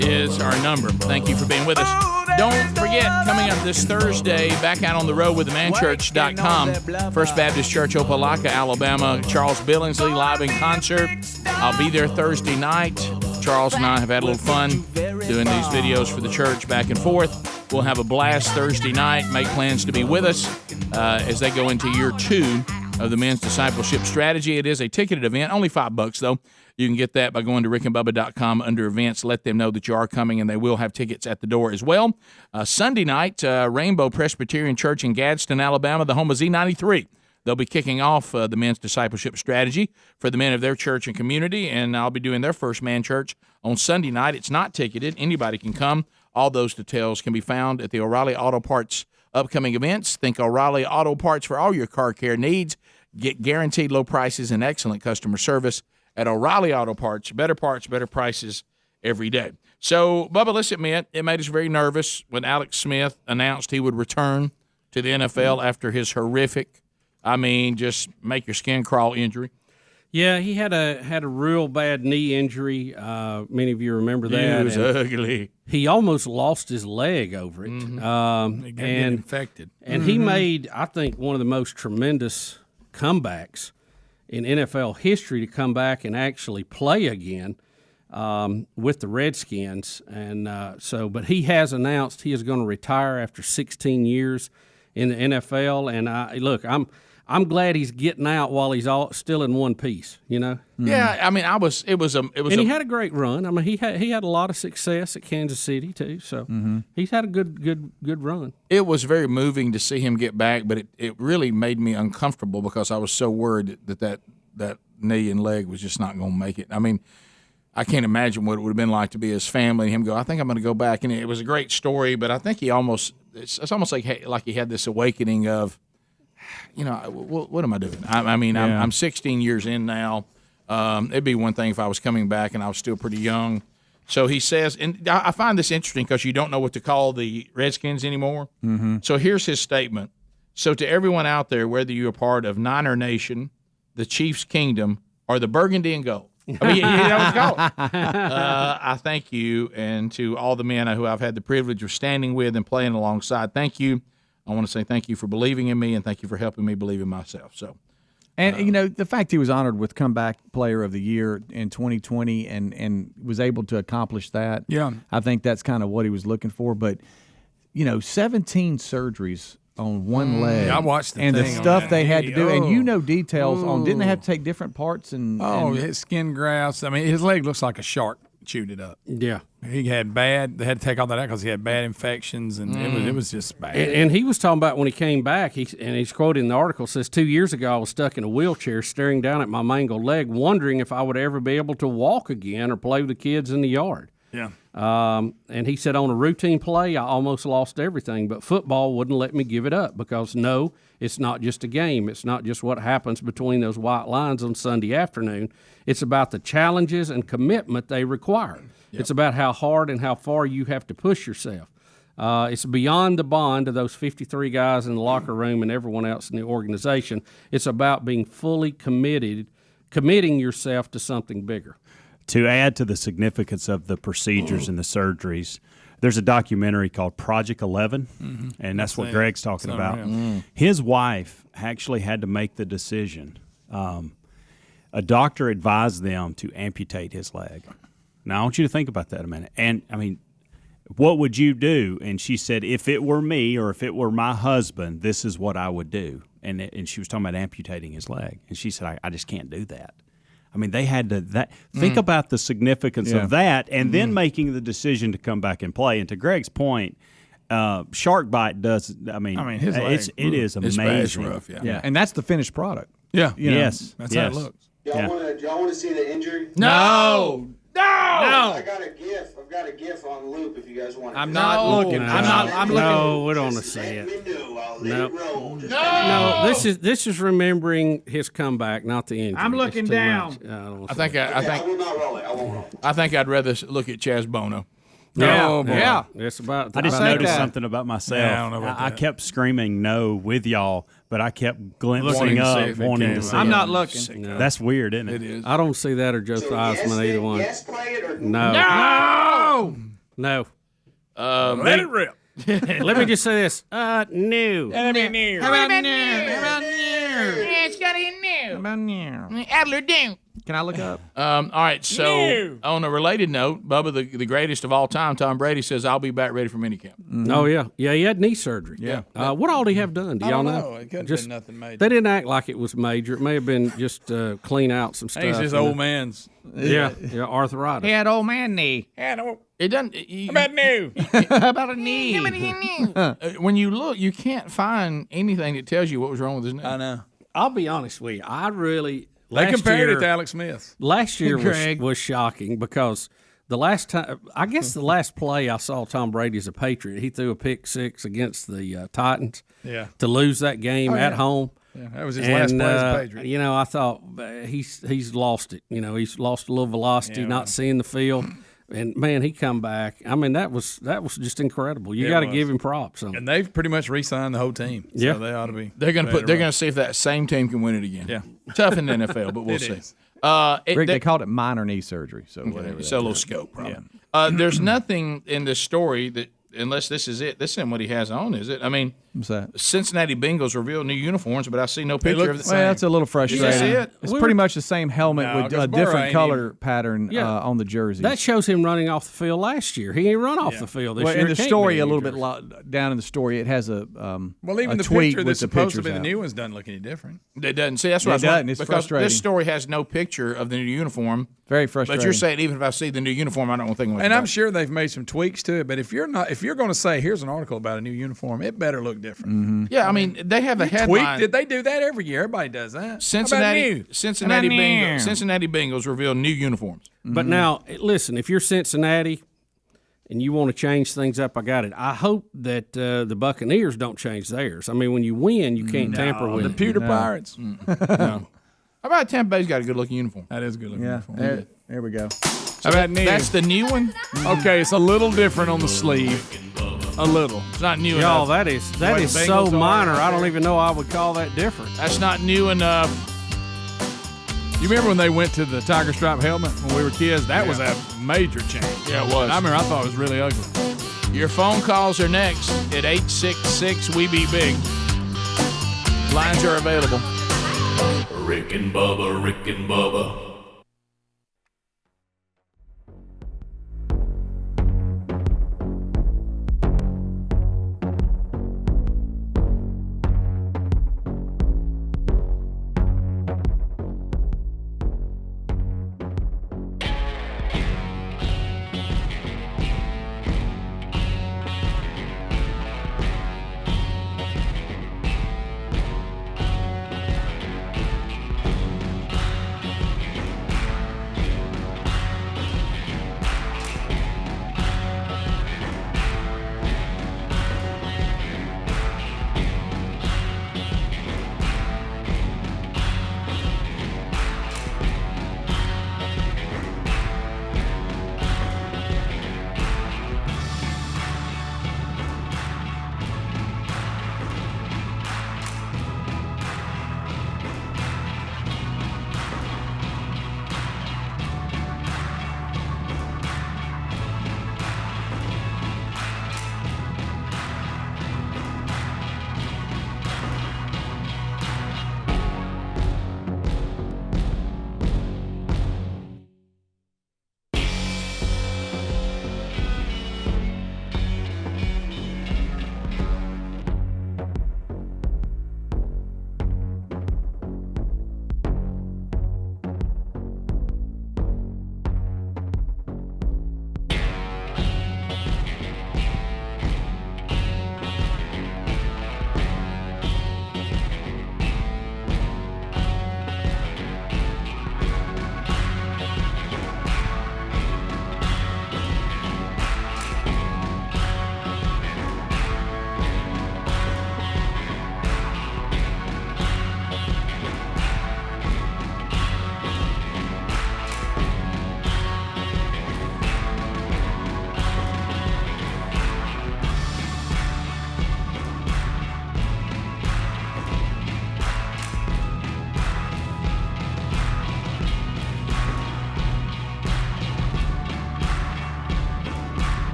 [SPEAKER 4] is our number. Thank you for being with us. Don't forget, coming up this Thursday, back out on the road with themanchurch.com, First Baptist Church, Opelika, Alabama, Charles Billingsley live in concert. I'll be there Thursday night. Charles and I have had a little fun doing these videos for the church back and forth. We'll have a blast Thursday night. Make plans to be with us as they go into year 2 of the men's discipleship strategy. It is a ticketed event, only $5 though. You can get that by going to rickandbubba.com under events. Let them know that you are coming, and they will have tickets at the door as well. Sunday night, Rainbow Presbyterian Church in Gadsden, Alabama, the home of Z93. They'll be kicking off the men's discipleship strategy for the men of their church and community, and I'll be doing their first man church on Sunday night. It's not ticketed. Anybody can come. All those details can be found at the O'Reilly Auto Parts upcoming events. Think O'Reilly Auto Parts for all your car care needs. Get guaranteed low prices and excellent customer service at O'Reilly Auto Parts. Better parts, better prices every day. So, Bubba, let's admit, it made us very nervous when Alex Smith announced he would return to the NFL after his horrific, just make your skin crawl injury.
[SPEAKER 8] Yeah, he had a real bad knee injury. Many of you remember that.
[SPEAKER 4] It was ugly.
[SPEAKER 8] He almost lost his leg over it.
[SPEAKER 3] Mm-hmm. He got infected.
[SPEAKER 8] And he made, I think, one of the most tremendous comebacks in NFL history to come back and actually play again with the Redskins. And but he has announced he is going to retire after 16 years in the NFL. And I'm glad he's getting out while he's still in one piece, you know?
[SPEAKER 4] Yeah,
[SPEAKER 8] And he had a great run. He had a lot of success at Kansas City too, so he's had a good run.
[SPEAKER 4] It was very moving to see him get back, but it really made me uncomfortable because I was so worried that knee and leg was just not going to make it. I can't imagine what it would have been like to be his family and him go, I think I'm going to go back. And it was a great story, but I think it's almost like he had this awakening of, what am I doing? I'm 16 years in now. It'd be one thing if I was coming back and I was still pretty young. So he says, and I find this interesting because you don't know what to call the Redskins anymore.
[SPEAKER 3] Mm-hmm.
[SPEAKER 4] So here's his statement. So to everyone out there, whether you're a part of Niner Nation, the Chiefs Kingdom, or the Burgundy and Gold, you know what it's called. I thank you, and to all the men who I've had the privilege of standing with and playing alongside, thank you. I want to say thank you for believing in me, and thank you for helping me believe in myself. So,
[SPEAKER 15] and the fact he was honored with Comeback Player of the Year in 2020 and was able to accomplish that, I think that's kind of what he was looking for. But 17 surgeries on one leg.
[SPEAKER 3] I watched
[SPEAKER 15] the stuff they had to do, and details on. Didn't they have to take different parts
[SPEAKER 3] his skin grafts? His leg looks like a shark chewed it up.
[SPEAKER 8] Yeah.
[SPEAKER 3] They had to take all that out because he had bad infections, and it was just bad.
[SPEAKER 8] And he was talking about when he came back, he's quoted in the article, says, 2 years ago I was stuck in a wheelchair staring down at my mangled leg, wondering if I would ever be able to walk again or play with the kids in the yard.
[SPEAKER 3] Yeah.
[SPEAKER 8] And he said, on a routine play, I almost lost everything, but football wouldn't let me give it up because, no, it's not just a game. It's not just what happens between those white lines on Sunday afternoon. It's about the challenges and commitment they require. Yep. It's about how hard and how far you have to push yourself. It's beyond the bond of those 53 guys in the locker room and everyone else in the organization. It's about being fully committing yourself to something bigger.
[SPEAKER 2] To add to the significance of the procedures and the surgeries, there's a documentary called Project 11, and that's what Greg's talking about. His wife actually had to make the decision. A doctor advised them to amputate his leg. Now, I want you to think about that a minute. And, what would you do? And she said, if it were me or if it were my husband, this is what I would do. And she was talking about amputating his leg. And she said, I just can't do that. They had to think about the significance of that and then making the decision to come back and play. And to Greg's point, shark bite does.
[SPEAKER 3] His leg,
[SPEAKER 2] it is amazing.
[SPEAKER 3] It's rough,
[SPEAKER 15] yeah, and that's the finished product.
[SPEAKER 3] Yeah,
[SPEAKER 2] yes,
[SPEAKER 3] that's how it looks.
[SPEAKER 19] Y'all want to see the injury?
[SPEAKER 4] No.
[SPEAKER 19] I got a GIF. I've got a GIF on loop if you guys want.
[SPEAKER 3] I'm not looking. I'm looking.
[SPEAKER 8] No, we don't want to see it. No. This is remembering his comeback, not the injury.
[SPEAKER 17] I'm looking down.
[SPEAKER 4] I think I'd rather look at Chaz Bono.
[SPEAKER 8] Yeah. It's about.
[SPEAKER 2] I just noticed something about myself.
[SPEAKER 3] Yeah, I don't know about
[SPEAKER 2] I
[SPEAKER 3] that.
[SPEAKER 2] kept screaming no with y'all, but I kept glimpsing
[SPEAKER 3] Wanting to see
[SPEAKER 2] up,
[SPEAKER 3] if it
[SPEAKER 2] wanting
[SPEAKER 3] came
[SPEAKER 2] to see.
[SPEAKER 15] I'm
[SPEAKER 2] it.
[SPEAKER 15] not looking.
[SPEAKER 8] No.
[SPEAKER 2] That's weird, isn't it?
[SPEAKER 3] It is.
[SPEAKER 8] I don't see that or Joe Theismann, either one.
[SPEAKER 19] Yes, play it or
[SPEAKER 8] No.
[SPEAKER 3] No.
[SPEAKER 8] No.
[SPEAKER 3] Let it rip.
[SPEAKER 8] Let me just say this. New.
[SPEAKER 3] How about new?
[SPEAKER 17] How about new? Yeah, it's got a new.
[SPEAKER 15] About new.
[SPEAKER 17] Adler do.
[SPEAKER 15] Can I look up?
[SPEAKER 6] All right, so on a related note, Bubba, the greatest of all time, Tom Brady says, I'll be back ready for minicamp.
[SPEAKER 8] Oh, yeah. Yeah, he had knee surgery.
[SPEAKER 3] Yeah.
[SPEAKER 8] What all did he have done? Do
[SPEAKER 3] I
[SPEAKER 8] y'all
[SPEAKER 3] don't
[SPEAKER 8] know?
[SPEAKER 3] know. It couldn't have
[SPEAKER 8] Just,
[SPEAKER 3] been nothing major.
[SPEAKER 8] They didn't act like it was major. It may have been just clean out some stuff.
[SPEAKER 3] He's just
[SPEAKER 8] you know.
[SPEAKER 3] old man's.
[SPEAKER 8] Yeah, arthritis.
[SPEAKER 5] He had old man knee.
[SPEAKER 6] It doesn't.
[SPEAKER 3] How about new?
[SPEAKER 5] About a knee.
[SPEAKER 6] When you look, you can't find anything that tells you what was wrong with his knee.
[SPEAKER 3] I know.
[SPEAKER 8] I'll be honest with you. I really.
[SPEAKER 3] They compared
[SPEAKER 8] year,
[SPEAKER 3] it to Alex Smith.
[SPEAKER 8] Last year was shocking because the last time, I guess the last play I saw Tom Brady as a Patriot, he threw a pick six against the Titans to lose that game at home.
[SPEAKER 3] Yeah, that was his last play as a Patriot.
[SPEAKER 8] You know, I thought he's lost it. You know, he's lost a little velocity, not seeing the field. And man, he come back. I mean, that was just incredible. You got to give him props.
[SPEAKER 3] And they've pretty much re-signed the whole team. So they ought to be.
[SPEAKER 6] They're going to see if that same team can win it again.
[SPEAKER 3] Yeah,
[SPEAKER 6] tough in the NFL, but we'll see.
[SPEAKER 15] Rick, they called it minor knee surgery, so whatever.
[SPEAKER 6] It's a little scope problem. Yeah. There's nothing in this story that, unless this is it, this isn't what he has on, is it? I mean,
[SPEAKER 15] what's that?
[SPEAKER 6] Cincinnati Bengals reveal new uniforms, but I see no picture of the same.
[SPEAKER 15] Well, that's a little frustrating.
[SPEAKER 6] Did you see it?
[SPEAKER 15] It's pretty much the same helmet with a different color pattern on the jersey.
[SPEAKER 8] That shows him running off the field last year. He ain't run off the field this year.
[SPEAKER 15] In the story, a little bit down in the story, it has a
[SPEAKER 3] well, even
[SPEAKER 15] a
[SPEAKER 3] the
[SPEAKER 15] tweet
[SPEAKER 3] picture
[SPEAKER 15] with
[SPEAKER 3] that's
[SPEAKER 15] the
[SPEAKER 3] supposed to
[SPEAKER 15] pictures
[SPEAKER 3] be the
[SPEAKER 15] out.
[SPEAKER 3] new ones doesn't look any different.
[SPEAKER 6] It doesn't. See, that's what
[SPEAKER 15] It doesn't. It's
[SPEAKER 6] because
[SPEAKER 15] frustrating.
[SPEAKER 6] this story has no picture of the new uniform.
[SPEAKER 15] Very frustrating.
[SPEAKER 6] But you're saying even if I see the new uniform, I don't think.
[SPEAKER 3] And I'm sure they've made some tweaks to it. But if you're going to say here's an article about a new uniform, it better look different.
[SPEAKER 15] Mm-hmm.
[SPEAKER 6] Yeah, I mean they have a headline.
[SPEAKER 3] Tweak? Did they do that every year? Everybody does that.
[SPEAKER 6] Cincinnati Bengals reveal new uniforms.
[SPEAKER 8] But now, listen, if you're Cincinnati and you want to change things up, I got it. I hope that the Buccaneers don't change theirs. I mean, when you win, you can't tamper with
[SPEAKER 3] the
[SPEAKER 8] it.
[SPEAKER 3] Pewter Pirates.
[SPEAKER 6] No. How about Tampa Bay's got a good looking uniform?
[SPEAKER 3] That is a good looking uniform.
[SPEAKER 15] There we go.
[SPEAKER 3] How about new?
[SPEAKER 6] That's the new one.
[SPEAKER 3] Okay, it's a little different on the sleeve. A little.
[SPEAKER 6] It's not new
[SPEAKER 8] Y'all,
[SPEAKER 6] enough.
[SPEAKER 8] that is so minor. I don't even know I would call that different.
[SPEAKER 6] That's not new enough.
[SPEAKER 3] You remember when they went to the tiger stripe helmet when we were kids? That was a major change.
[SPEAKER 6] Yeah, it was.
[SPEAKER 3] I remember I thought it was really ugly.
[SPEAKER 6] Your phone calls are next at 866-WE-BE-BIG. Lines are available.
[SPEAKER 9] Rick and Bubba, Rick and Bubba.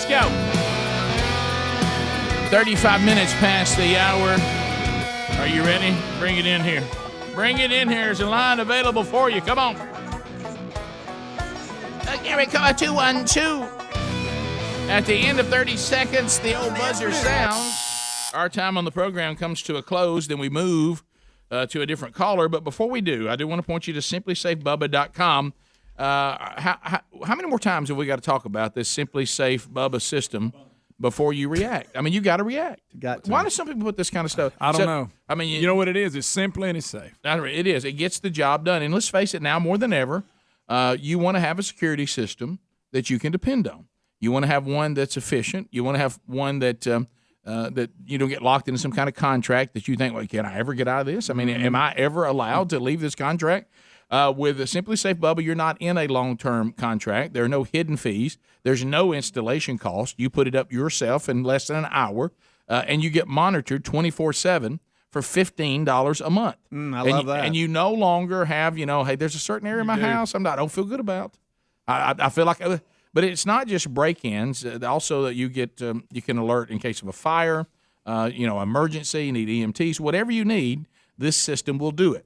[SPEAKER 4] Go. 35 minutes past the hour. Are you ready? Bring it in here. Bring it in here. There's a line available for you. Come on. Here we come. 212. At the end of 30 seconds, the old buzzer sounds. Our time on the program comes to a close. Then we move to a different caller. But before we do, I do want to point you to simplysafebubba.com. How many more times have we got to talk about this Simply Safe Bubba system before you react? I mean, you got to react. Why do some people put this kind of stuff?
[SPEAKER 3] I don't know.
[SPEAKER 4] I mean,
[SPEAKER 3] you know what it is? It's simple and it's safe.
[SPEAKER 4] It is. It gets the job done. And let's face it, now more than ever, you want to have a security system that you can depend on. You want to have one that's efficient. You want to have one that that you don't get locked into some kind of contract that you think, well, can I ever get out of this? I mean, am I ever allowed to leave this contract? With a Simply Safe Bubba, you're not in a long-term contract. There are no hidden fees. There's no installation cost. You put it up yourself in less than an hour, and you get monitored 24/7 for $15 a month.
[SPEAKER 15] I love that.
[SPEAKER 4] And you no longer have, hey, there's a certain area in my house I don't feel good about. I feel like, but it's not just break-ins. Also, that you get, you can alert in case of a fire, emergency. You need EMTs, whatever you need. This system will do it.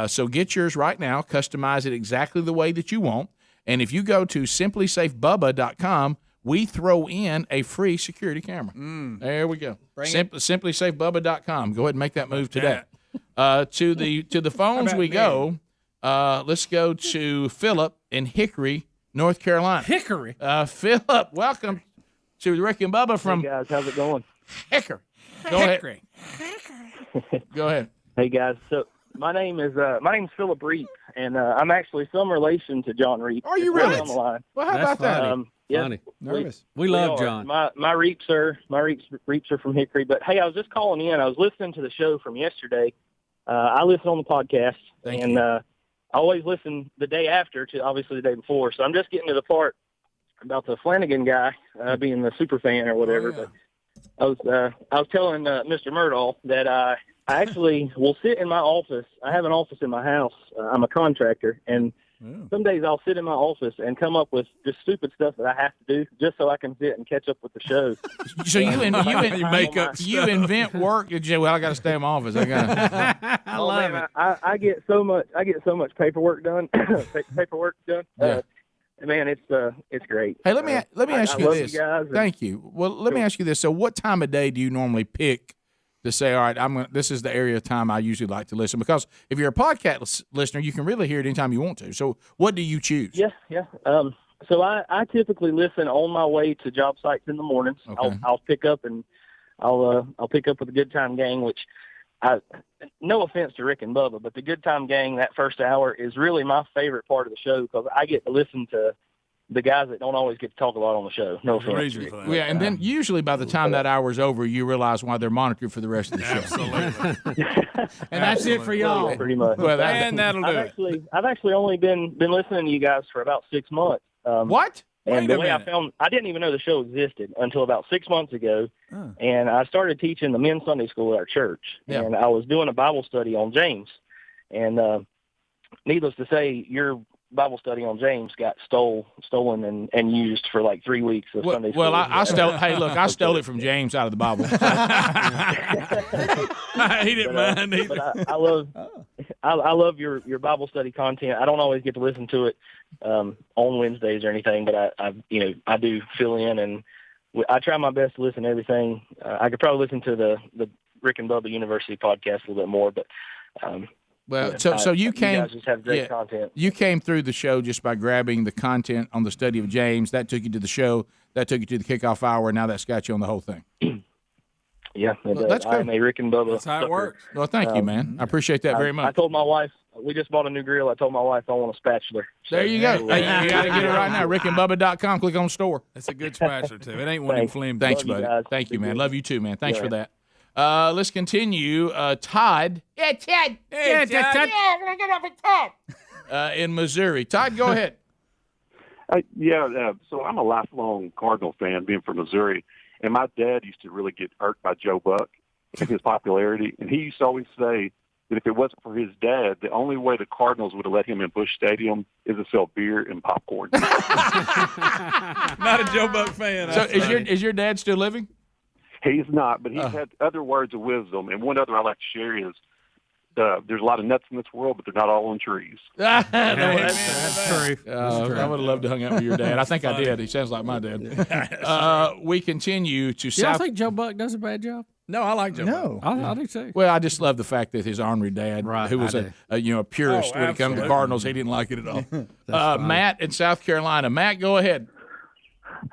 [SPEAKER 4] So get yours right now. Customize it exactly the way that you want. And if you go to simplysafebubba.com, we throw in a free security camera. There we go. Simplysafebubba.com. Go ahead and make that move today. To the phones we go. Let's go to Philip in Hickory, North Carolina.
[SPEAKER 8] Hickory.
[SPEAKER 4] Philip, welcome to Rick and Bubba from.
[SPEAKER 14] Hey guys, how's it going?
[SPEAKER 4] Hickory. Go ahead. Go ahead.
[SPEAKER 14] Hey guys, so my name's Philip Reap, and I'm actually some relation to John Reap.
[SPEAKER 4] Are you really?
[SPEAKER 14] On the line.
[SPEAKER 4] Well, how about that?
[SPEAKER 14] Yes,
[SPEAKER 8] Nervous. We love John.
[SPEAKER 14] My Reaps are from Hickory, but hey, I was just calling in. I was listening to the show from yesterday. I listen on the podcast, I always listen the day after to obviously the day before. So I'm just getting to the part about the Flanagan guy being the super fan or whatever. But I was telling Mr. Murdahl that I actually will sit in my office. I have an office in my house. I'm a contractor, and some days I'll sit in my office and come up with just stupid stuff that I have to do just so I can sit and catch up with the show.
[SPEAKER 6] So you invent work. You say, well, I got to stay in my office. I got.
[SPEAKER 14] I love it. I get so much paperwork done. Man, it's great.
[SPEAKER 6] Hey, let me ask you this.
[SPEAKER 14] You guys.
[SPEAKER 6] Thank you. Well, let me ask you this. So, what time of day do you normally pick to say, all right, this is the area of time I usually like to listen? Because if you're a podcast listener, you can really hear it anytime you want to. So, what do you choose?
[SPEAKER 14] Yeah. So I typically listen on my way to job sites in the mornings.
[SPEAKER 6] Okay.
[SPEAKER 14] I'll pick up with the Good Time Gang, which no offense to Rick and Bubba, but the Good Time Gang, that first hour is really my favorite part of the show because I get to listen to the guys that don't always get to talk a lot on the show. No offense.
[SPEAKER 6] Yeah, and then usually by the time that hour's over, you realize why they're monitored for the rest of the show.
[SPEAKER 3] Absolutely.
[SPEAKER 5] And that's it for y'all.
[SPEAKER 14] Pretty much.
[SPEAKER 6] Well,
[SPEAKER 3] and that'll do it.
[SPEAKER 14] I've actually only been listening to you guys for about 6 months.
[SPEAKER 6] What?
[SPEAKER 14] And the way I didn't even know the show existed until about 6 months ago. And I started teaching the men's Sunday school at our church.
[SPEAKER 6] Yeah.
[SPEAKER 14] And I was doing a Bible study on James. And needless to say, your Bible study on James got stolen and used for like 3 weeks of Sunday school.
[SPEAKER 6] Well, I stole. Hey, look, I stole it from James out of the Bible.
[SPEAKER 3] He didn't mind either.
[SPEAKER 14] But I love your Bible study content. I don't always get to listen to it on Wednesdays or anything, but I do fill in, and I try my best to listen to everything. I could probably listen to the Rick and Bubba University podcast a little bit more, but.
[SPEAKER 6] Well, so you came.
[SPEAKER 14] guys just have great content.
[SPEAKER 6] You came through the show just by grabbing the content on the study of James. That took you to the show. That took you to the kickoff hour. Now that's got you on the whole thing.
[SPEAKER 14] Yeah,
[SPEAKER 6] that's good.
[SPEAKER 14] I'm a Rick and Bubba.
[SPEAKER 3] That's how it works.
[SPEAKER 6] Well, thank you, man. I appreciate that very much.
[SPEAKER 14] I told my wife, we just bought a new grill. I told my wife I want a spatula.
[SPEAKER 6] There you go. Hey, you got to get it right now. RickandBubba.com. Click on store.
[SPEAKER 3] That's a good spatula, too. It ain't one of them flimsy.
[SPEAKER 6] Thanks, buddy. Thank you, man. Love you, too, man. Thanks for that. Let's continue. Todd.
[SPEAKER 17] Yeah, Ted.
[SPEAKER 3] Hey, Ted.
[SPEAKER 17] Yeah, I'm going to get up and Ted.
[SPEAKER 6] In Missouri. Todd, go ahead.
[SPEAKER 7] So I'm a lifelong Cardinal fan, being from Missouri, and my dad used to really get irked by Joe Buck and his popularity, and he used to always say that if it wasn't for his dad, the only way the Cardinals would have let him in Busch Stadium is to sell beer and popcorn.
[SPEAKER 3] Not a Joe Buck fan.
[SPEAKER 6] So is your dad still living?
[SPEAKER 7] He's not, but he's had other words of wisdom, and one other I like to share is there's a lot of nuts in this world, but they're not all on trees.
[SPEAKER 6] That's true. I would have loved to hang out with your dad. I think I did. He sounds like my dad. We continue to
[SPEAKER 8] South. I think Joe Buck does a bad job.
[SPEAKER 3] No, I like Joe Buck.
[SPEAKER 8] I do too.
[SPEAKER 6] Well, I just love the fact that his ornery dad, who was a purist when it comes to the Cardinals, he didn't like it at all. Matt in South Carolina. Matt, go ahead.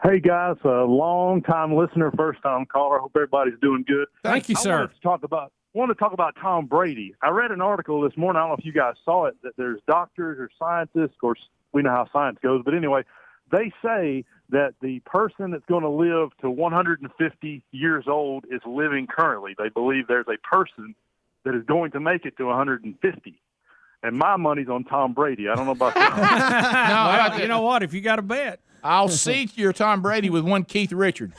[SPEAKER 21] Hey, guys, a long-time listener, first-time caller. Hope everybody's doing good.
[SPEAKER 8] Thank you, sir.
[SPEAKER 21] I wanted to talk about Tom Brady. I read an article this morning. I don't know if you guys saw it, that there's doctors or scientists. Of course, we know how science goes. But anyway, they say that the person that's going to live to 150 years old is living currently. They believe there's a person that is going to make it to 150. And my money's on Tom Brady. I don't know about that.
[SPEAKER 8] No, you know what? If you got a bet.
[SPEAKER 6] I'll seat your Tom Brady with one Keith Richards.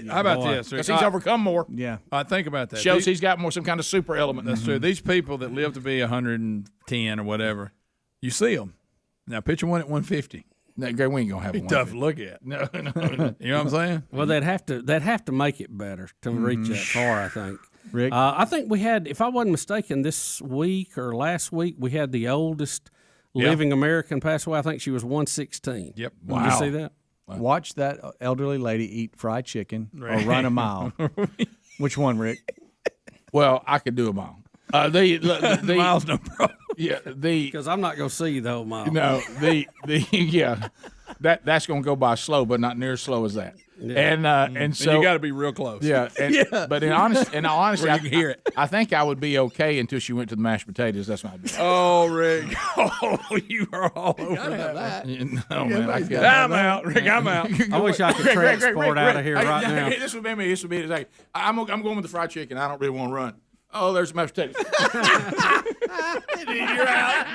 [SPEAKER 3] How about this?
[SPEAKER 6] Because he's overcome more.
[SPEAKER 3] Yeah. Think about that.
[SPEAKER 6] Shows he's got some kind of super element.
[SPEAKER 3] That's true. These people that live to be 110 or whatever, you see them. Now, picture one at 150.
[SPEAKER 6] That Greg, we ain't gonna have
[SPEAKER 3] one. Tough to look at.
[SPEAKER 6] No.
[SPEAKER 3] You know what I'm saying?
[SPEAKER 8] Well, they'd have to make it better to reach that far, I think.
[SPEAKER 15] Rick?
[SPEAKER 8] I think we had, if I wasn't mistaken, this week or last week, we had the oldest living American pass away. I think she was 116.
[SPEAKER 3] Yep.
[SPEAKER 8] Wow. Did you see that?
[SPEAKER 15] Wow. Watch that elderly lady eat fried chicken or run a mile. Which one, Rick?
[SPEAKER 6] Well, I could do a mile. The
[SPEAKER 3] mile's no problem.
[SPEAKER 6] Yeah,
[SPEAKER 8] because I'm not going to see the whole mile.
[SPEAKER 6] No, that's going to go by slow, but not near as slow as that.
[SPEAKER 8] Yeah.
[SPEAKER 6] And so
[SPEAKER 3] you got to be real close.
[SPEAKER 6] Yeah, but in all honesty,
[SPEAKER 3] you can hear it.
[SPEAKER 6] I think I would be okay until she went to the mashed potatoes. That's what I'd be.
[SPEAKER 3] Oh, Rick! Oh, you are all over that.
[SPEAKER 6] No, man,
[SPEAKER 3] I'm out, Rick. I'm out.
[SPEAKER 8] I wish I could transport out of here right now.
[SPEAKER 6] This would be me. This would be it's like I'm going with the fried chicken. I don't really want to run. Oh, there's the mashed potatoes.
[SPEAKER 3] You're out.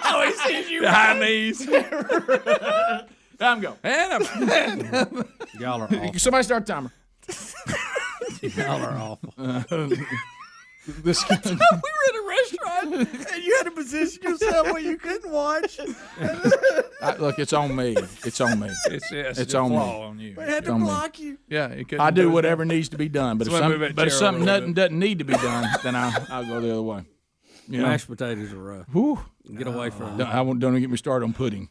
[SPEAKER 17] Oh, he sees you.
[SPEAKER 3] The high knees.
[SPEAKER 6] I'm going.
[SPEAKER 8] And y'all are awful.
[SPEAKER 6] Somebody start a timer.
[SPEAKER 8] Y'all are awful.
[SPEAKER 6] This
[SPEAKER 15] we were in a restaurant, and you had to position yourself where you couldn't watch.
[SPEAKER 6] Look, it's on me. It's on me.
[SPEAKER 3] It's
[SPEAKER 6] on me.
[SPEAKER 3] on you.
[SPEAKER 15] We had to block you.
[SPEAKER 3] Yeah,
[SPEAKER 6] I do whatever needs to be done. But if something
[SPEAKER 3] nothing
[SPEAKER 6] doesn't need to be done, then I'll go the other way. You know?
[SPEAKER 8] Mashed potatoes are rough.
[SPEAKER 6] Whew.
[SPEAKER 8] Get away from them.
[SPEAKER 6] Don't even get me started on pudding.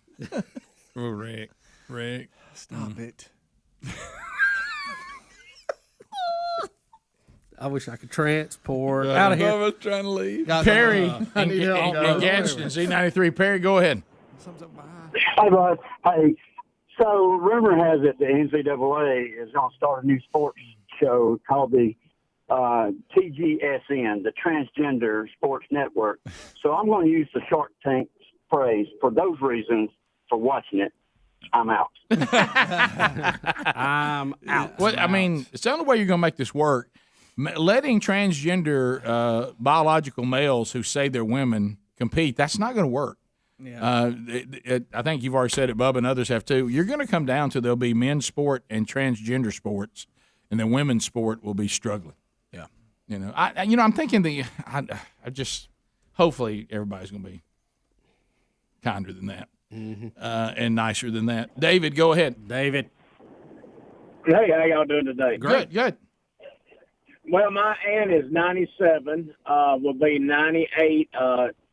[SPEAKER 3] Oh, Rick.
[SPEAKER 15] Stop it.
[SPEAKER 8] I wish I could transport out of here.
[SPEAKER 3] I was trying to leave.
[SPEAKER 6] Perry and Gadsden, Z93. Perry, go ahead.
[SPEAKER 11] Hey, bud. Hey, so rumor has it the NCAA is going to start a new sports show called the TGSN, the Transgender Sports Network. So I'm going to use the Shark Tank phrase for those reasons for watching it. I'm out.
[SPEAKER 8] I'm out.
[SPEAKER 6] Well, I mean, it's the only way you're going to make this work. Letting transgender biological males who say they're women compete, that's not going to work. Yeah. I think you've already said it, Bubba, and others have too. You're going to come down to there'll be men's sport and transgender sports, and then women's sport will be struggling.
[SPEAKER 3] Yeah.
[SPEAKER 6] I'm thinking I just hopefully everybody's going to be kinder than that and nicer than that. David, go ahead.
[SPEAKER 8] David.
[SPEAKER 11] Hey, how y'all doing today?
[SPEAKER 6] Good.
[SPEAKER 11] Well, my aunt is 97, will be 98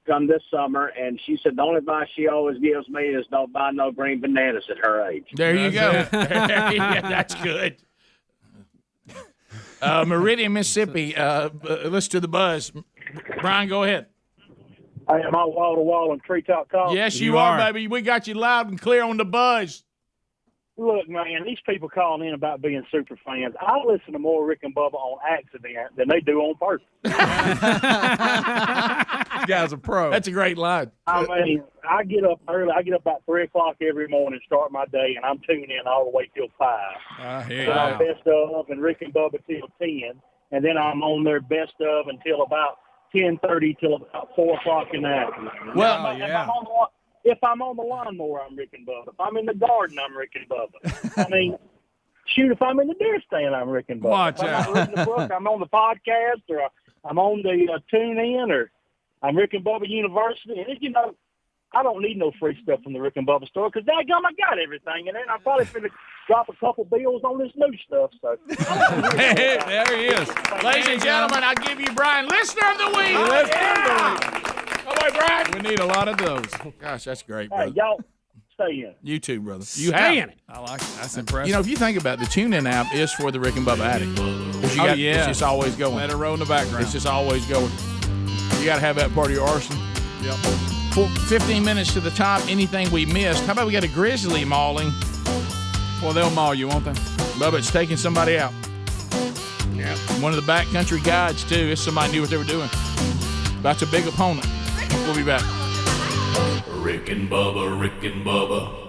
[SPEAKER 11] come this summer, and she said the only advice she always gives me is don't buy no green bananas at her age.
[SPEAKER 6] There you go. Yeah, that's good. Meridian, Mississippi, listen to the buzz. Brian, go ahead.
[SPEAKER 11] I am on wall-to-wall on Treetop Talk.
[SPEAKER 6] Yes, you are, baby. We got you loud and clear on the buzz.
[SPEAKER 11] Look, man, these people calling in about being super fans. I listen to more Rick and Bubba on accident than they do on purpose.
[SPEAKER 3] Guy's a pro.
[SPEAKER 6] That's a great line.
[SPEAKER 11] I mean, I get up early. I get up about 3 o'clock every morning, start my day, and I'm tuning in all the way till 5.
[SPEAKER 3] I hear you.
[SPEAKER 11] Then I'm best of and Rick and Bubba till 10, and then I'm on their best of until about 10:30 till about 4 o'clock in the afternoon.
[SPEAKER 6] Well,
[SPEAKER 11] If I'm on the lawnmower, I'm Rick and Bubba. If I'm in the garden, I'm Rick and Bubba. I mean, shoot, if I'm in the deer stand, I'm Rick and Bubba.
[SPEAKER 3] Watch
[SPEAKER 11] if I'm
[SPEAKER 3] out.
[SPEAKER 11] not reading the book, I'm on the podcast, or I'm on the tune-in, or I'm Rick and Bubba University. And, I don't need no free stuff from the Rick and Bubba store because daggum, I got everything. And then I'm probably going to drop a couple bills on this new stuff. So
[SPEAKER 6] there he is. Ladies and gentlemen, I give you Brian, Listener of the Week. Go away, Brian.
[SPEAKER 3] We need a lot of those.
[SPEAKER 6] Gosh, that's great,
[SPEAKER 11] hey,
[SPEAKER 6] brother.
[SPEAKER 11] y'all stay in.
[SPEAKER 6] You too, brother.
[SPEAKER 8] Stay in it.
[SPEAKER 3] I like it. That's impressive.
[SPEAKER 6] If you think about it, the TuneIn app is for the Rick and Bubba addict. It's just always going.
[SPEAKER 3] Let it roll in the background.
[SPEAKER 6] It's just always going. You got to have that part of your arsenal.
[SPEAKER 3] Yep.
[SPEAKER 6] 15 minutes to the top. Anything we missed? How about we got a Grizzly mauling?
[SPEAKER 3] Well, they'll maul you, won't they?
[SPEAKER 6] Bubba, it's taking somebody out. Yeah. One of the backcountry guides, too. If somebody knew what they were doing. That's a big opponent. We'll be back.
[SPEAKER 9] Rick and Bubba, Rick and Bubba.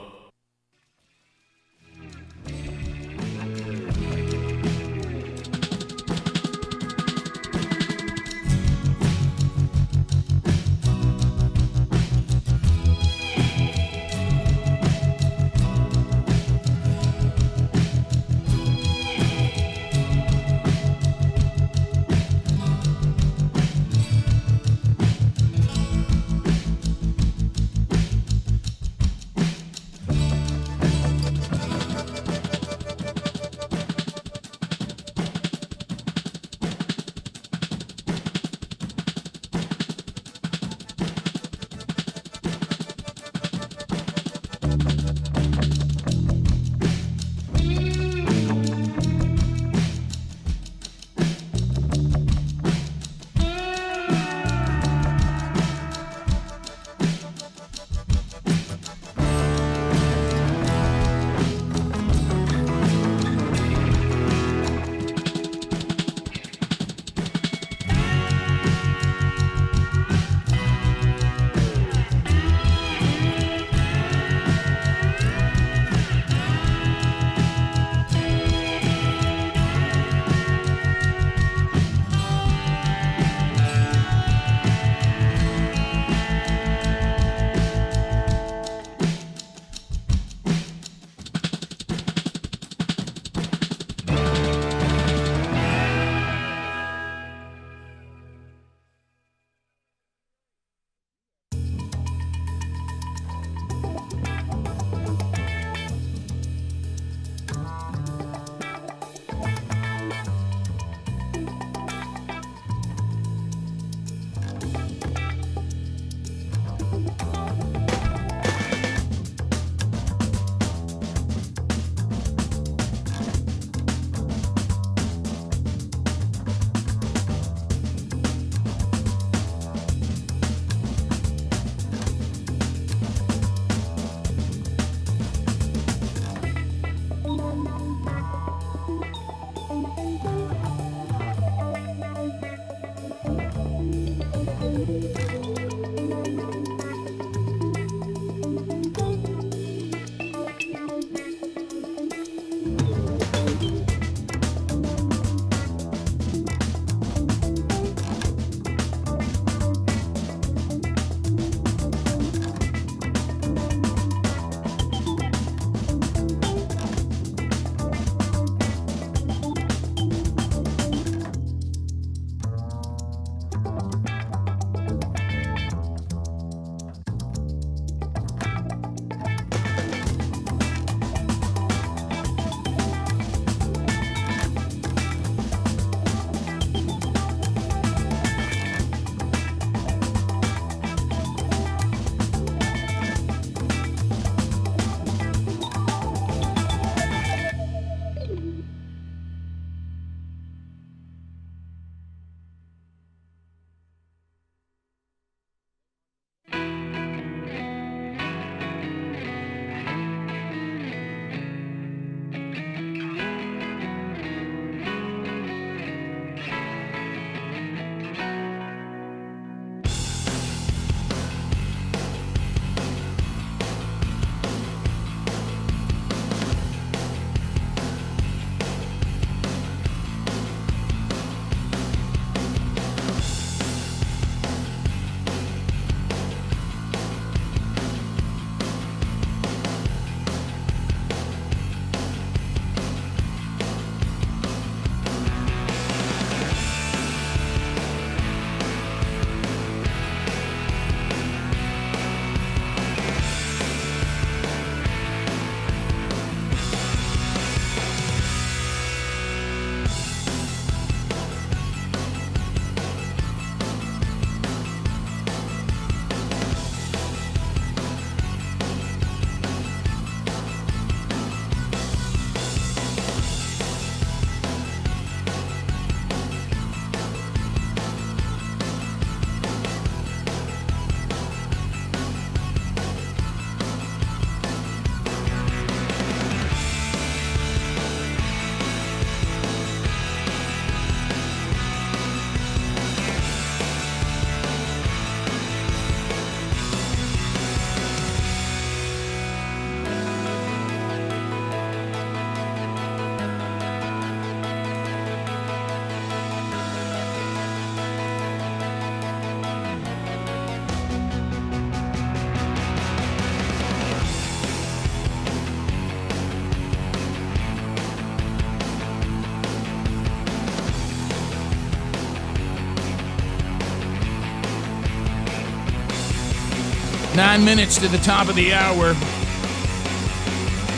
[SPEAKER 4] 9 minutes to the top of the hour.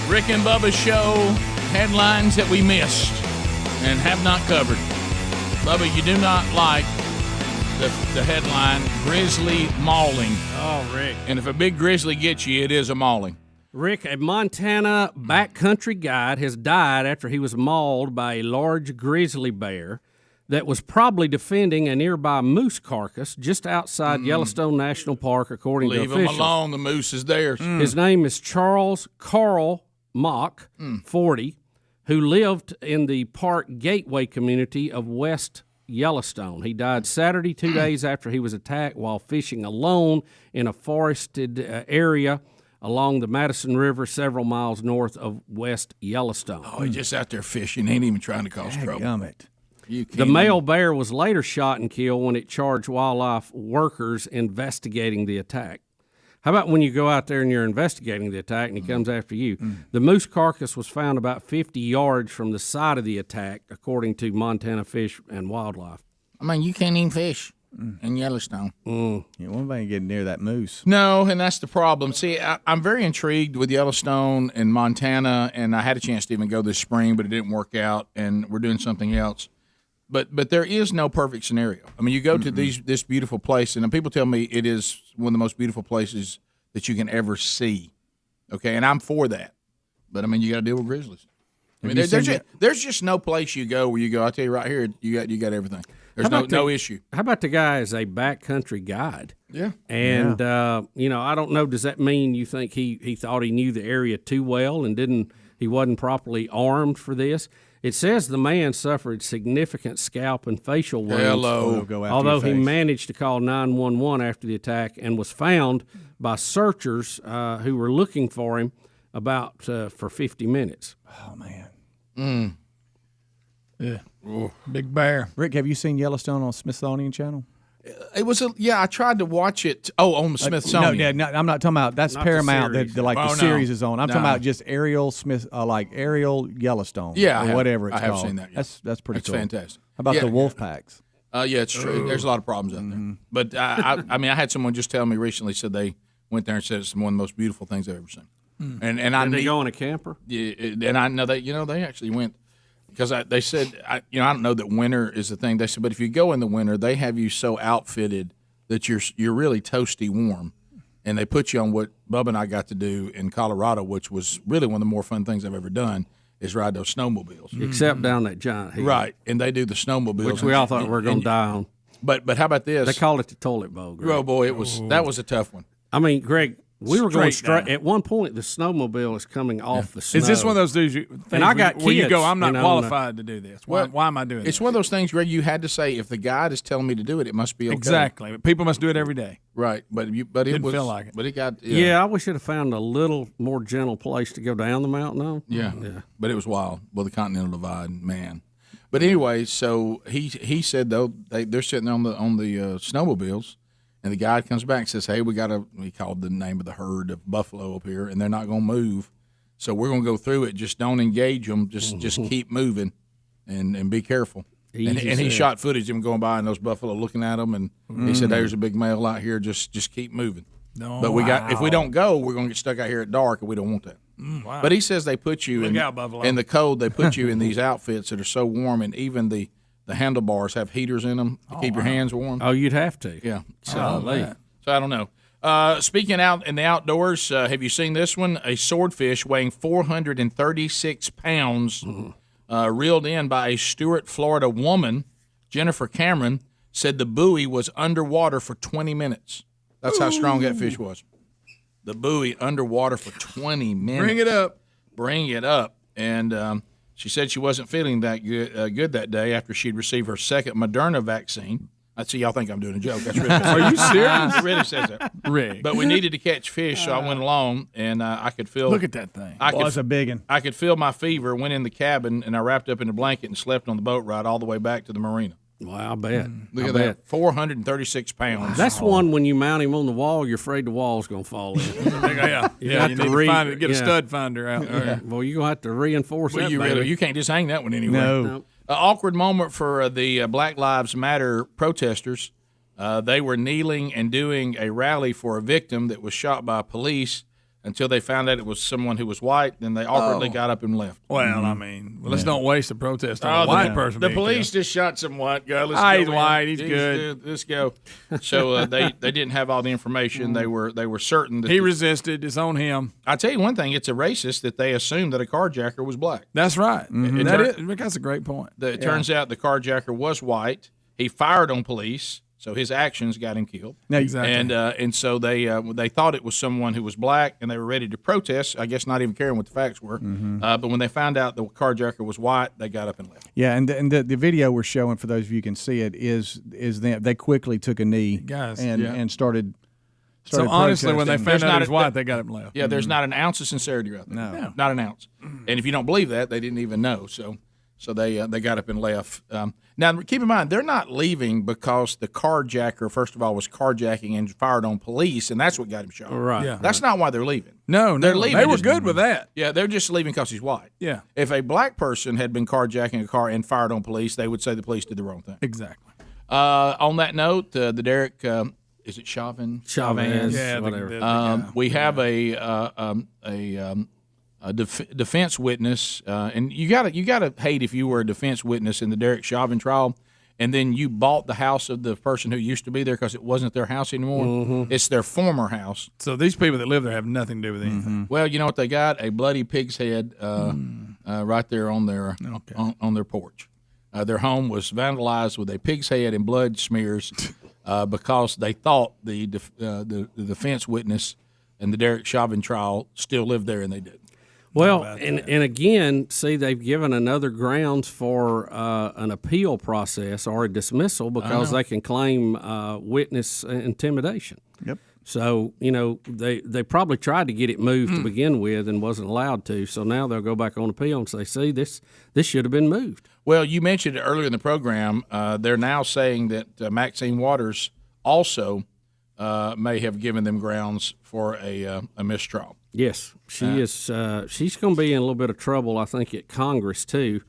[SPEAKER 4] Rick and Bubba Show, headlines that we missed and have not covered. Bubba, you do not like the headline, Grizzly Mauling.
[SPEAKER 8] Oh, Rick.
[SPEAKER 4] And if a big grizzly gets you, it is a mauling.
[SPEAKER 8] Rick, a Montana backcountry guide has died after he was mauled by a large grizzly bear that was probably defending a nearby moose carcass just outside Yellowstone National Park, according to officials.
[SPEAKER 4] Leave him alone. The moose is theirs.
[SPEAKER 8] His name is Charles Carl Mock, 40, who lived in the park gateway community of West Yellowstone. He died Saturday, 2 days after he was attacked while fishing alone in a forested area along the Madison River several miles north of West Yellowstone.
[SPEAKER 4] Oh, he's just out there fishing. Ain't even trying to cause trouble.
[SPEAKER 8] The male bear was later shot and killed when it charged wildlife workers investigating the attack. How about when you go out there and you're investigating the attack and he comes after you? The moose carcass was found about 50 yards from the site of the attack, according to Montana Fish and Wildlife.
[SPEAKER 4] I mean, you can't even fish in Yellowstone.
[SPEAKER 15] You won't get near that moose.
[SPEAKER 4] No, and that's the problem. See, I'm very intrigued with Yellowstone and Montana, and I had a chance to even go this spring, but it didn't work out, and we're doing something else. But there is no perfect scenario. I mean, you go to this beautiful place, and people tell me it is one of the most beautiful places that you can ever see. Okay, and I'm for that. But, I mean, you got to deal with grizzlies. I mean, there's just no place you go where you go, I'll tell you right here, you got everything. There's no issue.
[SPEAKER 8] How about the guy as a backcountry guide?
[SPEAKER 4] Yeah.
[SPEAKER 8] And, I don't know, does that mean you think he thought he knew the area too well and he wasn't properly armed for this? It says the man suffered significant scalp and facial wounds.
[SPEAKER 3] Hello.
[SPEAKER 8] Although he managed to call 911 after the attack and was found by searchers who were looking for him for 50 minutes.
[SPEAKER 15] Oh, man.
[SPEAKER 3] Yeah. Big bear.
[SPEAKER 15] Rick, have you seen Yellowstone on Smithsonian Channel?
[SPEAKER 6] It was I tried to watch it. Oh, on the Smithsonian.
[SPEAKER 15] No, I'm not talking about that's
[SPEAKER 6] Not
[SPEAKER 15] Paramount.
[SPEAKER 6] the
[SPEAKER 15] The
[SPEAKER 6] series.
[SPEAKER 15] the
[SPEAKER 6] Oh, no.
[SPEAKER 15] series is on. I'm talking
[SPEAKER 6] No.
[SPEAKER 15] about just Ariel Smith, like Ariel Yellowstone.
[SPEAKER 6] Yeah,
[SPEAKER 15] or whatever it's
[SPEAKER 6] I have
[SPEAKER 15] called.
[SPEAKER 6] seen that. Yeah.
[SPEAKER 15] That's pretty
[SPEAKER 6] That's
[SPEAKER 15] cool.
[SPEAKER 6] fantastic.
[SPEAKER 15] How about
[SPEAKER 6] Yeah.
[SPEAKER 15] the wolf packs?
[SPEAKER 6] Yeah, it's true. There's a lot of problems out there. But I mean, I had someone just tell me recently, said they went there and said it's one of the most beautiful things they've ever seen. And I
[SPEAKER 8] Did they
[SPEAKER 6] need-
[SPEAKER 8] go in a camper?
[SPEAKER 6] Yeah, and I know they actually went because they said I don't know that winter is the thing. They said, but if you go in the winter, they have you so outfitted that you're really toasty warm, and they put you on what Bubba and I got to do in Colorado, which was really one of the more fun things I've ever done, is ride those snowmobiles.
[SPEAKER 8] Except down that giant hill.
[SPEAKER 6] Right, and they do the snowmobiles,
[SPEAKER 8] Which we all thought we were going to die on.
[SPEAKER 6] But how about this?
[SPEAKER 8] They call it the toilet bowl, Greg.
[SPEAKER 6] Oh boy, that was a tough one.
[SPEAKER 8] I mean, Greg, we were going
[SPEAKER 3] Straight
[SPEAKER 8] straight. At one point, the snowmobile is coming off the snow.
[SPEAKER 3] Is this one of those dudes
[SPEAKER 8] And I got
[SPEAKER 3] where you
[SPEAKER 8] kids,
[SPEAKER 3] go, I'm not
[SPEAKER 8] you know,
[SPEAKER 3] qualified to do this. Why am I doing
[SPEAKER 6] It's
[SPEAKER 3] this?
[SPEAKER 6] one of those things, Greg. You had to say if the guide is telling me to do it, it must be okay.
[SPEAKER 3] Exactly. But people must do it every day.
[SPEAKER 6] Right, but it
[SPEAKER 3] Didn't
[SPEAKER 6] was,
[SPEAKER 3] feel like it.
[SPEAKER 6] But it got
[SPEAKER 8] Yeah, I wish I'd have found a little more gentle place to go down the mountain on.
[SPEAKER 6] Yeah, but it was wild. Well, the Continental Divide, man. But anyway, so he said though they're sitting there on the snowmobiles, and the guide comes back and says, "Hey, we called the name of the herd of buffalo up here, and they're not going to move, so we're going to go through it. Just don't engage them. Just keep moving, and be careful." And he shot footage of him going by and those buffalo looking at him, and he said, "There's a big male out here. Just keep moving."
[SPEAKER 3] No,
[SPEAKER 6] But if we don't go, we're going to get stuck out here at dark, and we don't want that.
[SPEAKER 3] Wow.
[SPEAKER 6] But he says they put you
[SPEAKER 3] Look out, Buffalo.
[SPEAKER 6] in the cold. They put you in these outfits that are so warm, and even the handlebars have heaters in them to keep your hands warm.
[SPEAKER 8] Oh, you'd have to.
[SPEAKER 6] Yeah. So I don't know. Speaking out in the outdoors, have you seen this one? A swordfish weighing 436 pounds, reeled in by a Stuart, Florida woman, Jennifer Cameron, said the buoy was underwater for 20 minutes. That's how strong that fish was. The buoy underwater for 20 minutes. Bring it up. And she said she wasn't feeling that good that day after she'd received her second Moderna vaccine. I see y'all think I'm doing a joke. That's really
[SPEAKER 3] Are you serious?
[SPEAKER 6] It really says that.
[SPEAKER 3] Rick.
[SPEAKER 6] But we needed to catch fish, so I went along, and I could feel.
[SPEAKER 3] Look at that thing.
[SPEAKER 15] It's a big one.
[SPEAKER 6] I could feel my fever. Went in the cabin, and I wrapped up in a blanket and slept on the boat ride all the way back to the marina.
[SPEAKER 8] Well, I bet.
[SPEAKER 6] Look at that. 436 pounds.
[SPEAKER 8] That's one when you mount him on the wall, you're afraid the wall's going to fall in.
[SPEAKER 3] You need to find it, get a stud finder out there.
[SPEAKER 8] Yeah. Well, you're going to have to reinforce
[SPEAKER 6] Well,
[SPEAKER 8] that.
[SPEAKER 6] you can't just hang that one anyway.
[SPEAKER 15] No.
[SPEAKER 6] Awkward moment for the Black Lives Matter protesters. They were kneeling and doing a rally for a victim that was shot by police until they found out it was someone who was white. Then they awkwardly got up and left.
[SPEAKER 3] Well, I mean, let's don't waste a protest on a white person.
[SPEAKER 6] The
[SPEAKER 3] being
[SPEAKER 6] police
[SPEAKER 3] killed.
[SPEAKER 6] just shot some white guy.
[SPEAKER 3] He's white. He's good.
[SPEAKER 6] Let's go. So they didn't have all the information. They were certain that
[SPEAKER 3] He resisted. It's on him.
[SPEAKER 6] I tell you one thing. It's a racist that they assumed that a carjacker was black.
[SPEAKER 3] That's right. That's a great point.
[SPEAKER 6] It turns out the carjacker was white. He fired on police, so his actions got him killed.
[SPEAKER 3] Exactly.
[SPEAKER 6] And so they thought it was someone who was black, and they were ready to protest. I guess not even caring what the facts were. But when they found out the carjacker was white, they got up and left.
[SPEAKER 15] Yeah, and the video we're showing, for those of you who can see it, is them. They quickly took a knee and started.
[SPEAKER 3] So honestly, when they
[SPEAKER 15] protesting.
[SPEAKER 3] found out he was white, they got him left.
[SPEAKER 6] Yeah, there's not an ounce of sincerity out there.
[SPEAKER 15] No.
[SPEAKER 6] Not an ounce. And if you don't believe that, they didn't even know. So they got up and left. Now, keep in mind, they're not leaving because the carjacker, first of all, was carjacking and fired on police, and that's what got him shot.
[SPEAKER 8] Right.
[SPEAKER 3] Yeah.
[SPEAKER 6] That's not why they're leaving.
[SPEAKER 3] No,
[SPEAKER 6] They're leaving.
[SPEAKER 3] They were good with that.
[SPEAKER 6] Yeah, they're just leaving because he's white.
[SPEAKER 3] Yeah.
[SPEAKER 6] If a black person had been carjacking a car and fired on police, they would say the police did the wrong thing.
[SPEAKER 3] Exactly.
[SPEAKER 6] On that note, the Derek, is it Chauvin?
[SPEAKER 8] Chauvin.
[SPEAKER 3] Yeah,
[SPEAKER 8] whatever.
[SPEAKER 6] We have a defense witness, and you gotta hate if you were a defense witness in the Derek Chauvin trial, and then you bought the house of the person who used to be there because it wasn't their house anymore. It's their former house.
[SPEAKER 3] So these people that live there have nothing to do with anything.
[SPEAKER 6] Well, you know what they got? A bloody pig's head right there on their on their porch. Their home was vandalized with a pig's head and blood smears because they thought the defense witness in the Derek Chauvin trial still lived there, and they didn't.
[SPEAKER 8] Well, and again, see, they've given another grounds for an appeal process or a dismissal because they can claim witness intimidation.
[SPEAKER 15] Yep.
[SPEAKER 8] So, they probably tried to get it moved to begin with and wasn't allowed to. So now they'll go back on appeal and say, see, this should have been moved.
[SPEAKER 6] Well, you mentioned it earlier in the program. They're now saying that Maxine Waters also may have given them grounds for a mistrial.
[SPEAKER 8] Yes, she is. She's going to be in a little bit of trouble, I think, at Congress too,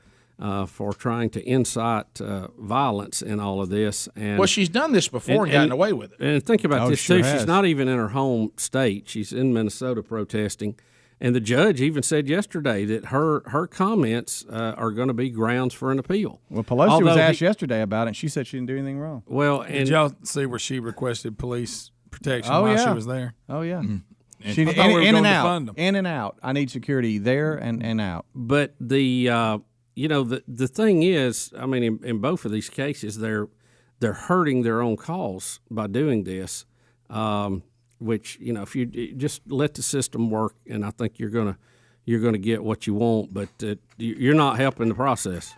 [SPEAKER 8] for trying to incite violence in all of this. And
[SPEAKER 6] well, she's done this before and gotten away with it.
[SPEAKER 8] And think about this too.
[SPEAKER 15] has.
[SPEAKER 8] She's not even in her home state. She's in Minnesota protesting. And the judge even said yesterday that her comments are going to be grounds for an appeal.
[SPEAKER 15] Well, Pelosi was asked yesterday about it, and she said she didn't do anything wrong.
[SPEAKER 8] Well,
[SPEAKER 3] did y'all see where she requested police protection while she was there?
[SPEAKER 15] Oh, yeah.
[SPEAKER 3] She in and out.
[SPEAKER 15] In and out. I need security there and out.
[SPEAKER 8] But the the thing is, I mean, in both of these cases, they're hurting their own cause by doing this. Which if you just let the system work, and I think you're gonna get what you want, but you're not helping the process.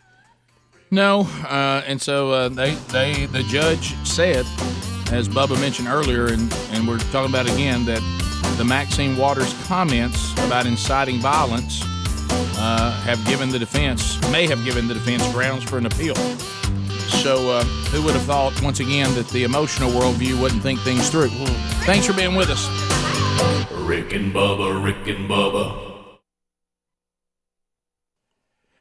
[SPEAKER 6] No, and so the judge said, as Bubba mentioned earlier, and we're talking about it again, that the Maxine Waters comments about inciting violence may have given the defense grounds for an appeal. So who would have thought, once again, that the emotional worldview wouldn't think things through? Thanks for being with us.
[SPEAKER 9] Rick and Bubba, Rick and Bubba.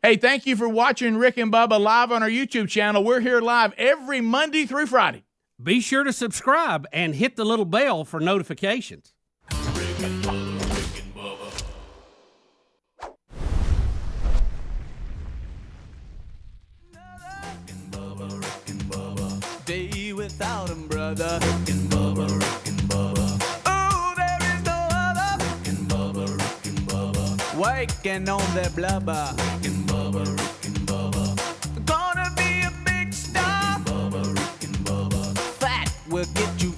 [SPEAKER 4] Hey, thank you for watching Rick and Bubba live on our YouTube channel. We're here live every Monday through Friday.
[SPEAKER 8] Be sure to subscribe and hit the little bell for notifications.
[SPEAKER 9] Rick and Bubba, Rick and Bubba.
[SPEAKER 18] Day without him, brother. Rick and Bubba, Rick and Bubba. Oh, there is no other. Rick and Bubba, Rick and Bubba. Waking on their blubber. Rick and Bubba, Rick and Bubba. Gonna be a big star. Rick and Bubba, Rick and Bubba. Fat will get you